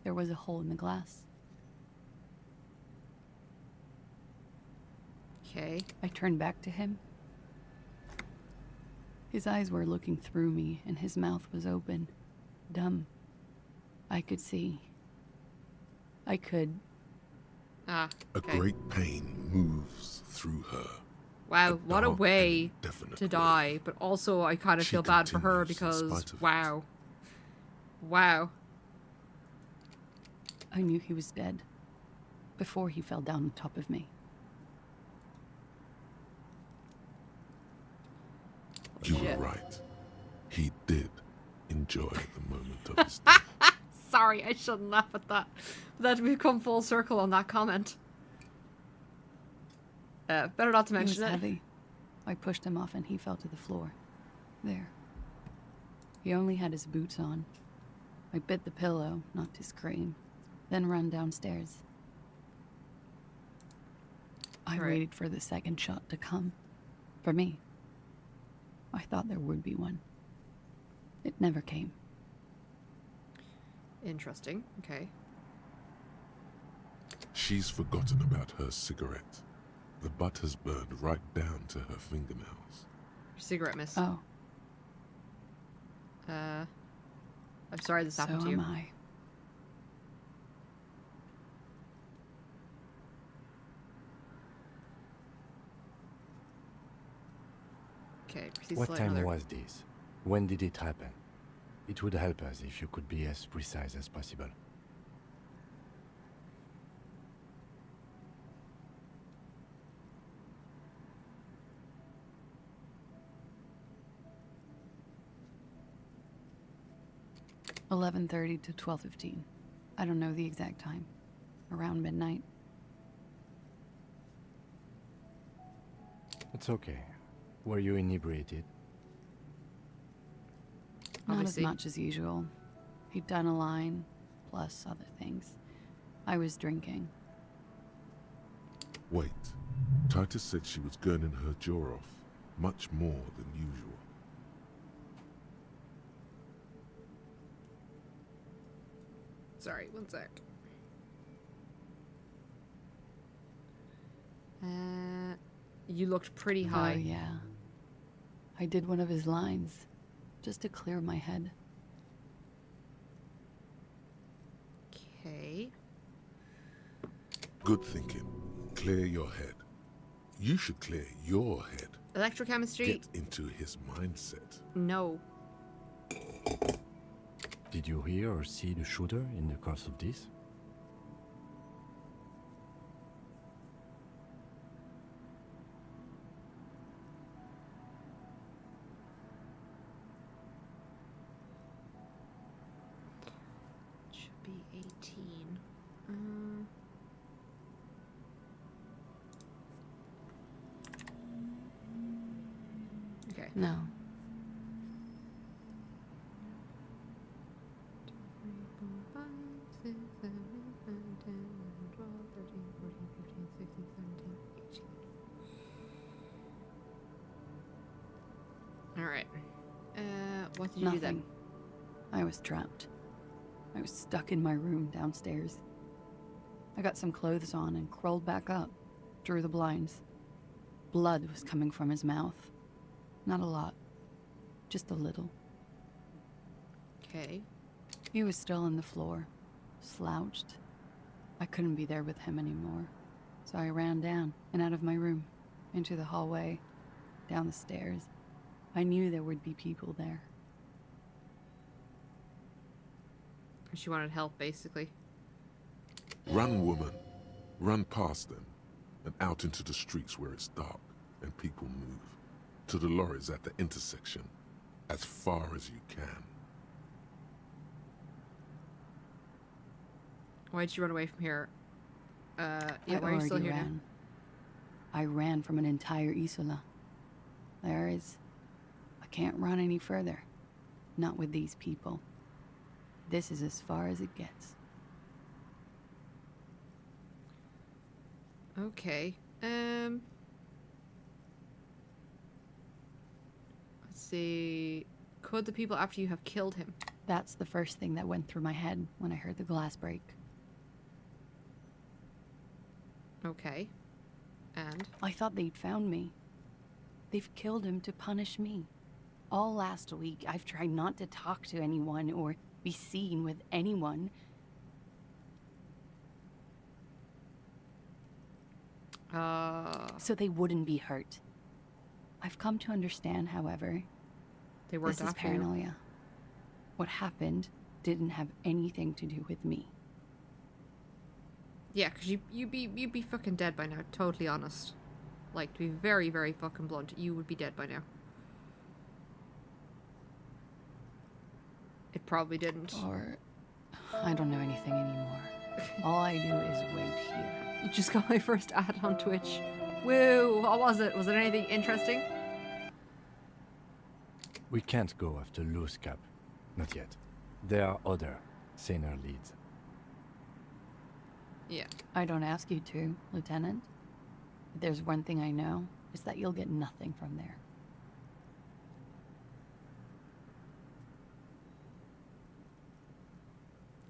There was a hole in the glass. Okay. I turned back to him. His eyes were looking through me, and his mouth was open. Dumb. I could see. I could... Ah, okay. A great pain moves through her. Wow, what a dark way and indefinite to die. But also, I kind of She feel bad for her continues in because, spite of wow. Wow. I knew he was dead. Before he fell down on top of me. You were right. He did enjoy the moment of his death. Sorry, I shouldn't laugh at that. That we've come full circle on that comment. Better not to mention He was it. heavy. I pushed him off and he fell to the floor. There. He only had his boots on. I bit the pillow, not to scream, then ran downstairs. I waited for the second shot to come. For me. I thought there would be one. It never came. Interesting. Okay. She's forgotten about her cigarette. The butt has burned right down to her fingernails. Your cigarette, miss. Oh. I'm sorry this happened to you. So am I. Okay, proceed What to light time another. was this? When did it happen? It would help us if you could be as precise as possible. (11:30 to 12:15). I don't know the exact time. Around midnight. It's okay. Were you inebriated? Not Obviously. as much as usual. He'd done a line, plus other things. I was drinking. Wait. Titus said she was gurning her jaw off. Much more than usual. Sorry, one sec. You looked pretty high. Oh, yeah. I did one of his lines, just to clear my head. Okay. Good thinking. Clear your head. You should clear your head. Electrochemistry? Get into his mindset. No. Did you hear or see the shooter in the course of this? Should be 18. Okay. No. Alright. What did you do then? Nothing. I was trapped. I was stuck in my room downstairs. I got some clothes on and crawled back up, drew the blinds. Blood was coming from his mouth. Not a lot. Just a little. Okay. He was still on the floor, slouched. I couldn't be there with him anymore, so I ran down and out of my room, into the hallway, down the stairs. I knew there would be people there. She wanted help, basically. Run, woman. Run past them and out into the streets where it's dark and people move. To the lorries at the intersection, as far as you can. Why'd you run away from here? Yeah, why are you still here now? I ran from an entire Isola. I can't run any further. Not with these people. This is as far as it gets. Okay. Let's see. Could the people after you have killed him? That's the first thing that went through my head when I heard the glass break. Okay. And? I thought they'd found me. They've killed him to punish me. All last week, I've tried not to talk to anyone or be seen with anyone. So they wouldn't be hurt. I've come to understand, however, they weren't this is after you. paranoia. What happened didn't have anything to do with me. Yeah, because you'd be fucking dead by now, totally honest. Like, to be very, very fucking blunt, you would be dead by now. It probably didn't. Or I don't know anything anymore. All I do is wait here. You just got my first ad on Twitch. Woo! What was it? Was it anything interesting? We can't go after Loose Cap. Not yet. There are other, saner leads. Yeah. I don't ask you to, Lieutenant. But there's one thing I know, is that you'll get nothing from there.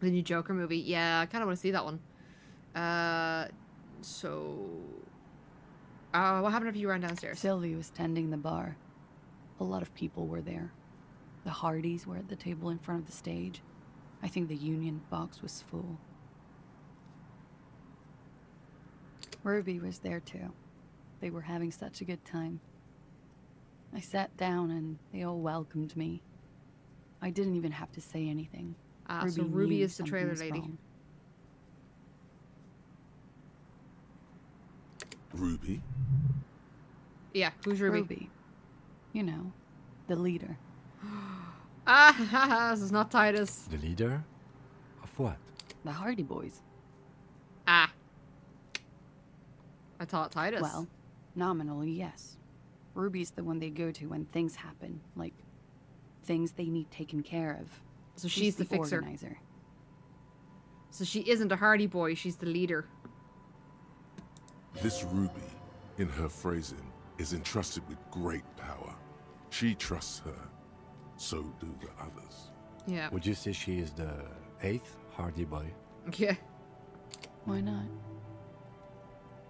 The new Joker movie. Yeah, I kind of want to see that one. What happened if you ran downstairs? Sylvie was tending the bar. A lot of people were there. The Hardys were at the table in front of the stage. I think the Union box was full. Ruby was there too. They were having such a good time. I sat down and they all welcomed me. I didn't even have to say anything. So Ruby knew is the trailer something was lady. wrong. Ruby? Yeah, who's Ruby? Ruby. You know, the leader. This is not Titus. The leader? Of what? The Hardy Boys. I thought Titus. Well, nominally, yes. Ruby's the one they go to when things happen, like things they need taken care of. So she's the fixer. Organizer. So she isn't a Hardy Boy, she's the leader. This Ruby, in her phrasing, is entrusted with great power. She trusts her. So do the others. Yeah. Would you say she is the 8th Hardy Boy? Yeah. Why not?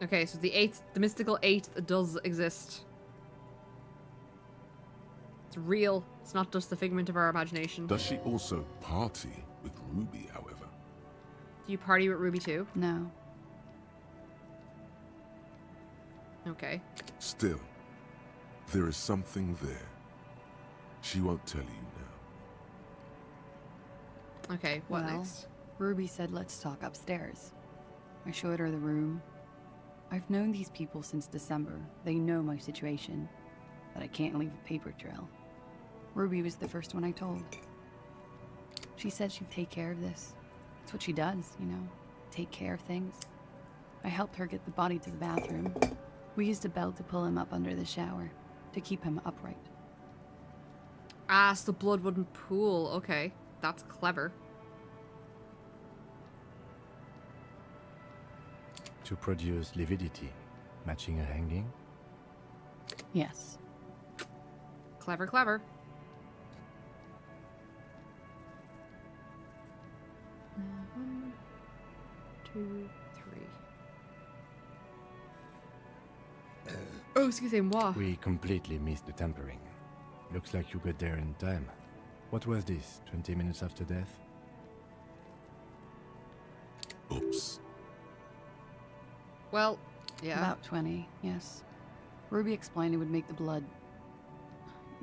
Okay, so the mystical 8th does exist. It's real. It's not just the figment of our imagination. Does she also party with Ruby, however? Do you party with Ruby too? No. Okay. Still, there is something there. She won't tell you now. Okay, what Well, next? Ruby said let's talk upstairs. I showed her the room. I've known these people since December. They know my situation, that I can't leave a paper trail. Ruby was the first one I told. She said she'd take care of this. It's what she does, you know, take care of things. I helped her get the body to the bathroom. We used a belt to pull him up under the shower, to keep him upright. So the blood wouldn't pool. Okay, that's clever. To produce lividity, matching a hanging? Yes. Clever, clever. One, two, three. Oh, excusez-moi. We completely missed the tampering. Looks like you got there in time. What was this, 20 minutes after death? Oops. Well, yeah. About 20, yes. Ruby explained it would make the blood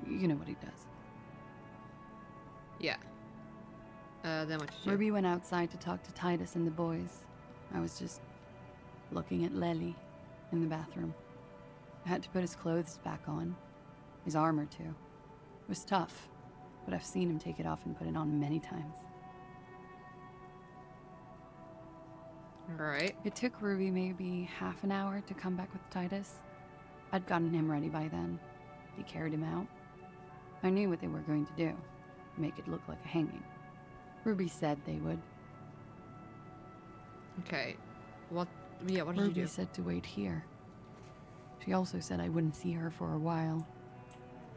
You know what he does. Yeah. Then what did you do? Ruby went outside to talk to Titus and the boys. I was just looking at Lely in the bathroom. I had to put his clothes back on. His armor, too. It was tough, but I've seen him take it off and put it on many times. Alright. It took Ruby maybe half an hour to come back with Titus. I'd gotten him ready by then. They carried him out. I knew what they were going to do. Make it look like a hanging. Ruby said they would. Okay. What did you do? Ruby said to wait here. She also said I wouldn't see her for a while.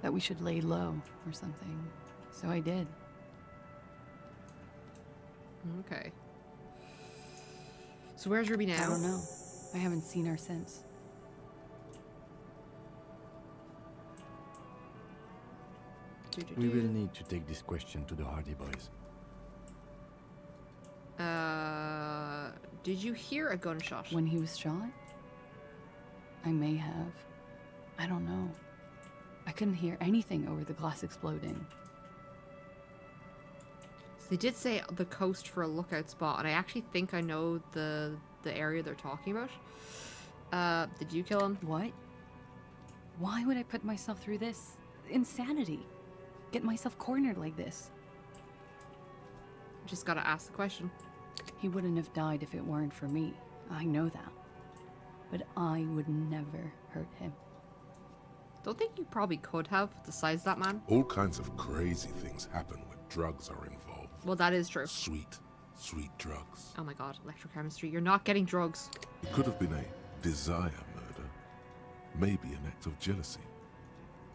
That we should lay low or something. So I did. Okay. So where's Ruby now? I don't know. I haven't seen her since. We will need to take this question to the Hardy boys. Did you hear a gunshot? When he was shot? I may have. I don't know. I couldn't hear anything over the glass exploding. So they did say the coast for a lookout spot, and I actually think I know the area they're talking about. Did you kill him? What? Why would I put myself through this? Insanity. Get myself cornered like this. Just gotta ask the question. He wouldn't have died if it weren't for me. I know that. But I would never hurt him. Don't think you probably could have, the size of that man. All kinds of crazy things happen when drugs are involved. Well, that is true. Sweet drugs. Oh my god, electrochemistry. You're not getting drugs. It could have been a desire murder. Maybe an act of jealousy.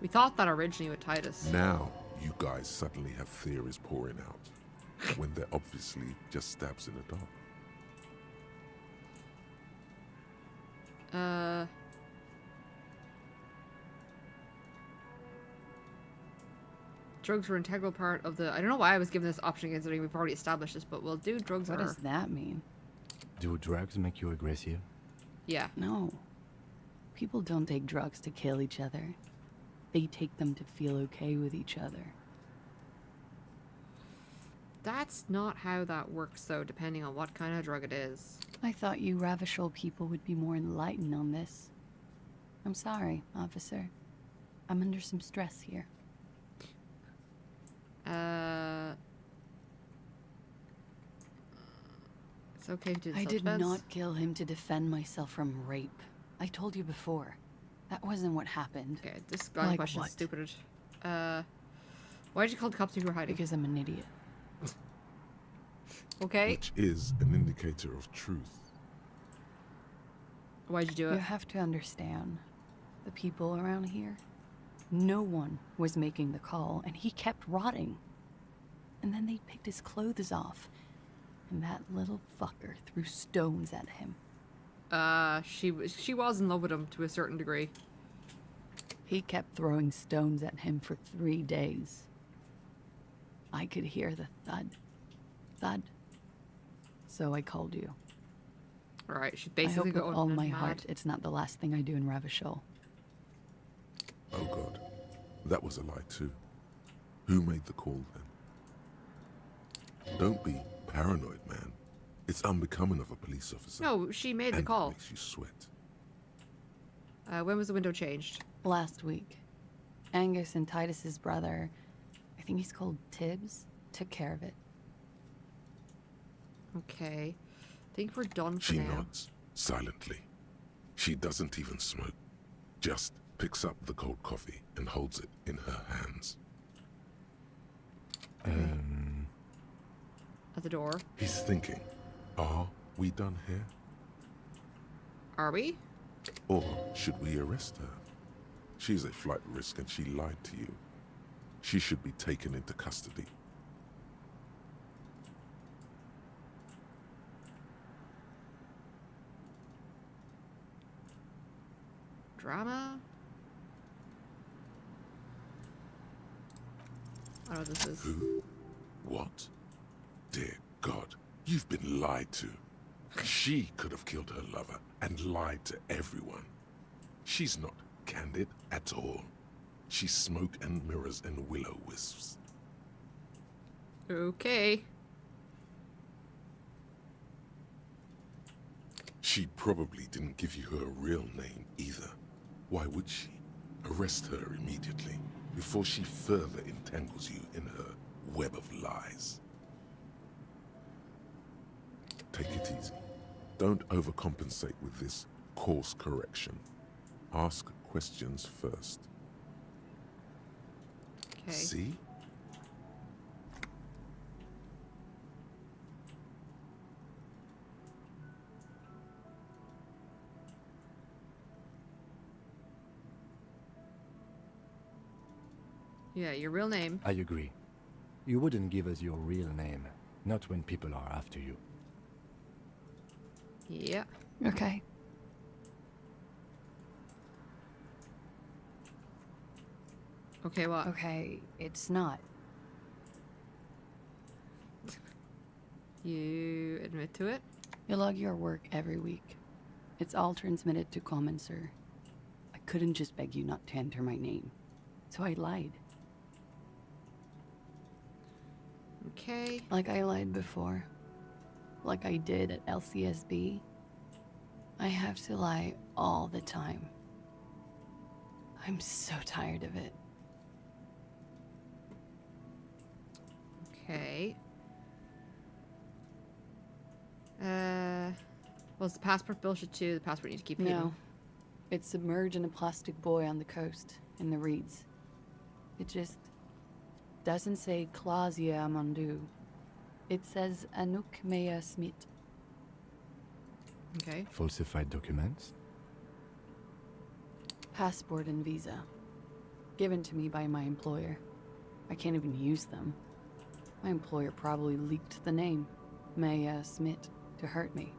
We thought that originally with Titus. Now, you guys suddenly have theories pouring out. When they're obviously just stabs in the dark. Drugs were an integral part of the... I don't know why I was given this option considering we've already established this, but we'll do drugs. What does that mean? Do drugs make you aggressive? Yeah. No. People don't take drugs to kill each other. They take them to feel okay with each other. That's not how that works, though, depending on what kind of drug it is. I thought you Ravishol people would be more enlightened on this. I'm sorry, officer. I'm under some stress here. It's okay to do I did self-defense. not kill him to defend myself from rape. I told you before. That wasn't what happened. Okay, this line question is stupid. Why did you call the cops if you were hiding? Because I'm an idiot. Okay. Which is an indicator of truth. Why'd you do it? You have to understand. The people around here, no one was making the call, and he kept rotting. And then they picked his clothes off, and that little fucker threw stones at him. She was in love with him to a certain degree. He kept throwing stones at him for 3 days. I could hear the thud. Thud. So I called you. Alright, she's I basically hope with going all my mad. heart it's not the last thing I do in Ravishol. Oh god. That was a lie too. Who made the call then? Don't be paranoid, man. It's unbecoming of a police officer. No, she made the And call. It makes you sweat. When was the window changed? Last week. Angus and Titus's brother, I think he's called Tibbs, took care of it. Okay. I think we're done for She now. nods, silently. She doesn't even smoke. Just picks up the cold coffee and holds it in her hands. At the door. He's thinking, are we done here? Are we? Or should we arrest her? She's a flight risk and she lied to you. She should be taken into custody. Drama? I don't know what this is. Who? What? Dear God, you've been lied to. She could have killed her lover and lied to everyone. She's not candid at all. She's smoke and mirrors and willow wisps. Okay. She probably didn't give you her real name either. Why would she? Arrest her immediately, before she further entangles you in her web of lies. Take it easy. Don't overcompensate with this course correction. Ask questions first. Okay. See? Yeah, your real name. I agree. You wouldn't give us your real name, not when people are after you. Yeah. Okay. Okay, what? Okay, it's not. You admit to it? You log your work every week. It's all transmitted to Common, sir. I couldn't just beg you not to enter my name. So I lied. Okay. Like I lied before. Like I did at LCSB. I have to lie all the time. I'm so tired of it. Okay. Was the passport bullshit too? The passport need to keep hidden? No. It's submerged in a plastic buoy on the coast, in the reeds. It just doesn't say Clausia Amandu. It says Anouk Mea Smith. Okay. Falsified documents? Passport and visa. Given to me by my employer. I can't even use them. My employer probably leaked the name, Mea Smith, to hurt me.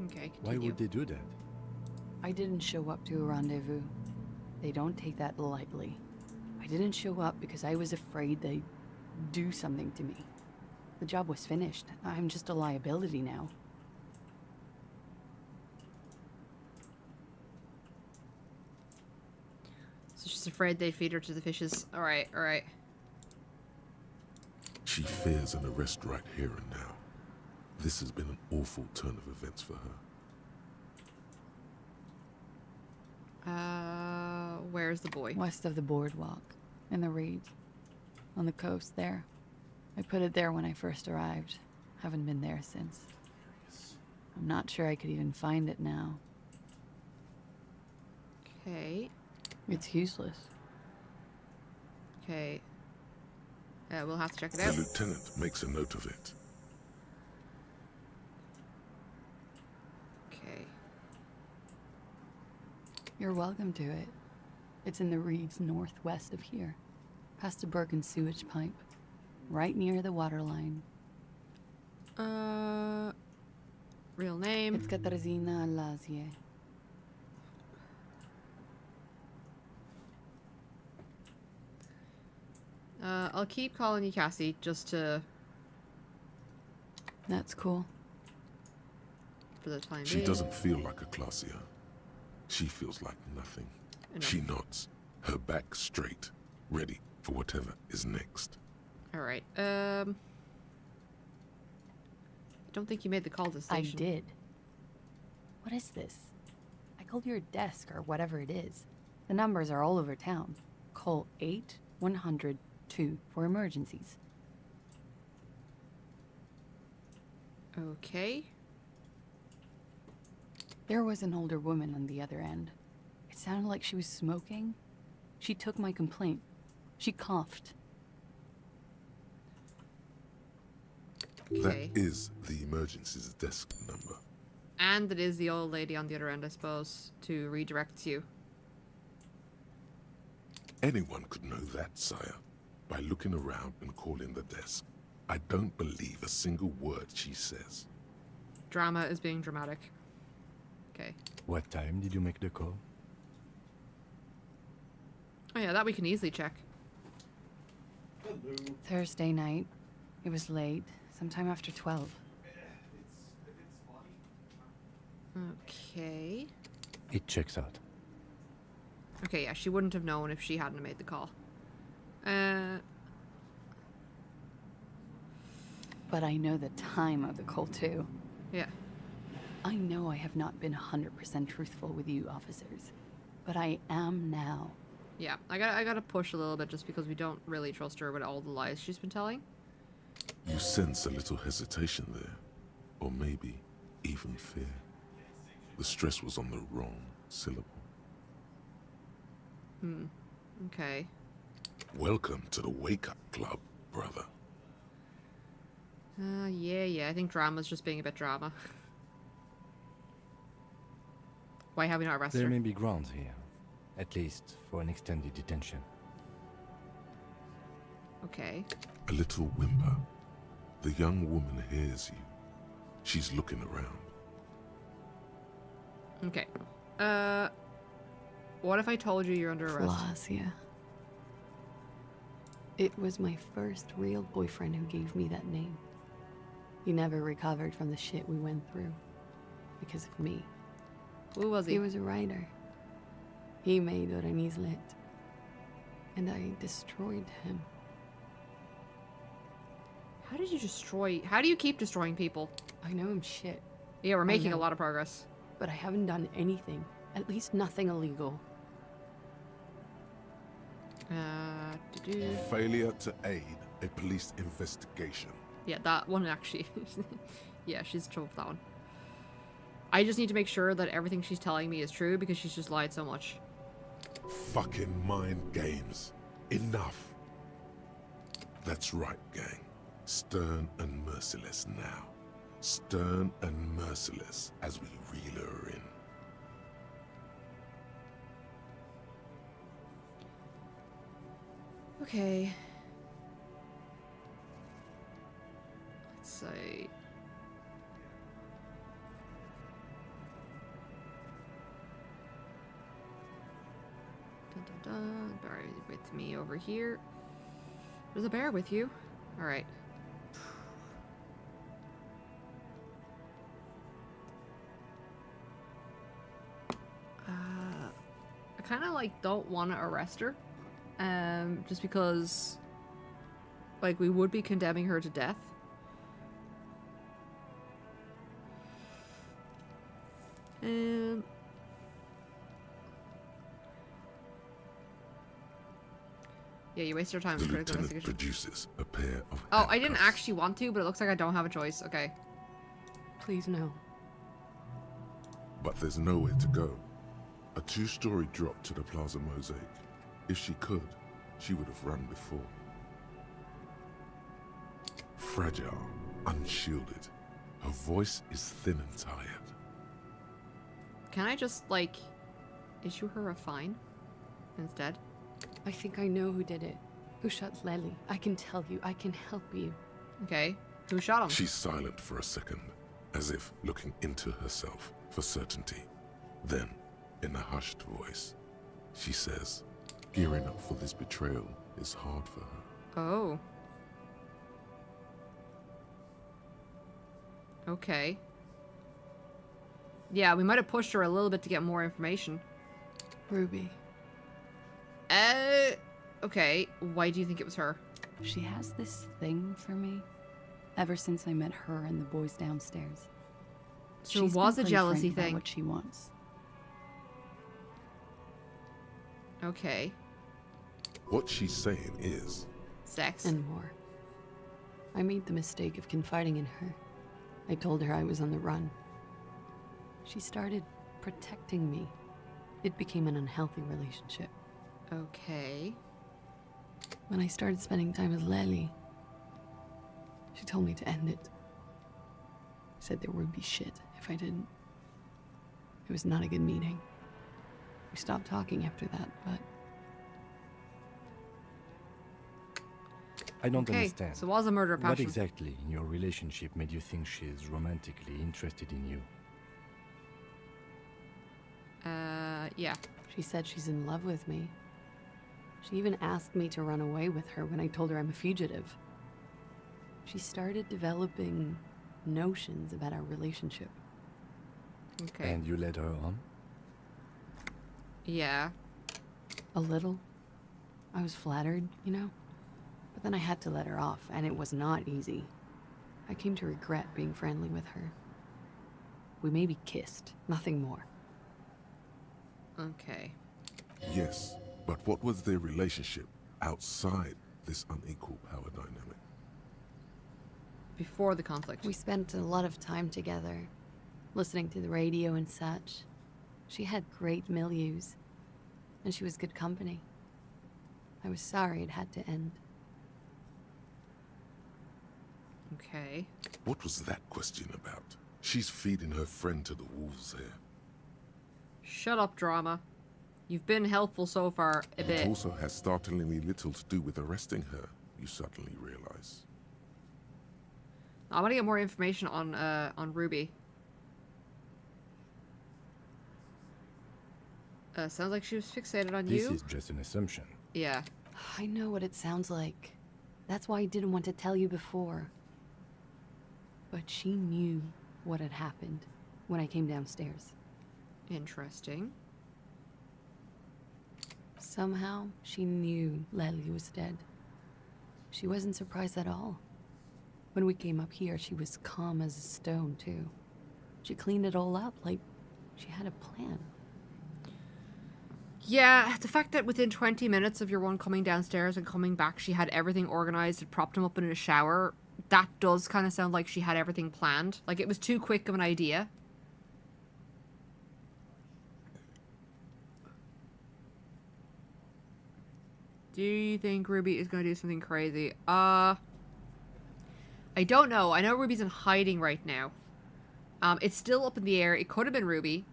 Okay, continue. Why would they do that? I didn't show up to a rendezvous. They don't take that lightly. I didn't show up because I was afraid they'd do something to me. The job was finished. I'm just a liability now. So she's afraid they'd feed her to the fishes. Alright, alright. She fears an arrest right here and now. This has been an awful turn of events for her. Where's the boy? West of the boardwalk, in the reeds, on the coast there. I put it there when I first arrived. Haven't been there since. I'm not sure I could even find it now. Okay. It's useless. Okay. We'll have to check it The out. lieutenant makes a note of it. Okay. You're welcome to it. It's in the reeds northwest of here, past a Bergen sewage pipe, right near the water line. Real name? It's Katarzyna Lazie. I'll keep calling you Cassie, just to... That's cool. For the time She being. doesn't feel like a Clausia. She feels like nothing. Enough. She nods, her back straight, ready for whatever is next. Alright, I don't think you made the call to the I station. did. What is this? I called your desk or whatever it is. The numbers are all over town. Call 8-100-2 for emergencies. Okay. There was an older woman on the other end. It sounded like she was smoking. She took my complaint. She coughed. Okay. That is the emergencies desk number. And it is the old lady on the other end, I suppose, to redirect you. Anyone could know that, sire, by looking around and calling the desk. I don't believe a single word she says. Drama is being dramatic. Okay. What time did you make the call? Oh yeah, that we can easily check. Thursday night. It was late, sometime after 12. Okay. It checks out. Okay, yeah, she wouldn't have known if she hadn't made the call. But I know the time of the call, too. Yeah. I know I have not been 100% truthful with you, officers. But I am now. Yeah, I gotta push a little bit just because we don't really trust her with all the lies she's been telling. You sense a little hesitation there. Or maybe even fear. The stress was on the wrong syllable. Okay. Welcome to the Wake Up Club, brother. Yeah, I think drama's just being a bit drama. Why have we not arrested There her? may be grounds here. At least for an extended detention. Okay. A little whimper. The young woman hears you. She's looking around. Okay. What if I told you you're under arrest? Flavia. It was my first real boyfriend who gave me that name. He never recovered from the shit we went through. Because of me. Who was he? He was a writer. He made Orenislet. And I destroyed him. How did you destroy... How do you keep destroying people? I know I'm shit. Yeah, we're making a know. lot of progress. But I haven't done anything. At least nothing illegal. Failure to aid a police investigation. Yeah, that one actually. Yeah, she's in trouble for that one. I just need to make sure that everything she's telling me is true because she's just lied so much. Fucking mind games. Enough. That's right, gang. Stern and merciless now. Stern and merciless as we reel her in. Okay. Let's say... Bear with me over here. There's a bear with you. Alright. I kind of like don't want to arrest her. Just because like we would be condemning her to death. Yeah, you waste your time with The critical lieutenant investigation. produces a pair of Oh, I didn't actually want to, but it looks like I don't have a choice. Okay. Please no. But there's nowhere to go. A two-story drop to the Plaza Mosaic. If she could, she would have run before. Fragile, unshielded. Her voice is thin and tired. Can I just, like, issue her a fine instead? I think I know who did it. Who shot Lely. I can tell you. I can help you. Okay. Who shot him? She's silent for a second, as if looking into herself for certainty. Then, in a hushed voice, she says, gearing up for this betrayal is hard for her. Oh. Okay. Yeah, we might have pushed her a little bit to get more information. Ruby. Okay. Why do you think it was her? She has this thing for me. Ever since I met her and the boys downstairs. So She's it was been a pretty jealousy frank about thing. what she wants. Okay. What she's saying is... Sex. And more. I made the mistake of confiding in her. I told her I was on the run. She started protecting me. It became an unhealthy relationship. Okay. When I started spending time with Lely, she told me to end it. Said there would be shit if I didn't. It was not a good meeting. We stopped talking after that, but... I don't Okay, understand. so it was a murder of What passion. exactly in your relationship made you think she's romantically interested in you? Yeah. She said she's in love with me. She even asked me to run away with her when I told her I'm a fugitive. She started developing notions about our relationship. Okay. And you led her on? Yeah. A little. I was flattered, you know? But then I had to let her off, and it was not easy. I came to regret being friendly with her. We maybe kissed, nothing more. Okay. Yes, but what was their relationship outside this unequal power dynamic? Before the conflict. We spent a lot of time together, listening to the radio and such. She had great milieus, and she was good company. I was sorry it had to end. Okay. What was that question about? She's feeding her friend to the wolves here. Shut up, drama. You've been helpful so far a bit. It also has startlingly little to do with arresting her, you suddenly realize. I want to get more information on Ruby. Sounds like she was fixated on you. This is just an assumption. Yeah. I know what it sounds like. That's why I didn't want to tell you before. But she knew what had happened when I came downstairs. Interesting. Somehow, she knew Lely was dead. She wasn't surprised at all. When we came up here, she was calm as a stone, too. She cleaned it all up like she had a plan. Yeah, the fact that within 20 minutes of your one coming downstairs and coming back, she had everything organized and propped him up in a shower, that does kind of sound like she had everything planned. Like, it was too quick of an idea. Do you think Ruby is going to do something crazy? I don't know. I know Ruby's in hiding right now. It's still up in the air. It could have been Ruby.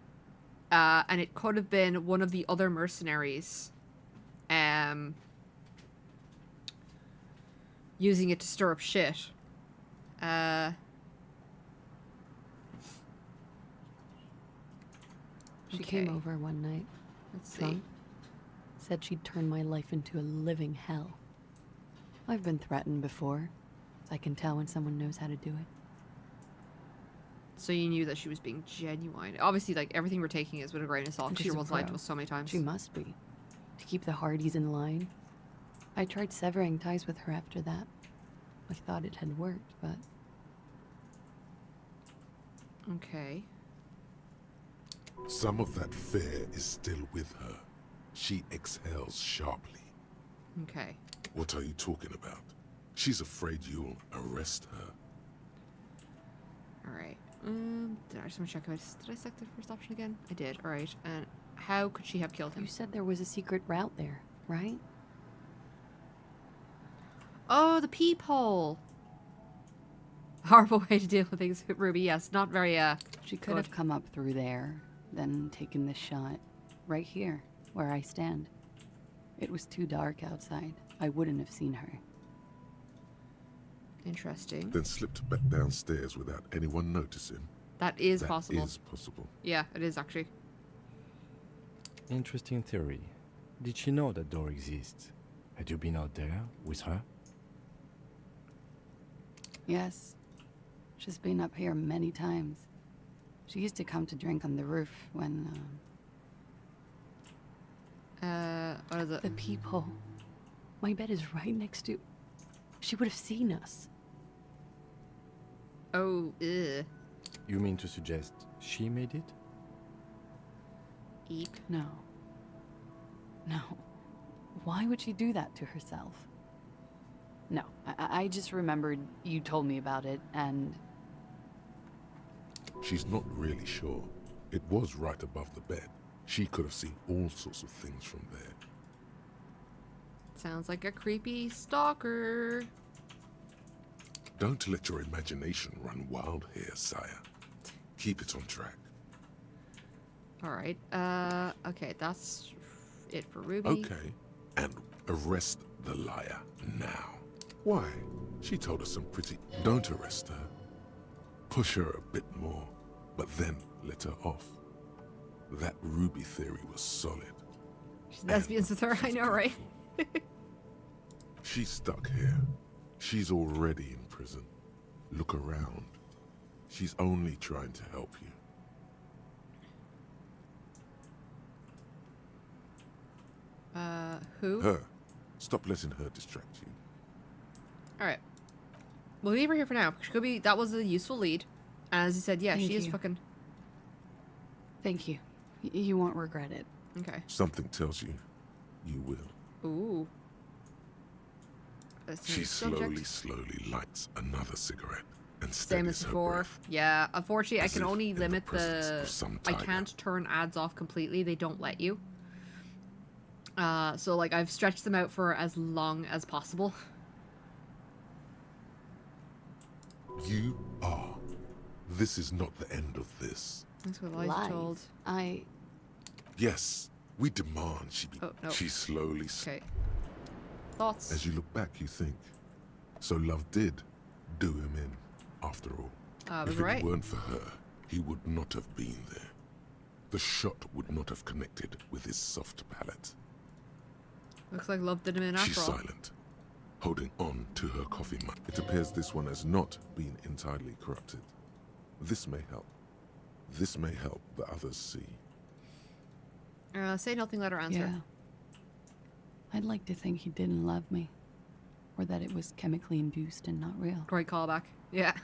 And it could have been one of the other mercenaries. Using it to stir up shit. She came over one night. Let's see. Drunk. Said she'd turn my life into a living hell. I've been threatened before, so I can tell when someone knows how to do it. So you knew that she was being genuine. Obviously, like, everything we're taking is with a grain of salt. And She she's a once lied to pro. us so many times. She must be. To keep the Hardys in line. I tried severing ties with her after that. I thought it had worked, but... Okay. Some of that fear is still with her. She exhales sharply. Okay. What are you talking about? She's afraid you'll arrest her. Alright. I just want to check if did I select the first option again? I did. Alright. And how could she have killed him? You said there was a secret route there, right? Oh, the peephole. Horrible way to deal with things, Ruby. Yes, not very, She could have come up through there, then taken this shot. Right here, where I stand. It was too dark outside. I wouldn't have seen her. Interesting. Then slipped back downstairs without anyone noticing. That is possible. That is possible. Yeah, it is actually. Interesting theory. Did she know that door exists? Had you been out there with her? Yes. She's been up here many times. She used to come to drink on the roof when, what is it? The peephole. My bed is right next to... She would have seen us. Oh, ugh. You mean to suggest she made it? Eep. No. No. Why would she do that to herself? No, I just remembered you told me about it, and... She's not really sure. It was right above the bed. She could have seen all sorts of things from there. Sounds like a creepy stalker. Don't let your imagination run wild here, sire. Keep it on track. Alright, okay, that's it for Ruby. Okay, and arrest the liar now. Why? She told us some pretty... Don't arrest her. Push her a bit more, but then let her off. That Ruby theory was solid. She's lesbians with her, I know, right? She's stuck here. She's already in prison. Look around. She's only trying to help you. Who? Her. Stop letting her distract you. Alright. We'll leave her here for now. She could be... That was a useful lead. And as you said, yeah, Thank she is you. fucking... Thank you. You won't regret it. Okay. Something tells you, you will. Ooh. She slowly lights another cigarette and Same as steadies her before. breath. Yeah, unfortunately, I As can if only in the limit presence the... of some I tiger. can't turn ads off completely. They don't let you. So, like, I've stretched them out for as long as possible. You are. This is not the end of this. That's what Elijah told. Yes, we demand she be. Oh, no. She slowly. Okay. Thoughts? As you look back, you think. So love did do him in, after all. I was if it right. weren't for her, he would not have been there. The shot would not have connected with his soft palate. Looks like love did him in after She's all. silent, holding on to her coffee mug. It appears this one has not been entirely corrupted. This may help. This may help the others see. Say nothing, let her answer. Yeah. I'd like to think he didn't love me. Or that it was chemically induced and not real. Great callback. Yeah.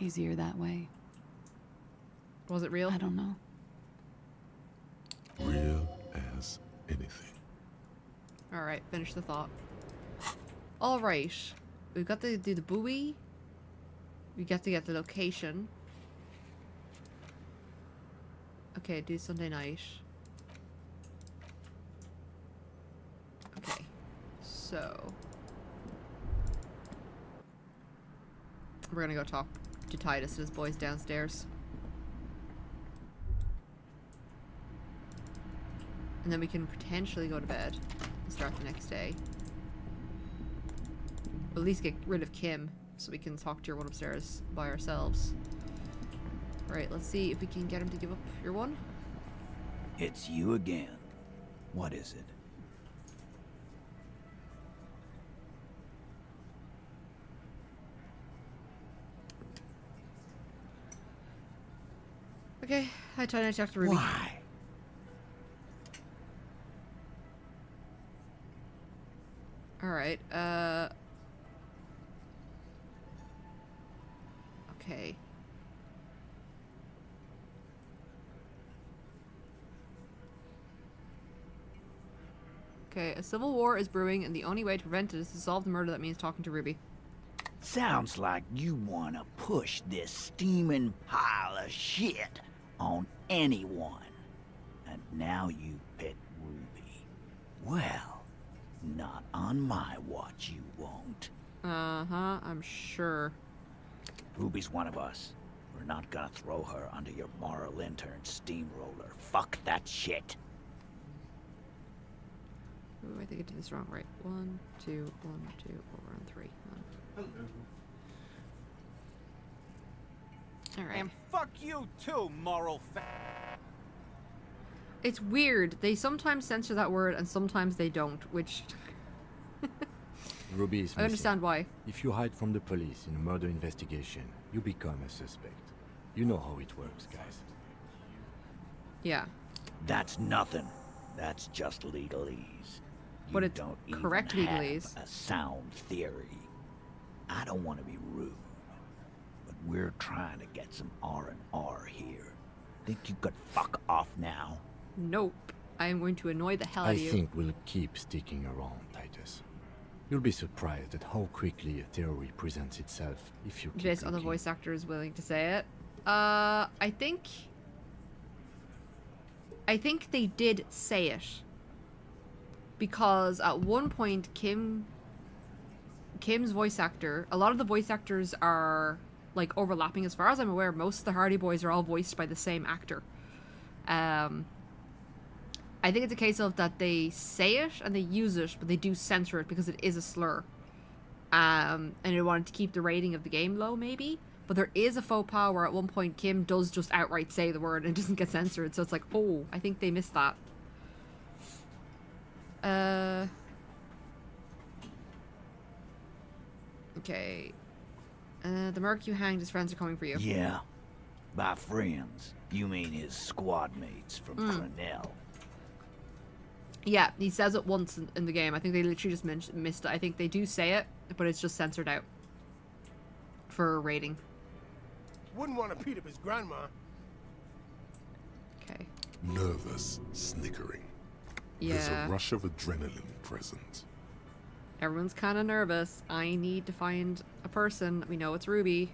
Easier that way. Was it real? I don't know. Real as anything. Alright, finish the thought. Alright. We've got to do the buoy. We got to get the location. Okay, do Sunday night. Okay. So... we're gonna go talk to Titus and his boys downstairs. And then we can potentially go to bed and start the next day. At least get rid of Kim so we can talk to your one upstairs by ourselves. Alright, let's see if we can get him to give up your one. It's you again. What is it? Okay, I try to talk to Ruby. Why? Alright, okay. Okay, a civil war is brewing, and the only way to prevent it is to solve the murder. That means talking to Ruby. Sounds like you want to push this steaming pile of shit on anyone. And now you pick Ruby. Well, not on my watch you won't. Uh-huh, I'm sure. Ruby's one of us. We're not gonna throw her under your moral intern steamroller. Fuck that shit. Ooh, I think I did this wrong. Right. 1, 2, 1, 2, we're on 3. Hello. Alright. And fuck you too, moral It's weird. They sometimes censor that word and sometimes they don't, which... Ruby is I understand why. If you hide from the police in a murder investigation, you become a suspect. You know how it works, guys. Yeah. That's nothing. That's just legalese. But You it's don't even correct have legalese. a sound theory. I don't want to be rude, but we're trying to get some R&R here. Think you could fuck off now? Nope. I am going to annoy the hell out I of you. think we'll keep sticking around, Titus. You'll be surprised at how quickly a theory presents itself if you keep This other looking. voice actor is willing to say it. I think they did say it. Because at one point, Kim's voice actor, a lot of the voice actors are like overlapping. As far as I'm aware, most of the Hardy Boys are all voiced by the same actor. I think it's a case of that they say it and they use it, but they do censor it because it is a slur. And they wanted to keep the rating of the game low, maybe. But there is a faux pas where at one point Kim does just outright say the word and it doesn't get censored. So it's like, oh, I think they missed that. Okay. The merc you hanged, his friends are coming for you. Yeah. By friends, you mean his squad mates from Crenell. Yeah, he says it once in the game. I think they literally just missed it. I think they do say it, but it's just censored out for rating. Wouldn't want to beat up his grandma. Okay. Nervous, snickering. Yeah. There's a rush of adrenaline present. Everyone's kind of nervous. I need to find a person. We know it's Ruby.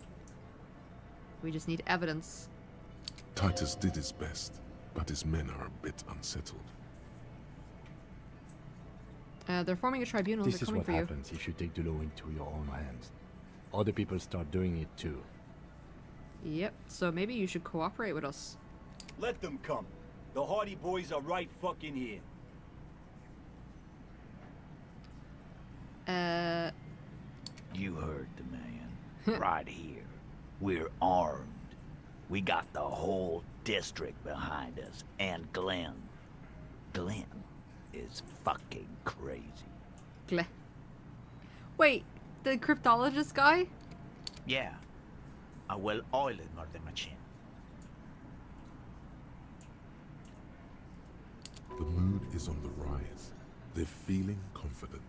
We just need evidence. Titus did his best, but his men are a bit unsettled. They're forming a tribunal. This They're is coming what for you. happens if you take the law into your own hands. Other people start doing it too. Yep, so maybe you should cooperate with us. Let them come. The Hardy Boys are right fucking here. You heard the man. Right here. We're armed. We got the whole district behind us. And Glenn. Glenn is fucking crazy. Wait, the cryptologist guy? Yeah. A well-oiled murder machine. The mood is on the rise. They're feeling confident,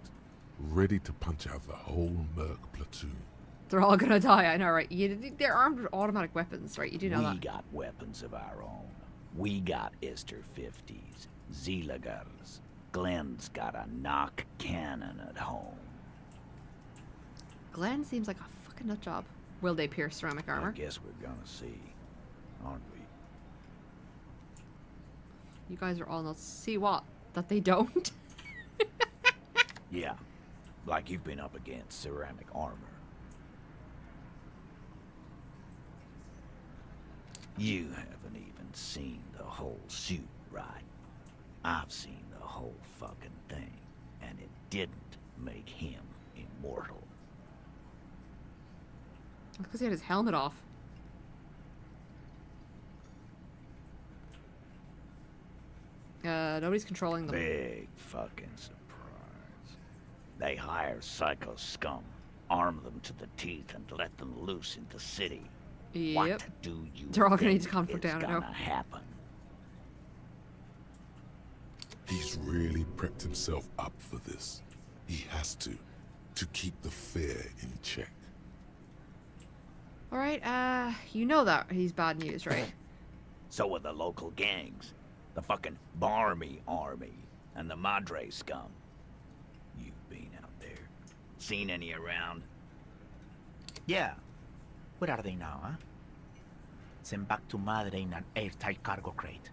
ready to punch out the whole Merc platoon. They're all gonna die, I know, right? They're armed with automatic weapons, right? You do know We that. got weapons of our own. We got Ister 50s, Zeelagers. Glenn's got a knock cannon at home. Glenn seems like a fucking nut job. Will they pierce ceramic armor? I guess we're gonna see, aren't we? You guys are all nuts. See what? That they don't? Yeah, like you've been up against ceramic armor. You haven't even seen the whole suit, right? I've seen the whole fucking thing, and it didn't make him immortal. That's because he had his helmet off. Nobody's controlling them. Big fucking surprise. They hire psycho scum, arm them to the teeth, and let them loose into city. Yep. What do you They're all gonna need think to conflict is down, I know. gonna happen? He's really prepped himself up for this. He has to keep the fear in check. Alright, you know that he's bad news, right? So are the local gangs. The fucking Barmy Army and the Madre scum. You've been out there. Seen any around? Yeah. Where are they now, huh? Sent back to Madre in an airtight cargo crate.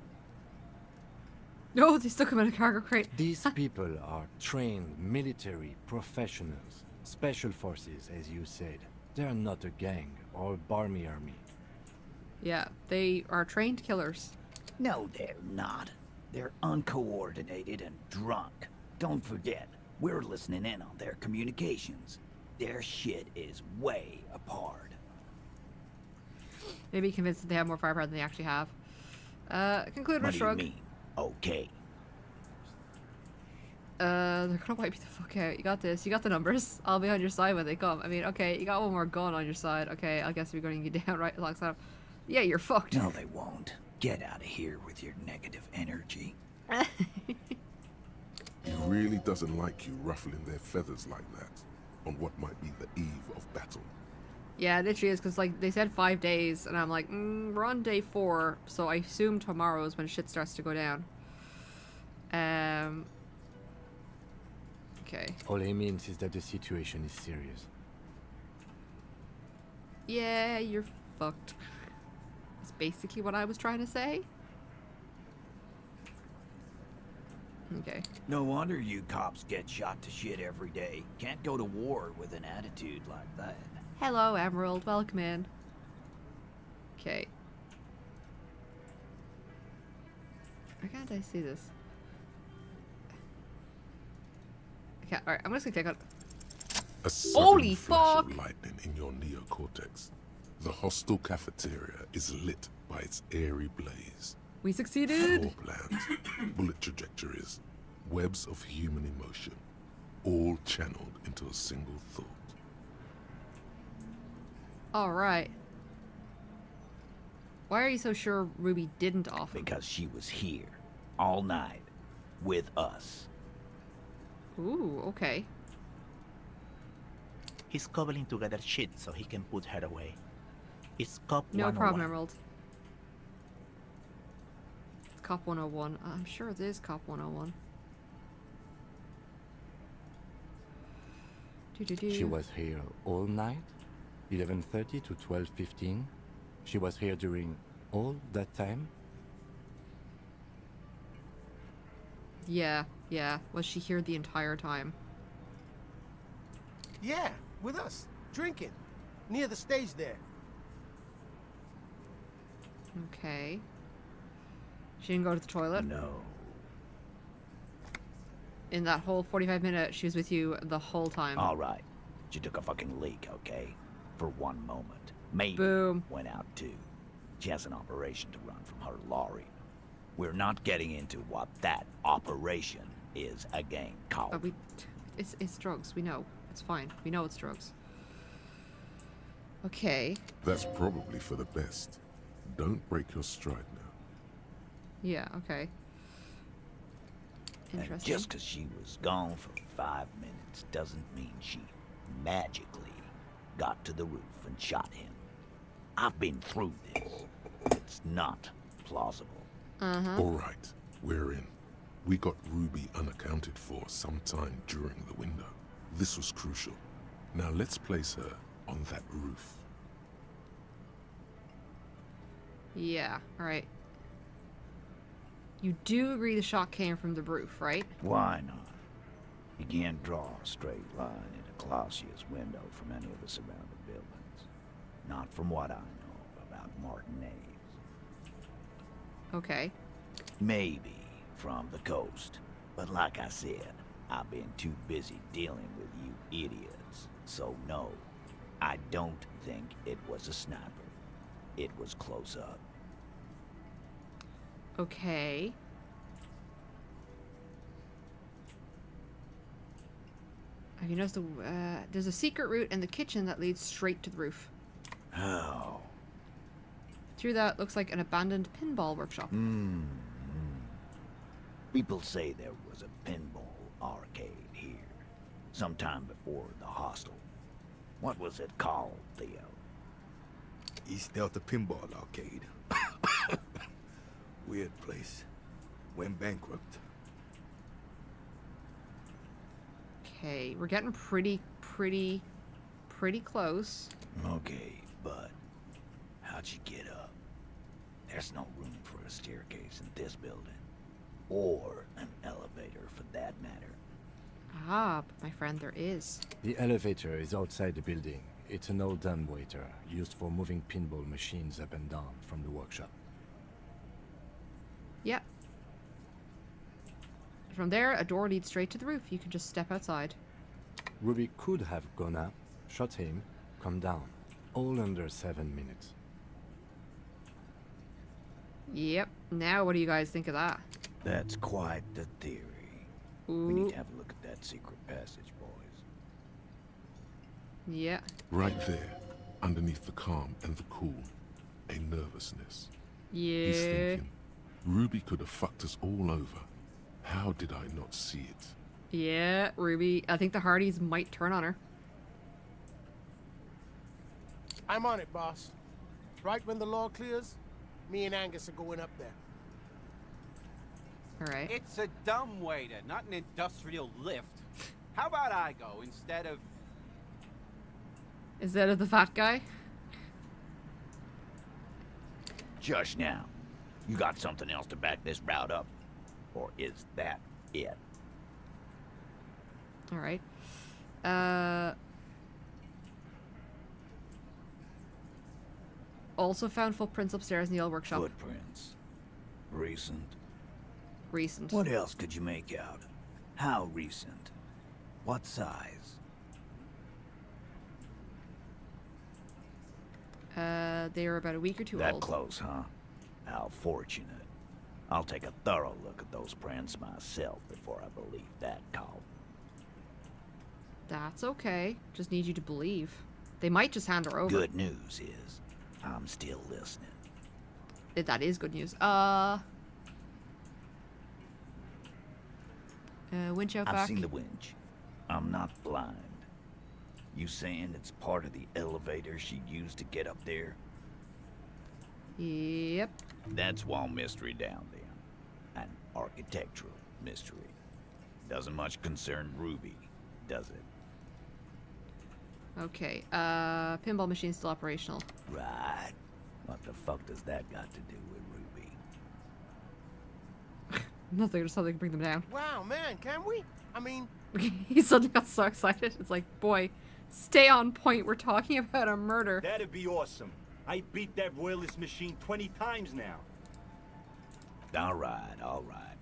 No, they stuck him in a cargo crate. These people are trained military professionals, special forces, as you said. They're not a gang or Barmy Army. Yeah, they are trained killers. No, they're not. They're uncoordinated and drunk. Don't forget, we're listening in on their communications. Their shit is way apart. Maybe convinced that they have more firepower than they actually have. Conclude with a What do you shrug. mean? Okay. They're gonna wipe you the fuck out. You got this. You got the numbers. I'll be on your side when they come. I mean, okay, you got one more gun on your side. Okay, I guess we're going to get down right alongside. Yeah, you're fucked. No, they won't. Get out of here with your negative energy. He really doesn't like you ruffling their feathers like that on what might be the eve of battle. Yeah, it literally is, because, like, they said 5 days, and I'm like, we're on day 4, so I assume tomorrow is when shit starts to go down. Okay. All he means is that the situation is serious. Yeah, you're fucked. That's basically what I was trying to say. Okay. No wonder you cops get shot to shit every day. Can't go to war with an attitude like that. Hello, Emerald. Welcome in. Okay. Why can't I see this? Okay, alright, I'm just gonna click on. A sudden Holy flash fuck! of lightning in your neocortex. The hostel cafeteria is lit by its airy blaze. We succeeded! Floor plans, bullet trajectories, webs of human emotion, all channeled into a single thought. Alright. Why are you so sure Ruby didn't offer? Because she was here all night. with us. Ooh, okay. He's cobbling together shit so he can put her away. It's Cop No 101. problem, Emerald. It's Cop 101. I'm sure it is Cop 101. She was here all night? 11:30 to 12:15? She was here during all that time? Yeah. Was she here the entire time? Yeah, with us, drinking, near the stage there. Okay. She didn't go to the toilet? No. In that whole 45 minutes, she was with you the whole time. All right. She took a fucking leak, okay? For one moment. Maybe Boom. went out too. She has an operation to run from her lorry. We're not getting into what that operation is again, Carl. It's drugs. We know. It's fine. We know it's drugs. Okay. That's probably for the best. Don't break your stride now. Yeah, okay. And Interesting. just because she was gone for 5 minutes doesn't mean she magically got to the roof and shot him. I've been through this. It's not plausible. All right, we're in. We got Ruby unaccounted for sometime during the window. This was crucial. Now let's place her on that roof. Yeah, alright. You do agree the shot came from the roof, right? Why not? You can't draw a straight line in a Clausius window from any of the surrounding buildings. Not from what I know about Martinez. Okay. Maybe from the coast. But like I said, I've been too busy dealing with you idiots. So no, I don't think it was a sniper. It was close up. Okay. Have you noticed there's a secret route in the kitchen that leads straight to the roof. Oh. Through that looks like an abandoned pinball workshop. People say there was a pinball arcade here, sometime before the hostel. What was it called, Theo? East Delta Pinball Arcade. Weird place. Went bankrupt. Okay, we're getting pretty close. Okay, but how'd you get up? There's no room for a staircase in this building. Or an elevator, for that matter. Ah, but my friend, there is. The elevator is outside the building. It's an old dumbwaiter used for moving pinball machines up and down from the workshop. Yep. From there, a door leads straight to the roof. You can just step outside. Ruby could have gone up, shot him, come down. All under 7 minutes. Yep. Now, what do you guys think of that? That's quite the theory. Ooh. We need to have a look at that secret passage, boys. Yeah. Right there, underneath the calm and the cool, a nervousness. Yeah. He's thinking, Ruby could have fucked us all over. How did I not see it? Yeah, Ruby. I think the Hardys might turn on her. I'm on it, boss. Right when the law clears, me and Angus are going up there. All right. It's a dumbwaiter, not an industrial lift. How about I go instead of... Is that the fat guy? Just now. You got something else to back this route up? Or is that it? All right. Also found footprints upstairs in the old workshop. Footprints. Recent. Recent. What else could you make out? How recent? What size? They were about a week or two That old. close, huh? How fortunate. I'll take a thorough look at those prints myself before I believe that call. That's okay. Just need you to believe. They might just hand her over. Good news is, I'm still listening. That is good news. Winch out I've back. seen the winch. I'm not blind. You saying it's part of the elevator she used to get up there? Yep. That's one mystery down there. An architectural mystery. Doesn't much concern Ruby, does it? Okay. Pinball machine's still operational. Right. What the fuck does that got to do with Ruby? Nothing. Just something to bring them down. Wow, man, can we? I mean, He suddenly got so excited. It's like, boy, stay on point. We're talking about a murder. That'd be awesome. I beat that Royalist machine 20 times now. All right, all right.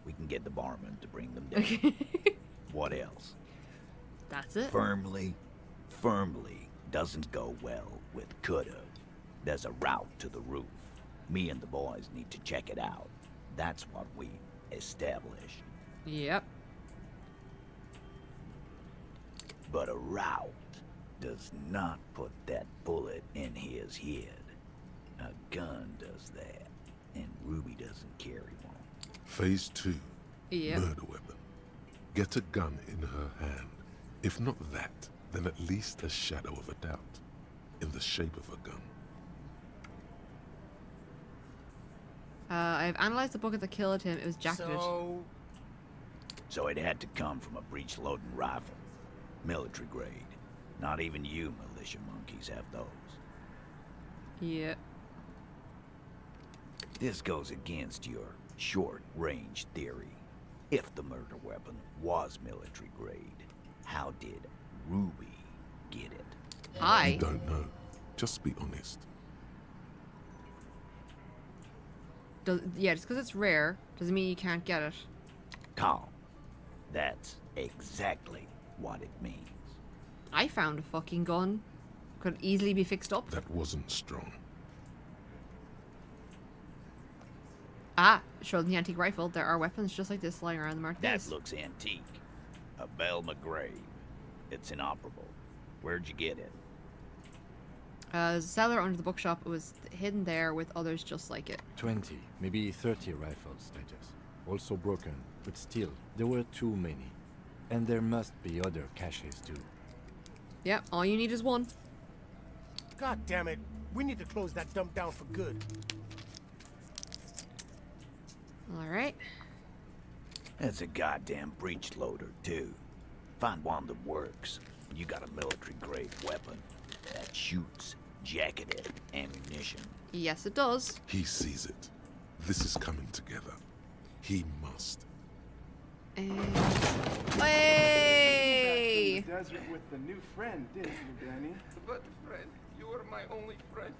We can get the barman to bring them down. What else? That's it. Firmly doesn't go well with could've. There's a route to the roof. Me and the boys need to check it out. That's what we established. Yep. But a route does not put that bullet in his head. A gun does that, and Ruby doesn't carry one. Phase 2. Yep. Murder weapon. Get a gun in her hand. If not that, then at least a shadow of a doubt. In the shape of a gun. I've analyzed the book that killed him. It was jacketed. So it had to come from a breech-loading rifle. Military grade. Not even you militia monkeys have those. Yeah. This goes against your short-range theory. If the murder weapon was military grade, how did Ruby get it? I don't know. Just be honest. Yeah, just because it's rare doesn't mean you can't get it. Calm. That's exactly what it means. I found a fucking gun. Could easily be fixed up. That wasn't strong. Ah, showed the antique rifle. There are weapons just like this lying around the marketplace. That looks antique. A Bell McGrave. It's inoperable. Where'd you get it? There's a cellar under the bookshop. It was hidden there with others just like it. 20, maybe 30 rifles, Titus. Also broken, but still, there were too many. And there must be other caches too. Yeah, all you need is one. God damn it. We need to close that dump down for good. Alright. That's a goddamn breech loader, too. Find one that works. You got a military-grade weapon that shoots jacketed ammunition. Yes, it does. He sees it. This is coming together. He must. Hey! The desert with the new friend, didn't you, Danny? But friend, you were my only friend.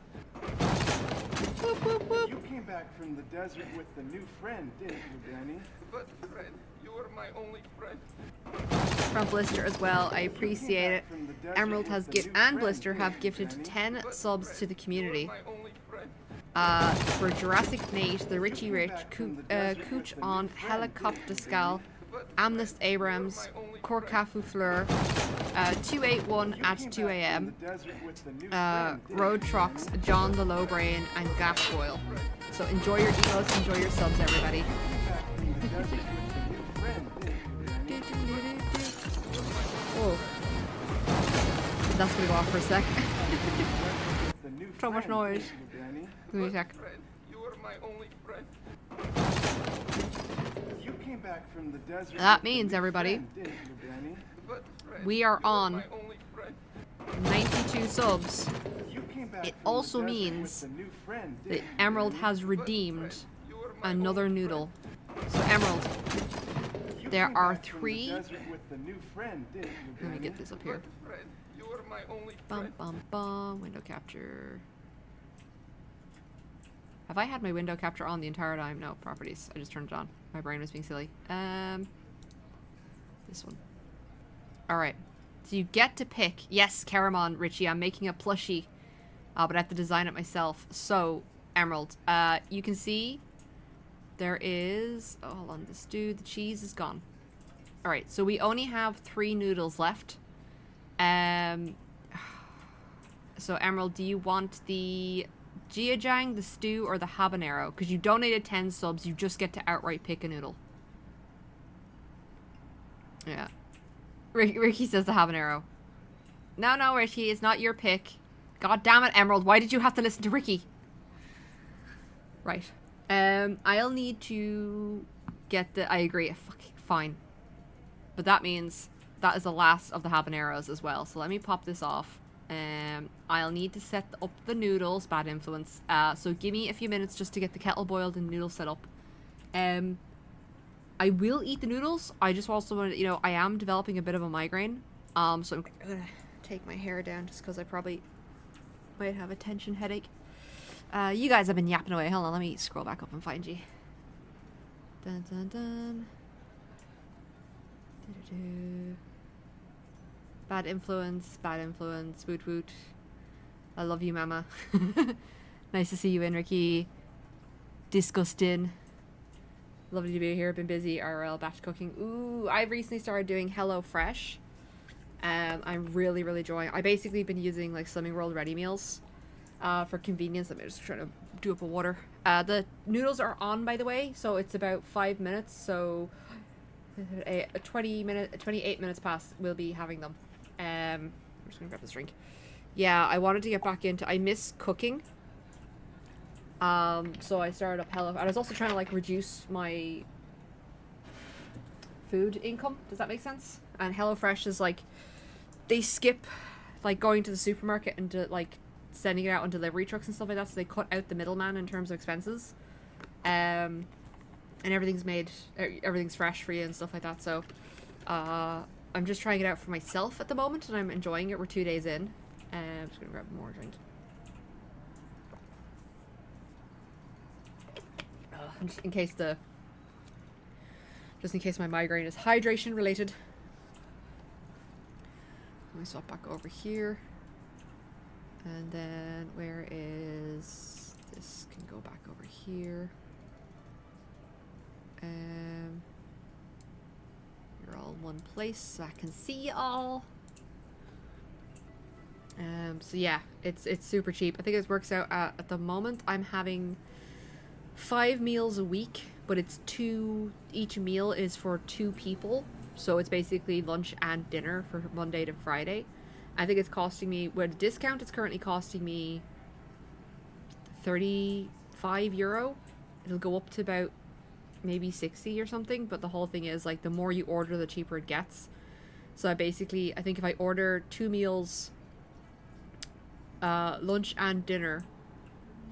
You came back from the desert with the new friend, didn't you, Danny? But friend, you were my only friend. From Blister as well. I appreciate it. Emerald has and Blister have gifted 10 subs to the community. For Jurassic Nate, the Richie Rich, Cooch on Helicopter Skal, Amnest Abrams, Corcafu Fleur, 281 at 2 a.m., Road Trucks, John the Low Brain, and Gas Boil. So enjoy your emotes, enjoy your subs, everybody. Whoa. That's gonna go off for a sec. So much noise. Give me a sec. You were my only friend. You came back from the desert. That means, everybody, we are on 92 subs. It also means that Emerald has redeemed another noodle. So Emerald, there are 3. Let me get this up here. Bum bum bum. Window capture. Have I had my window capture on the entire time? No, properties. I just turned it on. My brain was being silly. This one. Alright. So you get to pick. Yes, Caramon, Richie, I'm making a plushie. But I have to design it myself. So, Emerald, you can see there is... Oh, hold on. The stew, the cheese is gone. Alright, so we only have 3 noodles left. So, Emerald, do you want the Jiajang, the stew, or the habanero? Because you donated 10 subs, you just get to outright pick a noodle. Yeah. Ricky says the habanero. No, Ricky, it's not your pick. God damn it, Emerald. Why did you have to listen to Ricky? Right. I'll need to get the... I agree. Fucking fine. But that means that is the last of the habaneros as well. So let me pop this off. I'll need to set up the noodles. Bad influence. So give me a few minutes just to get the kettle boiled and noodles set up. I will eat the noodles. I just also want to, you know, I am developing a bit of a migraine. So I'm gonna take my hair down just because I probably might have a tension headache. You guys have been yapping away. Hold on, let me scroll back up and find you. Dun dun dun. Doo-doo-doo. Bad influence, woot woot. I love you, mama. Nice to see you in, Ricky. Disgusting. Lovely to be here. Been busy. RL batch cooking. Ooh, I've recently started doing HelloFresh. I'm really enjoying. I basically been using like Slimming World ready meals for convenience. I'm just trying to do up a water. The noodles are on, by the way, so it's about 5 minutes. So 28 minutes past, we'll be having them. I'm just gonna grab this drink. Yeah, I wanted to get back into. I miss cooking. So I started up I was also trying to like reduce my food income. Does that make sense? And HelloFresh is like, they skip like going to the supermarket and like sending it out on delivery trucks and stuff like that. So they cut out the middleman in terms of expenses. And everything's fresh for you and stuff like that. So, I'm just trying it out for myself at the moment and I'm enjoying it. We're 2 days in. I'm just gonna grab more drink. Just in case my migraine is hydration related. Let me swap back over here. And then where is this? Can go back over here. You're all in one place so I can see you all. So yeah, it's super cheap. I think it works out at the moment I'm having 5 meals a week, but it's each meal is for 2 people, so it's basically lunch and dinner for Monday to Friday. I think it's costing me, with a discount, it's currently costing me €35. It'll go up to about maybe 60 or something, but the whole thing is like the more you order, the cheaper it gets. So I think if I order 2 meals, lunch and dinner,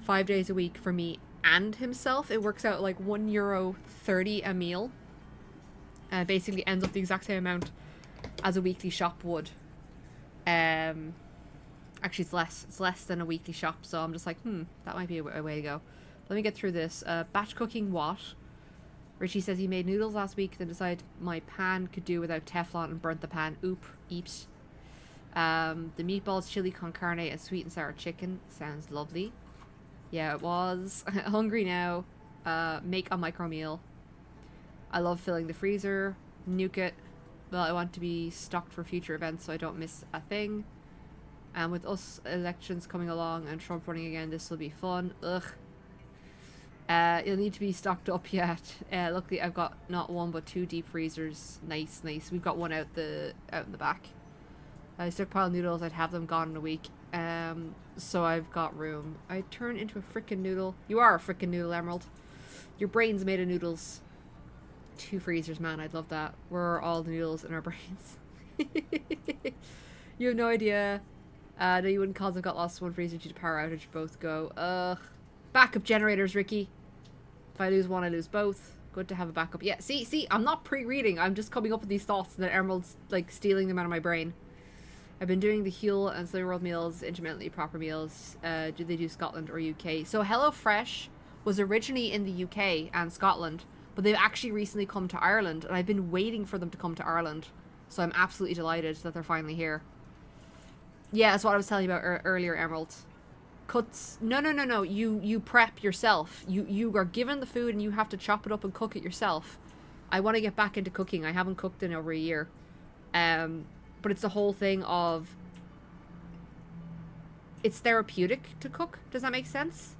5 days a week for me and himself, it works out like €1.30 a meal. Basically ends up the exact same amount as a weekly shop would. Actually it's less than a weekly shop, so I'm just like, that might be a way to go. Let me get through this. Batch cooking what? Richie says he made noodles last week, then decided my pan could do without Teflon and burnt the pan. Eeps. The meatballs, chili con carne, and sweet and sour chicken. Sounds lovely. Yeah, it was. Hungry now. Make a micro meal. I love filling the freezer. Nuke it. Well, I want to be stocked for future events so I don't miss a thing. And with us elections coming along and Trump running again, this will be fun. Ugh. You'll need to be stocked up yet. Luckily, I've got not 1 but 2 deep freezers. Nice. We've got one out in the back. I stockpile noodles. I'd have them gone in a week. So I've got room. I turn into a frickin' noodle. You are a frickin' noodle, Emerald. Your brain's made of noodles. 2 freezers, man. I'd love that. Where are all the noodles in our brains? You have no idea. No, you wouldn't cause I've got lost 1 freezer due to power outage. Both go. Ugh. Backup generators, Ricky. If I lose one, I lose both. Good to have a backup. Yeah, see, I'm not pre-reading. I'm just coming up with these thoughts and then Emerald's like stealing them out of my brain. I've been doing the Huel and Slimming World meals, intermittently proper meals. Do they do Scotland or UK? So HelloFresh was originally in the UK and Scotland, but they've actually recently come to Ireland, and I've been waiting for them to come to Ireland. So I'm absolutely delighted that they're finally here. Yeah, that's what I was telling you about earlier, Emerald. Cuts. No. You prep yourself. You are given the food and you have to chop it up and cook it yourself. I want to get back into cooking. I haven't cooked in over a year. But it's the whole thing of, it's therapeutic to cook. Does that make sense?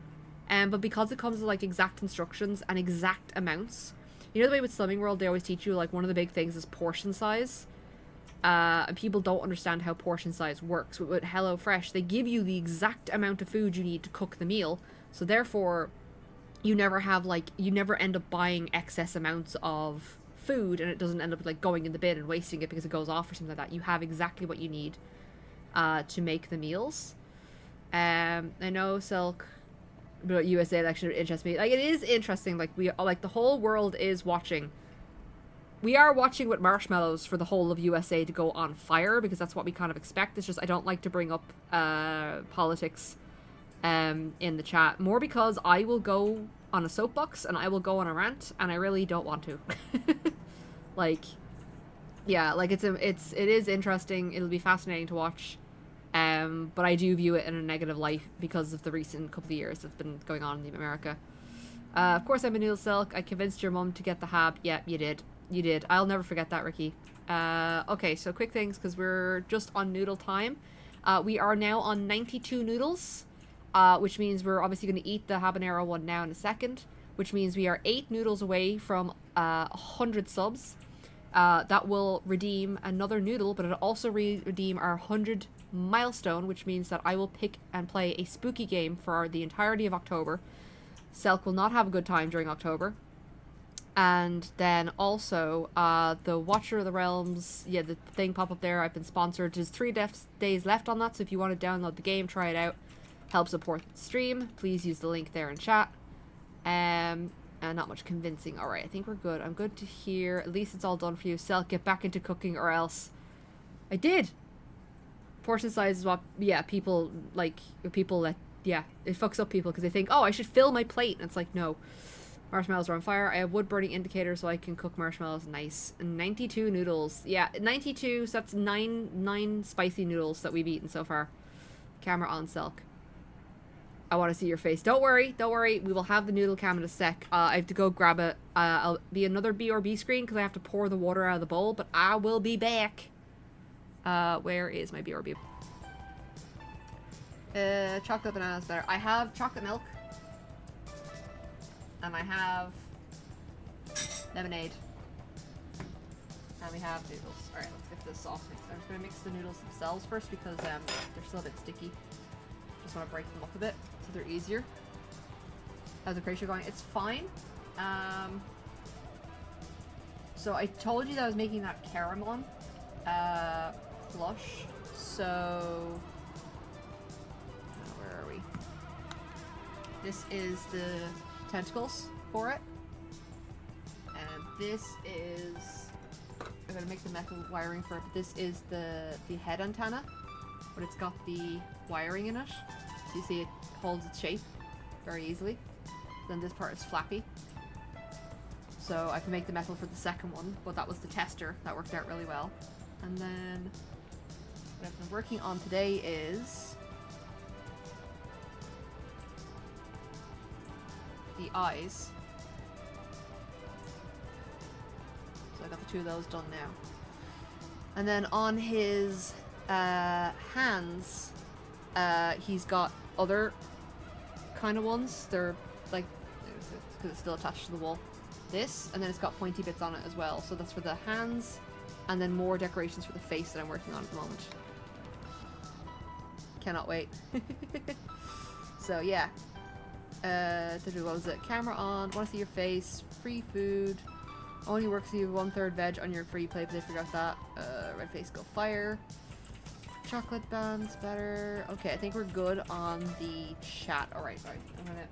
But because it comes with like exact instructions and exact amounts, You know the way with Slumming World, they always teach you, like, one of the big things is portion size? And people don't understand how portion size works. With HelloFresh, they give you the exact amount of food you need to cook the meal, so therefore, you never have, like, you never end up buying excess amounts of food, and it doesn't end up, like, going in the bin and wasting it because it goes off or something like that. You have exactly what you need to make the meals. I know Silk, but USA election interests me. Like, it is interesting. Like, the whole world is watching. We are watching with marshmallows for the whole of USA to go on fire, because that's what we kind of expect. It's just I don't like to bring up politics in the chat, more because I will go on a soapbox and I will go on a rant, and I really don't want to. Like, yeah, like it is interesting. It'll be fascinating to watch. But I do view it in a negative light because of the recent couple of years that's been going on in America. Of course, I'm a Noodle Silk. I convinced your mum to get the hab. Yeah, you did. You did. I'll never forget that, Ricky. Okay, so quick things, because we're just on noodle time. We are now on 92 noodles, which means we're obviously going to eat the habanero one now in a second, which means we are 8 noodles away from 100 subs. That will redeem another noodle, but it'll also redeem our 100 milestone, which means that I will pick and play a spooky game for the entirety of October. Selk will not have a good time during October. And then also, the Watcher of the Realms, yeah, the thing pop up there, I've been sponsored. There's 3 days left on that, so if you want to download the game, try it out, help support the stream, please use the link there in chat. And not much convincing. Alright, I think we're good. I'm good to hear. At least it's all done for you. Selk, get back into cooking, or else... I did! Portion size is what, yeah, people, like, people that, yeah, it fucks up people because they think, oh, I should fill my plate. And it's like, no. Marshmallows are on fire. I have wood burning indicator so I can cook marshmallows. Nice. 92 noodles. Yeah, 92, so that's 9 spicy noodles that we've eaten so far. Camera on, Selk. I want to see your face. Don't worry, don't worry. We will have the noodle cam in a sec. I have to go grab it. I'll be another BRB screen because I have to pour the water out of the bowl, but I will be back. Where is my BRB? Chocolate bananas better. I have chocolate milk. And I have lemonade. And we have noodles. Alright, let's get this sauce mixed. I'm just going to mix the noodles themselves first because they're still a bit sticky. Just want to break them up a bit so they're easier. How's the ratio going? It's fine. So I told you that I was making that caramel blush. So where are we? This is the tentacles for it, and this is, I'm gonna make the metal wiring for it, but this is the head antenna, but it's got the wiring in it, so you see it holds its shape very easily. Then this part is flappy, so I can make the metal for the second one, but that was the tester that worked out really well. And then what I've been working on today is the eyes. So I got the 2 of those done now. And then on his hands, he's got other kind of ones. They're like, because it's still attached to the wall. This, and then it's got pointy bits on it as well. So that's for the hands, and then more decorations for the face that I'm working on at the moment. Cannot wait. So yeah. What was it? Camera on. Want to see your face. Free food. Only works if you have 1/3 veg on your free plate, but they forgot that. Red face go fire. Chocolate bands better. Okay, I think we're good on the chat. Alright, sorry. I'm gonna...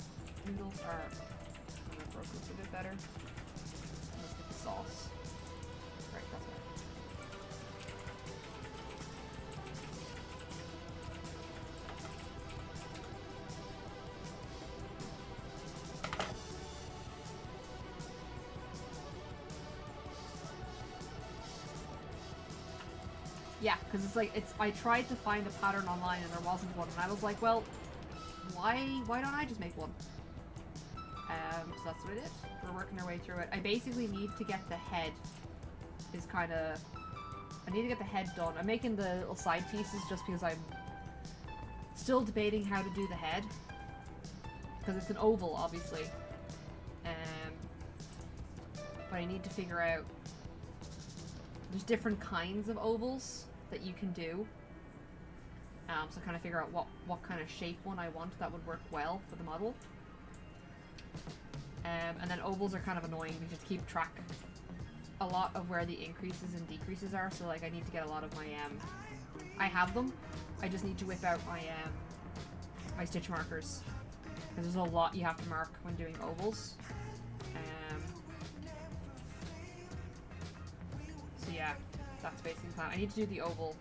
Noodles are... I'm gonna broke this a bit better. Let's get the sauce. Right, that's right. Yeah, because it's like, I tried to find a pattern online and there wasn't one, and I was like, well, why don't I just make one? So that's what it is. We're working our way through it. I basically need to get the head, I need to get the head done. I'm making the little side pieces just because I'm still debating how to do the head. Because it's an oval, obviously. But but I need to figure out... There's different kinds of ovals that you can do. So kind of figure out what kind of shape one I want that would work well for the model. And then ovals are kind of annoying because you have to keep track a lot of where the increases and decreases are. So like I need to get a lot of my I have them. I just need to whip out my my stitch markers because there's a lot you have to mark when doing ovals. So yeah, that's basically the plan. I need to do the oval.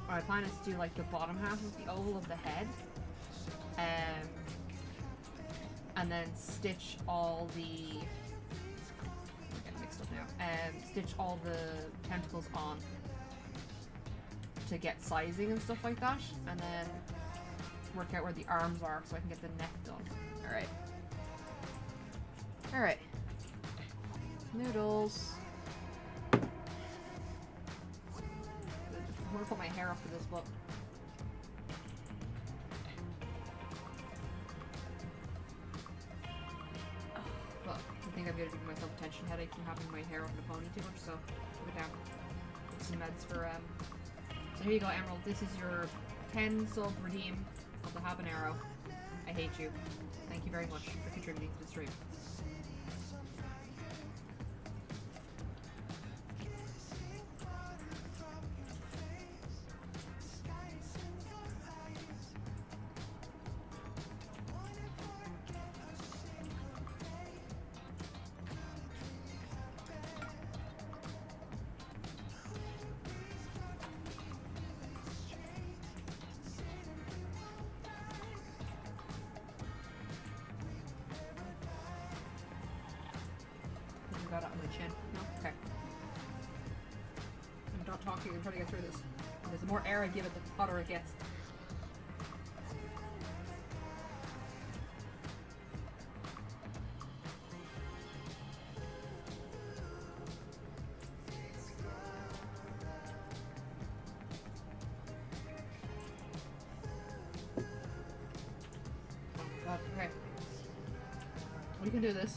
My plan is to do like the bottom half of the oval of the head. And then stitch all the... I'm getting mixed up now. Stitch all the tentacles on to get sizing and stuff like that. And then work out where the arms are so I can get the neck done. Alright. Alright. Noodles. I'm gonna put my hair up for this book. But I think I'm gonna give myself a tension headache from having my hair up in a pony too much, so put it down. Get some meds for So here you go, Emerald. This is your 10 sub redeem of the habanero. I hate you. Thank you very much for contributing to the stream. Got it on my chin. No? Okay. I'm not talking, I'm trying to get through this. Because the more air I give it, the hotter it gets. God, okay. We can do this.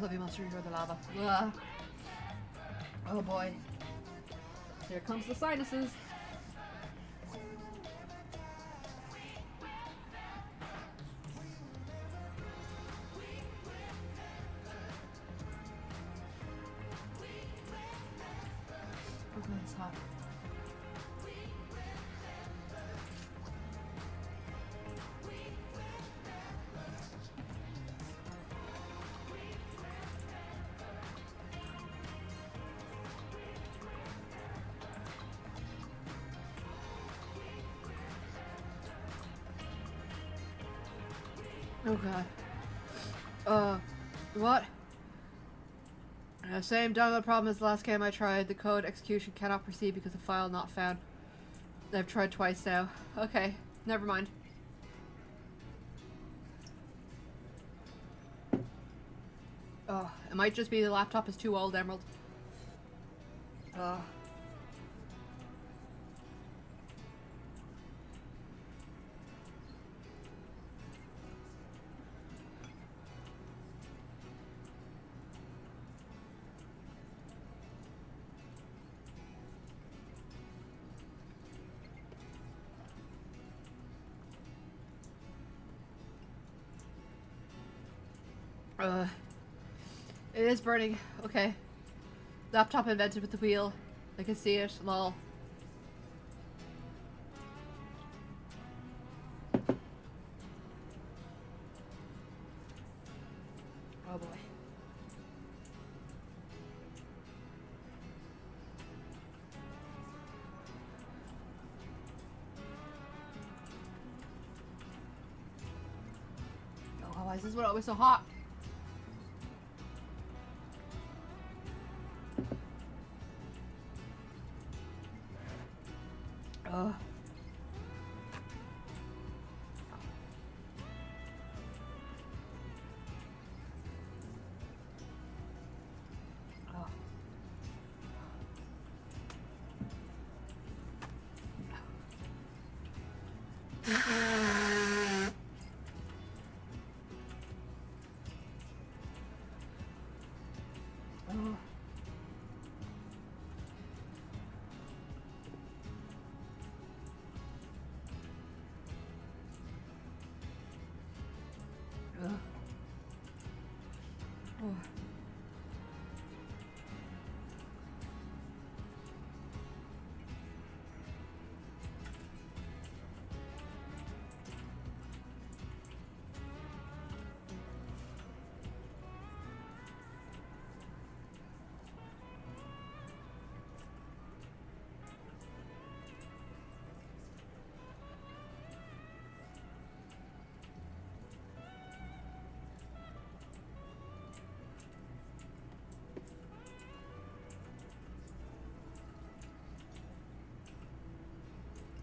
Flippy monster enjoy the lava. Ugh. Oh boy. Here comes the sinuses. Oh god, it's hot. Oh god. What? Same download problem as the last game I tried. The code execution cannot proceed because the file not found. I've tried twice now. Okay, never mind. Oh, it might just be the laptop is too old, Emerald. It is burning. Okay. Laptop invented with the wheel. I can see it. Lol. Oh boy. Oh, why is this one always so hot? Oh. Ugh. Oh.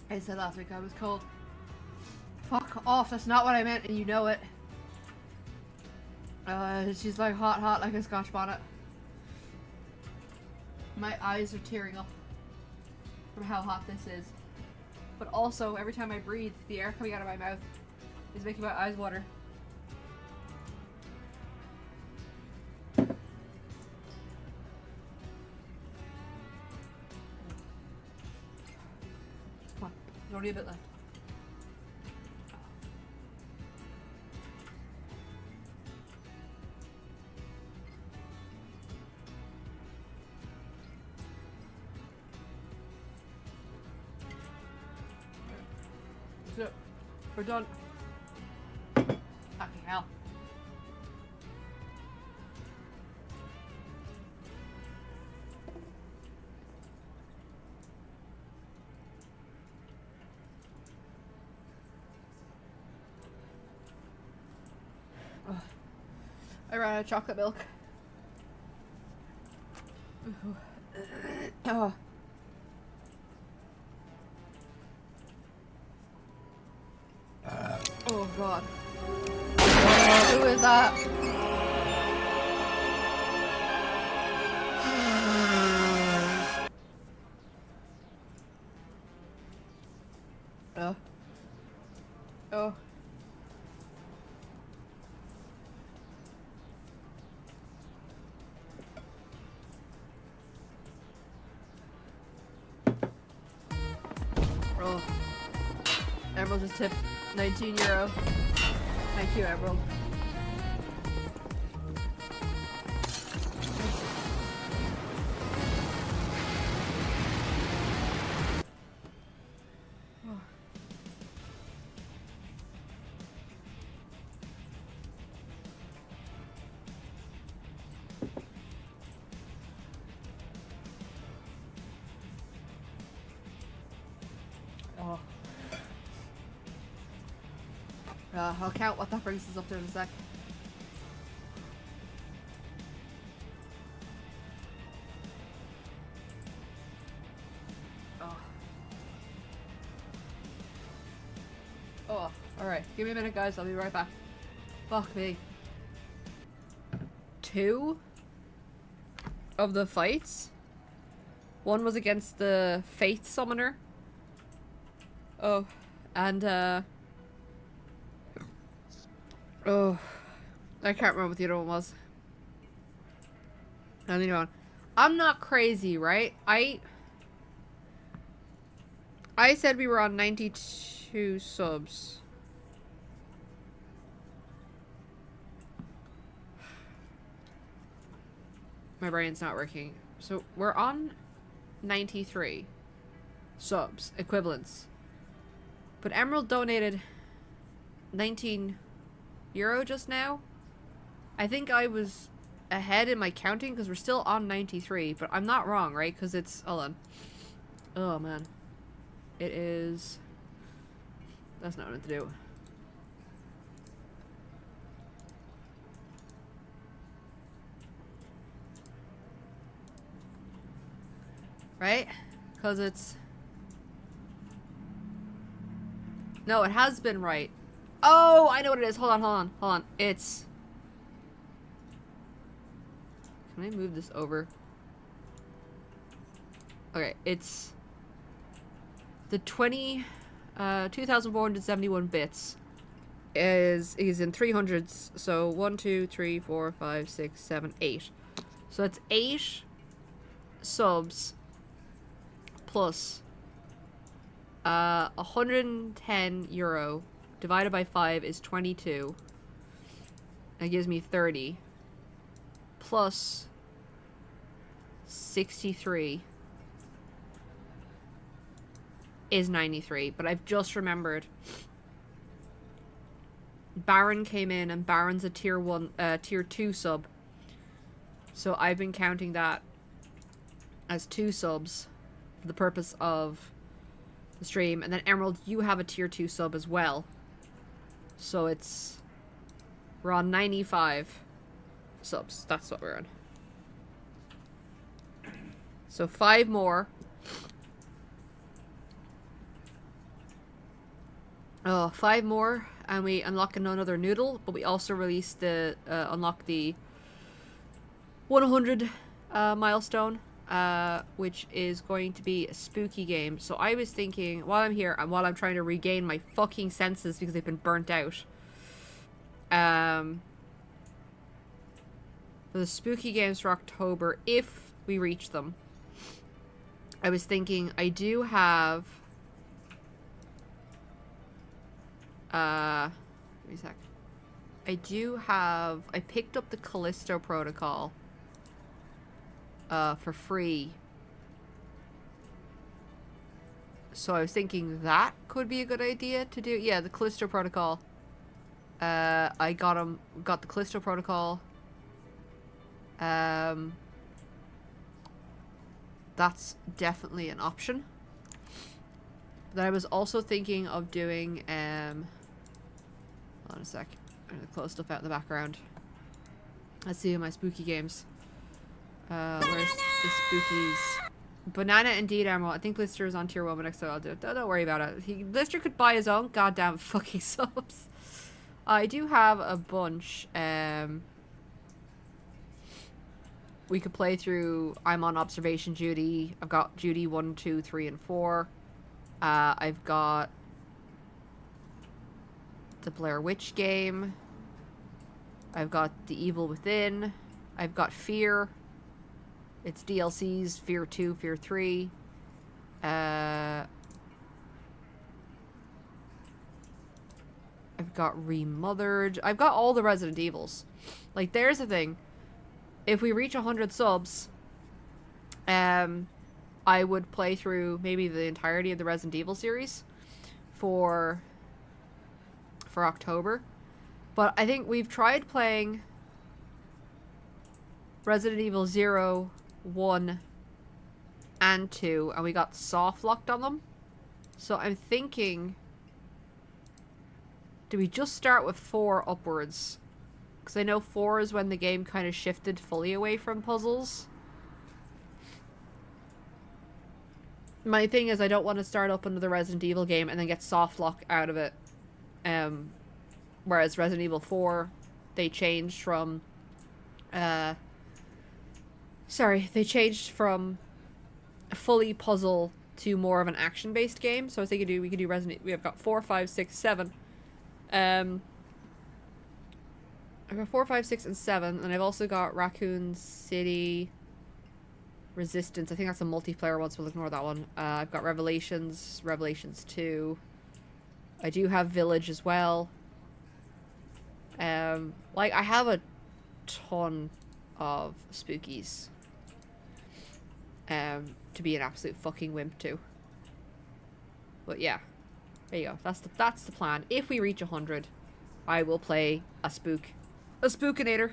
I said last week I was cold. Fuck off, that's not what I meant and you know it. She's like hot like a Scotch bonnet. My eyes are tearing up from how hot this is. But also, every time I breathe, the air coming out of my mouth is making my eyes water. Come on, there's only a bit left. That's it. We're done. Fucking hell. Ugh. I ran out of chocolate milk. Oh. Oh god. Who is that? Oh. Oh. Emerald just tipped €19. Thank you, Emerald. Oh. I'll count what that brings us up to in a sec. Oh. Oh, alright. Give me a minute, guys. I'll be right back. Fuck me. 2 of the fights? One was against the Faith Summoner. Oh, and oh, I can't remember what the other one was. And the other one. I'm not crazy, right? I said we were on 92 subs. My brain's not working. So we're on 93 subs, equivalents. But Emerald donated €19 just now. I think I was ahead in my counting because we're still on 93, but I'm not wrong, right? Because it's, hold on. Oh man. It is, that's not what to do. Right? Because it's, no, it has been right. Oh, I know what it is. Hold on. It's, can I move this over? Okay, it's the 20, 2,471 bits is in 300s. So 1, 2, 3, 4, 5, 6, 7, 8. So it's 8 subs plus 110 euro divided by 5 is 22. That gives me 30 plus 63 is 93. But I've just remembered Baron came in, and Baron's a tier 2 sub. So I've been counting that as 2 subs for the purpose of the stream. And then Emerald, you have a tier 2 sub as well. So we're on 95 subs. That's what we're on. So 5 more. Oh, 5 more, and we unlock another noodle, but we also release the unlock the 100 milestone, which is going to be a spooky game. So I was thinking, while I'm here and while I'm trying to regain my fucking senses because they've been burnt out, for the spooky games for October, if we reach them, I was thinking I do have give me a sec. I picked up the Callisto Protocol for free. So I was thinking that could be a good idea to do. Yeah, the Callisto Protocol. I got the Callisto Protocol. That's definitely an option. Then I was also thinking of doing hold on a sec. I'm gonna close stuff out in the background. Let's see my spooky games. Where's the spookies? Banana indeed, Emerald. I think Blister is on tier 1, but next time I'll do it. Don't worry about it. Blister could buy his own goddamn fucking subs. I do have a bunch. We could play through. I'm on observation duty. I've got duty 1, 2, 3, and 4. I've got the Blair Witch game. I've got The Evil Within. I've got Fear. It's DLCs, Fear 2, Fear 3. I've got Remothered. I've got all the Resident Evils. Like, there's the thing. If we reach 100 subs, I would play through maybe the entirety of the Resident Evil series for October. But I think we've tried playing Resident Evil 0, 1, and 2, and we got soft locked on them. So I'm thinking, do we just start with 4 upwards? Because I know 4 is when the game kind of shifted fully away from puzzles. My thing is I don't want to start up another Resident Evil game and then get soft lock out of it. Whereas Resident Evil 4, they changed from they changed from a fully puzzle to more of an action-based game. So I was thinking we could do Resident. We have got 4, 5, 6, 7. I've got 4, 5, 6, and 7, and I've also got Raccoon City Resistance. I think that's a multiplayer one, so we'll ignore that one. I've got Revelations 2. I do have Village as well. Like, I have a ton of spookies. To be an absolute fucking wimp to. But yeah, there you go. That's the plan. If we reach 100, I will play a spookinator.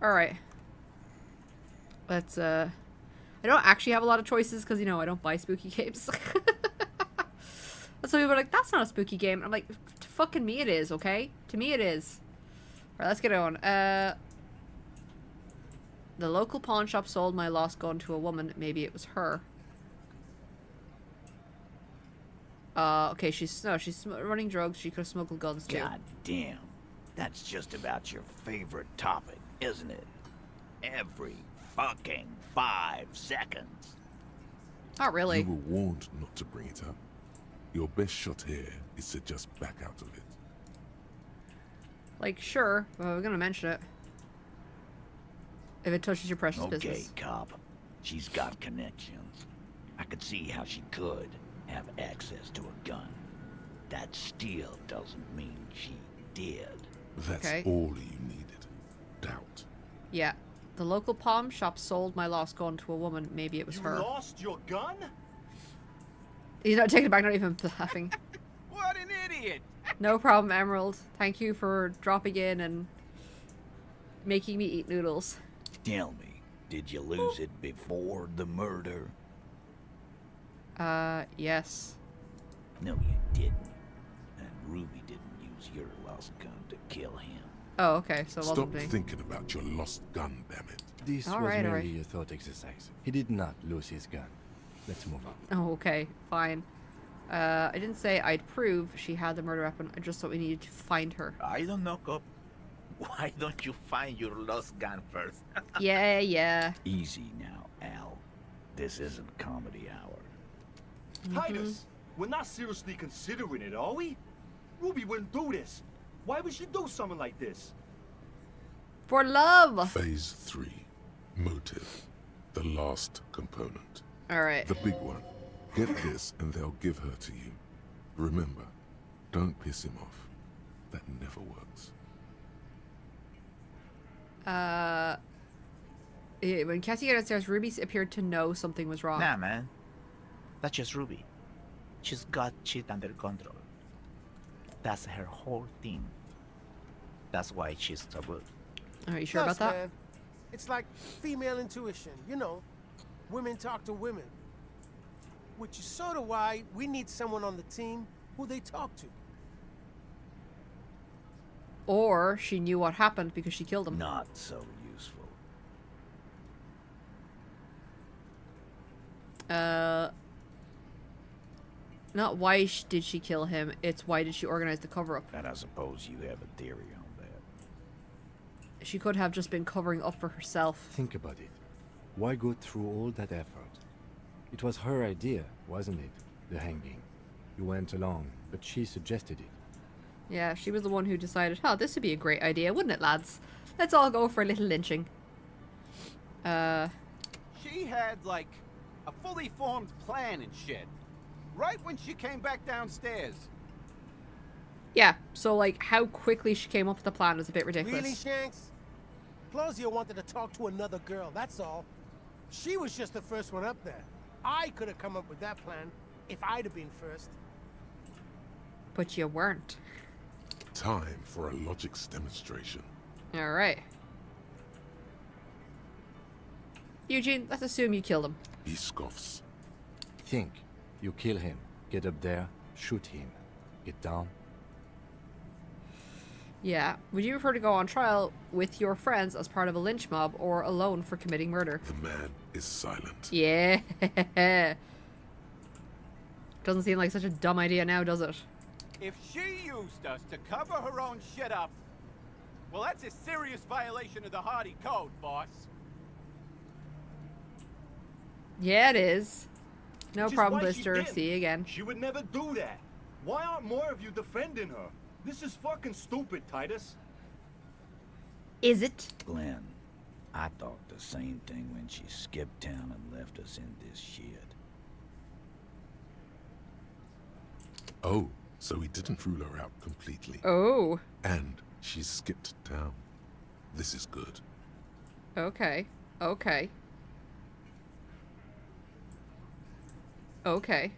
All right. Let's I don't actually have a lot of choices because, you know, I don't buy spooky games. So people are like, that's not a spooky game. And I'm like, to fucking me it is, okay? To me it is. Alright, let's get on. The local pawn shop sold my lost gun to a woman. Maybe it was her. Okay, she's running drugs. She could have smuggled guns too. God damn. That's just about your favorite topic, isn't it? Every fucking 5 seconds. Not really. You were warned not to bring it up. Your best shot here is to just back out of it. Like, sure, but we're gonna mention it. If it touches your precious Okay, business. cop. She's got connections. I could see how she could have access to a gun. That still doesn't mean she did. That's Okay. all you needed. Doubt. Yeah. The local pawn shop sold my lost gun to a woman. Maybe it was her. Lost your gun? He's not taking it back, not even laughing. What an idiot! No problem, Emerald. Thank you for dropping in and making me eat noodles. Tell me, did you lose it before the murder? Yes. No, you didn't. And Ruby didn't use your lost gun to kill him. Oh, okay, so it Stop wasn't me. thinking about your lost gun, damn it. This All was right, all merely right. a thought exercise. He did not lose his gun. Let's move on. Oh, okay, fine. I didn't say I'd prove she had the murder weapon. I just thought we needed to find her. I don't know, cop. Why don't you find your lost gun first? Yeah. Easy now, Al. This isn't comedy hour. Titus, we're not seriously considering it, are we? Ruby wouldn't do this. Why would she do something like this? For love! Phase 3. Motive. The last component. Alright. The big one. Get this and they'll give her to you. Remember, don't piss him off. That never works. When Cassie got downstairs, Ruby appeared to know something was wrong. Nah, man. That's just Ruby. She's got shit under control. That's her whole thing. That's why she's so good. Are you sure Plus, about that? Man, it's like female intuition, you know. Women talk to women. Which is sort of why we need someone on the team who they talk to. Or she knew what happened because she killed him. Not so useful. Not why did she kill him, it's why did she organize the cover-up. And I suppose you have a theory on that. She could have just been covering up for herself. Think about it. Why go through all that effort? It was her idea, wasn't it? The hanging. You went along, but she suggested it. Yeah, she was the one who decided, oh, this would be a great idea, wouldn't it, lads? Let's all go for a little lynching. She had, like, a fully formed plan and shit. Right when she came back downstairs. Yeah, so, like, how quickly she came up with the plan was a bit ridiculous. Really, Shanks? Claudia wanted to talk to another girl, that's all. She was just the first one up there. I could have come up with that plan if I'd have been first. But you weren't. Time for a logics demonstration. Alright. Eugene, let's assume you killed him. He scoffs. Think. You kill him. Get up there. Shoot him. Get down. Yeah. Would you prefer to go on trial with your friends as part of a lynch mob or alone for committing murder? The man is silent. Yeah. Doesn't seem like such a dumb idea now, does it? If she used us to cover her own shit up, well, that's a serious violation of the Hardy Code, boss. Yeah, it is. No Which is problem, why she Blister. didn't. See you again. She would never do that. Why aren't more of you defending her? This is fucking stupid, Titus. Is it? Glenn, I thought the same thing when she skipped town and left us in this shit. Oh, so he didn't rule her out completely. Oh. And she skipped town. This is good. Okay. Okay. Okay.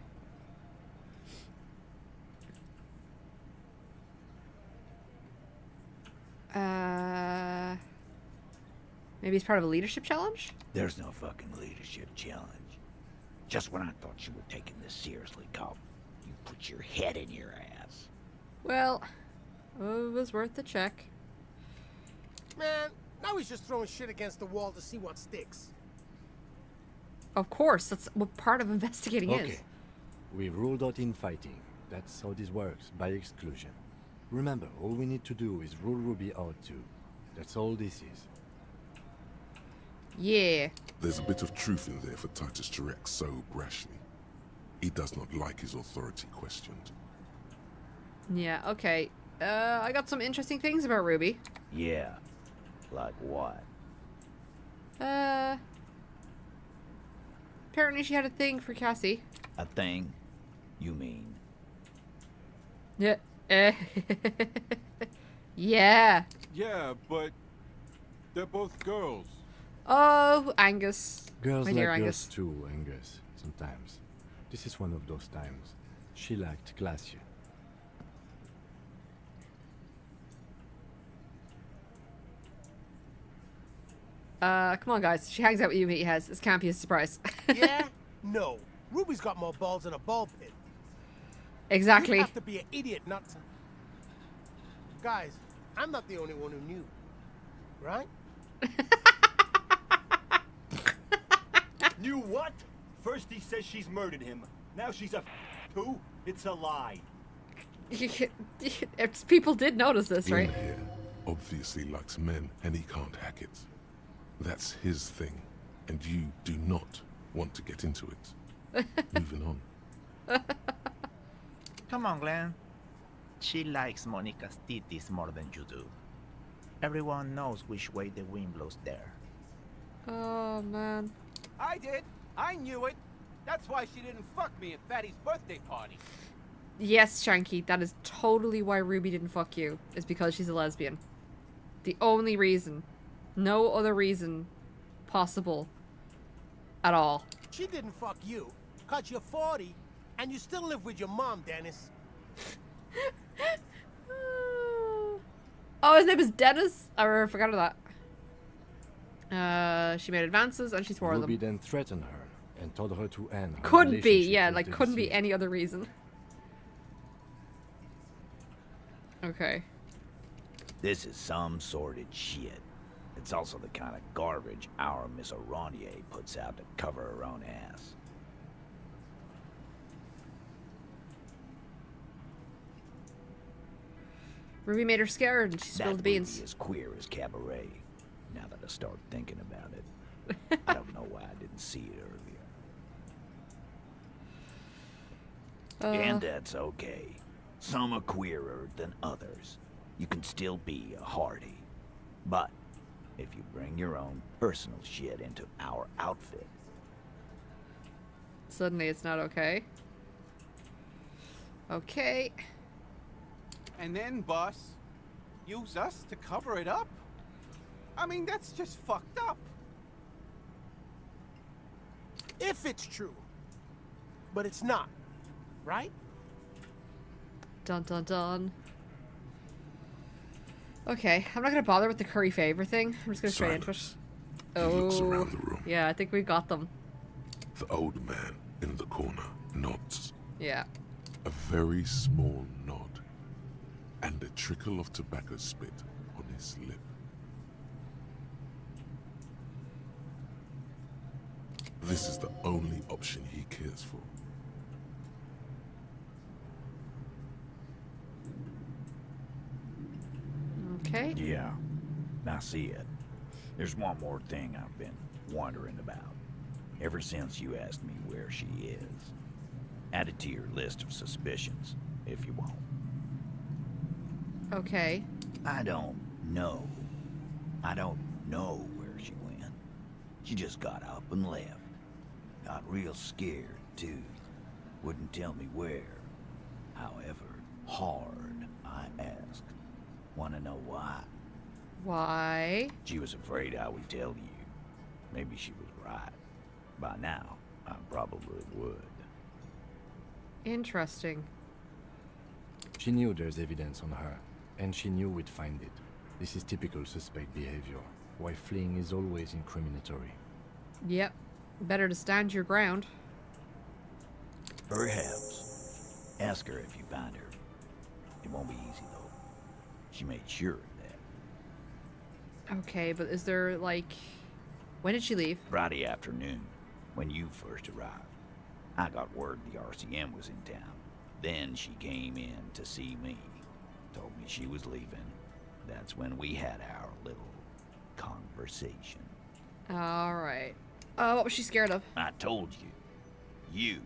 Maybe it's part of a leadership challenge? There's no fucking leadership challenge. Just when I thought you were taking this seriously, cop, you put your head in your ass. Well, it was worth the check. Man, now he's just throwing shit against the wall to see what sticks. Of course, that's what part of investigating Okay. is. We ruled out infighting. That's how this works, by exclusion. Remember, all we need to do is rule Ruby out too. That's all this is. Yeah. There's a bit of truth in there for Titus to wreck so brashly. He does not like his authority questioned. Yeah, okay. I got some interesting things about Ruby. Yeah. Like what? Apparently she had a thing for Cassie. A thing? You mean? Yeah. Yeah. Yeah, but they're both girls. Oh, Angus. Girls My like dear girls Angus. too, Angus, sometimes. This is one of those times. She liked Glacier. Come on, guys. She hangs out with you, meatheads. This can't be a surprise. Yeah? No. Ruby's got more balls than a ball pit. Exactly. You have to be an idiot not to... Guys, I'm not the only one who knew. Right? Knew what? First he says she's murdered him. Now she's a too? It's a lie. People did notice this, right? In here obviously likes men and he can't hack it. That's his thing, and you do not want to get into it. Moving on. Come on, Glenn. She likes Monica's titties more than you do. Everyone knows which way the wind blows there. Oh, man. I did. I knew it. That's why she didn't fuck me at Fatty's birthday party. Yes, Shanky, that is totally why Ruby didn't fuck you. Is because she's a lesbian. The only reason. No other reason possible at all. She didn't fuck you, cause you're 40, and you still live with your mom, Dennis. Oh, his name is Dennis? I forgot of that. She made advances and she swore Ruby them. then threatened her and told her to end her Couldn't be, relationship yeah, with like the couldn't be deceased. any other reason. Okay. This is some sordid shit. It's also the kind of garbage our Miss Arondier puts out to cover her own ass. Ruby made her scared and she spilled the beans. Ruby is queer as cabaret. Now that I start thinking about it, I don't know why I didn't see it earlier. And that's okay. Some are queerer than others. You can still be a Hardy. But if you bring your own personal shit into our outfit, Suddenly it's not okay. Okay. And then, boss, use us to cover it up? I mean, that's just fucked up. If it's true. But it's not. Right? Dun dun dun. Okay, I'm not gonna bother with the curry favor thing. I'm just gonna straight into it. looks Oh, around the room. yeah, I think we got them. The old man in the corner nods. Yeah. A very small nod. And a trickle of tobacco spit on his lip. This is the only option he cares for. Okay. yeah, I see it. There's one more thing I've been wondering about. Ever since you asked me where she is. Add it to your list of suspicions, if you want. Okay. I don't know. I don't know where she went. She just got up and left. Got real scared, too. Wouldn't tell me where. However hard I asked. Wanna know why? Why? She was afraid I would tell you. Maybe she was right. By now, I probably would. Interesting. She knew there's evidence on her, and she knew we'd find it. This is typical suspect behavior, why fleeing is always incriminatory. Yep. Better to stand your ground. Perhaps. Ask her if you find her. It won't be easy, though. She made sure of that. Okay, but is there, like... When did she leave? Friday afternoon, when you first arrived. I got word the RCM was in town. Then she came in to see me. Told me she was leaving. That's when we had our little conversation. Alright. What was she scared of? I told you. You.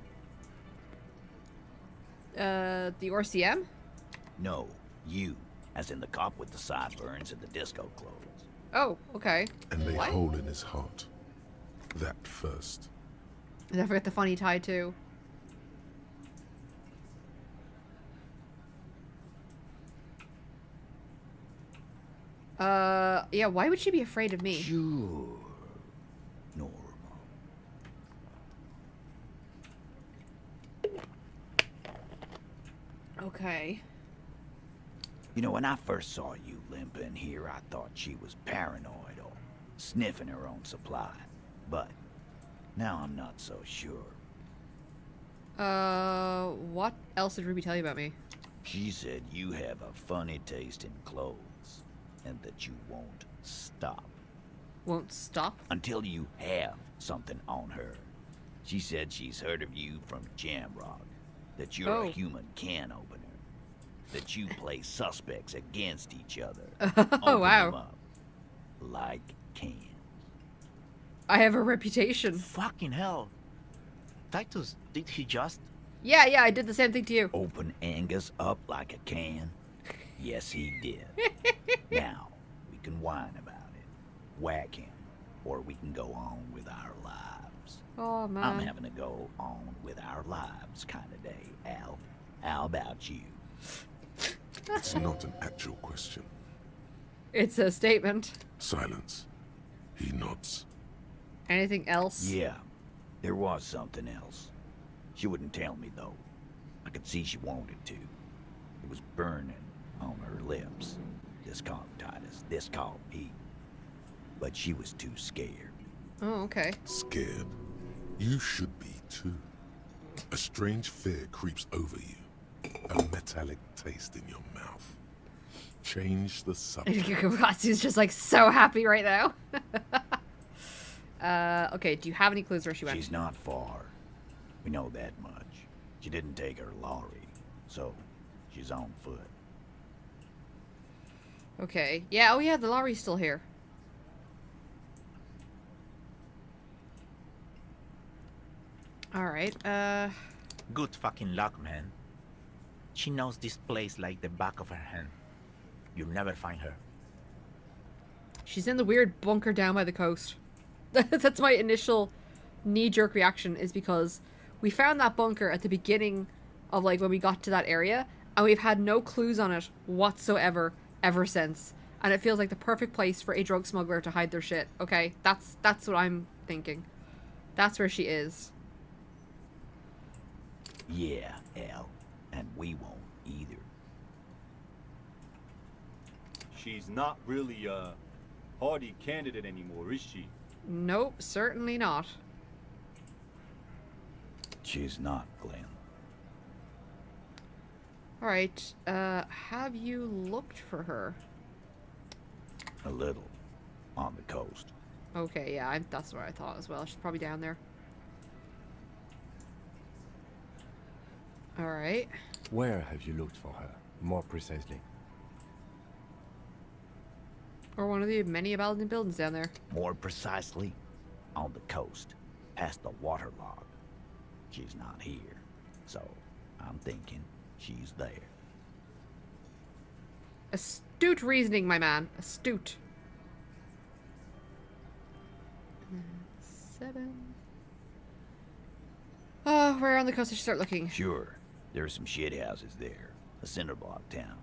The RCM? No, you, as in the cop with the sideburns and the disco clothes. Oh, okay. And a What? hole in his heart. That first. And I forget the funny tie too. Yeah, why would she be afraid of me? Sure. Normal. Okay. You know, when I first saw you limping here, I thought she was paranoid or sniffing her own supply. But now I'm not so sure. What else did Ruby tell you about me? She said you have a funny taste in clothes, and that you won't stop. Won't stop? Until you have something on her. She said she's heard of you from Jamrock, that you're a human can opener, that you play suspects against each other. Oh, wow. Them up like cans. I have a reputation. Fucking hell. Titus, did he just... Yeah, I did the same thing to you. Open Angus up like a can? Yes, he did. Now, we can whine about it, whack him, or we can go on with our lives. Oh, man. I'm having to go on with our lives kind of day, Al. How about you? It's not an actual question. It's a statement. Silence. He nods. Anything else? Yeah, there was something else. She wouldn't tell me, though. I could see she wanted to. It was burning on her lips. This called Titus, this called Pete. But she was too scared. Oh, okay. Scared. You should be too. A strange fear creeps over you. A metallic taste in your mouth. Change the subject. He's just like so happy right now. Okay, do you have any clues where she went? She's not far. We know that much. She didn't take her lorry, so she's on foot. Okay. Yeah, oh yeah, the lorry's still here. Alright, Good fucking luck, man. She knows this place like the back of her hand. You'll never find her. she's in the weird bunker down by the coast. That's my initial knee-jerk reaction, is because we found that bunker at the beginning of, like, when we got to that area, and we've had no clues on it whatsoever ever since. And it feels like the perfect place for a drug smuggler to hide their shit. Okay, that's what I'm thinking. That's where she is. Yeah, Al, and we won't either. She's not really a hardy candidate anymore, is she? Nope, certainly not. She's not, Glenn. Alright, have you looked for her? A little. On the coast. Okay, yeah, that's what I thought as well. She's probably down there. Alright. Where have you looked for her, more precisely? Or one of the many abandoned buildings down there. More precisely, on the coast, past the waterlog. She's not here, so I'm thinking she's there. Astute reasoning, my man. Astute. 7. Oh, where on the coast did she start looking? Sure, there's some shit houses there. A cinder block town.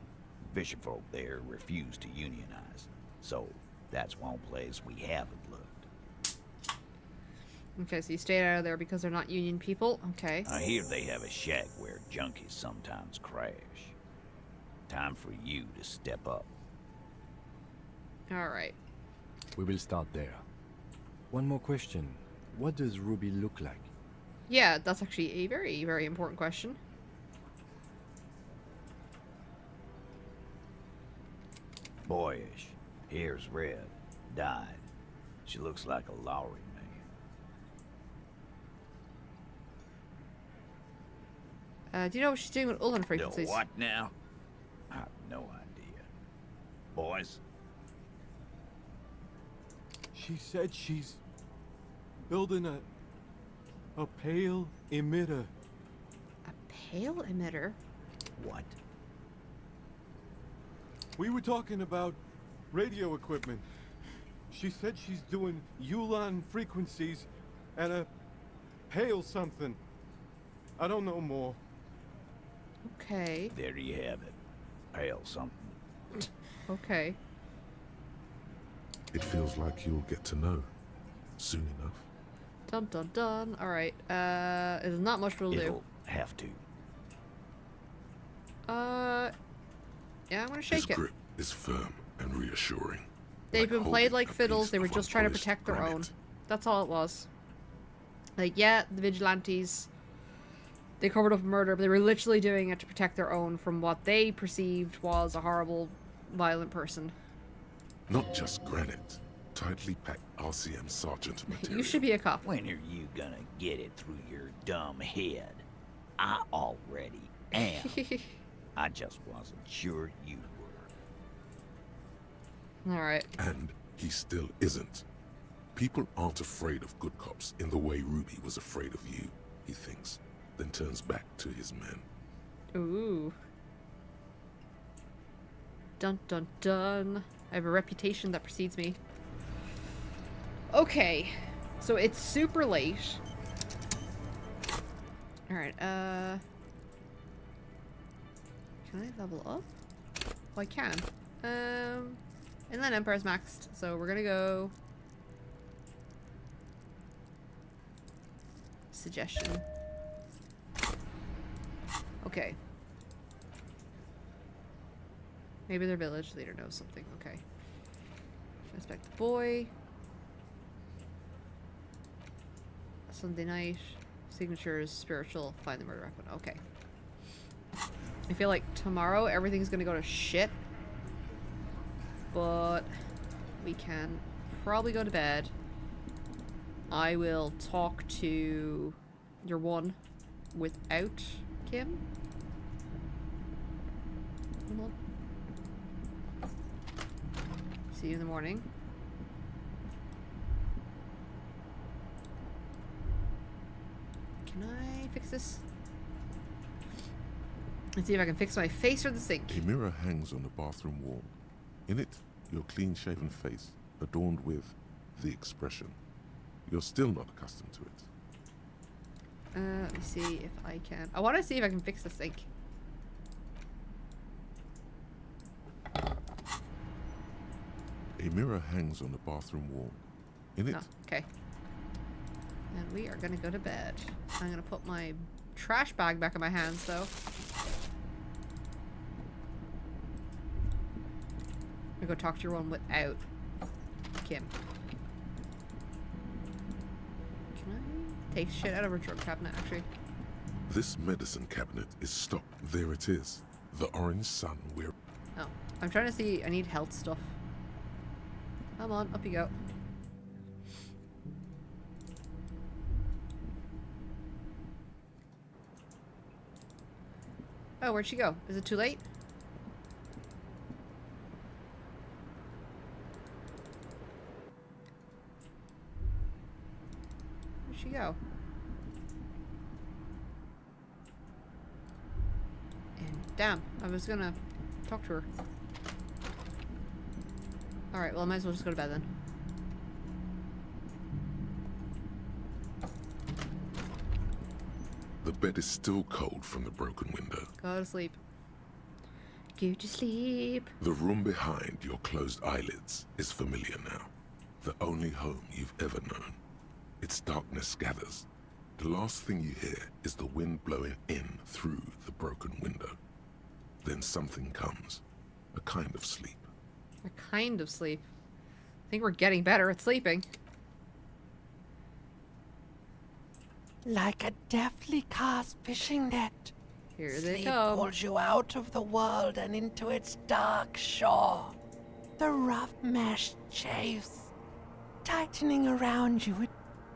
Fisherfolk there refuse to unionize. So, that's one place we haven't looked. Okay, so you stayed out of there because they're not union people? Okay. I hear they have a shack where junkies sometimes crash. Time for you to step up. Alright. We will start there. One more question. What does Ruby look like? Yeah, that's actually a very, very important question. Boyish. Hair's red. Dyed. She looks like a Lowry man. Do you know what she's doing with Ullin frequencies? The what now? I have no idea. Boys? She said she's building a pale emitter. Hail emitter? What? We were talking about radio equipment. She said she's doing Ulan frequencies and a hail something. I don't know more. Okay. There you have it. Hail something. Okay. It feels like you'll get to know soon enough. Dun dun dun. Alright. There's not much we'll do. It'll have to. Yeah, I'm gonna His shake it. grip is firm and reassuring. They've been played holding like a fiddles. piece They were of just trying to unpolished protect their own. granite. That's all it was. Like, yeah, the vigilantes, they covered up murder, but they were literally doing it to protect their own from what they perceived was a horrible, violent person. Not just granite. Tightly packed RCM sergeant material. You should be a cop. When are you gonna get it through your dumb head? I already am. I just wasn't sure you were. Alright. And he still isn't. People aren't afraid of good cops in the way Ruby was afraid of you, he thinks, then turns back to his men. Ooh. Dun dun dun. I have a reputation that precedes me. Okay. So it's super late. Alright, can I level up? Oh, I can. Inland Empire's maxed, so we're gonna go... Suggestion. Okay. Maybe their village leader knows something. Okay. Inspect the boy. Sunday night. Signatures, spiritual, find the murder weapon. Okay. I feel like tomorrow everything's gonna go to shit. But we can probably go to bed. I will talk to your one without Kim. Come on. See you in the morning. Can I fix this? Let's see if I can fix my face or the sink. A mirror hangs on the bathroom wall. In it, your clean-shaven face, adorned with the expression. You're still not accustomed to it. Let me see if I can. I want to see if I can fix the sink. A mirror hangs on the bathroom wall. In it, Oh, okay. And we are gonna go to bed. I'm gonna put my trash bag back in my hands, though. I'm gonna go talk to your one without Kim. Can I take shit out of her drug cabinet, actually? this medicine cabinet is stocked. There it is. The orange sun we're... Oh, I'm trying to see. I need health stuff. Come on, up you go. Oh, where'd she go? Is it too late? Where'd she go? And damn, I was gonna talk to her. Alright, well I might as well just go to bed then. The bed is still cold from the broken window. Go to sleep. Go to sleep. The room behind your closed eyelids is familiar now. The only home you've ever known. Its darkness gathers. The last thing you hear is the wind blowing in through the broken window. Then something comes. A kind of sleep. A kind of sleep. I think we're getting better at sleeping. Like a deftly cast fishing net. Here they Sleep come. pulls you out of the world and into its dark shore. The rough mesh chafes. Tightening around you, it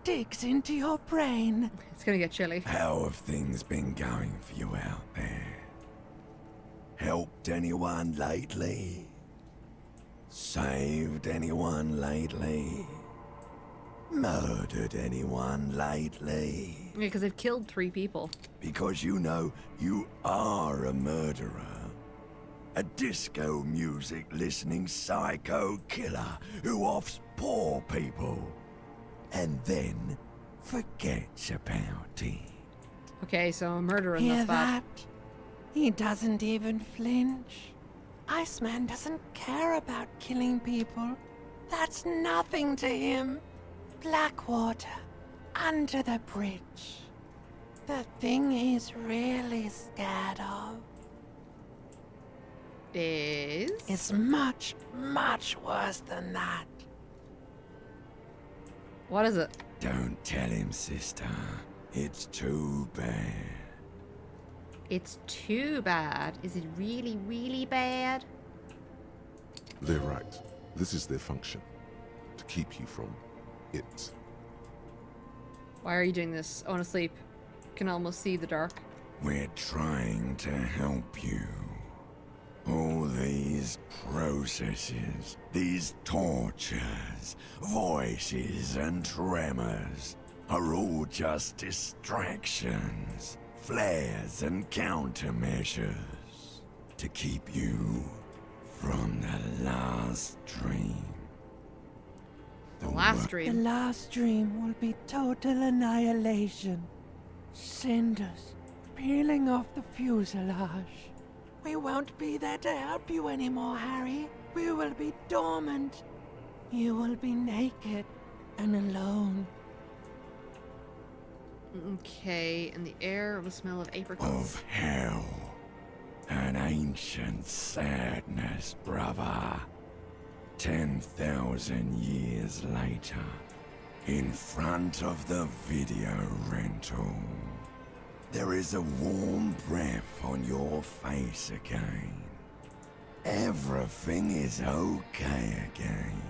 digs into your brain. It's gonna get chilly. How have things been going for you out there? Helped anyone lately? Saved anyone lately? murdered anyone lately? Yeah, because I've killed 3 people. Because you know you are a murderer. A disco music listening psycho killer who offs poor people and then forgets about it. Okay, so I'm a murderer, and Hear that's bad. that? He doesn't even flinch. Iceman doesn't care about killing people. That's nothing to him. Blackwater, under the bridge. The thing he's really scared of is much, much worse than that. What is it? Don't tell him, sister. It's too bad. It's too bad. Is it really, really bad? They're right. This is their function. To keep you from it. Why are you doing this? I want to sleep. Can almost see the dark. We're trying to help you. All these processes, these tortures, voices and tremors are all just distractions, flares and countermeasures to keep you from the last dream. The last The dream? last dream will be total annihilation. Cinders peeling off the fuselage. We won't be there to help you anymore, Harry. We will be dormant. You will be naked and alone. Okay, and the air will smell of apricots. Of hell. An ancient sadness, brother. 10,000 years later, in front of the video rental, there is a warm breath on your face again. Everything is okay again.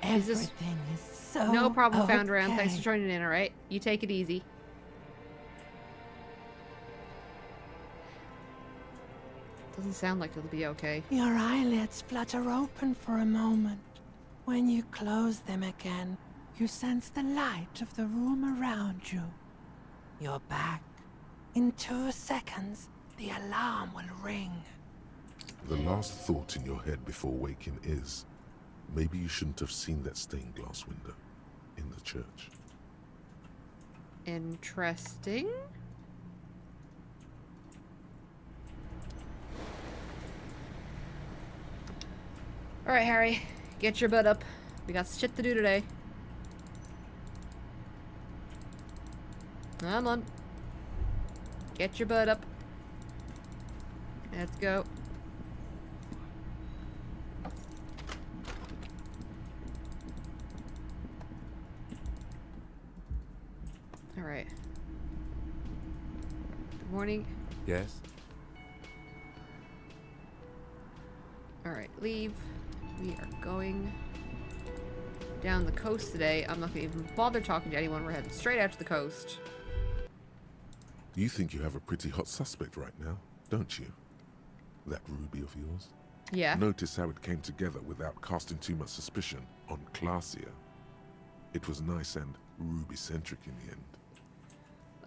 Everything is so No problem, okay. found around. Thanks for joining in, alright? You take it easy. Doesn't sound like it'll be okay. Your eyelids flutter open for a moment. When you close them again, you sense the light of the room around you. You're back. In 2 seconds, the alarm will ring. The last thought in your head before waking is, maybe you shouldn't have seen that stained glass window in the church. Interesting. Alright, Harry. Get your butt up. We got shit to do today. Come on. Get your butt up. Let's go. Alright. Good morning. Yes? Alright, leave. We are going down the coast today. I'm not going to even bother talking to anyone. We're heading straight out to the coast. You think you have a pretty hot suspect right now, don't you? That ruby of yours? Yeah. Notice how it came together without casting too much suspicion on Clausia. It was nice and ruby-centric in the end.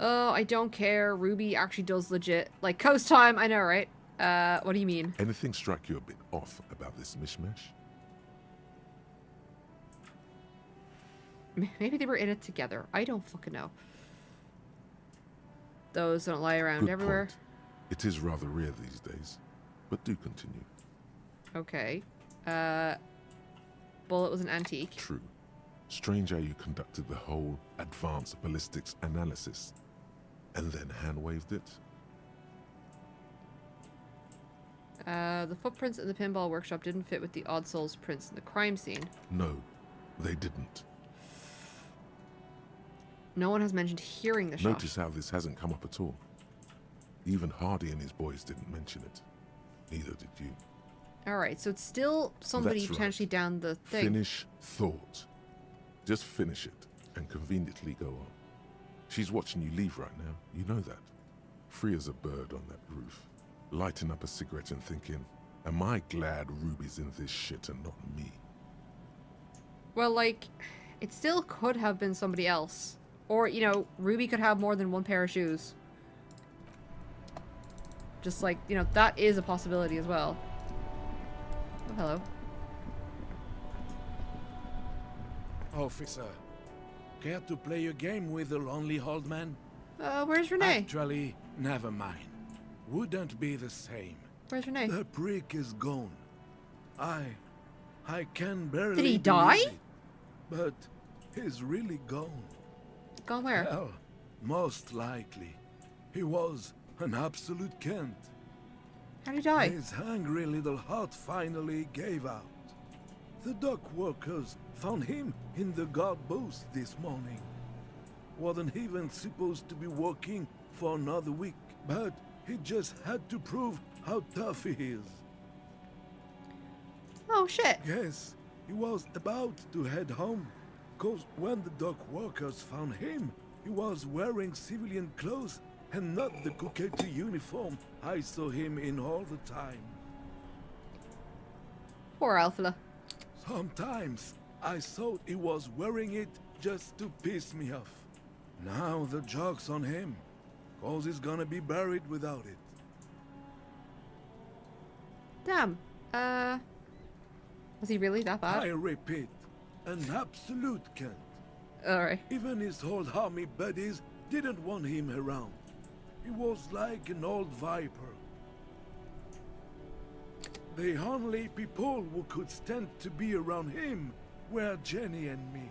Oh, I don't care. Ruby actually does legit. Like, coast time, I know, right? What do you mean? Anything strike you a bit off about this mishmash? Maybe they were in it together. I don't fucking know. Those don't lie around Good everywhere. point. It is rather rare these days, but do continue. Okay. Bullet was an antique. True. Strange how you conducted the whole advanced ballistics analysis and then hand-waved it. The footprints in the pinball workshop didn't fit with the Odd Souls prints in the crime scene. No, they didn't. No one has mentioned hearing the shot. Notice how this hasn't come up at all. Even Hardy and his boys didn't mention it. Neither did you. Alright, so it's still somebody That's right. potentially down the thing. Finish thought. Just finish it and conveniently go on. She's watching you leave right now. You know that. Free as a bird on that roof. Lighting up a cigarette and thinking, Am I glad Ruby's in this shit and not me? Well, like, it still could have been somebody else. Or, you know, Ruby could have more than one pair of shoes. Just like, you know, that is a possibility as well. Oh, hello. Officer, care to play a game with the lonely old man? Where's Renee? Actually, never mind. Wouldn't be the same. Where's Renee? The prick is gone. I can barely Did he believe die? it, but he's really gone. Gone where? Hell, most likely. He was an absolute cunt. How'd he die? His hungry little heart finally gave out. The dock workers found him in the guard booth this morning. Wasn't even supposed to be working for another week, but he just had to prove how tough he is. Oh, shit. Yes, he was about to head home, cause when the dock workers found him, he was wearing civilian clothes and not the Coquette uniform I saw him in all the time. Poor Alpha. Sometimes I thought he was wearing it just to piss me off. Now the joke's on him, cause he's gonna be buried without it. Damn. Was he really that bad? I repeat, an absolute cunt. Alright. Even his old army buddies didn't want him around. He was like an old viper. The only people who could stand to be around him were Jenny and me.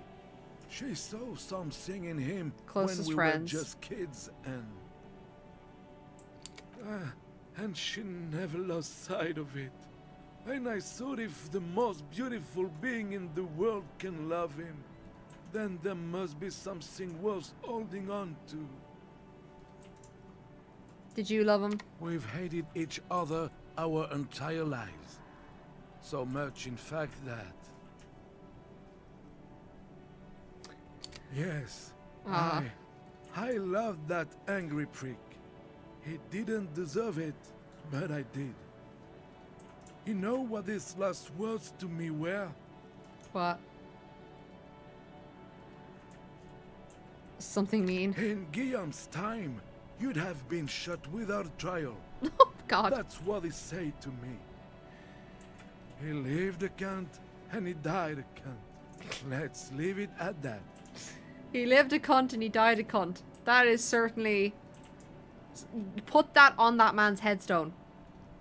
She saw something in him Closest when we friends. were just kids, and she never lost sight of it. And I thought if the most beautiful being in the world can love him, then there must be something worth holding on to. Did you love him? We've hated each other our entire lives. So much, in fact, that... Yes, I loved that angry prick. He didn't deserve it, but I did. You know what his last words to me were? What? Something mean? In Guillaume's time, you'd have been shot without trial. Oh, God. That's what he said to me. He lived a cunt, and he died a cunt. Let's leave it at that. He lived a cunt and he died a cunt. That is certainly... Put that on that man's headstone.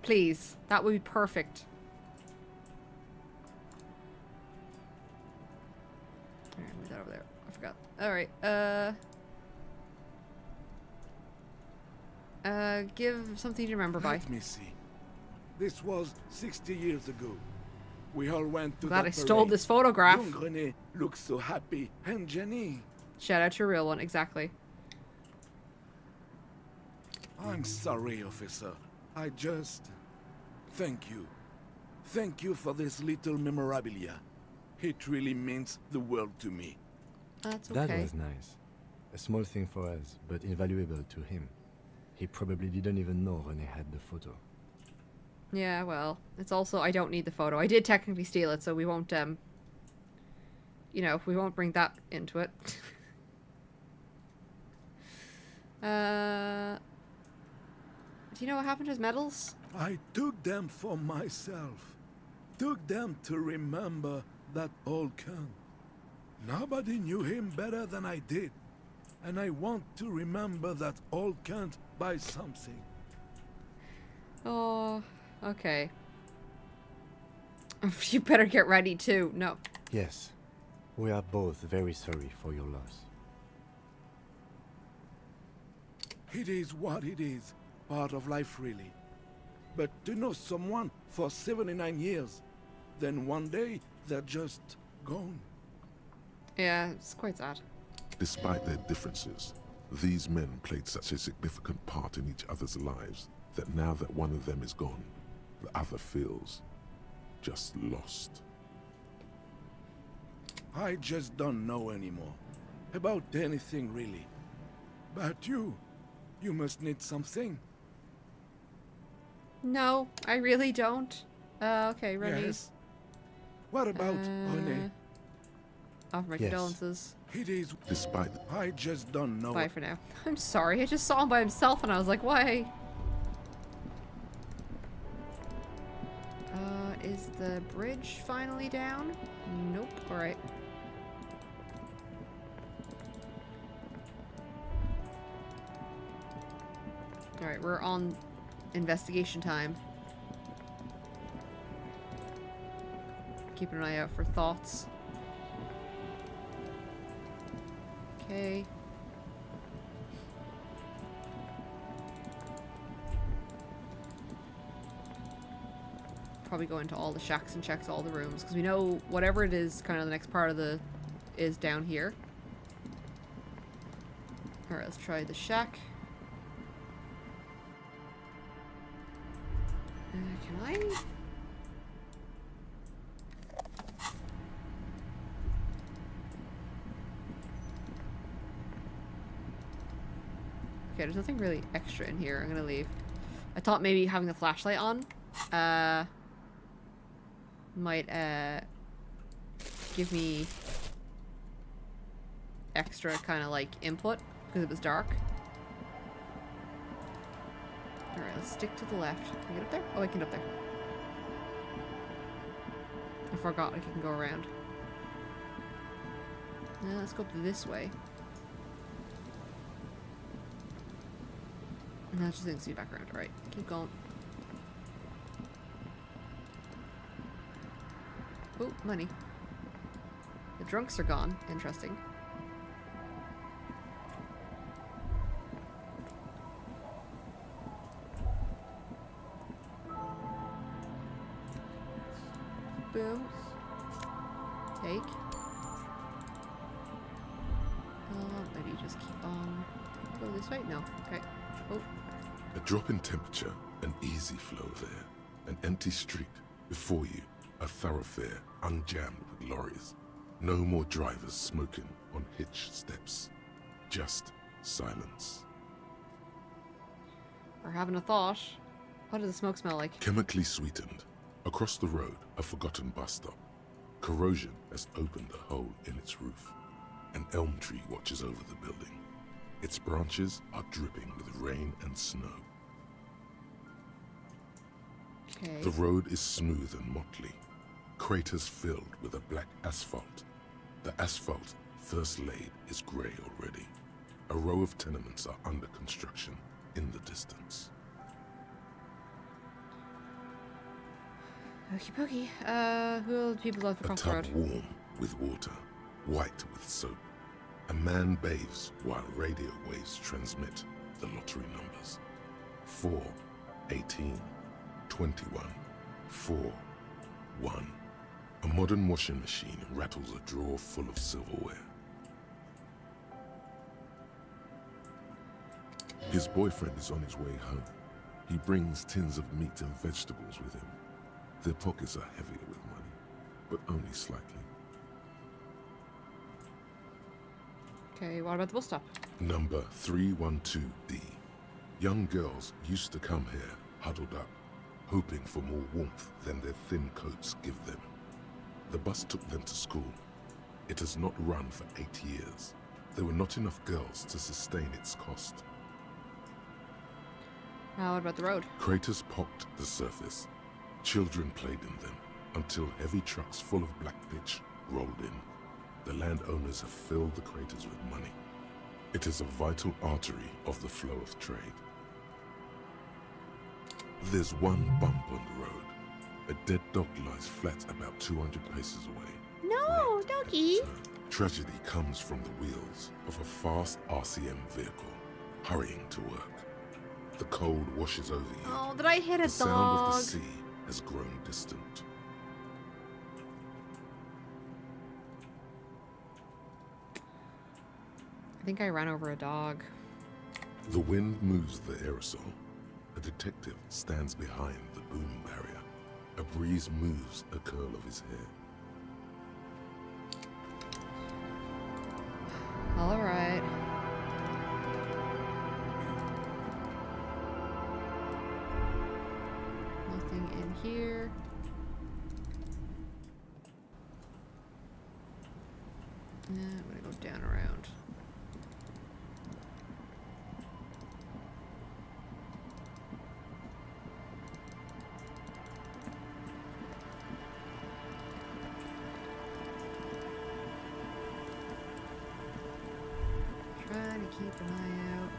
Please. That would be perfect. Alright, move that over there. I forgot. Alright, give something to remember by. Let me see. This was 60 years ago. We all went to Glad that I stole parade. this photograph. Young René looked so happy, and Jenny. Shout out to a real one, exactly. I'm sorry, officer. I just... Thank you. Thank you for this little memorabilia. It really means the world to me. That's okay. That was nice. A small thing for us, but invaluable to him. He probably didn't even know René had the photo. Yeah, well, it's also, I don't need the photo. I did technically steal it, so we won't, you know, we won't bring that into it. Do you know what happened to his medals? I took them for myself. Took them to remember that old cunt. Nobody knew him better than I did. And I want to remember that old cunt by something. Oh, okay. You better get ready too. No. Yes. We are both very sorry for your loss. It is what it is. Part of life, really. But to know someone for 79 years, then one day they're just gone. Yeah, it's quite sad. Despite their differences, these men played such a significant part in each other's lives that now that one of them is gone, the other feels just lost. I just don't know anymore. About anything, really. But you must need something. No, I really don't. Okay, ready. Yes. What about honey? Offer my Yes. condolences. It is. Despite I just don't know. Bye for now. I'm sorry, I just saw him by himself and I was like, why? Is the bridge finally down? Nope. Alright. Alright, we're on investigation time. Keeping an eye out for thoughts. Okay. Probably go into all the shacks and checks all the rooms because we know whatever it is, kind of the next part of the is down here. All right, let's try the shack. Can I? Okay, there's nothing really extra in here. I'm gonna leave. I thought maybe having the flashlight on might give me extra kind of like input because it was dark. Alright, let's stick to the left. Can I get up there? Oh, I can get up there. I forgot I can go around. Now let's go up this way. And that just needs to be back around. Alright, keep going. Oh, money. The drunks are gone. Interesting. Boom. Take. Maybe just keep on. Go this way? No. Okay. Oh. a drop in temperature, an easy flow there, an empty street before you, a thoroughfare unjammed with lorries. No more drivers smoking on hitch steps. Just silence. We're having a thought. What does the smoke smell like? Chemically sweetened. Across the road, a forgotten bus stop. Corrosion has opened a hole in its roof. An elm tree watches over the building. Its branches are dripping with rain and snow. Okay. The road is smooth and motley. Craters filled with a black asphalt. The asphalt, first laid, is grey already. A row of tenements are under construction in the distance. Okie pokey. Who are the people left A across the tub road? warm with water, white with soap. A man bathes while radio waves transmit the lottery numbers. 4, 18, 21, 4, 1. A modern washing machine rattles a drawer full of silverware. His boyfriend is on his way home. He brings tins of meat and vegetables with him. Their pockets are heavier with money, but only slightly. Okay, what about the bus stop? Number 312D. Young girls used to come here, huddled up, hoping for more warmth than their thin coats give them. The bus took them to school. It has not run for 8 years. There were not enough girls to sustain its cost. What about the road? Craters pocked the surface. Children played in them until heavy trucks full of black pitch rolled in. The landowners have filled the craters with money. It is a vital artery of the flow of trade. There's one bump on the road. A dead dog lies flat about 200 paces away. No, doggy. Tragedy comes from the wheels of a fast RCM vehicle, hurrying to work. The cold washes over you. Oh, did I hit a The sound dog? of the sea has grown distant. I think I ran over a dog. The wind moves the aerosol. A detective stands behind the boom barrier. A breeze moves a curl of his hair. All right. Nothing in here. I'm gonna go down around. Try to keep an eye out.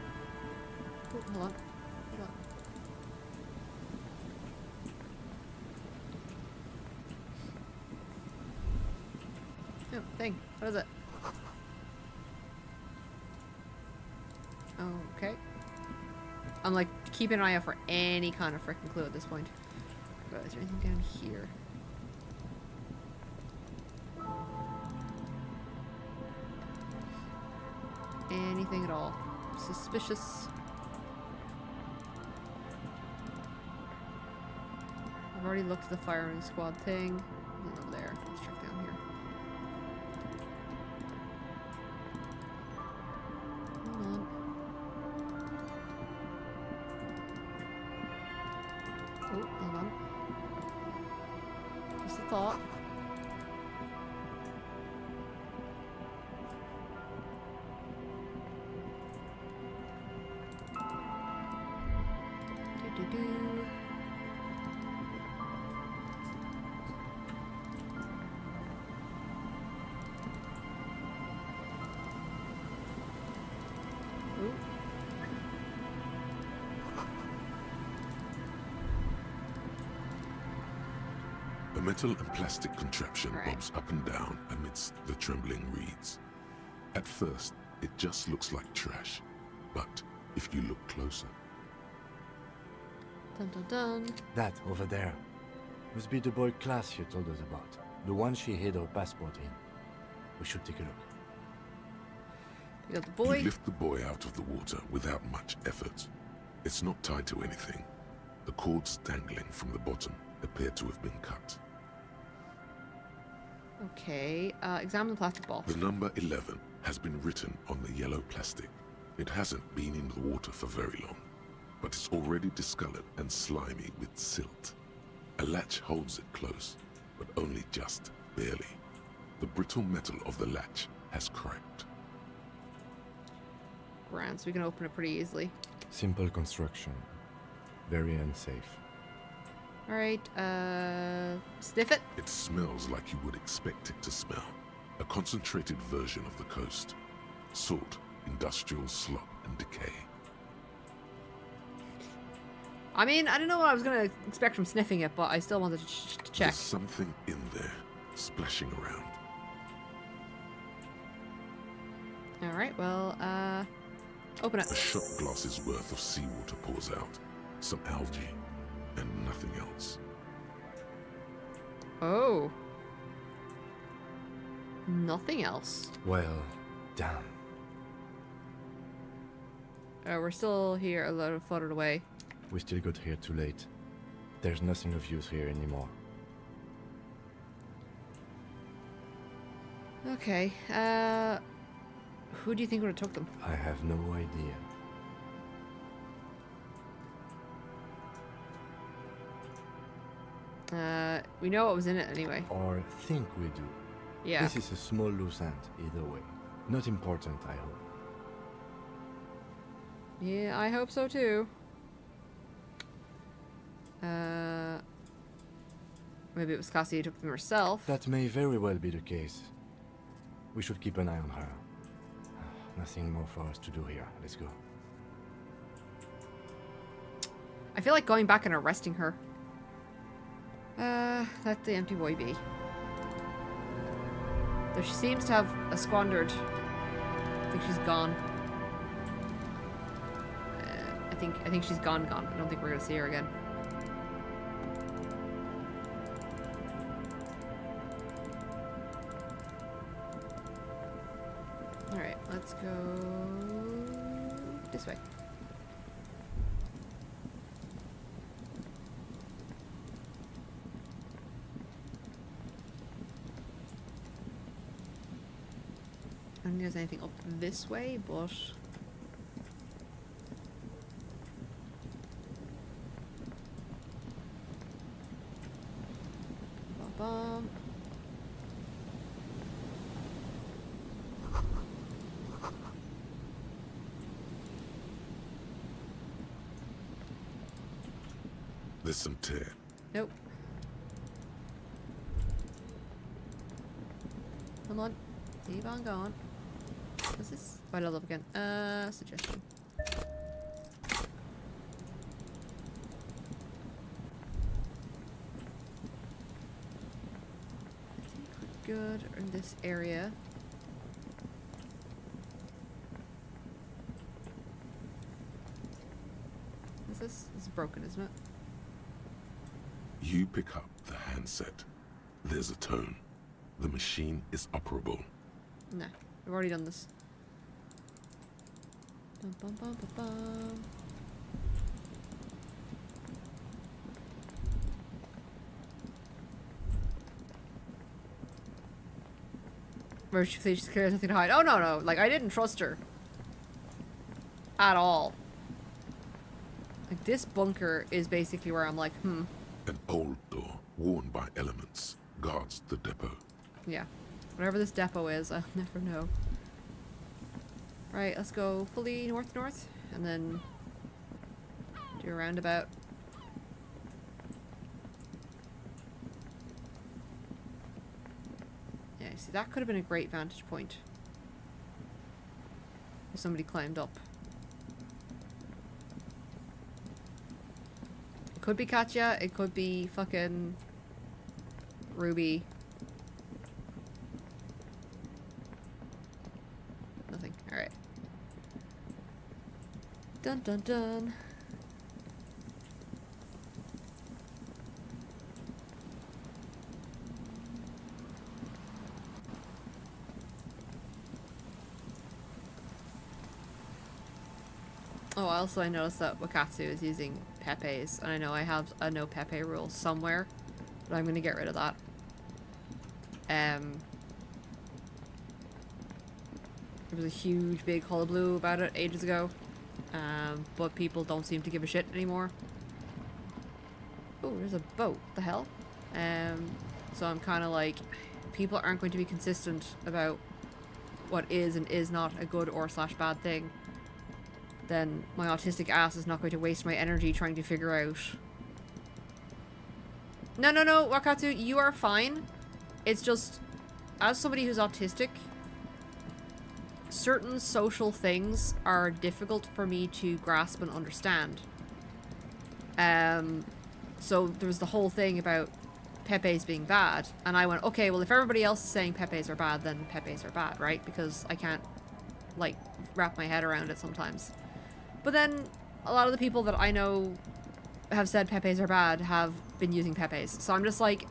Oh, hold on. Hold on. Oh, thing. What is it? Okay. I'm like keeping an eye out for any kind of freaking clue at this point. But is there anything down here? Anything at all? Suspicious? I've already looked at the firing squad thing. Nothing over there. Let's check down here. Hold on. Oh, hold on. Just a thought. A metal and plastic contraption bobs up and down amidst the trembling reeds. At first, it just looks like trash, but if you look closer... Dun dun dun. That over there must be the boy class you told us about. The one she hid her passport in. We should take a look. You got the boy. You lift the boy out of the water without much effort. It's not tied to anything. The cords dangling from the bottom appear to have been cut. Okay, examine the plastic ball. The number 11 has been written on the yellow plastic. It hasn't been in the water for very long, but it's already discolored and slimy with silt. A latch holds it close, but only just barely. The brittle metal of the latch has cracked. Grand, so we can open it pretty easily. Simple construction. Very unsafe. Alright, sniff it. It smells like you would expect it to smell. A concentrated version of the coast. Salt, industrial slop, and decay. I mean, I don't know what I was going to expect from sniffing it, but I still wanted to check. There's something in there, splashing around. Alright, well, open it. A shot glass's worth of seawater pours out. Some algae, and nothing else. Oh. Nothing else. Well, damn. We're still here, a little floated away. We still got here too late. There's nothing of use here anymore. Okay, who do you think would have took them? I have no idea. We know what was in it anyway. Or think we do. Yeah. This is a small loose end, either way. Not important, I hope. Yeah, I hope so too. Maybe it was Cassie who took them herself. That may very well be the case. We should keep an eye on her. Nothing more for us to do here. Let's go. I feel like going back and arresting her. Let the empty boy be. Though she seems to have squandered. I think she's gone. I think she's gone. I don't think we're gonna see her again. All right, let's go this way. I don't think there's anything up this way, but There's some tear. Nope. Come on. Keep on going. What's this? Why did I look again? Suggestion. Good in this area. What's this? This is broken, isn't it? You pick up the handset. There's a tone. The machine is operable. Nah, I've already done this. Bum, bum, bum, bum, bum. Where she says she's carrying nothing to hide. Oh no, no, like I didn't trust her. At all. Like this bunker is basically where I'm like, An old door, worn by elements, guards the depot. Yeah. Whatever this depot is, I'll never know. Right, let's go fully north, and then do a roundabout. Yeah, see, that could have been a great vantage point. If somebody climbed up. It could be Katya, it could be fucking Ruby. Nothing. Alright. Dun dun dun. Oh, also I noticed that Wakatsu is using Pepe's, and I know I have a no Pepe rule somewhere, but I'm gonna get rid of that. There was a huge big hullabaloo about it ages ago, but people don't seem to give a shit anymore. Oh, there's a boat. The hell? So I'm kind of like, people aren't going to be consistent about what is and is not a good or slash bad thing. Then my autistic ass is not going to waste my energy trying to figure out. No, no, no, Wakatsu, you are fine. It's just, as somebody who's autistic, certain social things are difficult for me to grasp and understand. So there was the whole thing about Pepe's being bad, and I went, okay, well if everybody else is saying Pepe's are bad, then Pepe's are bad, right? Because I can't, like, wrap my head around it sometimes. But then, a lot of the people that I know have said Pepe's are bad have been using Pepe's. So I'm just like,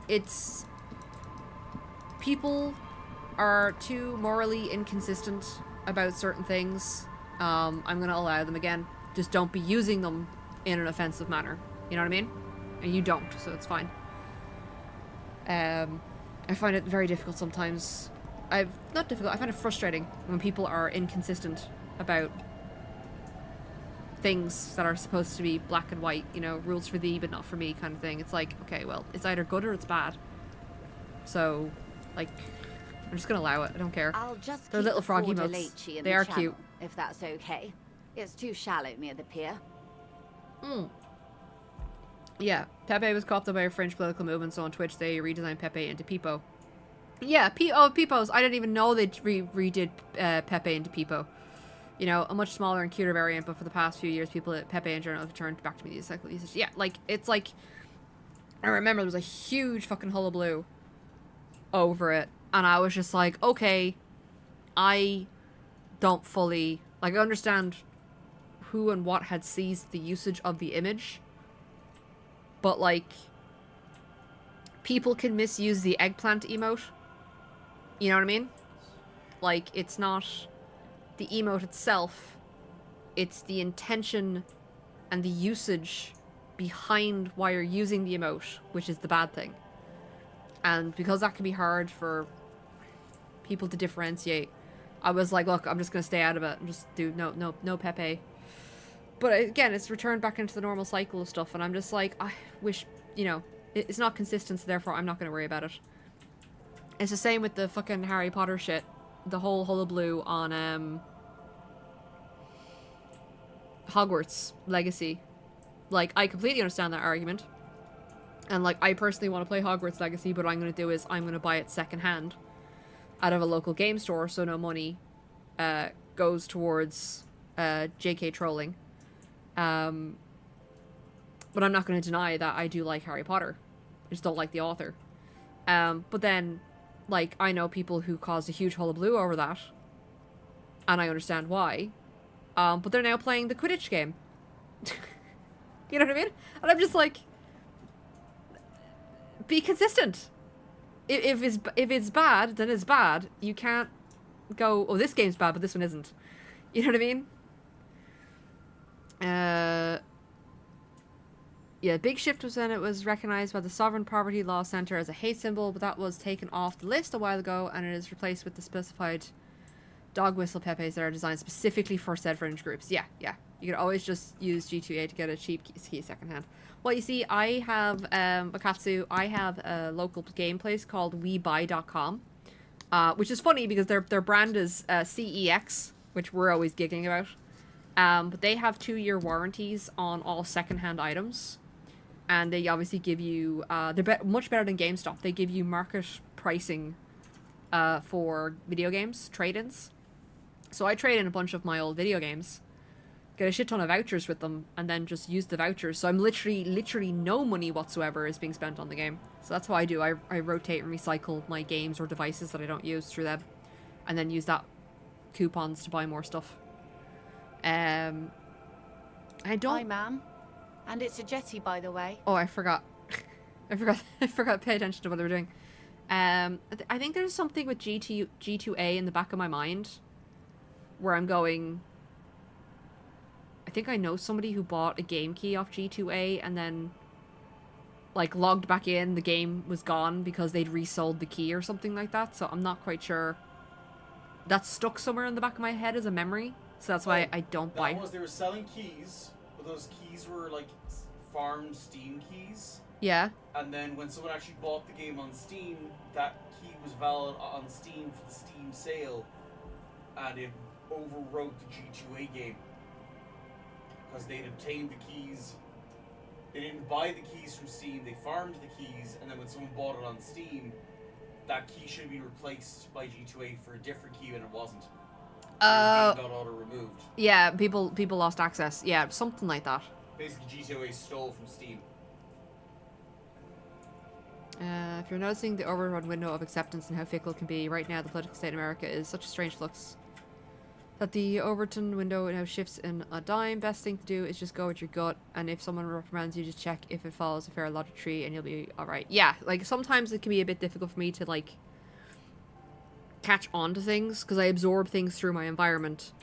it's... People are too morally inconsistent about certain things. I'm gonna allow them again. Just don't be using them in an offensive manner. You know what I mean? And you don't, so it's fine. I find it very difficult sometimes. Not difficult, I find it frustrating when people are inconsistent about things that are supposed to be black and white, you know, rules for thee but not for me kind of thing. It's like, okay, well, it's either good or it's bad. So, like, I'm just gonna allow it. I don't care. I'll just They're keep little the froggy Ford moats. Alecci in They the are channel, cute. if that's okay. It's too shallow near the pier. Yeah, Pepe was co-opted by a French political movement, so on Twitch they redesigned Pepe into Peepo. Yeah, Peepos. I didn't even know they redid Pepe into Peepo. You know, a much smaller and cuter variant, but for the past few years, people at Pepe in general have turned back to me these cycle usage. Yeah, like, it's like, I remember there was a huge fucking hullabaloo over it, and I was just like, okay, I don't fully, like, I understand who and what had seized the usage of the image, but, like, people can misuse the eggplant emote. You know what I mean? Like, it's not the emote itself, it's the intention and the usage behind why you're using the emote, which is the bad thing. And because that can be hard for people to differentiate, I was like, look, I'm just gonna stay out of it and just do no Pepe. But again, it's returned back into the normal cycle of stuff, and I'm just like, I wish, you know, it's not consistent, so therefore I'm not gonna worry about it. It's the same with the fucking Harry Potter shit. The whole hullabaloo on Hogwarts Legacy. Like, I completely understand that argument. And, like, I personally want to play Hogwarts Legacy, but what I'm going to do is I'm going to buy it secondhand out of a local game store, so no money goes towards JK trolling. But I'm not going to deny that I do like Harry Potter. I just don't like the author. But then, like, I know people who caused a huge hullabaloo over that. And I understand why. But they're now playing the Quidditch game. You know what I mean? And I'm just like, be consistent. If it's bad, then it's bad. You can't go, oh, this game's bad, but this one isn't. You know what I mean? Yeah, big shift was when it was recognized by the Sovereign Property Law Center as a hate symbol, but that was taken off the list a while ago, and it is replaced with the specified dog whistle pepes that are designed specifically for said fringe groups. Yeah. You can always just use G2A to get a cheap key secondhand. Well, you see, I have, Akatsu, I have a local game place called WeBuy.com, which is funny because their brand is CEX, which we're always giggling about. But they have 2-year warranties on all secondhand items. And they obviously give you, they're much better than GameStop. They give you market pricing for video games, trade-ins. So I trade in a bunch of my old video games, get a shit ton of vouchers with them, and then just use the vouchers. So I'm literally no money whatsoever is being spent on the game. So that's what I do. I rotate and recycle my games or devices that I don't use through them, and then use that coupons to buy more stuff. I don't... Hi, ma'am. And it's a jetty, by the way. Oh, I forgot. I forgot to pay attention to what they were doing. I think there's something with G2A in the back of my mind where I'm going... I think I know somebody who bought a game key off G2A and then, like, logged back in. The game was gone because they'd resold the key or something like that. So I'm not quite sure. That's stuck somewhere in the back of my head as a memory. So that's why I don't buy. That was, they were selling keys, but those keys were like farm Steam keys. Yeah. And then when someone actually bought the game on Steam, that key was valid on Steam for the Steam sale, and it overwrote the G2A game. Because they'd obtained the keys. They didn't buy the keys from Steam, they farmed the keys, and then when someone bought it on Steam, that key should have been replaced by G2A for a different key, and it wasn't. The game got auto-removed. Yeah, people lost access. Yeah, something like that. Basically, G2A stole from Steam. If you're noticing the overrun window of acceptance and how fickle it can be, right now the political state in America is such a strange flux that the Overton window now shifts in a dime. Best thing to do is just go with your gut, and if someone reprimands you, just check if it follows a fair logic tree and you'll be alright. Yeah, like sometimes it can be a bit difficult for me to like catch on to things because I absorb things through my environment.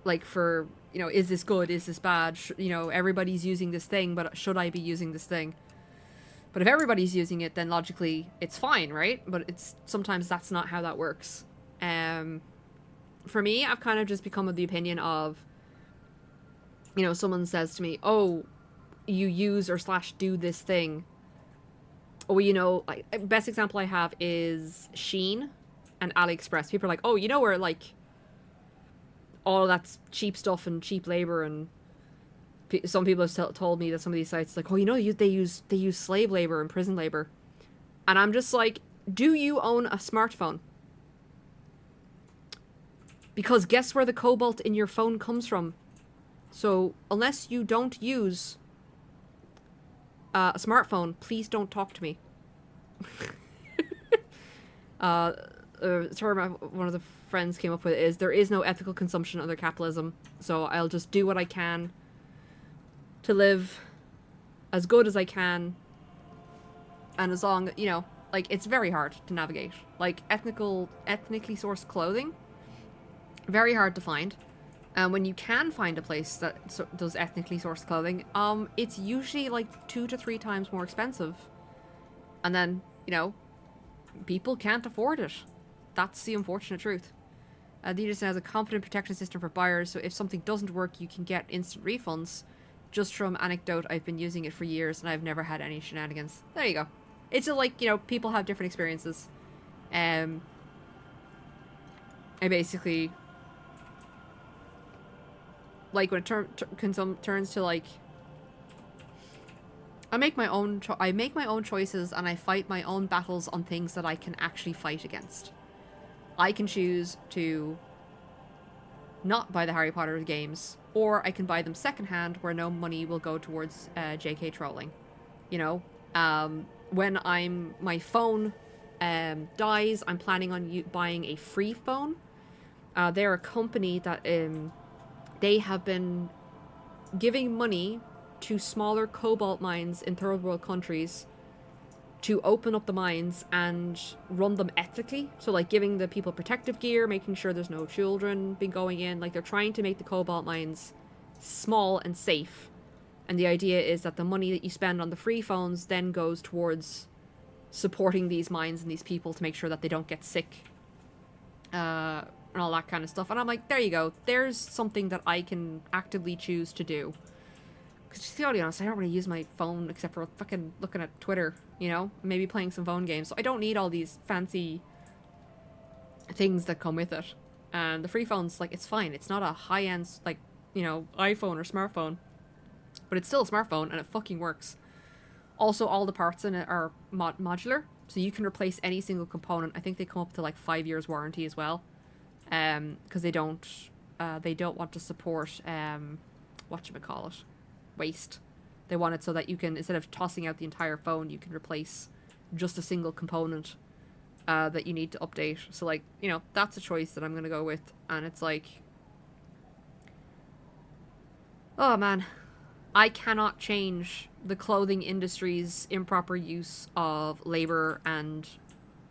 Like for, you know, is this good? Is this bad? You know, everybody's using this thing, but should I be using this thing? But if everybody's using it, then logically it's fine, right? But it's sometimes that's not how that works. For me, I've kind of just become of the opinion of, you know, someone says to me, oh, you use or / do this thing. Or, you know, like, best example I have is Shein and AliExpress. People are like, oh, you know where, like, all of that's cheap stuff and cheap labor, and some people have told me that some of these sites, like, oh, you know, they use slave labor and prison labor. And I'm just like, do you own a smartphone? Because guess where the cobalt in your phone comes from? So, unless you don't use a smartphone, please don't talk to me. The term one of the friends came up with is, there is no ethical consumption under capitalism, so I'll just do what I can to live as good as I can, and as long, you know, like, it's very hard to navigate. Like, ethnically sourced clothing, very hard to find. And when you can find a place that does ethnically sourced clothing, it's usually like 2 to 3 times more expensive. And then, you know, people can't afford it. That's the unfortunate truth. Adidas has a competent protection system for buyers, so if something doesn't work, you can get instant refunds. Just from anecdote, I've been using it for years and I've never had any shenanigans. There you go. It's just like, you know, people have different experiences. I basically, like, when it turns to, like, I make my own choices, and I fight my own battles on things that I can actually fight against. I can choose to not buy the Harry Potter games, or I can buy them secondhand where no money will go towards JK trolling. You know, when my phone dies, I'm planning on buying a free phone. They're a company that they have been giving money to smaller cobalt mines in third world countries to open up the mines and run them ethically. So like giving the people protective gear, making sure there's no children been going in. Like they're trying to make the cobalt mines small and safe. And the idea is that the money that you spend on the free phones then goes towards supporting these mines and these people to make sure that they don't get sick. And all that kind of stuff. And I'm like, there you go. There's something that I can actively choose to do. Because to be honest, I don't really use my phone except for fucking looking at Twitter, you know? Maybe playing some phone games. So I don't need all these fancy things that come with it. And the free phone's, like, it's fine. It's not a high-end, like, you know, iPhone or smartphone. But it's still a smartphone, and it fucking works. Also, all the parts in it are modular. So you can replace any single component. I think they come up to, like, 5 years warranty as well. Because they don't want to support, whatchamacallit, waste. They want it so that you can, instead of tossing out the entire phone, you can replace just a single component that you need to update. So, like, you know, that's a choice that I'm going to go with. And it's like, oh man, I cannot change the clothing industry's improper use of labor and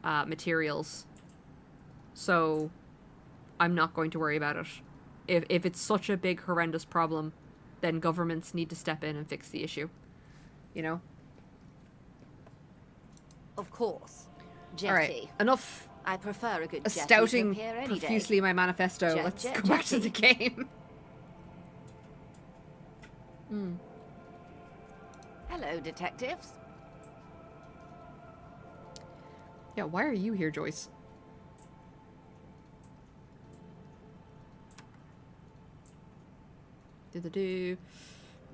materials. So I'm not going to worry about it. If it's such a big, horrendous problem, then governments need to step in and fix the issue. You know? Of course. Jetty. All right, enough I prefer a good jetty stouting to appear any day. profusely my manifesto. Let's go back to the game. Hello, detectives. Yeah, why are you here, Joyce?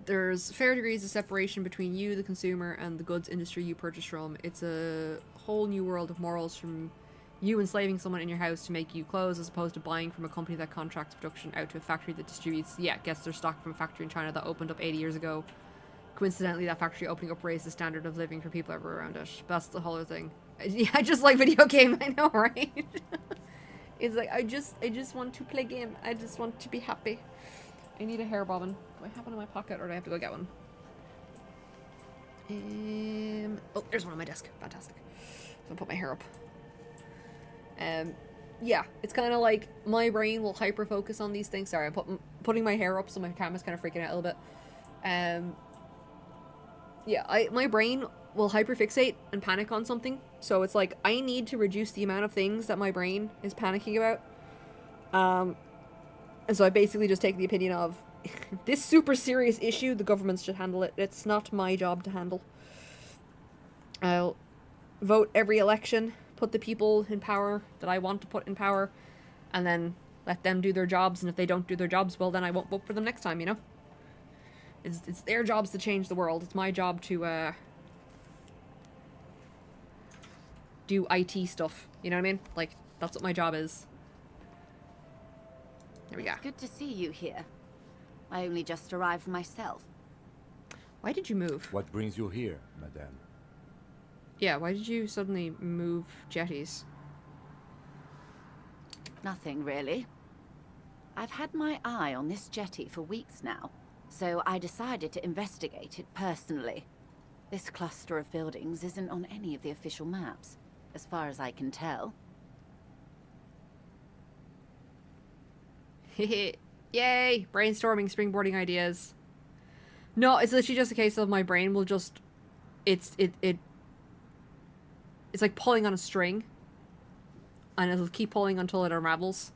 There's fair degrees of separation between you, the consumer, and the goods industry you purchase from. It's a whole new world of morals, from you enslaving someone in your house to make you clothes, as opposed to buying from a company that contracts production out to a factory that distributes, gets their stock from a factory in China that opened up 80 years ago. Coincidentally, that factory opening up raised the standard of living for people everywhere around it. That's the whole thing. Yeah, I just like video game, I know, right? It's like, I just want to play game. I just want to be happy. I need a hair bobbin. Do I have one in my pocket, or do I have to go get one? Oh, there's one on my desk. Fantastic. So I'll put my hair up. Yeah, it's kind of like my brain will hyper focus on these things. Sorry, I'm putting my hair up, so my camera's kind of freaking out a little bit. Yeah, my brain will hyper fixate and panic on something. So it's like I need to reduce the amount of things that my brain is panicking about. And so I basically just take the opinion of, this super serious issue, the governments should handle it. It's not my job to handle. I'll vote every election, put the people in power that I want to put in power, and then let them do their jobs. And if they don't do their jobs, well, then I won't vote for them next time, you know? It's their jobs to change the world. It's my job to do IT stuff. You know what I mean? Like, that's what my job is. There we go. It's good to see you here. I only just arrived myself. Why did you move? What brings you here, madame? Yeah, why did you suddenly move jetties? Nothing, really. I've had my eye on this jetty for weeks now, so I decided to investigate it personally. This cluster of buildings isn't on any of the official maps, as far as I can tell. Yay! Brainstorming, springboarding ideas. No, it's literally just a case of my brain will just... It's like pulling on a string. And it'll keep pulling until it unravels.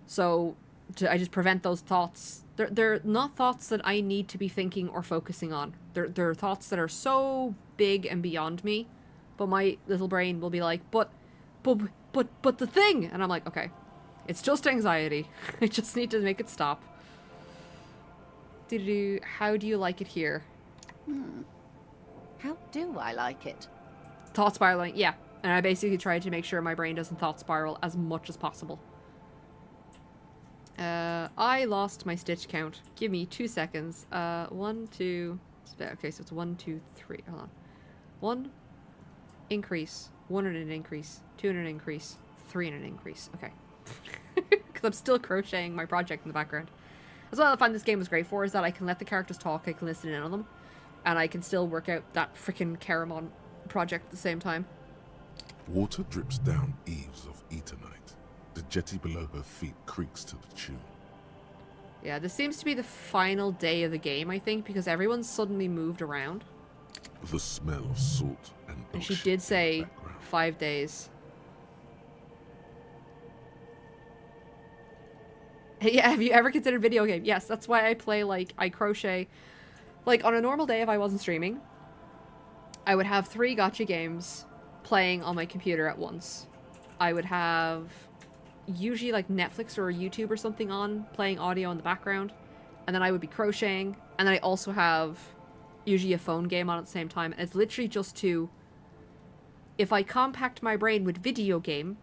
So, I just prevent those thoughts. They're not thoughts that I need to be thinking or focusing on. They're thoughts that are so big and beyond me. But my little brain will be like, but the thing! And I'm like, okay. It's just anxiety. I just need to make it stop. How do you like it here? How do I like it? Thought spiraling, yeah. And I basically tried to make sure my brain doesn't thought spiral as much as possible. I lost my stitch count. Give me 2 seconds. 1, 2... Okay, so it's 1, 2, 3. Hold on. 1, increase. 1 and an increase. 2 and an increase. 3 and an increase. Okay. Because I'm still crocheting my project in the background. That's what I find this game was great for, is that I can let the characters talk, I can listen in on them, and I can still work out that freaking Caramon project at the same time. Water drips down eaves of Eternite. The jetty below her feet creaks to the tune. Yeah, this seems to be the final day of the game, I think, because everyone's suddenly moved around. The smell of salt and And she did say 5 days. Yeah, have you ever considered video game? Yes, that's why I play, like, I crochet. Like, on a normal day, if I wasn't streaming, I would have 3 gacha games playing on my computer at once. I would have usually, like, Netflix or YouTube or something on, playing audio in the background. And then I would be crocheting. And then I also have usually a phone game on at the same time. And it's literally just to... If I compact my brain with video game,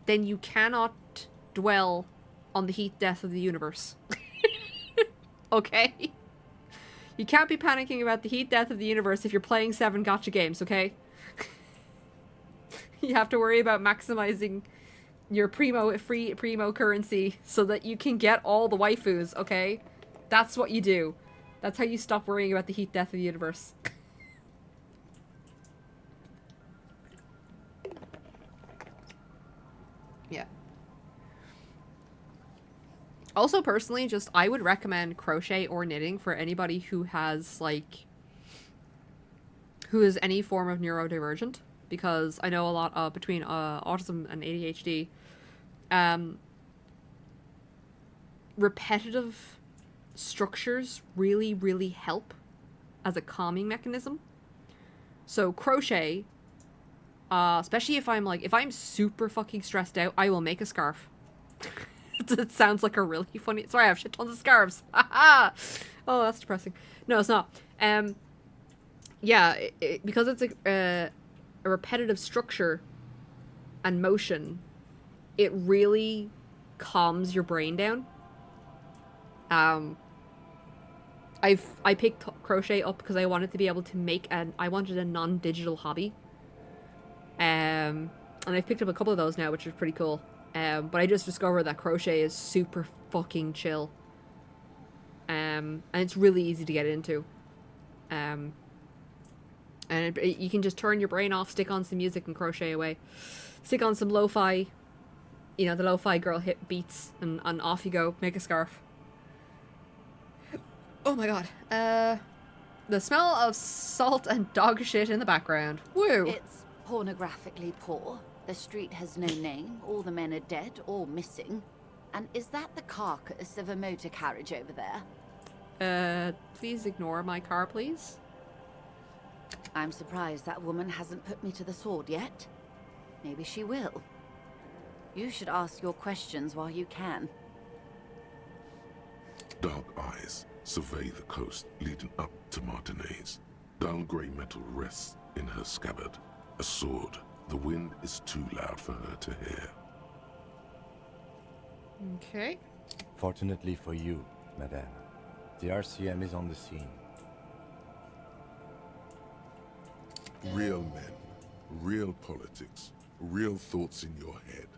then you cannot dwell on the heat death of the universe. Okay? You can't be panicking about the heat death of the universe if you're playing 7 gacha games, okay? You have to worry about maximizing your free primo currency so that you can get all the waifus, okay? That's what you do. That's how you stop worrying about the heat death of the universe. Yeah. Also, personally, just I would recommend crochet or knitting for anybody who has, like, who is any form of neurodivergent, because I know a lot between autism and ADHD, repetitive structures really, really help as a calming mechanism. So crochet, especially if I'm super fucking stressed out, I will make a scarf. It sounds like a really funny... Sorry, I have shit tons of scarves. Oh, that's depressing. No, it's not. Yeah, because it's a repetitive structure and motion, it really calms your brain down. I picked crochet up because I wanted to be able to make I wanted a non-digital hobby. And I've picked up a couple of those now, which is pretty cool. But I just discovered that crochet is super fucking chill. And it's really easy to get into. And you can just turn your brain off, stick on some music and crochet away. Stick on some lo-fi, you know, the lo-fi girl hit beats, and off you go, make a scarf. Oh my god. The smell of salt and dog shit in the background. Woo! It's pornographically poor. The street has no name, all the men are dead or missing. And is that the carcass of a motor carriage over there? Please ignore my car, please. I'm surprised that woman hasn't put me to the sword yet. Maybe she will. You should ask your questions while you can. Dark eyes survey the coast leading up to Martinez. Dull grey metal rests in her scabbard. A sword. The wind is too loud for her to hear. Okay. Fortunately for you, madame, the RCM is on the scene. Real men, real politics, real thoughts in your head.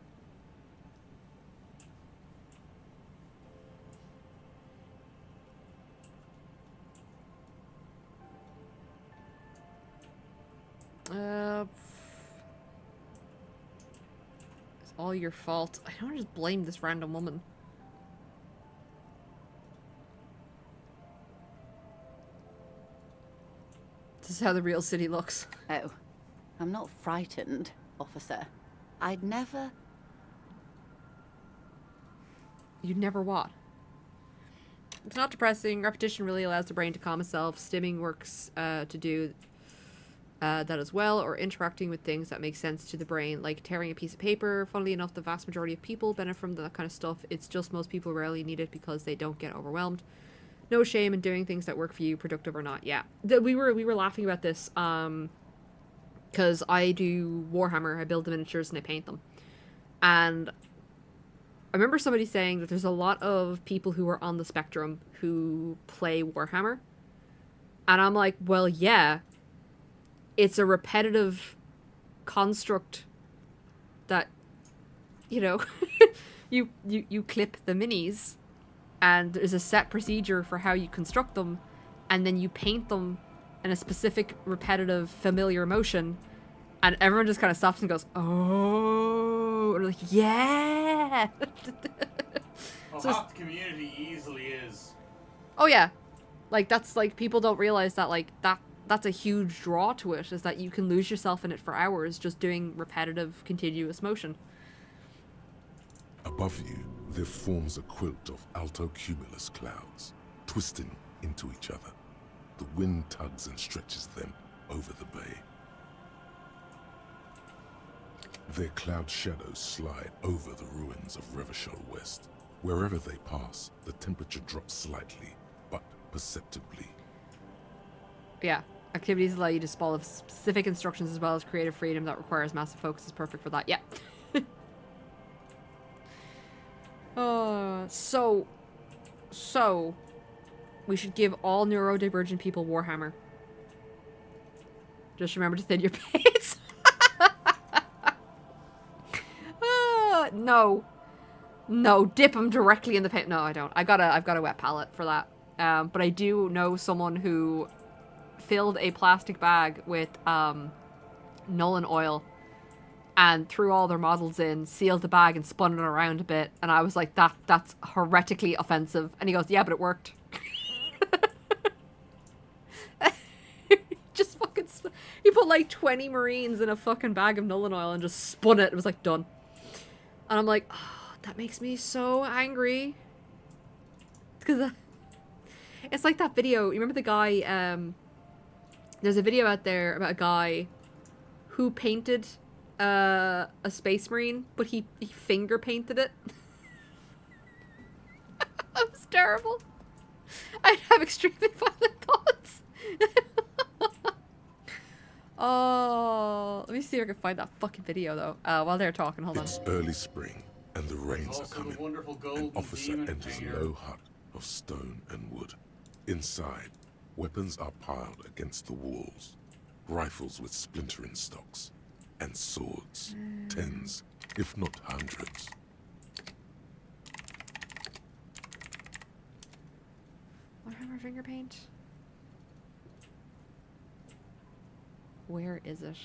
It's all your fault. I don't just blame this random woman. This is how the real city looks. Oh, I'm not frightened, officer. I'd never... You'd never what? It's not depressing. Repetition really allows the brain to calm itself. Stimming works to do that as well, or interacting with things that make sense to the brain, like tearing a piece of paper. Funnily enough, the vast majority of people benefit from that kind of stuff. It's just most people rarely need it because they don't get overwhelmed. no shame in doing things that work for you, productive or not. Yeah, we were laughing about this because I do Warhammer. I build the miniatures and I paint them, and I remember somebody saying that there's a lot of people who are on the spectrum who play Warhammer, and I'm like, well, yeah, it's a repetitive construct that, you know, you clip the minis, and there's a set procedure for how you construct them, and then you paint them in a specific, repetitive, familiar motion, and everyone just kind of stops and goes, oh, and like, yeah. Well, So half the community easily is. oh yeah, like that's like people don't realize that like that's a huge draw to it, is that you can lose yourself in it for hours just doing repetitive, continuous motion. Above you, there forms a quilt of altocumulus clouds, twisting into each other. The wind tugs and stretches them over the bay. Their cloud shadows slide over the ruins of Revachol West. Wherever they pass, the temperature drops slightly, but perceptibly. Yeah, activities allow you to follow specific instructions as well as creative freedom that requires massive focus is perfect for that. Yeah. So, we should give all neurodivergent people Warhammer. Just remember to thin your paints. No, dip them directly in the paint. No, I don't. I've got a wet palette for that. But I do know someone who filled a plastic bag with Nolan oil and threw all their models in, sealed the bag, and spun it around a bit. And I was like, that's heretically offensive. And he goes, yeah, but it worked. Just fucking... He put like 20 Marines in a fucking bag of Nolan oil and just spun it. It was like, done. And I'm like, oh, that makes me so angry. Because it's like that video. You remember the guy... there's a video out there about a guy who painted... a space marine, but he finger painted it. That was terrible. I have extremely violent thoughts. Oh, let me see if I can find that fucking video though. While they're talking, hold on. It's early spring, and the rains are coming. An officer enters a low hut of stone and wood. Inside, weapons are piled against the walls. Rifles with splintering stocks. And swords. Tens, if not hundreds. Warhammer finger paint? Where is it?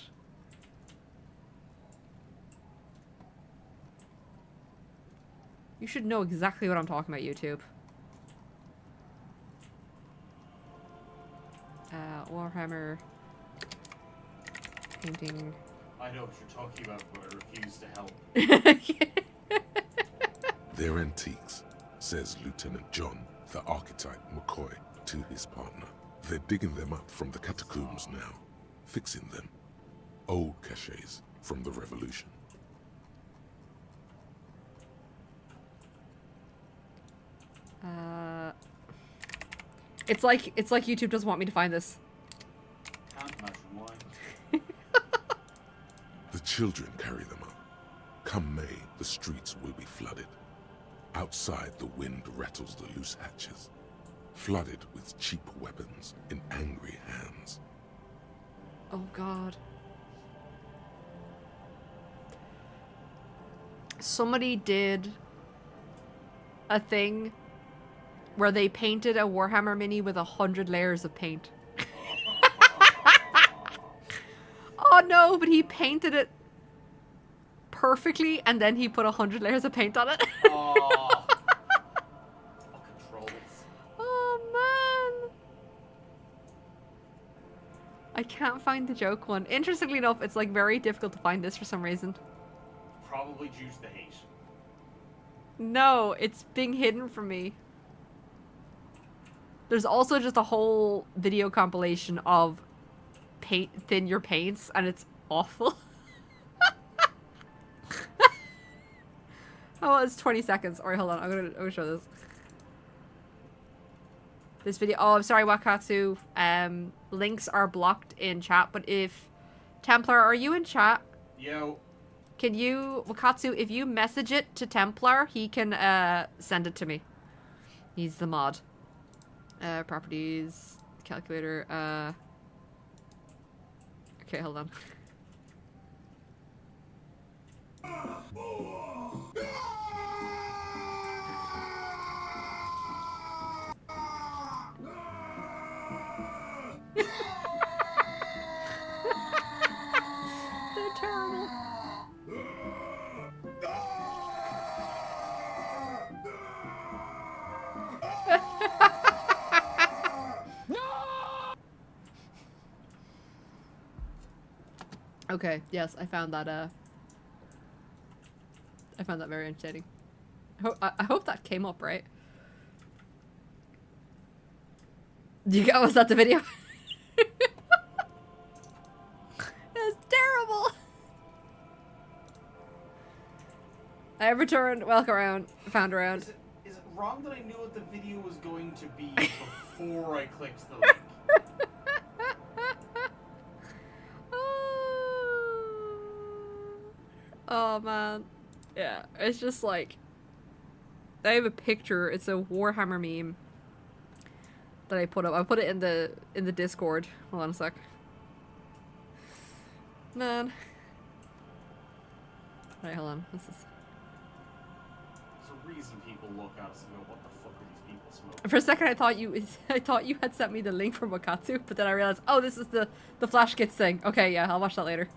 You should know exactly what I'm talking about, YouTube. Warhammer painting. I know what you're talking about, but I refuse to help. They're antiques, says Lieutenant John, the archetype McCoy, to his partner. They're digging them up from the catacombs now, fixing them. Old caches from the Revolution. It's like YouTube doesn't want me to find this. Can't imagine why. The children carry them up. Come May, the streets will be flooded. Outside, the wind rattles the loose hatches, flooded with cheap weapons in angry hands. Oh God. Somebody did a thing where they painted a Warhammer mini with 100 layers of paint. Oh no, but he painted it perfectly and then he put 100 layers of paint on it. Oh. Fucking trolls. Oh man. I can't find the joke one. Interestingly enough, it's like very difficult to find this for some reason. Probably due to the hate. No, it's being hidden from me. There's also just a whole video compilation of thin your paints, and it's awful. Oh, it's 20 seconds. Alright, hold on. I'm gonna show this. this video. Oh, I'm sorry, Wakatsu. Links are blocked in chat, but if Templar, are you in chat? Yo. Can you, Wakatsu, if you message it to Templar, he can send it to me. He's the mod. Properties, calculator. Okay, hold on. They're terrible. Okay, yes, I found that very entertaining. I hope that came up, right? Was that the video? That's terrible. I returned, welcome around, found around. Is it wrong that I knew what the video was going to be before I clicked the link? Oh man. Yeah, it's just like I have a picture, it's a Warhammer meme that I put up. I put it in the Discord. Hold on a sec. Man. Alright, hold on. This is There's a reason people look at us and go, what the fuck are these people smoking? For a second I thought you had sent me the link from Wakatsu, but then I realized, oh, this is the Flash Kits thing. Okay, yeah, I'll watch that later.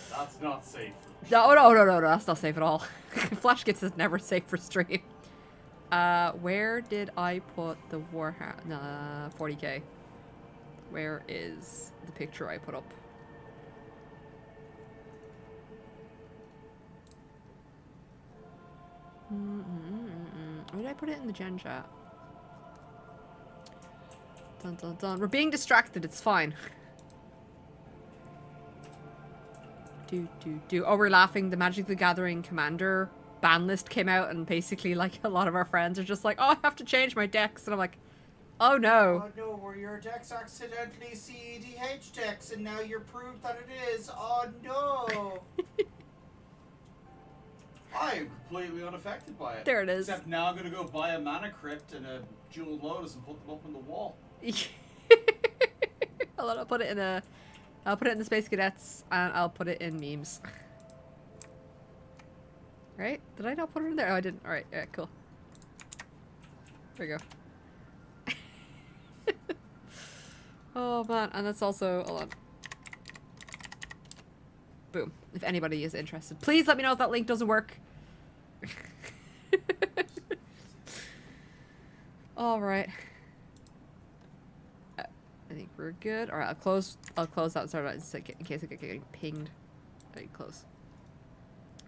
That's not safe. No, that's not safe at all. Flash Kits is never safe for stream. Where did I put the Warhammer 40k? Where is the picture I put up? Where did I put it in the gen chat? Dun dun dun. We're being distracted, it's fine. Oh, we're laughing. The Magic the Gathering Commander ban list came out, and basically, like, a lot of our friends are just like, oh, I have to change my decks. And I'm like, oh no. Oh no, were your decks accidentally CEDH decks and now you're proved that it is? Oh no. I am completely unaffected by it. There it is. Except now I'm going to go buy a Mana Crypt and a Jeweled Lotus and put them up on the wall. I'll put it in the Space Cadets, and I'll put it in memes. Right? Did I not put it in there? Oh, I didn't. Alright, yeah, cool. There we go. Oh, man. And that's also... Hold on. Boom. If anybody is interested. Please let me know if that link doesn't work. Alright. I think we're good. Alright, I'll close that and start out in case I get getting pinged. Alright, close.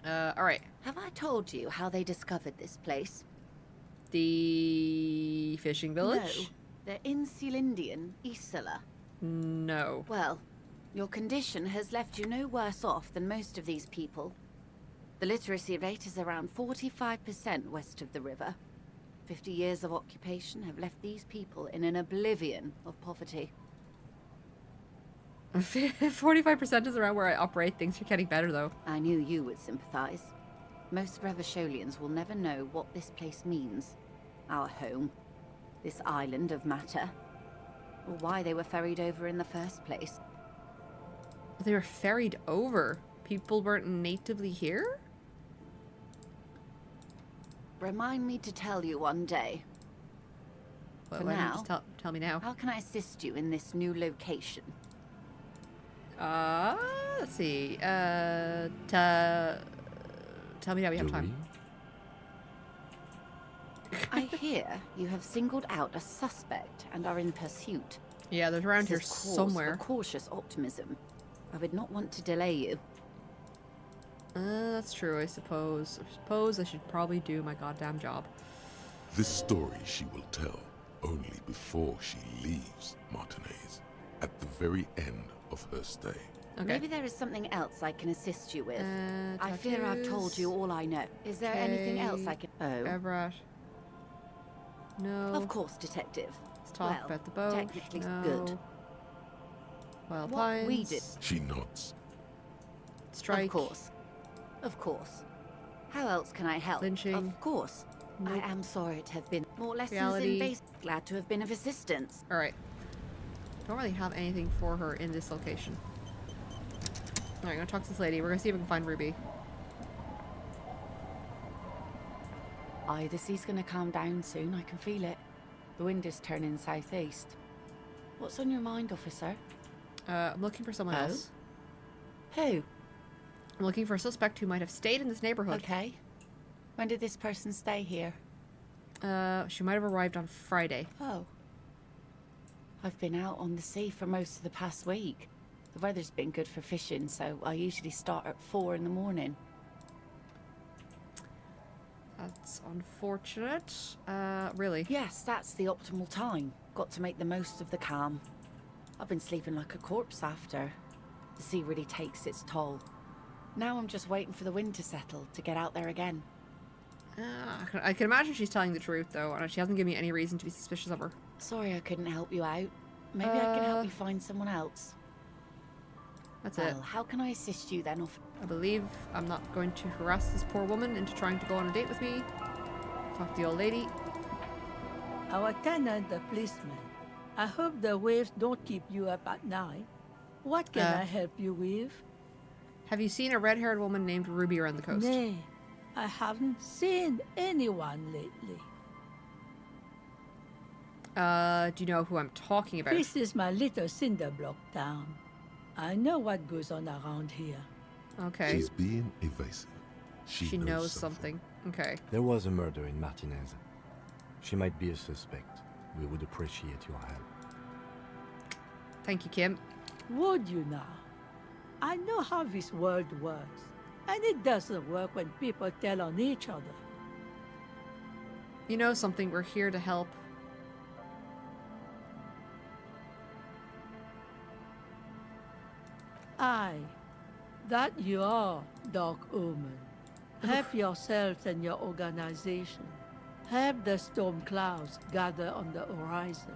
Alright. Have I told you how they discovered this place? The fishing village? No. They're in Celindian, Isla. No. Well, your condition has left you no worse off than most of these people. The literacy rate is around 45% west of the river. 50 years of occupation have left these people in an oblivion of poverty. 45% is around where I operate. Things are getting better, though. I knew you would sympathize. Most Revacholians will never know what this place means. Our home. This island of matter. Or why they were ferried over in the first place. They were ferried over? People weren't natively here? Remind me to tell you one day. Well, For why don't you now, just tell me now? How can I assist you in this new location? Let's see. Tell me now we have time. I hear you have singled out a suspect and are in pursuit. Yeah, they're around This here is cause somewhere. For cautious optimism. I would not want to delay you. That's true, I suppose. I suppose I should probably do my goddamn job. This story she will tell only before she leaves Martinez, at the very end of her stay. Okay. Maybe there is something else I can assist you with. I fear I've told you all I know. Is there anything else I can... Oh. Everett. No. Of course, Detective. Let's talk Well, about the boat. technically No. good. Wild What Pines. we did. She nods. Strike. Of course. Of course. How else can I help? Lynching. Of course. Nope. I am sorry to have been more lessons Reality. in base. Glad to have been of assistance. Alright. Don't really have anything for her in this location. Alright, I'm gonna talk to this lady. We're gonna see if we can find Ruby. Aye, the sea's gonna calm down soon. I can feel it. The wind is turning southeast. What's on your mind, officer? I'm looking for someone Oh? else. Who? I'm looking for a suspect who might have stayed in this neighborhood. Okay. When did this person stay here? She might have arrived on Friday. Oh. I've been out on the sea for most of the past week. The weather's been good for fishing, so I usually start at 4 in the morning. That's unfortunate. Really? Yes, that's the optimal time. Got to make the most of the calm. I've been sleeping like a corpse after. The sea really takes its toll. Now I'm just waiting for the wind to settle to get out there again. I can imagine she's telling the truth, though, and she hasn't given me any reason to be suspicious of her. Sorry I couldn't help you out. Maybe I can help you find someone else. That's it. Well, how can I assist you then? I believe I'm not going to harass this poor woman into trying to go on a date with me. Talk to the old lady. Our tenant, the policeman. I hope the waves don't keep you up at night. What can I help you with? Have you seen a red-haired woman named Ruby around the coast? Nay, I haven't seen anyone lately. Do you know who I'm talking about? This is my little cinder block town. I know what goes on around here. Okay. She's being evasive. She knows something. Okay. There was a murder in Martinez. She might be a suspect. We would appreciate your help. Thank you, Kim. Would you now? I know how this world works, and it doesn't work when people tell on each other. You know something, we're here to help. Aye, that you are, Dark Omen. Help yourselves and your organization. Help the storm clouds gather on the horizon.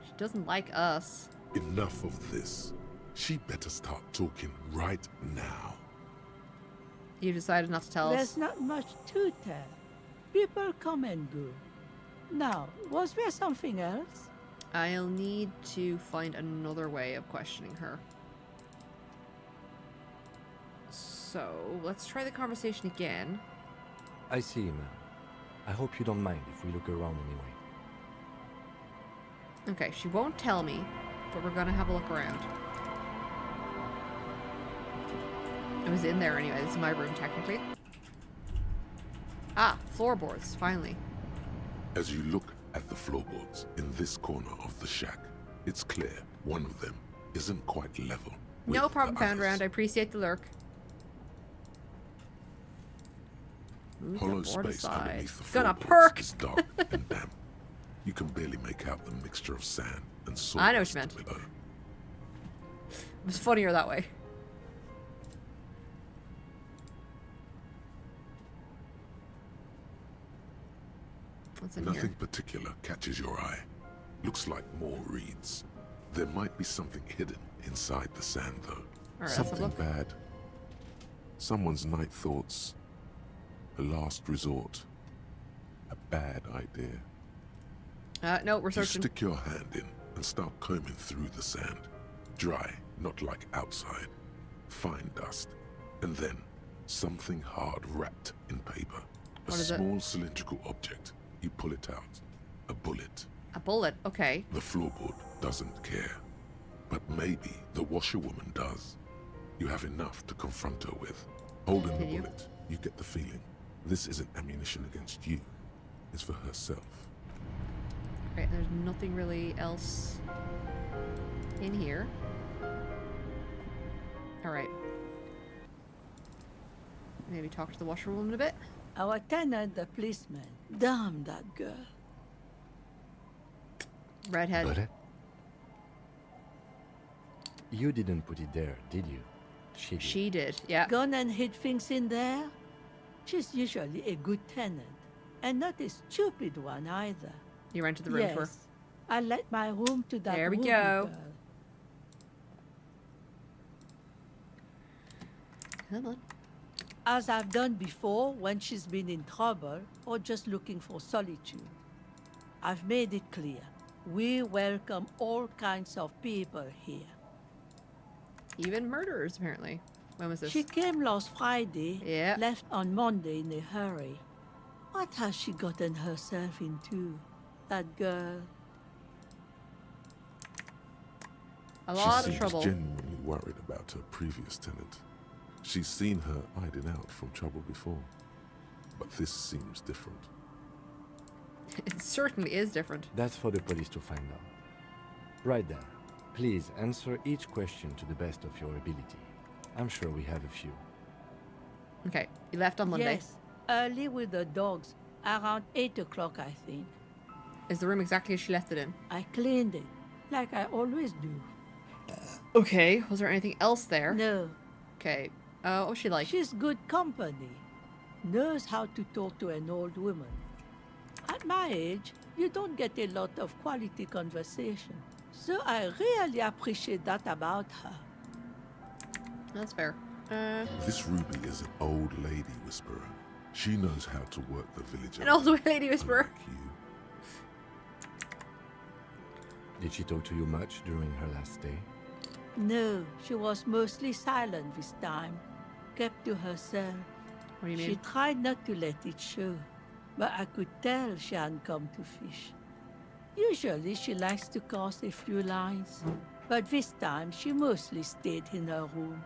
She doesn't like us. Enough of this. She better start talking right now. You decided not to tell us. There's not much to tell. People come and go. Now, was there something else? I'll need to find another way of questioning her. So, let's try the conversation again. I see, ma'am. I hope you don't mind if we look around anyway. Okay, she won't tell me, but we're gonna have a look around. It was in there anyway. This is my room, technically. Ah, floorboards, finally. As you look at the floorboards in this corner of the shack, it's clear one of them isn't quite level. No problem found around. I appreciate the lurk. Move Hollow the board space aside. underneath the Gonna floorboards perk. is dark and damp. You can barely make out the mixture of sand and sawdust I know what you meant. below. It was funnier that way. What's in Nothing here? particular catches your eye. Looks like more reeds. There might be something hidden inside the sand, though. Alright, let's have a Something look. bad. Someone's night thoughts. A last resort. A bad idea. No, we're You searching. stick your hand in and start combing through the sand. Dry, not like outside. Fine dust. And then, something hard wrapped in paper. A What is it? small cylindrical object. You pull it out. A bullet. A bullet, okay. The floorboard doesn't care. But maybe the washerwoman does. You have enough to confront her with. Holding the Continue. bullet, you get the feeling this isn't ammunition against you. It's for herself. Right, there's nothing really else in here. Alright. Maybe talk to the washerwoman a bit. Our tenant, the policeman. Damn that girl. Redhead. Got it? You didn't put it there, did you? She did. She did, yeah. Gone and hid things in there? She's usually a good tenant. And not a stupid one either. You rented the room yes, for her. I let my room to that There we Ruby go. girl. Come on. As I've done before when she's been in trouble or just looking for solitude. I've made it clear. We welcome all kinds of people here. Even murderers, apparently. When was this? She came last Friday, Yeah. left on Monday in a hurry. What has she gotten herself into, that girl? A lot she of trouble. She's genuinely worried about her previous tenant. She's seen her hiding out from trouble before. But this seems different. It certainly is different. That's for the police to find out. Right then. Please answer each question to the best of your ability. I'm sure we have a few. Okay, you left on Monday. Yes, early with the dogs, around 8 o'clock, I think. Is the room exactly as she left it in? I cleaned it, like I always do. Okay, was there anything else there? No. Okay, what was she like? She's good company. Knows how to talk to an old woman. At my age, you don't get a lot of quality conversation. So I really appreciate that about her. That's fair. This Ruby is an old lady whisperer. She knows how to work the village. An old lady whisperer. Did she talk to you much during her last stay? No, she was mostly silent this time. Kept to herself. What do you mean? She tried not to let it show, but I could tell she hadn't come to fish. Usually she likes to cast a few lines, but this time she mostly stayed in her room.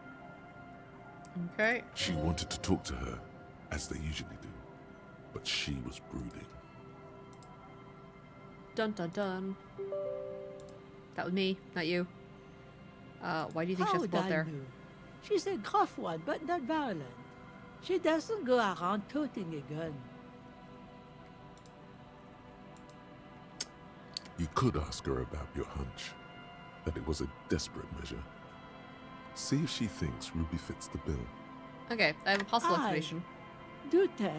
Okay. She wanted to talk to her, as they usually do, but she was brooding. Dun dun dun. That was me, not you. Why do you think she has a boat there? Know? She's a gruff one, but not violent. She doesn't go around toting a gun. You could ask her about your hunch, that it was a desperate measure. See if she thinks Ruby fits the bill. Okay, I have a possible explanation. Do tell.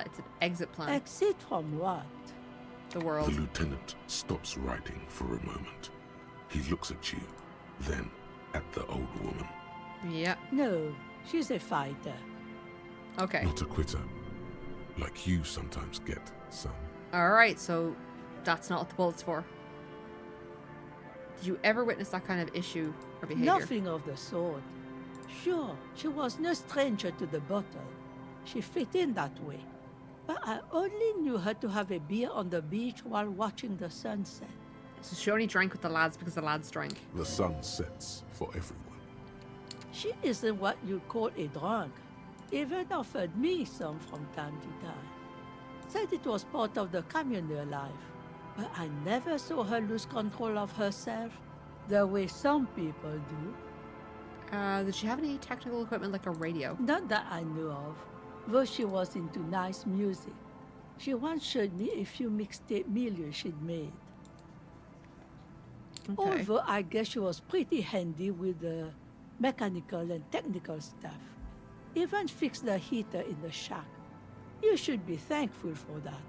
It's an exit plan. Exit from what? The world. The lieutenant stops writing for a moment. He looks at you, then at the old woman. Yeah. No, she's a fighter. Okay. Not a quitter, like you sometimes get, son. Alright, so that's not what the bullet's for. Did you ever witness that kind of issue or behavior? Nothing of the sort. Sure, she was no stranger to the bottle. She fit in that way. But I only knew her to have a beer on the beach while watching the sunset. So she only drank with the lads because the lads drank. The sun sets for everyone. She isn't what you'd call a drunk. Even offered me some from time to time. Said it was part of the communal life. But I never saw her lose control of herself, the way some people do. Did she have any technical equipment like a radio? Not that I knew of, though she was into nice music. She once showed me a few mixtape milieu she'd made. Okay. Although I guess she was pretty handy with the mechanical and technical stuff. Even fixed the heater in the shack. You should be thankful for that.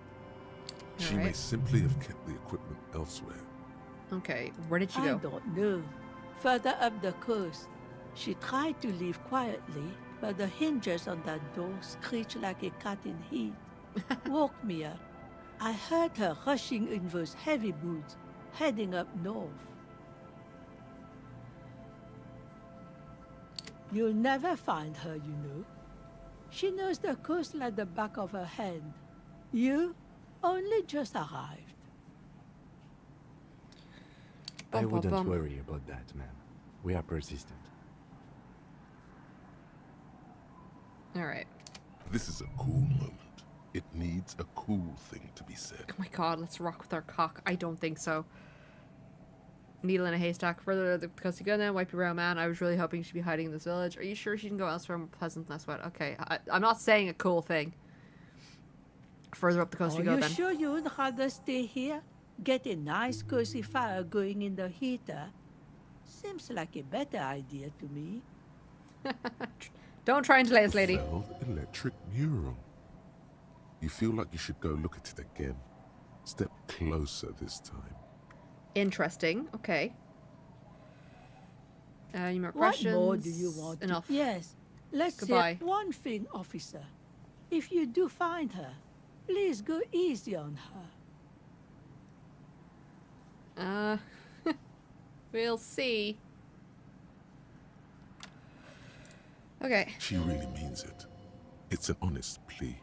She may simply have kept the equipment elsewhere. Okay, where did she I go? don't know. Further up the coast. She tried to leave quietly, but the hinges on that door screeched like a cat in heat. Woke me up. I heard her rushing in those heavy boots, heading up north. You'll never find her, you know. She knows the coast like the back of her hand. You only just arrived. I wouldn't worry about that, ma'am. We are persistent. Alright. This is a cool moment. It needs a cool thing to be said. Oh my god, let's rock with our cock. I don't think so. Needle in a haystack. Further the coast you go now, wipe your brow man. I was really hoping she'd be hiding in this village. Are you sure she can go elsewhere more pleasant than sweat? Okay, I'm not saying a cool thing. Further up the coast we go then. Are you sure you would rather stay here? Get a nice cozy fire going in the heater? Seems like a better idea to me. Don't try and delay us, lady. Electric mural. You feel like you should go look at it again. Step closer this time. Interesting. Okay. Any more What questions? more do you want? Enough. Yes. Let's Goodbye. say one thing, officer. If you do find her, please go easy on her. We'll see. Okay. She really means it. It's an honest plea.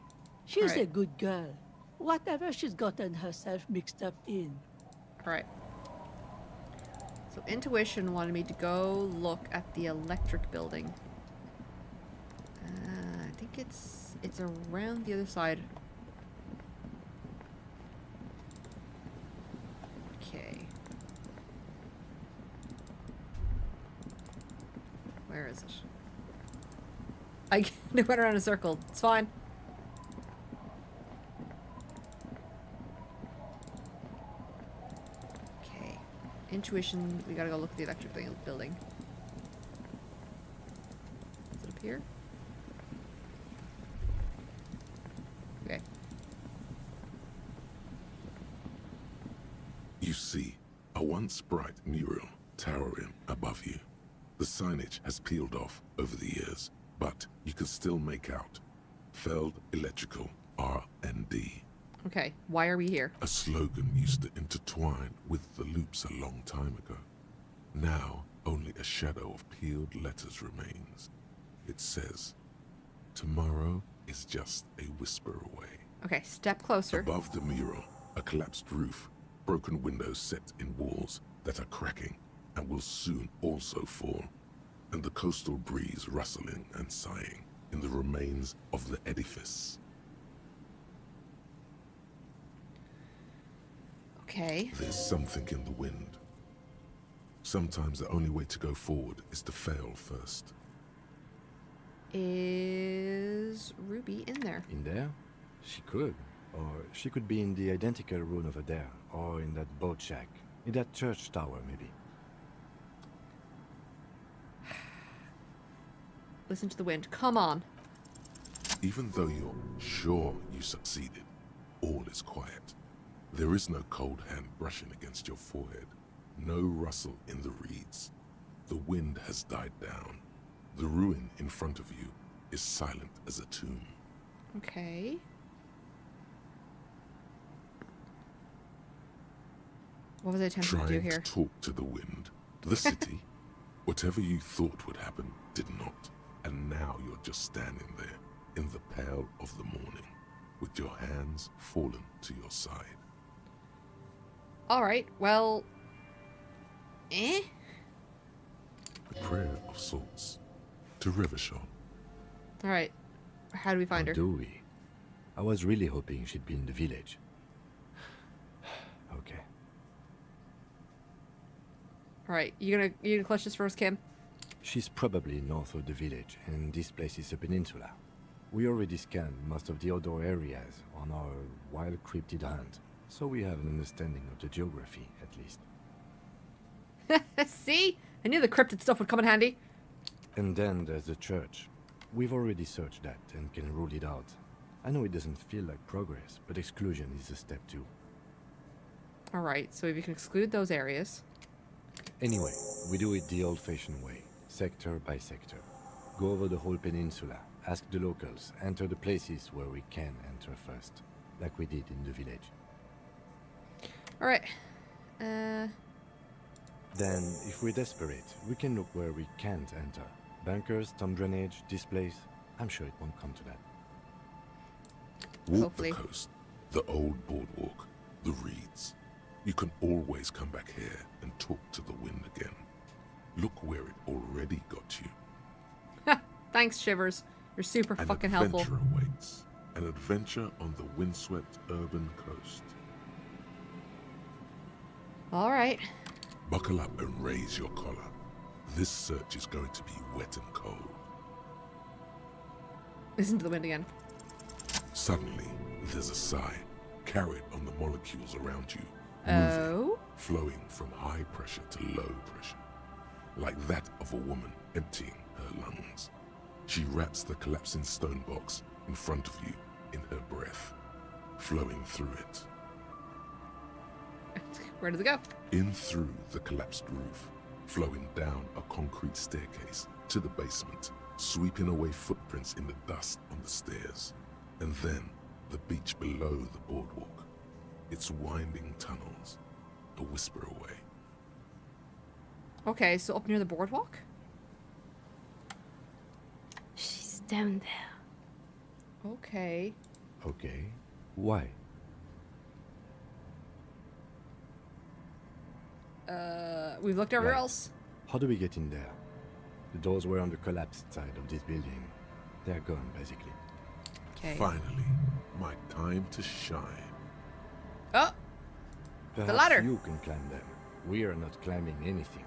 She's Right. a good girl. Whatever she's gotten herself mixed up in. Alright. So intuition wanted me to go look at the electric building. I think it's around the other side. Okay. Where is it? I went around in a circle. It's fine. Okay. Intuition. We gotta go look at the electric building. Is it up here? Okay. You see a once bright mural towering above you. The signage has peeled off over the years, but you can still make out Feld Electrical R&D. Okay. Why are we here? A slogan used to intertwine with the loops a long time ago. Now, only a shadow of peeled letters remains. It says, "Tomorrow is just a whisper away." Okay, step closer. Above the mural, a collapsed roof, broken windows set in walls that are cracking and will soon also fall, and the coastal breeze rustling and sighing in the remains of the edifice. Okay. There's something in the wind. Sometimes the only way to go forward is to fail first. Is Ruby in there? In there? She could. Or she could be in the identical room over there. Or in that boat shack. In that church tower, maybe. Listen to the wind. Come on. Even though you're sure you succeeded, all is quiet. There is no cold hand brushing against your forehead. No rustle in the reeds. The wind has died down. The ruin in front of you is silent as a tomb. Okay. What was I attempting to do Trying here? to talk to the wind. The city, whatever you thought would happen, did not. And now you're just standing there, in the pale of the morning, with your hands fallen to your side. Alright, well... A prayer of sorts. To Rivershot. Alright. How do we find Or her? do we? I was really hoping she'd be in the village. Okay. Alright, you gonna clutch this first, Kim? She's probably north of the village, and this place is a peninsula. We already scanned most of the outdoor areas on our wild cryptid hunt, so we have an understanding of the geography, at least. See? I knew the cryptid stuff would come in handy. And then there's the church. We've already searched that and can rule it out. I know it doesn't feel like progress, but exclusion is a step too. Alright, so if you can exclude those areas. Anyway, we do it the old-fashioned way, sector by sector. Go over the whole peninsula, ask the locals, enter the places where we can enter first, like we did in the village. Alright. Then, if we're desperate, we can look where we can't enter. Bunkers, storm drainage, this place. I'm sure it won't come to that. Walk Hopefully. the coast, the old boardwalk, the reeds. You can always come back here and talk to the wind again. Look where it already got you. Thanks, Shivers. You're super An fucking helpful. adventure awaits. An adventure on the windswept urban coast. Alright. Buckle up and raise your collar. This search is going to be wet and cold. Listen to the wind again. Suddenly, there's a sigh, carried on the molecules around you. Oh? Flowing from high pressure to low pressure. Like that of a woman emptying her lungs. She wraps the collapsing stone box in front of you in her breath. flowing through it. Where does it go? In through the collapsed roof, flowing down a concrete staircase to the basement, sweeping away footprints in the dust on the stairs, and then the beach below the boardwalk, its winding tunnels, a whisper away. Okay, so up near the boardwalk? She's down there. Okay. Okay. Why? We've looked everywhere Right. else. How do we get in there? The doors were on the collapsed side of this building. They're gone, basically. Okay. Finally, my time to shine. Oh! Perhaps ladder. you can climb them. We are not climbing anything.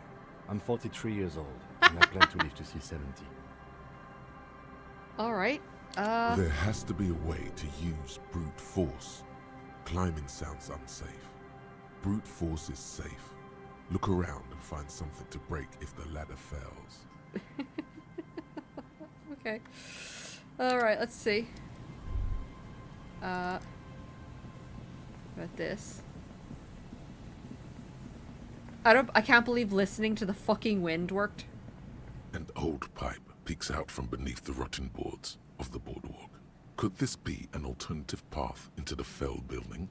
I'm 43 years old, and I plan to live to see 70. Alright. There has to be a way to use brute force. Climbing sounds unsafe. Brute force is safe. Look around and find something to break if the ladder fails. Okay. Alright, let's see. About this. I can't believe listening to the fucking wind worked. An old pipe peeks out from beneath the rotten boards of the boardwalk. Could this be an alternative path into the fell building?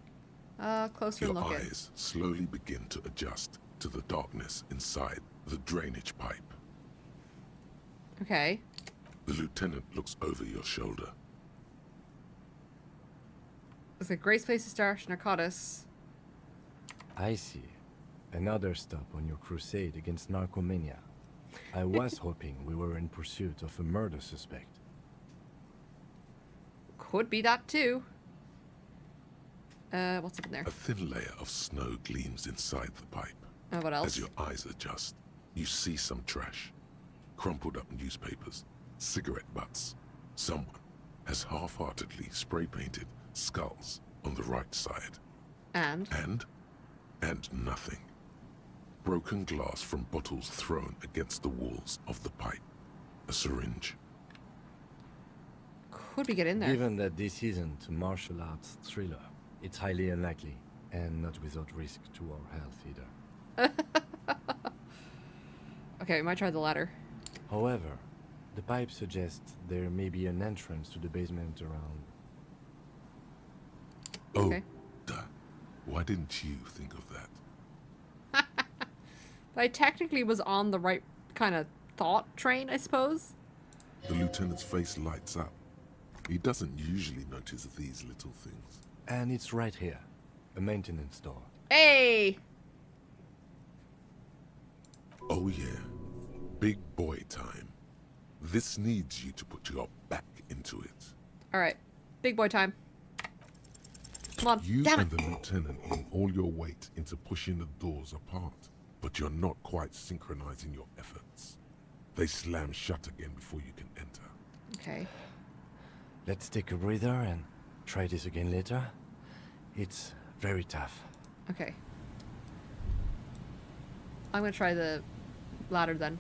Closer Your look eyes slowly begin to adjust to the darkness inside the drainage pipe. Okay. The lieutenant looks over your shoulder. It's a great place to start, narcotics. I see. Another stop on your crusade against narcomania. I was hoping we were in pursuit of a murder suspect. Could be that too. What's up in there? A thin layer of snow gleams inside the pipe. What else? As your eyes adjust, you see some trash. Crumpled up newspapers, cigarette butts. Someone has half-heartedly spray-painted skulls on the right side. And nothing. Broken glass from bottles thrown against the walls of the pipe. A syringe. Could we get in there? Given that this isn't a martial arts thriller, it's highly unlikely, and not without risk to our health either. Okay, we might try the ladder. However, the pipe suggests there may be an entrance to the basement around. Okay. Duh. Why didn't you think of that? I technically was on the right kind of thought train, I suppose. The lieutenant's face lights up. He doesn't usually notice these little things. And it's right here. A maintenance door. Hey! Oh yeah. Big boy time. This needs you to put your back into it. Alright. Big boy time. Come on. You Damn and it. the lieutenant lean all your weight into pushing the doors apart, but you're not quite synchronizing your efforts. They slam shut again before you can enter. Okay. Let's take a breather and try this again later. It's very tough. Okay. I'm gonna try the ladder then.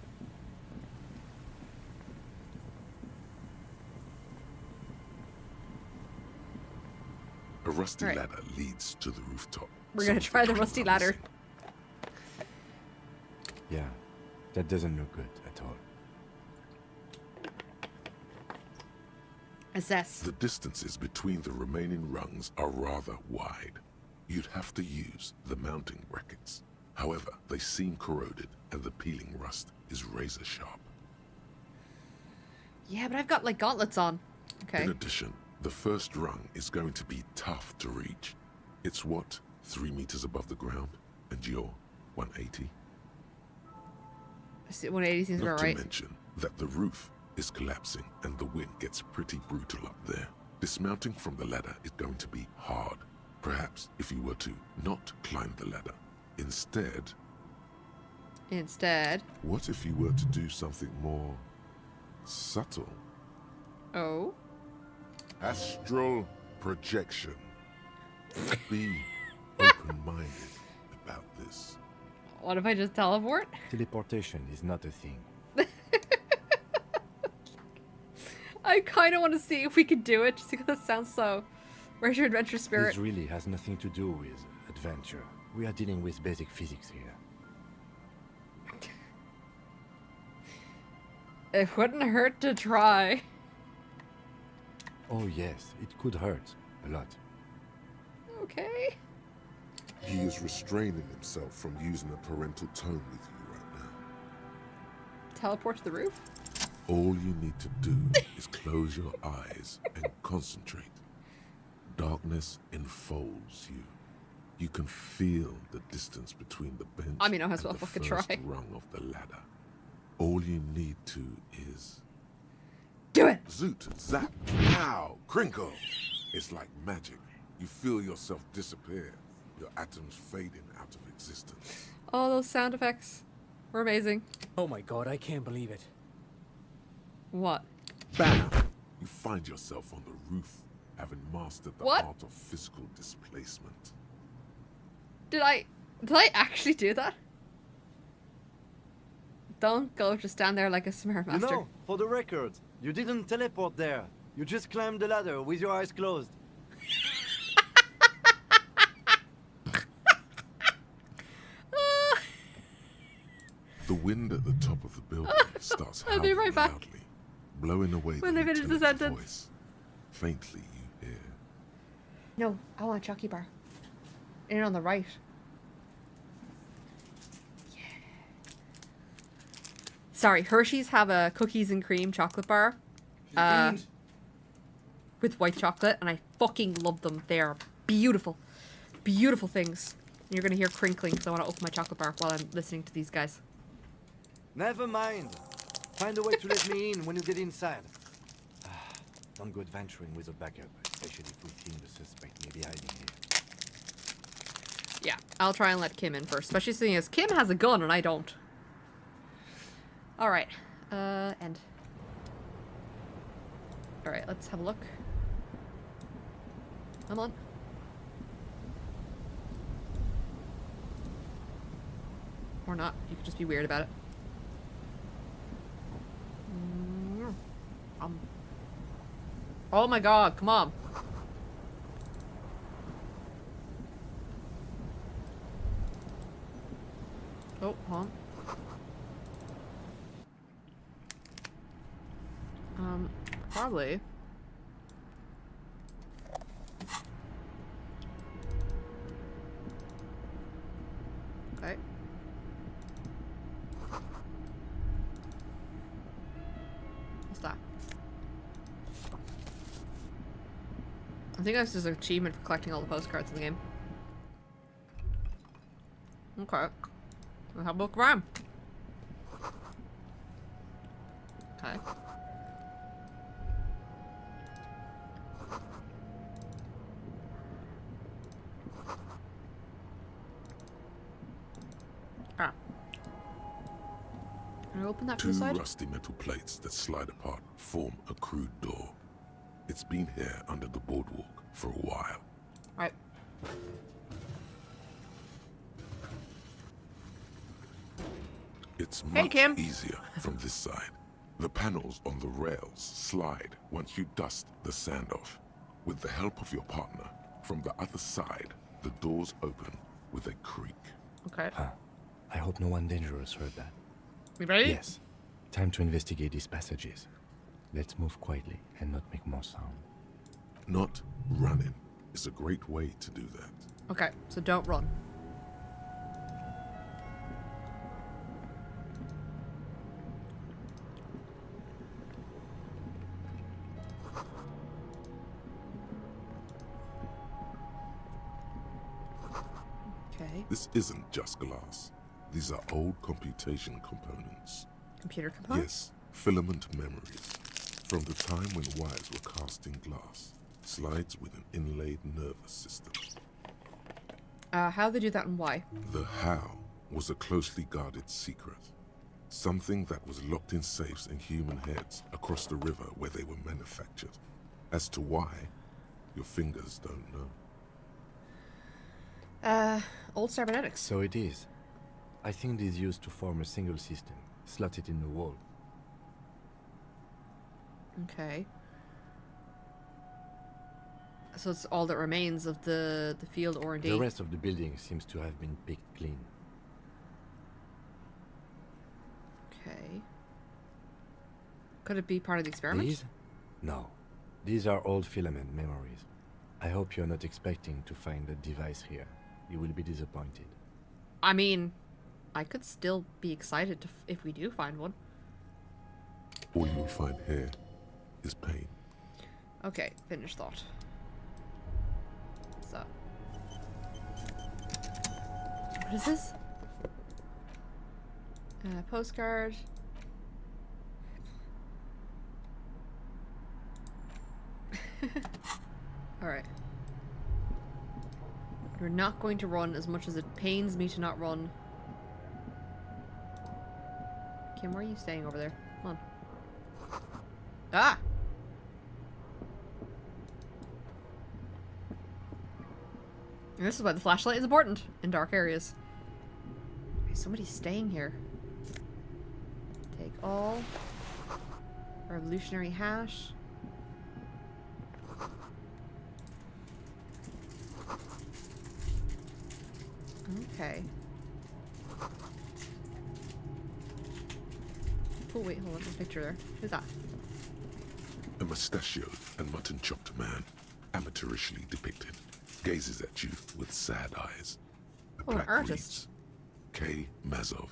A rusty Alright. ladder leads to the rooftop. We're gonna try the rusty ladder. Yeah, that doesn't look good at all. Assess. The distances between the remaining rungs are rather wide. You'd have to use the mounting brackets. However, they seem corroded and the peeling rust is razor sharp. Yeah, but I've got like gauntlets on. Okay. In addition, the first rung is going to be tough to reach. It's what, 3 meters above the ground? And you're 180? 180 seems Not about to right. mention that the roof is collapsing and the wind gets pretty brutal up there. Dismounting from the ladder is going to be hard. Perhaps if you were to not climb the ladder. Instead, what if you were to do something more subtle? Oh? Astral projection. Be open-minded about this. What if I just teleport? Teleportation is not a thing. I kind of want to see if we could do it, just because it sounds so Where's your adventure spirit? This really has nothing to do with adventure. We are dealing with basic physics here. It wouldn't hurt to try. Oh yes, it could hurt. A lot. Okay. He is restraining himself from using a parental tone with you right now. Teleport to the roof? All you need to do is close your eyes and concentrate. Darkness enfolds you. You can feel the distance between the bench I mean, I might as and well the fucking first try. rung of the ladder. All you need to is... Do it! Zoot, zap, pow, crinkle. It's like magic. You feel yourself disappear, your atoms fading out of existence. Oh, those sound effects were amazing. Oh my god, I can't believe it. What? Bam! You find yourself on the roof, having mastered the What? art of physical displacement. Did I actually do that? Don't go just stand there like a smart You master. know, for the record, you didn't teleport there. You just climbed the ladder with your eyes closed. The wind at the top of the building starts I'll be howling right back. loudly, blowing away When the they finish the lieutenant's sentence. voice. Faintly you hear. No, I want a Chucky bar. In on the right. Yeah. Sorry, Hershey's have a cookies and cream chocolate bar. With white chocolate, and I fucking love them. They are beautiful. Beautiful things. And you're gonna hear crinkling because I want to open my chocolate bar while I'm listening to these guys. Never mind. Find a way to let me in when you get inside. Don't go adventuring with a backup, especially if we think the suspect may be hiding here. Yeah, I'll try and let Kim in first, especially seeing as Kim has a gun and I don't. Alright, end. Alright, let's have a look. Come on. Or not, you could just be weird about it. Oh my god, come on. Oh, hold on. Probably. Okay. What's that? I think that's just an achievement for collecting all the postcards in the game. Okay. Let's have a look around. Okay. Ah. Can I open that from Two the side? rusty metal plates that slide apart form a crude door. It's been here under the boardwalk for a while. Right. It's Hey, much Kim. easier from this side. The panels on the rails slide once you dust the sand off. With the help of your partner, from the other side, the doors open with a creak. Okay. I hope no one dangerous heard that. You ready? Yes. Time to investigate these passages. Let's move quietly and not make more sound. Not running is a great way to do that. Okay, so don't run. Okay. This isn't just glass. These are old computation components. Computer components? Yes, filament memories. From the time when wires were cast in glass. Slides with an inlaid nervous system. How they do that and why? The how was a closely guarded secret. Something that was locked in safes in human heads across the river where they were manufactured. As to why, your fingers don't know. Old cybernetics. So it is. I think it is used to form a single system, slotted in the wall. Okay. So it's all that remains of the field R&D. The rest of the building seems to have been picked clean. Okay. Could it be part of the experiment? These? No. These are old filament memories. I hope you're not expecting to find a device here. You will be disappointed. I mean, I could still be excited if we do find one. All you will find here is pain. Okay, finished thought. So. What is this? Postcard. Alright. We're not going to run as much as it pains me to not run. Kim, where are you staying over there? Come on. Ah! And this is why the flashlight is important in dark areas. Okay, somebody's staying here. Take all. Revolutionary hash. Okay. Oh wait, hold on, there's a picture there. Who's that? A mustachioed and mutton-chopped man, amateurishly depicted, gazes at you with sad eyes. Oh, an artist. K. Mazov.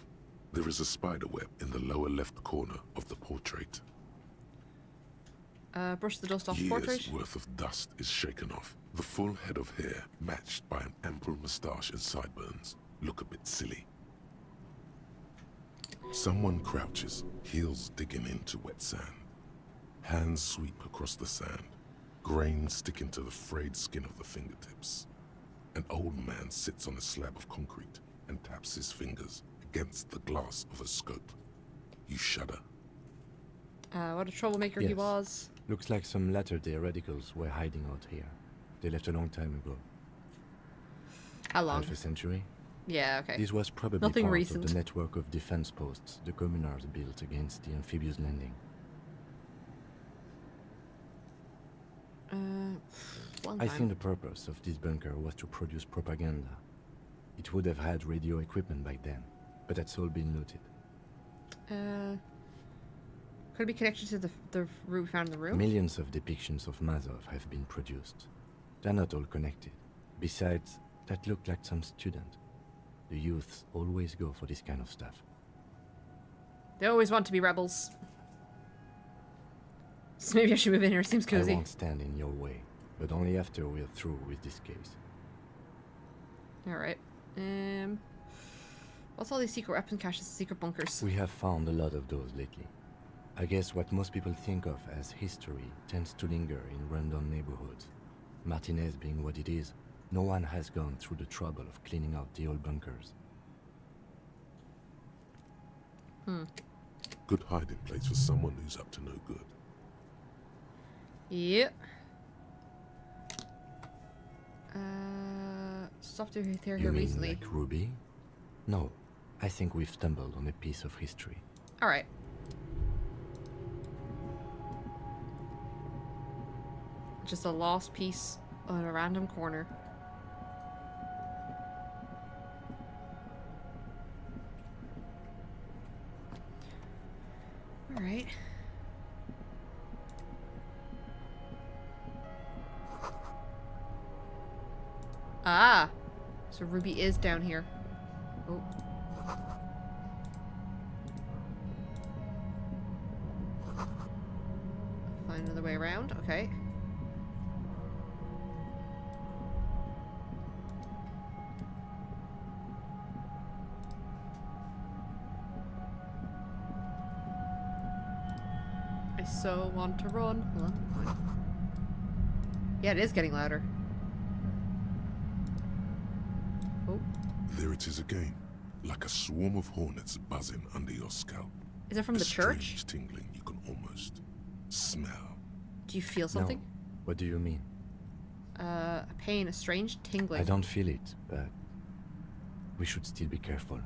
There is a spider web in the lower left corner of the portrait. Brush the dust off the Years portrait. worth of dust is shaken off. The full head of hair, matched by an ample moustache and sideburns, look a bit silly. Someone crouches, heels digging into wet sand. Hands sweep across the sand, grains sticking to the frayed skin of the fingertips. An old man sits on a slab of concrete and taps his fingers against the glass of a scope. You shudder. What a troublemaker he Yes. was. Looks like some latter-day radicals were hiding out here. They left a long time ago. How long? Half a century? Yeah, okay. This was probably Nothing part recent. of the network of defense posts the communards built against the amphibious landing. Long I time. think the purpose of this bunker was to produce propaganda. It would have had radio equipment back then, but that's all been looted. Could it be connected to the room we found in the room? Millions of depictions of Mazov have been produced. They're not all connected. Besides, that looked like some student. The youths always go for this kind of stuff. They always want to be rebels. So maybe I should move in here. Seems I cozy. won't stand in your way, but only after we're through with this case. Alright. What's all these secret weapon caches, secret bunkers? We have found a lot of those lately. I guess what most people think of as history tends to linger in random neighborhoods. Martinez being what it is, no one has gone through the trouble of cleaning out the old bunkers. Good hiding place for someone who's up to no good. Yep. Stopped here You here mean recently. like Ruby? No, I think we've stumbled on a piece of history. Alright. Just a lost piece on a random corner. Alright. Ah! So Ruby is down here. Oh. Find another way around. Okay. I so want to run. Hold on. Yeah, it is getting louder. Oh. There it is again, like a swarm of hornets buzzing under your scalp. Is it from a the church? strange tingling you can almost smell. Do you feel something? No. What do you mean? A pain, a strange tingling. I don't feel it, but we should still be careful.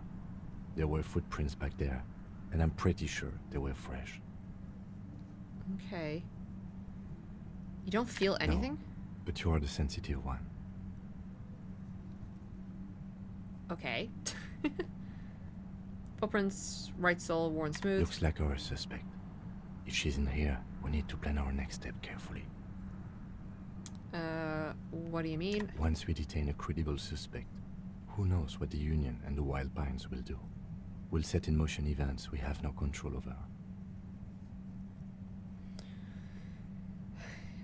There were footprints back there, and I'm pretty sure they were fresh. Okay. You don't feel anything? but you are the sensitive one. Okay. Footprints, right sole, worn smooth. Looks like our suspect. If she's in here, we need to plan our next step carefully. What do you mean? Once we detain a credible suspect, who knows what the Union and the Wild Pines will do? We'll set in motion events we have no control over.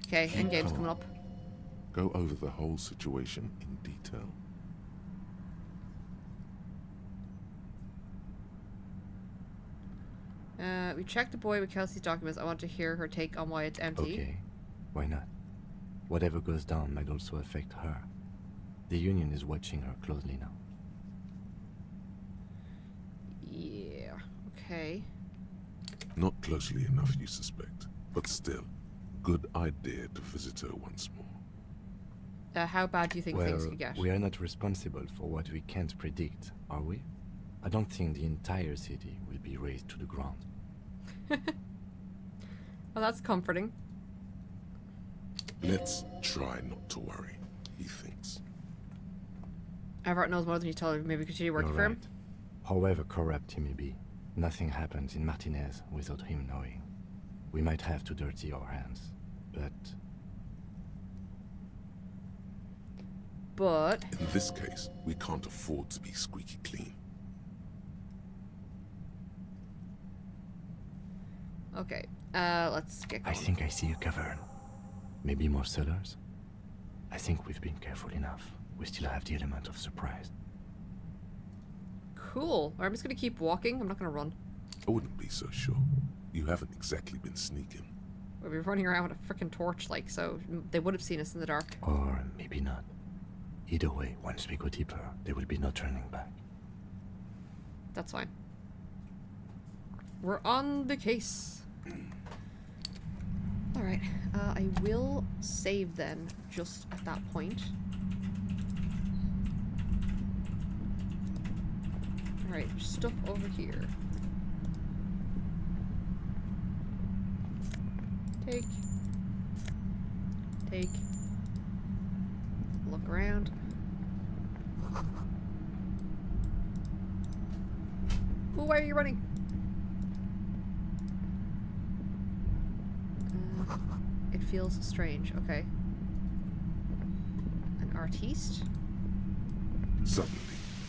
Okay, Keep endgame's calm. coming up. Go over the whole situation in detail. We checked the boy with Kelsey's documents. I want to hear her take on why it's empty. Okay, why not? Whatever goes down might also affect her. The Union is watching her closely now. Yeah, okay. Not closely enough, you suspect, but still, good idea to visit her once more. How bad do you think things could get? We are not responsible for what we can't predict, are we? I don't think the entire city will be razed to the ground. Well, that's comforting. Let's try not to worry, he thinks. Everett knows more than you tell her. Maybe continue working You're for right. him. However corrupt he may be, nothing happens in Martinez without him knowing. We might have to dirty our hands, but... In this case, we can't afford to be squeaky clean. Okay, let's get going. I think I see a cavern. Maybe more cellars? I think we've been careful enough. We still have the element of surprise. Cool. I'm just gonna keep walking. I'm not gonna run. I wouldn't be so sure. You haven't exactly been sneaking. We'll be running around with a freaking torch, like, so they would have seen us in the dark. Or maybe not. Either way, once we go deeper, there will be no turning back. That's fine. We're on the case. Alright, I will save then, just at that point. Alright, there's stuff over here. Take. Look around. Ooh, why are you running? It feels strange. Okay. An artiste? Suddenly,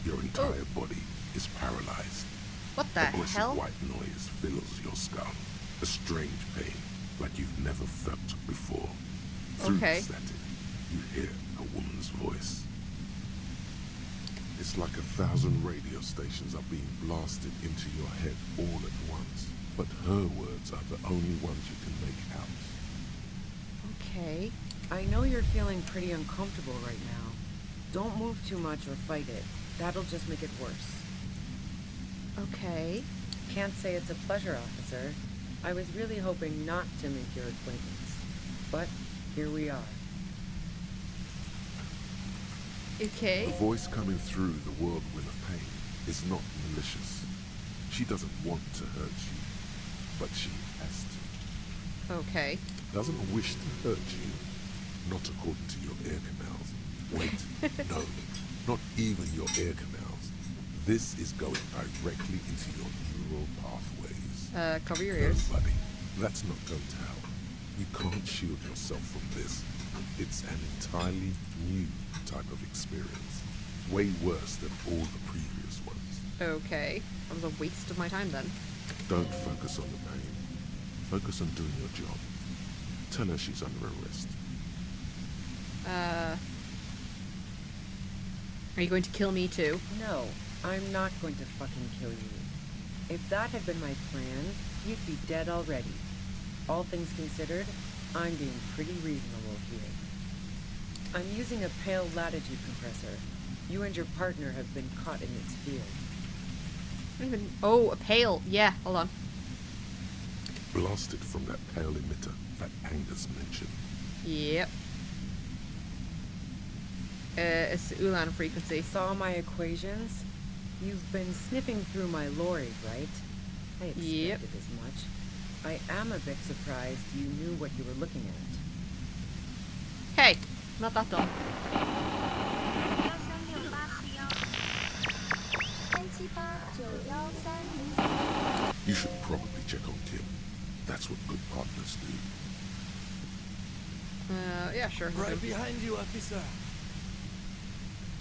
your entire body is paralyzed. What the A voice hell? of white noise fills your skull. A strange pain, like you've never felt before. Through Okay. the static, you hear a woman's voice. It's like 1,000 radio stations are being blasted into your head all at once. But her words are the only ones you can make out. Okay. I know you're feeling pretty uncomfortable right now. Don't move too much or fight it. That'll just make it worse. Okay. Can't say it's a pleasure, officer. I was really hoping not to make your acquaintance. But here we are. Okay. The voice coming through the whirlwind of pain is not malicious. She doesn't want to hurt you, but she has to. Okay. Doesn't wish to hurt you, not according to your ear canals. Wait, no, not even your ear canals. This is going directly into your neural pathways. Cover your ears. No, buddy, that's not going to help. You can't shield yourself from this. It's an entirely new type of experience. Way worse than all the previous ones. Okay. That was a waste of my time then. Don't focus on the pain. Focus on doing your job. Tell her she's under arrest. Are you going to kill me too? No, I'm not going to fucking kill you. If that had been my plan, you'd be dead already. All things considered, I'm being pretty reasonable here. I'm using a pale latitude compressor. You and your partner have been caught in its field. Oh, a pail. Yeah, hold on. Blasted from that pale emitter that Angus mentioned. Yep. It's the Ulan frequency. Saw my equations? You've been sniffing through my lorry, right? I expected as much. I am a bit surprised you knew what you were looking at. Hey! Not that dumb. You should probably check on Kim. That's what good partners do. Yeah, sure. Right behind you, officer.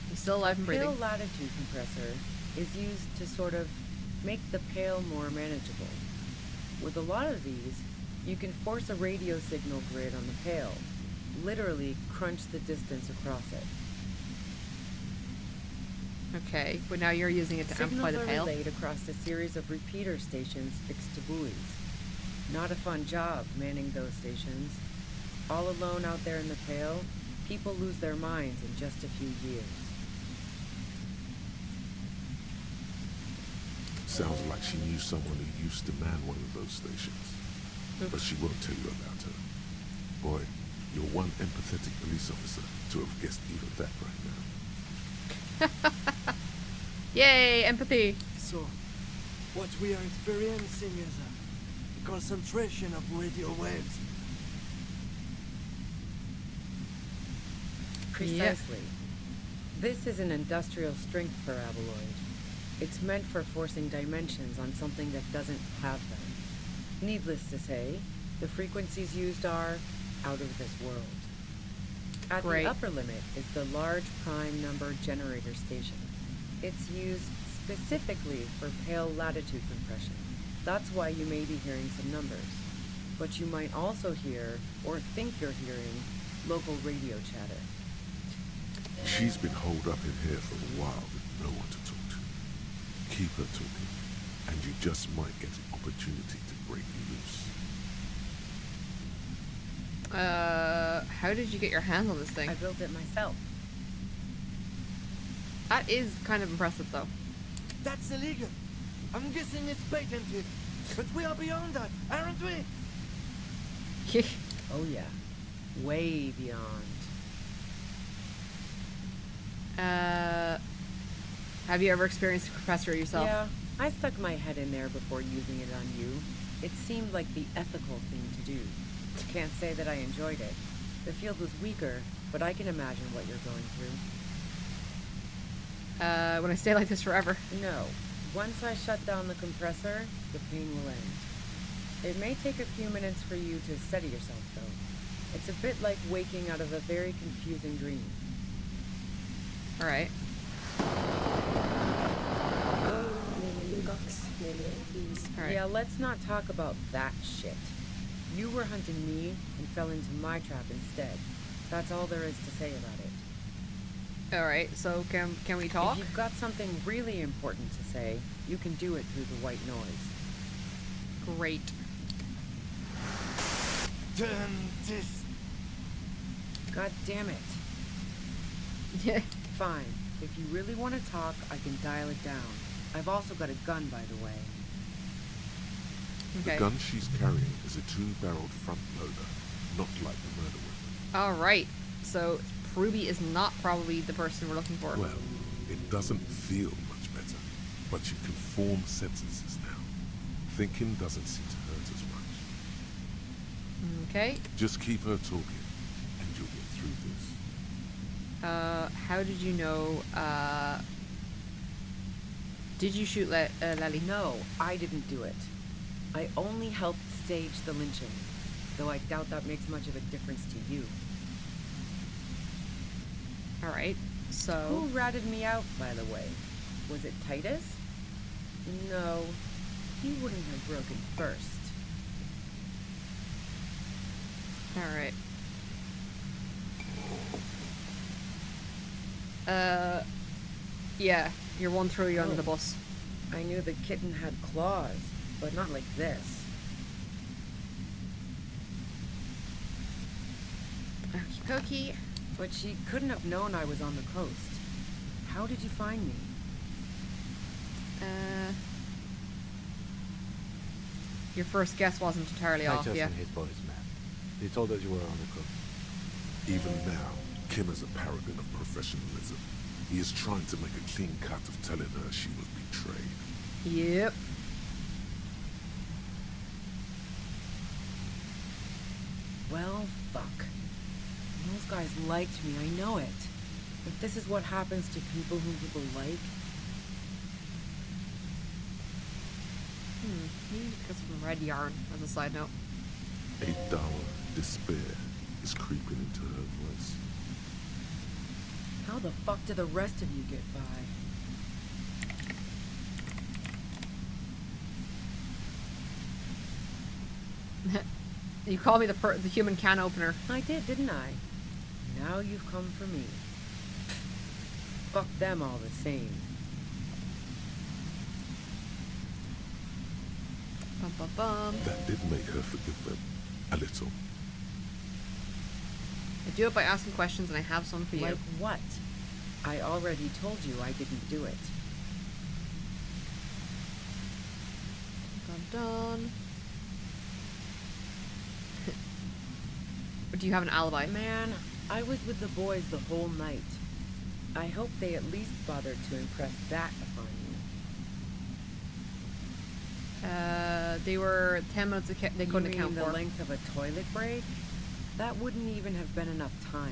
He's still alive and breathing. Pale latitude compressor is used to sort of make the pale more manageable. With a lot of these, you can force a radio signal grid on the pale, literally crunch the distance across it. Okay, but now you're using it to amplify the Signals are pale. relayed across a series of repeater stations fixed to buoys. Not a fun job manning those stations. All alone out there in the pale, people lose their minds in just a few years. Sounds like she knew someone who used to man one of those stations. But she won't tell you about her. Boy, you're one empathetic police officer to have guessed even that right now. Yay, empathy. So, what we are experiencing is a concentration of radio waves. Precisely. This is an industrial strength paraboloid. It's meant for forcing dimensions on something that doesn't have them. Needless to say, the frequencies used are out of this world. At Great. the upper limit is the large prime number generator station. It's used specifically for pale latitude compression. That's why you may be hearing some numbers. But you might also hear, or think you're hearing, local radio chatter. She's been holed up in here for a while with no one to talk to. Keep her talking, and you just might get an opportunity to break loose. How did you get your hands on this thing? I built it myself. That is kind of impressive, though. That's illegal. I'm guessing it's patented. But we are beyond that, aren't we? Oh yeah. Way beyond. Have you ever experienced a compressor yourself? Yeah, I stuck my head in there before using it on you. It seemed like the ethical thing to do. Can't say that I enjoyed it. The field was weaker, but I can imagine what you're going through. When I stay like this forever? No. Once I shut down the compressor, the pain will end. It may take a few minutes for you to steady yourself, though. It's a bit like waking out of a very confusing dream. Alright. Alright. Yeah, let's not talk about that shit. You were hunting me and fell into my trap instead. That's all there is to say about it. Alright, so can we talk? If you've got something really important to say, you can do it through the white noise. Great. Turn this. God damn it. Yeah. Fine. If you really want to talk, I can dial it down. I've also got a gun, by the way. The gun she's carrying is a 2-barreled front loader, not like the murder weapon. Alright, so Ruby is not probably the person we're looking for. Well, it doesn't feel much better, but you can form sentences now. Thinking doesn't seem to hurt as much. Okay. Just keep her talking, and you'll get through this. How did you know, did you shoot Lely? No, I didn't do it. I only helped stage the lynching, though I doubt that makes much of a difference to you. Alright, so... Who ratted me out, by the way? Was it Titus? No, he wouldn't have broken first. Alright. Yeah, your one threw you under the bus. I knew the kitten had claws, but not like this. Okie dokie. But she couldn't have known I was on the coast. How did you find me? Your first guess wasn't entirely off, Titus yeah. and his boys, man. They told us you were on the coast. Even now, Kim is a paragon of professionalism. He is trying to make a clean cut of telling her she was betrayed. Yep. Well, fuck. Those guys liked me, I know it. If this is what happens to people whom people like... He got some red yarn, as a side note. A dour despair is creeping into her voice. How the fuck do the rest of you get by? You call me the human can opener. I did, didn't I? Now you've come for me. Fuck them all the same. Bum, bum, bum. That did make her forgive them. A little. I do it by asking questions, and I have some for you. Like what? I already told you I didn't do it. Dun dun. But do you have an alibi? Man, I was with the boys the whole night. I hope they at least bothered to impress that upon you. They were 10 minutes. They couldn't account the for. length of a toilet break? That wouldn't even have been enough time.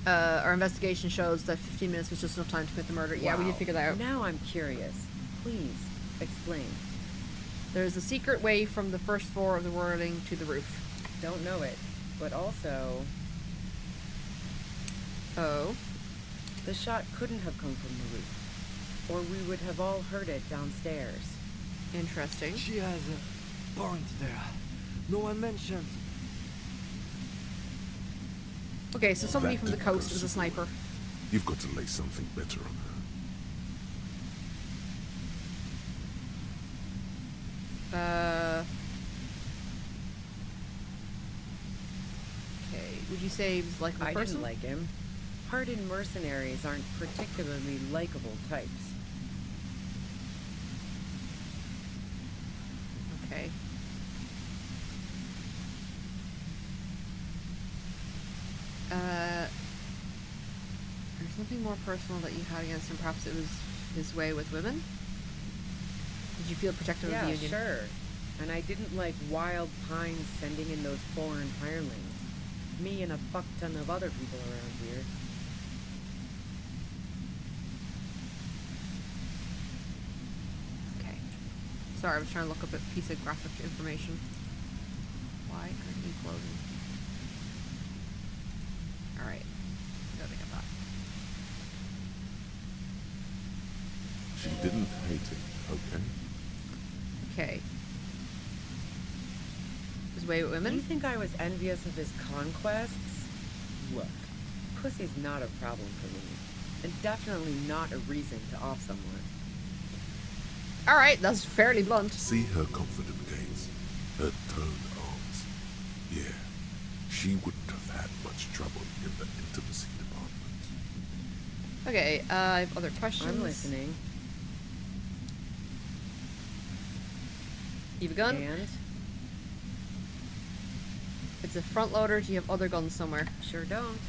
Our investigation shows that 15 minutes was just enough time to commit the murder. Yeah, we did figure that out. Now I'm curious. Please, explain. There's a secret way from the first floor of the whirling to the roof. Don't know it, but also... Oh? The shot couldn't have come from the roof, or we would have all heard it downstairs. Interesting. She has a point there. No one mentioned. Okay, so somebody from the coast is a sniper. You've got to lay something better on her. Okay, would you say he was like a I person? didn't like him. Hardened mercenaries aren't particularly likable types. Okay. There's something more personal that you had against him. Perhaps it was his way with women? Did you feel protective of the Union? Yeah, sure. And I didn't like Wild Pines sending in those foreign hirelings. Me and a fuck ton of other people around here. Okay. Sorry, I was trying to look up a piece of graphic information. Why aren't you closing? Alright. Gotta get that. She didn't hate it, okay? Okay. His way with women? You think I was envious of his conquests? Look, pussy's not a problem for me. And definitely not a reason to off someone. Alright, that's fairly blunt. See her confident gaze, her toned arms. Yeah, she wouldn't have had much trouble in the intimacy department. Okay, I have other questions. I'm listening. You have a gun? And? It's a front loader. Do you have other guns somewhere? Sure don't.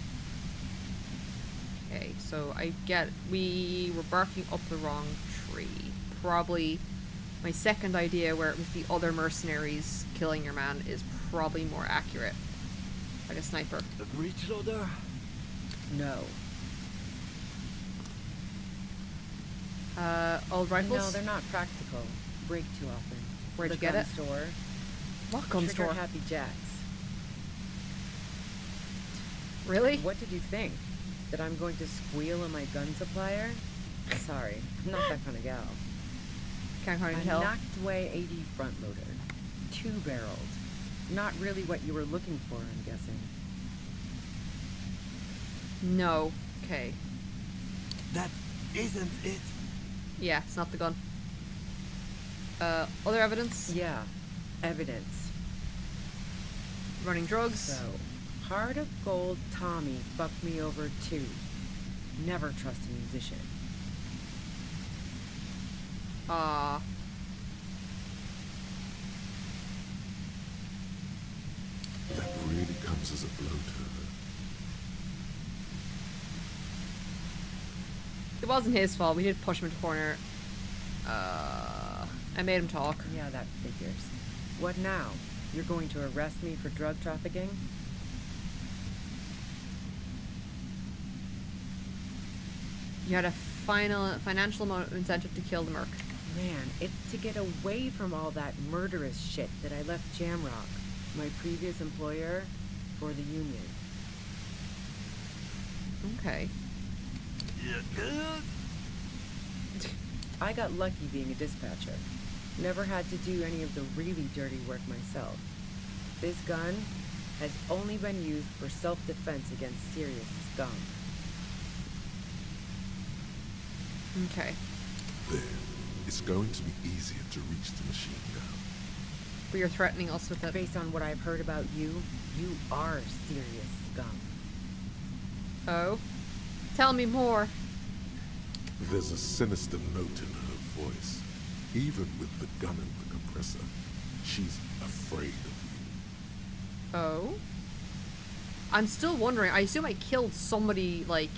Okay, so I get we were barking up the wrong tree. Probably my second idea where it was the other mercenaries killing your man is probably more accurate. Like a sniper. A breech loader? No. Old rifles? No, they're not practical. Break too often. Where'd The you get gun it? Store. What gun Trigger store? Happy Jacks. Really? What did you think? That I'm going to squeal on my gun supplier? Sorry, I'm not that kind of gal. Can't hardly A tell. knocked away 80 front loader. 2-barreled. Not really what you were looking for, I'm guessing. No. Okay. That isn't it. Yeah, it's not the gun. Other evidence? Yeah, evidence. Running drugs? So, Heart of Gold Tommy fucked me over too. Never trust a musician. That really comes as a blow to her. It wasn't his fault. We did push him into the corner. I made him talk. Yeah, that figures. What now? You're going to arrest me for drug trafficking? You had a financial incentive to kill the merc. Man, it's to get away from all that murderous shit that I left Jamrock, my previous employer, for the Union. Okay. I got lucky being a dispatcher. Never had to do any of the really dirty work myself. This gun has only been used for self-defense against serious scum. Okay. There. It's going to be easier to reach the machine now. But you're threatening us with it. Based on what I've heard about you, you are serious scum. Oh? Tell me more. There's a sinister note in her voice. Even with the gun and the compressor, she's afraid of you. Oh? I'm still wondering. I assume I killed somebody, like...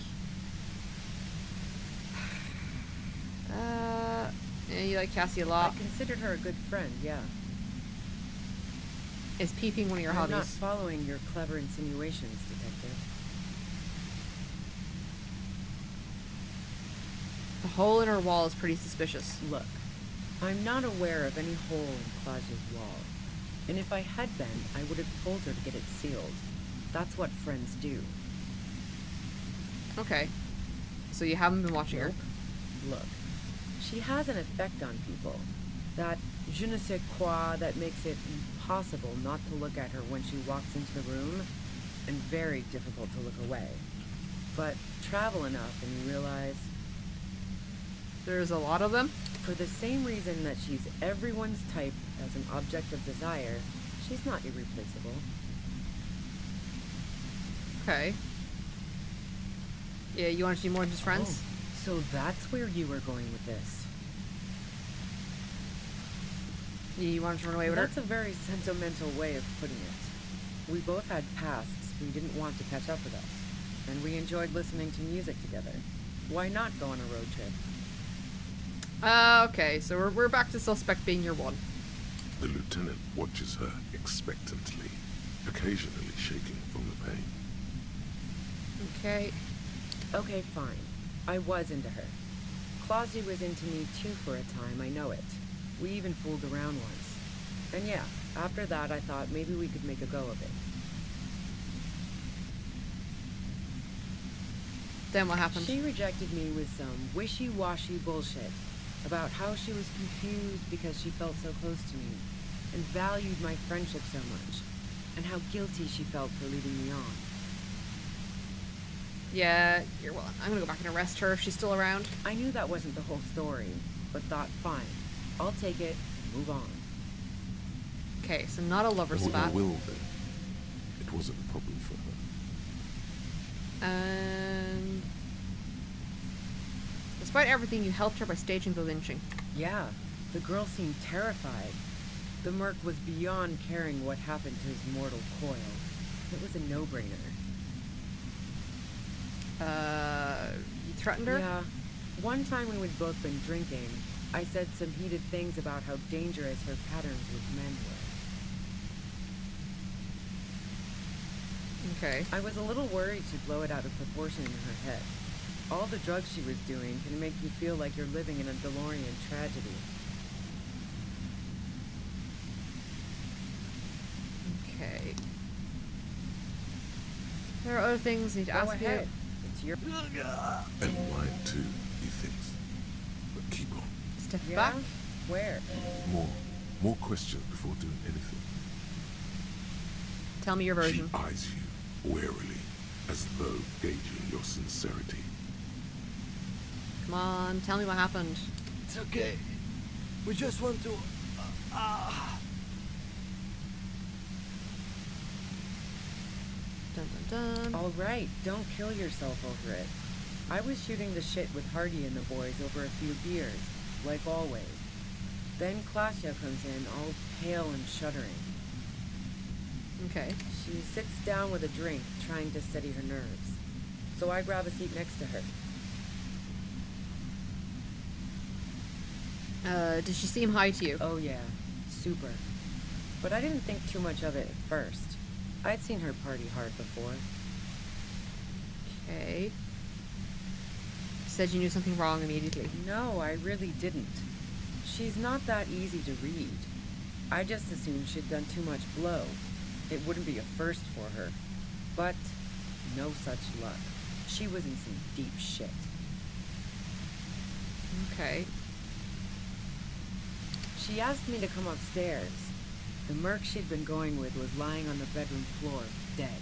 Yeah, you like Cassie a lot. I considered her a good friend, yeah. Is peeping one of your hobbies? I'm not following your clever insinuations, Detective. The hole in her wall is pretty suspicious. Look, I'm not aware of any hole in Claudia's wall. And if I had been, I would have told her to get it sealed. That's what friends do. Okay. So you haven't been watching her? Look, she has an effect on people. That je ne sais quoi that makes it impossible not to look at her when she walks into the room, and very difficult to look away. But travel enough and you realize... There's a lot of them? For the same reason that she's everyone's type as an object of desire, she's not irreplaceable. Okay. Yeah, you want to see more than just friends? Oh, so that's where you were going with this. You wanted to run away with her? That's a very sentimental way of putting it. We both had pasts we didn't want to catch up with us, and we enjoyed listening to music together. Why not go on a road trip? Okay, so we're back to suspect being your one. The lieutenant watches her expectantly, occasionally shaking from the pain. Okay. Okay, fine. I was into her. Clausy was into me too for a time, I know it. We even fooled around once. And yeah, after that I thought maybe we could make a go of it. Then what happened? She rejected me with some wishy-washy bullshit about how she was confused because she felt so close to me and valued my friendship so much, and how guilty she felt for leading me on. Yeah, you're well. I'm gonna go back and arrest her if she's still around. I knew that wasn't the whole story, but thought, fine, I'll take it, move on. Okay, so not a lover spot. Will then. It wasn't a problem for her. And despite everything, you helped her by staging the lynching. Yeah, the girl seemed terrified. The merc was beyond caring what happened to his mortal coil. It was a no-brainer. You threatened her? Yeah. One time when we'd both been drinking, I said some heated things about how dangerous her patterns with men were. Okay. I was a little worried she'd blow it out of proportion in her head. All the drugs she was doing can make you feel like you're living in a DeLorean tragedy. Okay. There are other things I need to ask you. It's your... And mine too, he thinks. But keep on. Step Yeah? back. Where? More questions before doing anything. Tell me your version. She eyes you warily, as though gauging your sincerity. Come on, tell me what happened. It's okay. We just want to... Dun dun dun. All right, don't kill yourself over it. I was shooting the shit with Hardy and the boys over a few beers, like always. Then Klasia comes in, all pale and shuddering. Okay. She sits down with a drink, trying to steady her nerves. So I grab a seat next to her. Did she seem high to you? Oh yeah, super. But I didn't think too much of it at first. I'd seen her party hard before. Okay. Said you knew something wrong immediately. No, I really didn't. She's not that easy to read. I just assumed she'd done too much blow. It wouldn't be a first for her. But no such luck. She was in some deep shit. Okay. She asked me to come upstairs. The merc she'd been going with was lying on the bedroom floor, dead.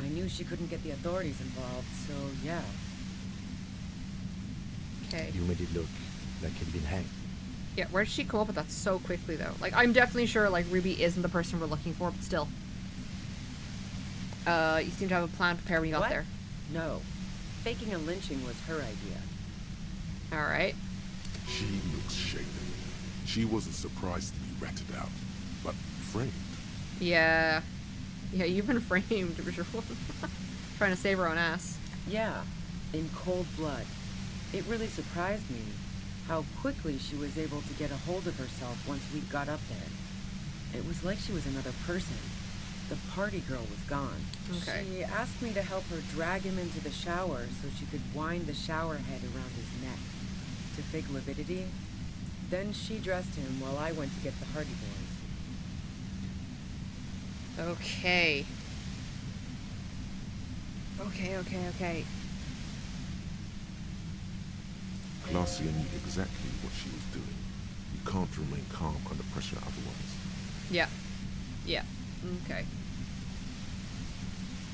I knew she couldn't get the authorities involved, so yeah. Okay. You made it look like he'd been hanged. Yeah, where did she come up with that so quickly, though? Like, I'm definitely sure, like, Ruby isn't the person we're looking for, but still. You seem to have a plan prepared when you got there. No. Faking a lynching was her idea. Alright. She looks shaken. She wasn't surprised to be ratted out, but framed. Yeah. Yeah, you've been framed, for sure. Trying to save her own ass. Yeah, in cold blood. It really surprised me how quickly she was able to get a hold of herself once we got up there. It was like she was another person. The party girl was gone. Okay. She asked me to help her drag him into the shower so she could wind the shower head around his neck to fake lividity. Then she dressed him while I went to get the Hardy Boys. Okay. Okay. Glacia knew exactly what she was doing. You can't remain calm under pressure otherwise. Yeah. Okay.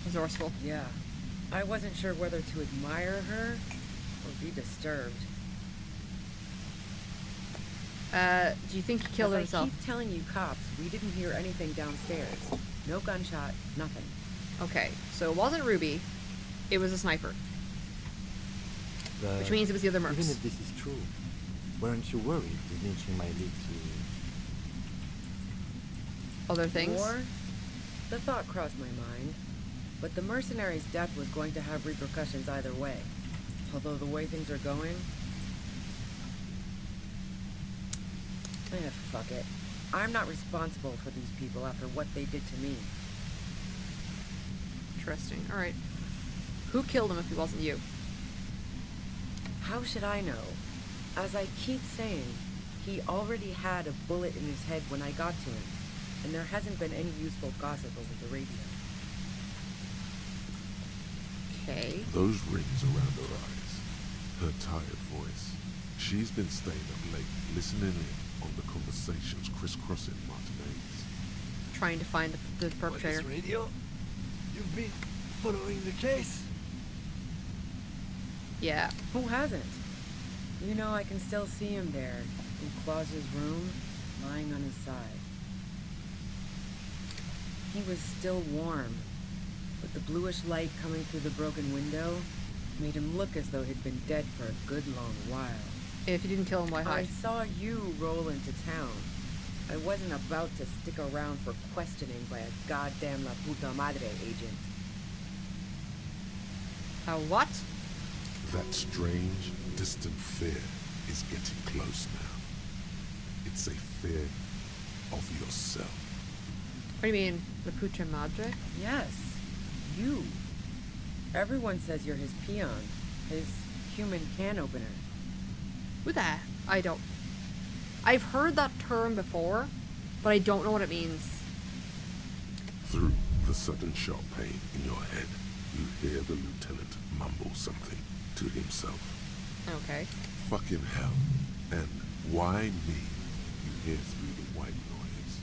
Resourceful. Yeah. I wasn't sure whether to admire her or be disturbed. Do you think he killed himself? I keep telling you cops, we didn't hear anything downstairs. No gunshot, nothing. Okay, so it wasn't Ruby. It was a sniper. Which means it was the other mercs. Even if this is true, weren't you worried the lynching might lead to other things? War? The thought crossed my mind. But the mercenary's death was going to have repercussions either way. Although the way things are going... fuck it. I'm not responsible for these people after what they did to me. Interesting. Alright. Who killed him if it wasn't you? How should I know? As I keep saying, he already had a bullet in his head when I got to him, and there hasn't been any useful gossip over the radio. Okay. Those rings around her eyes, her tired voice. She's been staying up late, listening in on the conversations crisscrossing Martinez. Trying to find the perpetrator. Police radio? You've been following the case? Yeah. Who hasn't? You know, I can still see him there, in Claus's room, lying on his side. He was still warm, but the bluish light coming through the broken window made him look as though he'd been dead for a good long while. If you didn't kill him, why hide? I saw you roll into town. I wasn't about to stick around for questioning by a goddamn La Puta Madre agent. A what? That strange, distant fear is getting close now. It's a fear of yourself. What do you mean, La Puta Madre? Yes, you. Everyone says you're his peon, his human can opener. Who that? I don't... I've heard that term before, but I don't know what it means. Through the sudden sharp pain in your head, you hear the lieutenant mumble something to himself. Okay. Fucking hell. And why me? You hear through the white noise.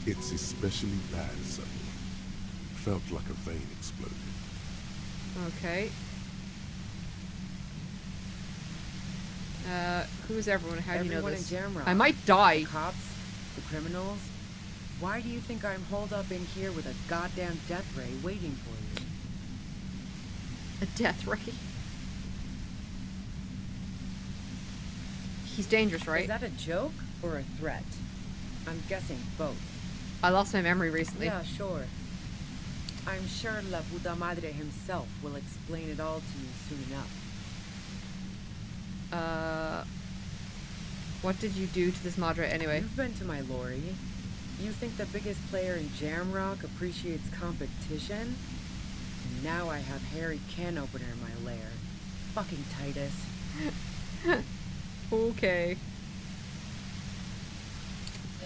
It's especially bad suddenly. Felt like a vein exploded. Okay. Who's everyone? How do you know Everyone this? in Jamrock. I might die. The cops, the criminals. Why do you think I'm holed up in here with a goddamn death ray waiting for you? A death ray? He's dangerous, right? Is that a joke or a threat? I'm guessing both. I lost my memory recently. Yeah, sure. I'm sure La Puta Madre himself will explain it all to you soon enough. What did you do to this Madre anyway? You've been to my lorry. You think the biggest player in Jamrock appreciates competition? And now I have Harry Can Opener in my lair. Fucking Titus. Okay.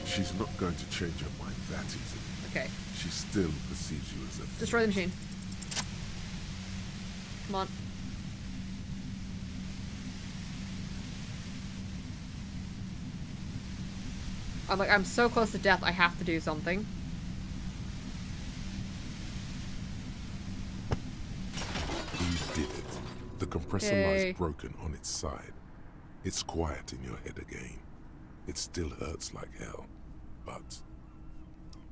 She's not going to change her mind that easily. Okay. She still perceives you as a... Destroy the machine. Come on. I'm so close to death, I have to do something. You did it. The compressor lies broken on its side. It's quiet in your head again. It still hurts like hell, but...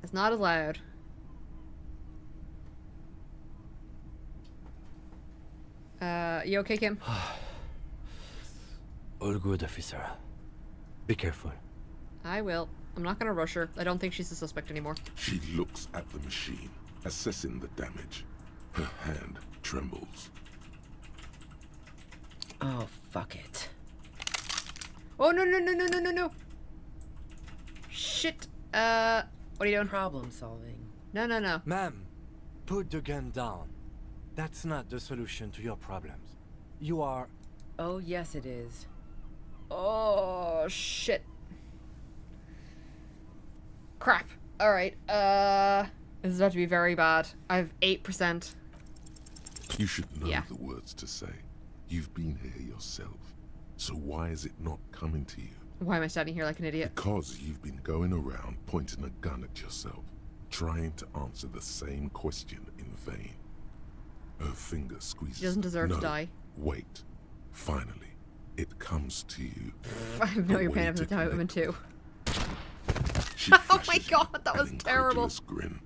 It's not as loud. You okay, Kim? All good, officer. Be careful. I will. I'm not gonna rush her. I don't think she's a suspect anymore. She looks at the machine, assessing the damage. Her hand trembles. Oh, fuck it. Oh, no, no, no, no, no, no, no. Shit. What are you doing? Problem solving. No, no, no. Ma'am, put the gun down. That's not the solution to your problems. You are... Oh, yes it is. Oh, shit. Crap. Alright, this is about to be very bad. I have 8%. You should know the words to say. You've been here yourself. So why is it not coming to you? Why am I standing here like an idiot? Because you've been going around pointing a gun at yourself, trying to answer the same question in vain. Her finger squeezes. She doesn't deserve to die. Wait. Finally, it comes to you. I know you're paying for the time women too. Oh my god, that was terrible. Grin.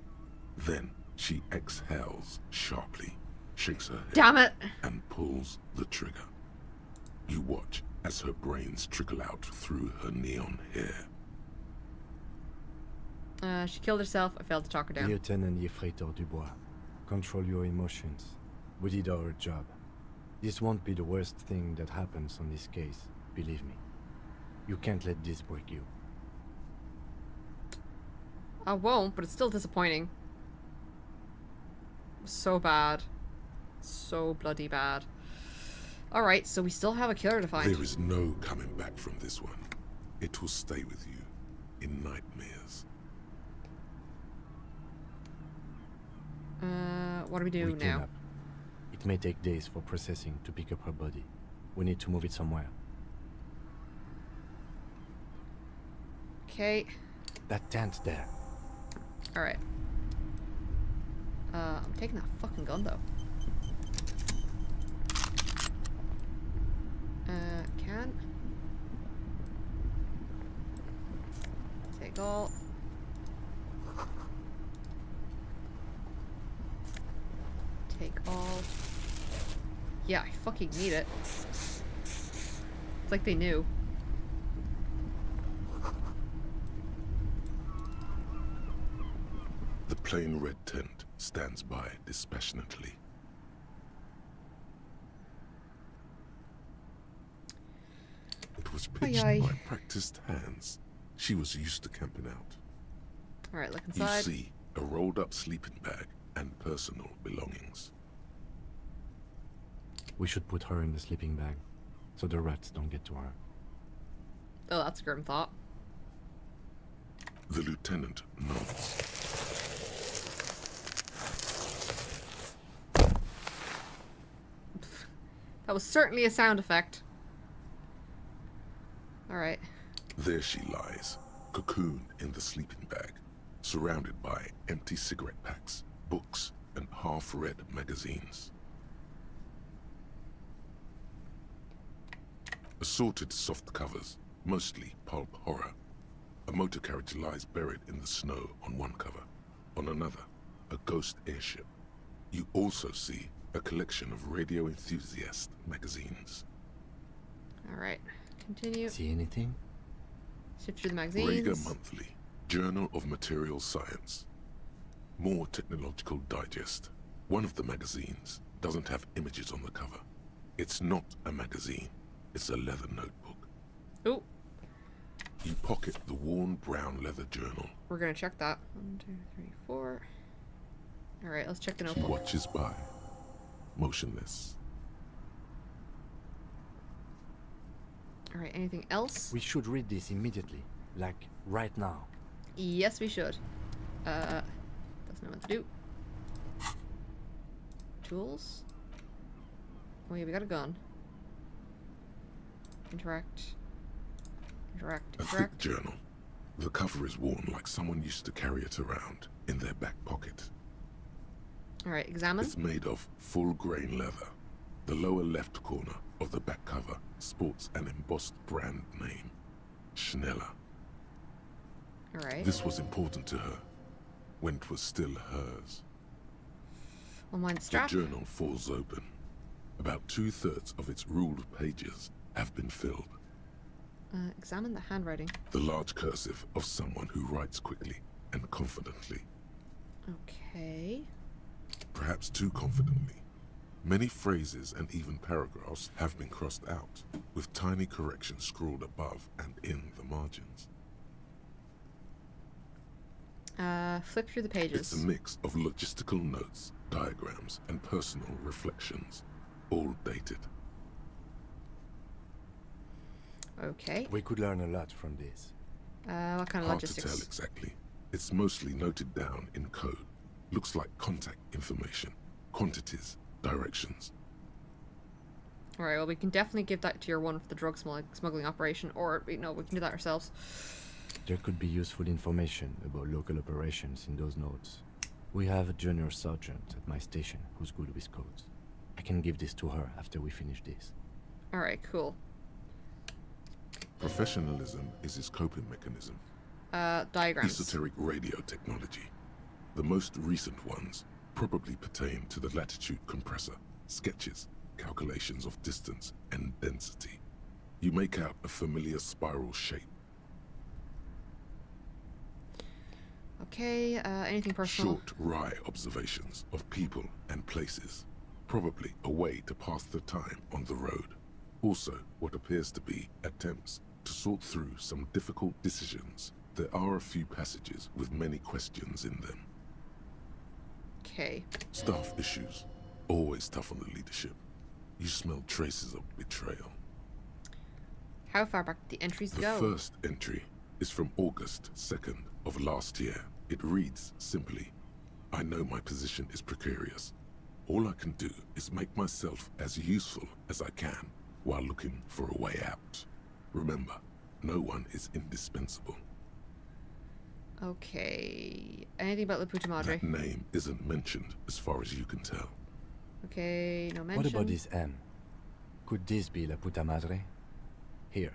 Then she exhales sharply, shakes her head, Damn it, and pulls the trigger. You watch as her brains trickle out through her neon hair. She killed herself. I failed to talk her down. Lieutenant Yefreitor Dubois, control your emotions. We did our job. This won't be the worst thing that happens on this case, believe me. You can't let this break you. I won't, but it's still disappointing. So bad. So bloody bad. Alright, so we still have a killer to find. There is no coming back from this one. It will stay with you in nightmares. What do we do now? Up. It may take days for processing to pick up her body. We need to move it somewhere. Okay. That tent there. Alright. I'm taking that fucking gun though. Can take all. Take all. Yeah, I fucking need it. It's like they knew. The plain red tent stands by dispassionately. It was pitched by practiced hands. She was used to camping out. Alright, look inside. You see a rolled up sleeping bag and personal belongings. We should put her in the sleeping bag, so the rats don't get to her. Oh, that's a grim thought. The lieutenant nods. That was certainly a sound effect. Alright. There she lies, cocooned in the sleeping bag, surrounded by empty cigarette packs, books, and half-read magazines. Assorted soft covers, mostly pulp horror. A motor carriage lies buried in the snow on one cover. On another, a ghost airship. You also see a collection of radio enthusiast magazines. Alright, continue. See anything? Sift through the magazines. Rager Monthly, Journal of Material Science. More Technological Digest. One of the magazines doesn't have images on the cover. It's not a magazine. It's a leather notebook. Ooh. You pocket the worn brown leather journal. We're gonna check that. 1, 2, 3, 4. Alright, let's check the She notebook. watches by, motionless. Alright, anything else? We should read this immediately. Like, right now. Yes, we should. Doesn't know what to do. Tools? Oh yeah, we got a gun. Interact. A thick journal. The cover is worn like someone used to carry it around in their back pocket. Alright, examine. It's made of full-grain leather. The lower left corner of the back cover sports an embossed brand name, Schneller. Alright. This was important to her when it was still hers. Well, mine's The strapped. journal falls open. About 2/3 of its ruled pages have been filled. Examine the handwriting. The large cursive of someone who writes quickly and confidently. Okay. Perhaps too confidently. Many phrases and even paragraphs have been crossed out, with tiny corrections scrawled above and in the margins. Flip through the pages. It's a mix of logistical notes, diagrams, and personal reflections, all dated. Okay. We could learn a lot from this. What kind of Hard logistics? to tell exactly. It's mostly noted down in code. Looks like contact information, quantities, directions. Alright, well, we can definitely give that to your one for the drug smuggling operation, or, you know, we can do that ourselves. There could be useful information about local operations in those notes. We have a junior sergeant at my station who's good with codes. I can give this to her after we finish this. Alright, cool. Professionalism is his coping mechanism. Diagrams. Esoteric radio technology. The most recent ones probably pertain to the latitude compressor, sketches, calculations of distance and density. You make out a familiar spiral shape. Okay, anything personal? Short, wry observations of people and places. Probably a way to pass the time on the road. Also, what appears to be attempts to sort through some difficult decisions. There are a few passages with many questions in them. Okay. Staff issues. Always tough on the leadership. You smell traces of betrayal. How far back did the entries The go? first entry is from August 2nd of last year. It reads simply, I know my position is precarious. All I can do is make myself as useful as I can while looking for a way out. Remember, no one is indispensable. Okay. Anything about La Puta Madre? That name isn't mentioned as far as you can tell. Okay, no mention. What about this M? Could this be La Puta Madre? Here,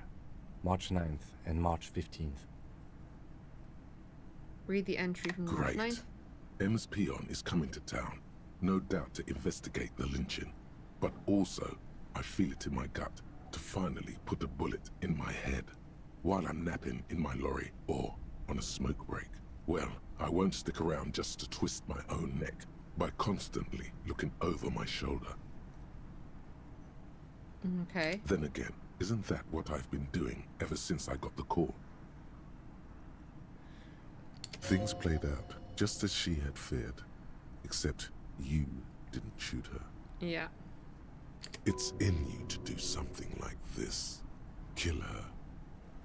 March 9th and March 15th. Read the entry from March Great. 9th. M's peon is coming to town, no doubt to investigate the lynching. But also, I feel it in my gut to finally put a bullet in my head while I'm napping in my lorry or on a smoke break. Well, I won't stick around just to twist my own neck by constantly looking over my shoulder. Okay. Then again, isn't that what I've been doing ever since I got the call? Things played out just as she had feared, except you didn't shoot her. Yeah. It's in you to do something like this. Kill her.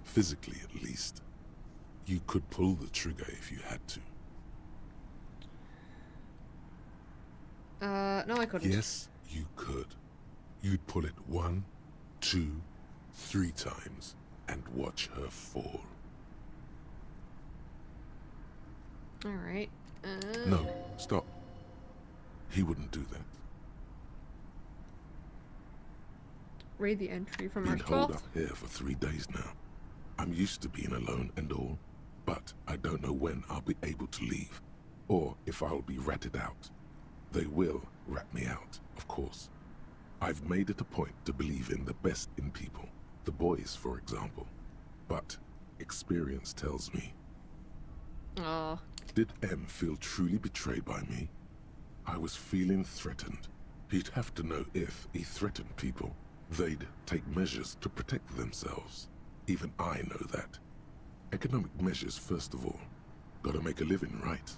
Physically, at least. You could pull the trigger if you had to. No, I couldn't. Yes, you could. You'd pull it 1, 2, 3 times and watch her fall. Alright. No, stop. He wouldn't do that. Read the entry from Been March holed 12th. up here for 3 days now. I'm used to being alone and all, but I don't know when I'll be able to leave, or if I'll be ratted out. They will rat me out, of course. I've made it a point to believe in the best in people, the boys, for example. But experience tells me. Aw. Did M feel truly betrayed by me? I was feeling threatened. He'd have to know if he threatened people, they'd take measures to protect themselves. Even I know that. Economic measures first of all. Gotta make a living, right?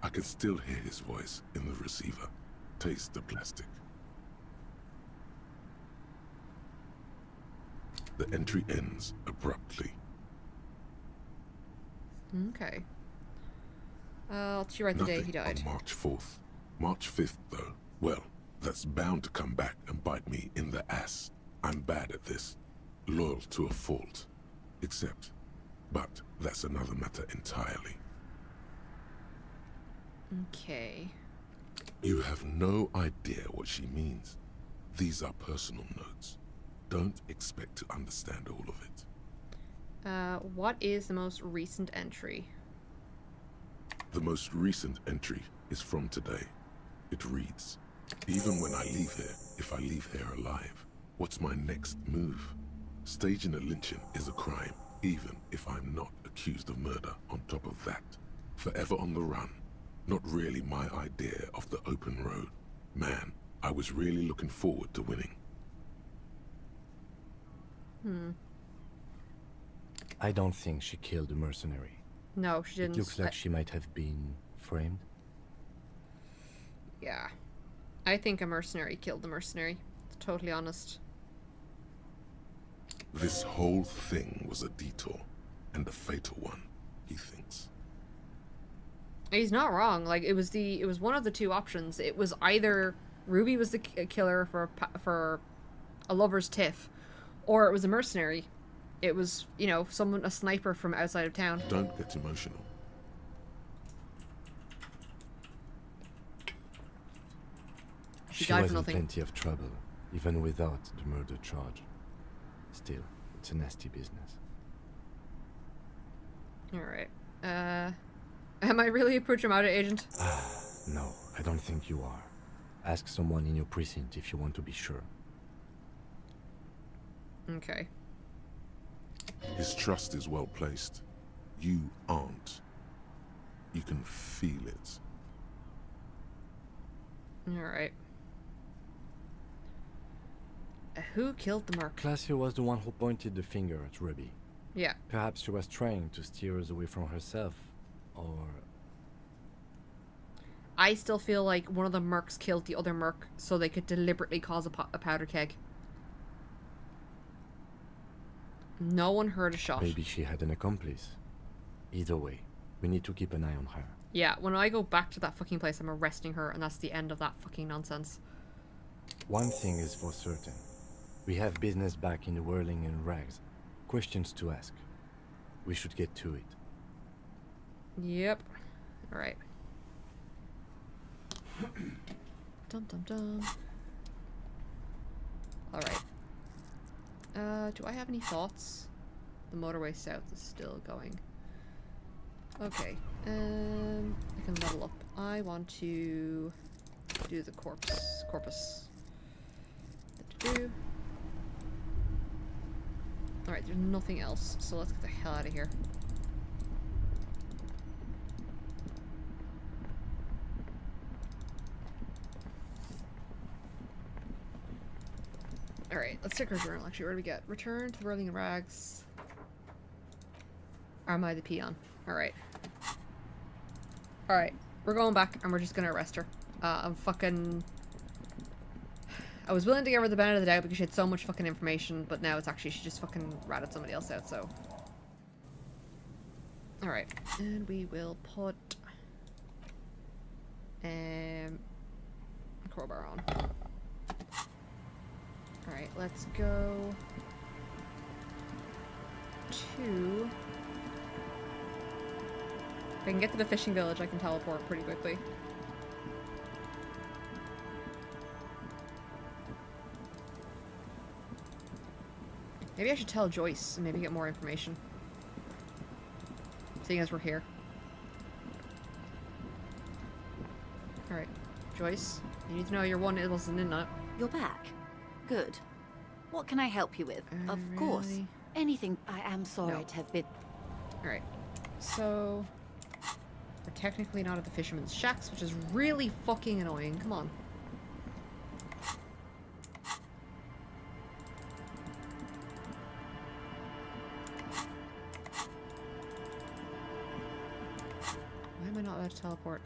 I can still hear his voice in the receiver. Taste the plastic. The entry ends abruptly. Okay. Let's write the day he died. On March 4th. March 5th, though. Well, that's bound to come back and bite me in the ass. I'm bad at this. Loyal to a fault. Except, but that's another matter entirely. Okay. You have no idea what she means. These are personal notes. Don't expect to understand all of it. What is the most recent entry? The most recent entry is from today. It reads, even when I leave here, if I leave here alive, what's my next move? Staging a lynching is a crime, even if I'm not accused of murder on top of that. Forever on the run. Not really my idea of the open road. Man, I was really looking forward to winning. I don't think she killed the mercenary. No, she didn't. It looks like she might have been framed. Yeah. I think a mercenary killed the mercenary. To totally honest. This whole thing was a detour, and a fatal one, he thinks. He's not wrong. Like, it was one of the two options. It was either Ruby was the killer for a lover's tiff, or it was a mercenary. It was, you know, a sniper from outside of town. Don't get emotional. She was died for in nothing. plenty of trouble, even without the murder charge. Still, it's a nasty business. Alright. Am I really a Putramato agent? No, I don't think you are. Ask someone in your precinct if you want to be sure. Okay. His trust is well placed. You aren't. You can feel it. Alright. Who killed the Merc? Glacier was the one who pointed the finger at Ruby. Yeah. Perhaps she was trying to steer us away from herself, or... I still feel like one of the Mercs killed the other Merc so they could deliberately cause a powder keg. No one heard a shot. Maybe she had an accomplice. Either way, we need to keep an eye on her. Yeah, when I go back to that fucking place, I'm arresting her, and that's the end of that fucking nonsense. One thing is for certain. We have business back in the whirling and rags. Questions to ask. We should get to it. Yep. Alright. Dum dum dum. Alright. Do I have any thoughts? The motorway south is still going. Okay. I can level up. I want to do the corpus. Alright, there's nothing else, so let's get the hell out of here. Alright, let's check our journal actually. What do we get? Return to the Whirling and Rags. Am I the peon? Alright. Alright, we're going back and we're just gonna arrest her. I was willing to give her the benefit of the doubt because she had so much fucking information, but now it's actually she just fucking ratted somebody else out, so. Alright, and we will put crowbar on. Alright, let's go to... If I can get to the fishing village, I can teleport pretty quickly. Maybe I should tell Joyce and maybe get more information. Seeing as we're here. Alright, Joyce, you need to know your one wasn't in on it. You're back. Good. What can I help you with? Of course. Really? Anything. I am sorry No. to have been... Alright, so... We're technically not at the Fisherman's Shacks, which is really fucking annoying. Come on. allowed to teleport.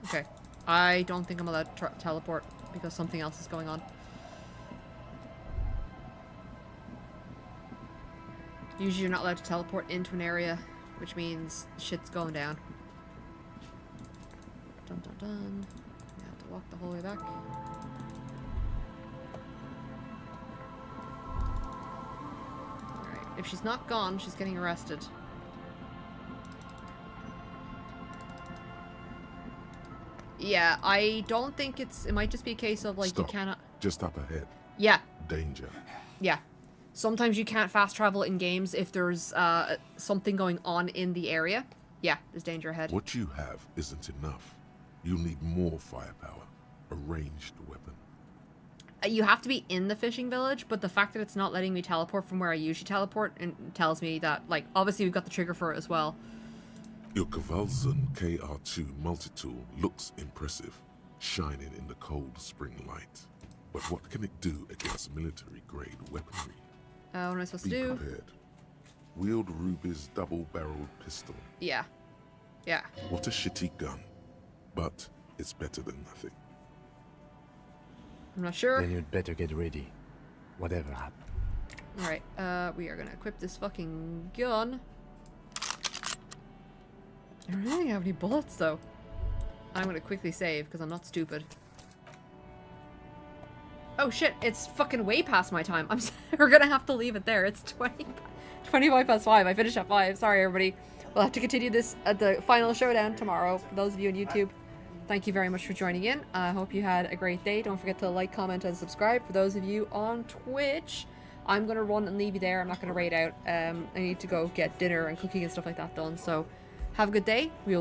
Okay. I don't think I'm allowed to teleport because something else is going on. Usually you're not allowed to teleport into an area, which means shit's going down. Dun dun dun. You have to walk the whole way back. Alright, if she's not gone, she's getting arrested. Yeah, I don't think it might just be a case of like Stop. you cannot. Just up ahead. Yeah. Danger. Yeah. Sometimes you can't fast travel in games if there's something going on in the area. Yeah, there's danger ahead. What you have isn't enough. You'll need more firepower. A ranged weapon. You have to be in the fishing village, but the fact that it's not letting me teleport from where I usually teleport and tells me that, like, obviously we've got the trigger for it as well. Your Kvalzun KR2 multi-tool looks impressive, shining in the cold spring light. But what can it do against military-grade weaponry? What am I supposed to Be do? prepared. Wield Ruby's double-barreled pistol. Yeah. Yeah. What a shitty gun. But it's better than nothing. I'm not sure. Then you'd better get ready. Whatever happens. Alright, we are gonna equip this fucking gun. I don't really have any bullets, though. I'm gonna quickly save, because I'm not stupid. Oh shit, it's fucking way past my time. We're gonna have to leave it there. It's 25 past 5. I finished at 5. Sorry, everybody. We'll have to continue this at the final showdown tomorrow. For those of you on YouTube, thank you very much for joining in. I hope you had a great day. Don't forget to like, comment, and subscribe. For those of you on Twitch, I'm gonna run and leave you there. I'm not gonna raid out. I need to go get dinner and cooking and stuff like that done. So, have a good day. We'll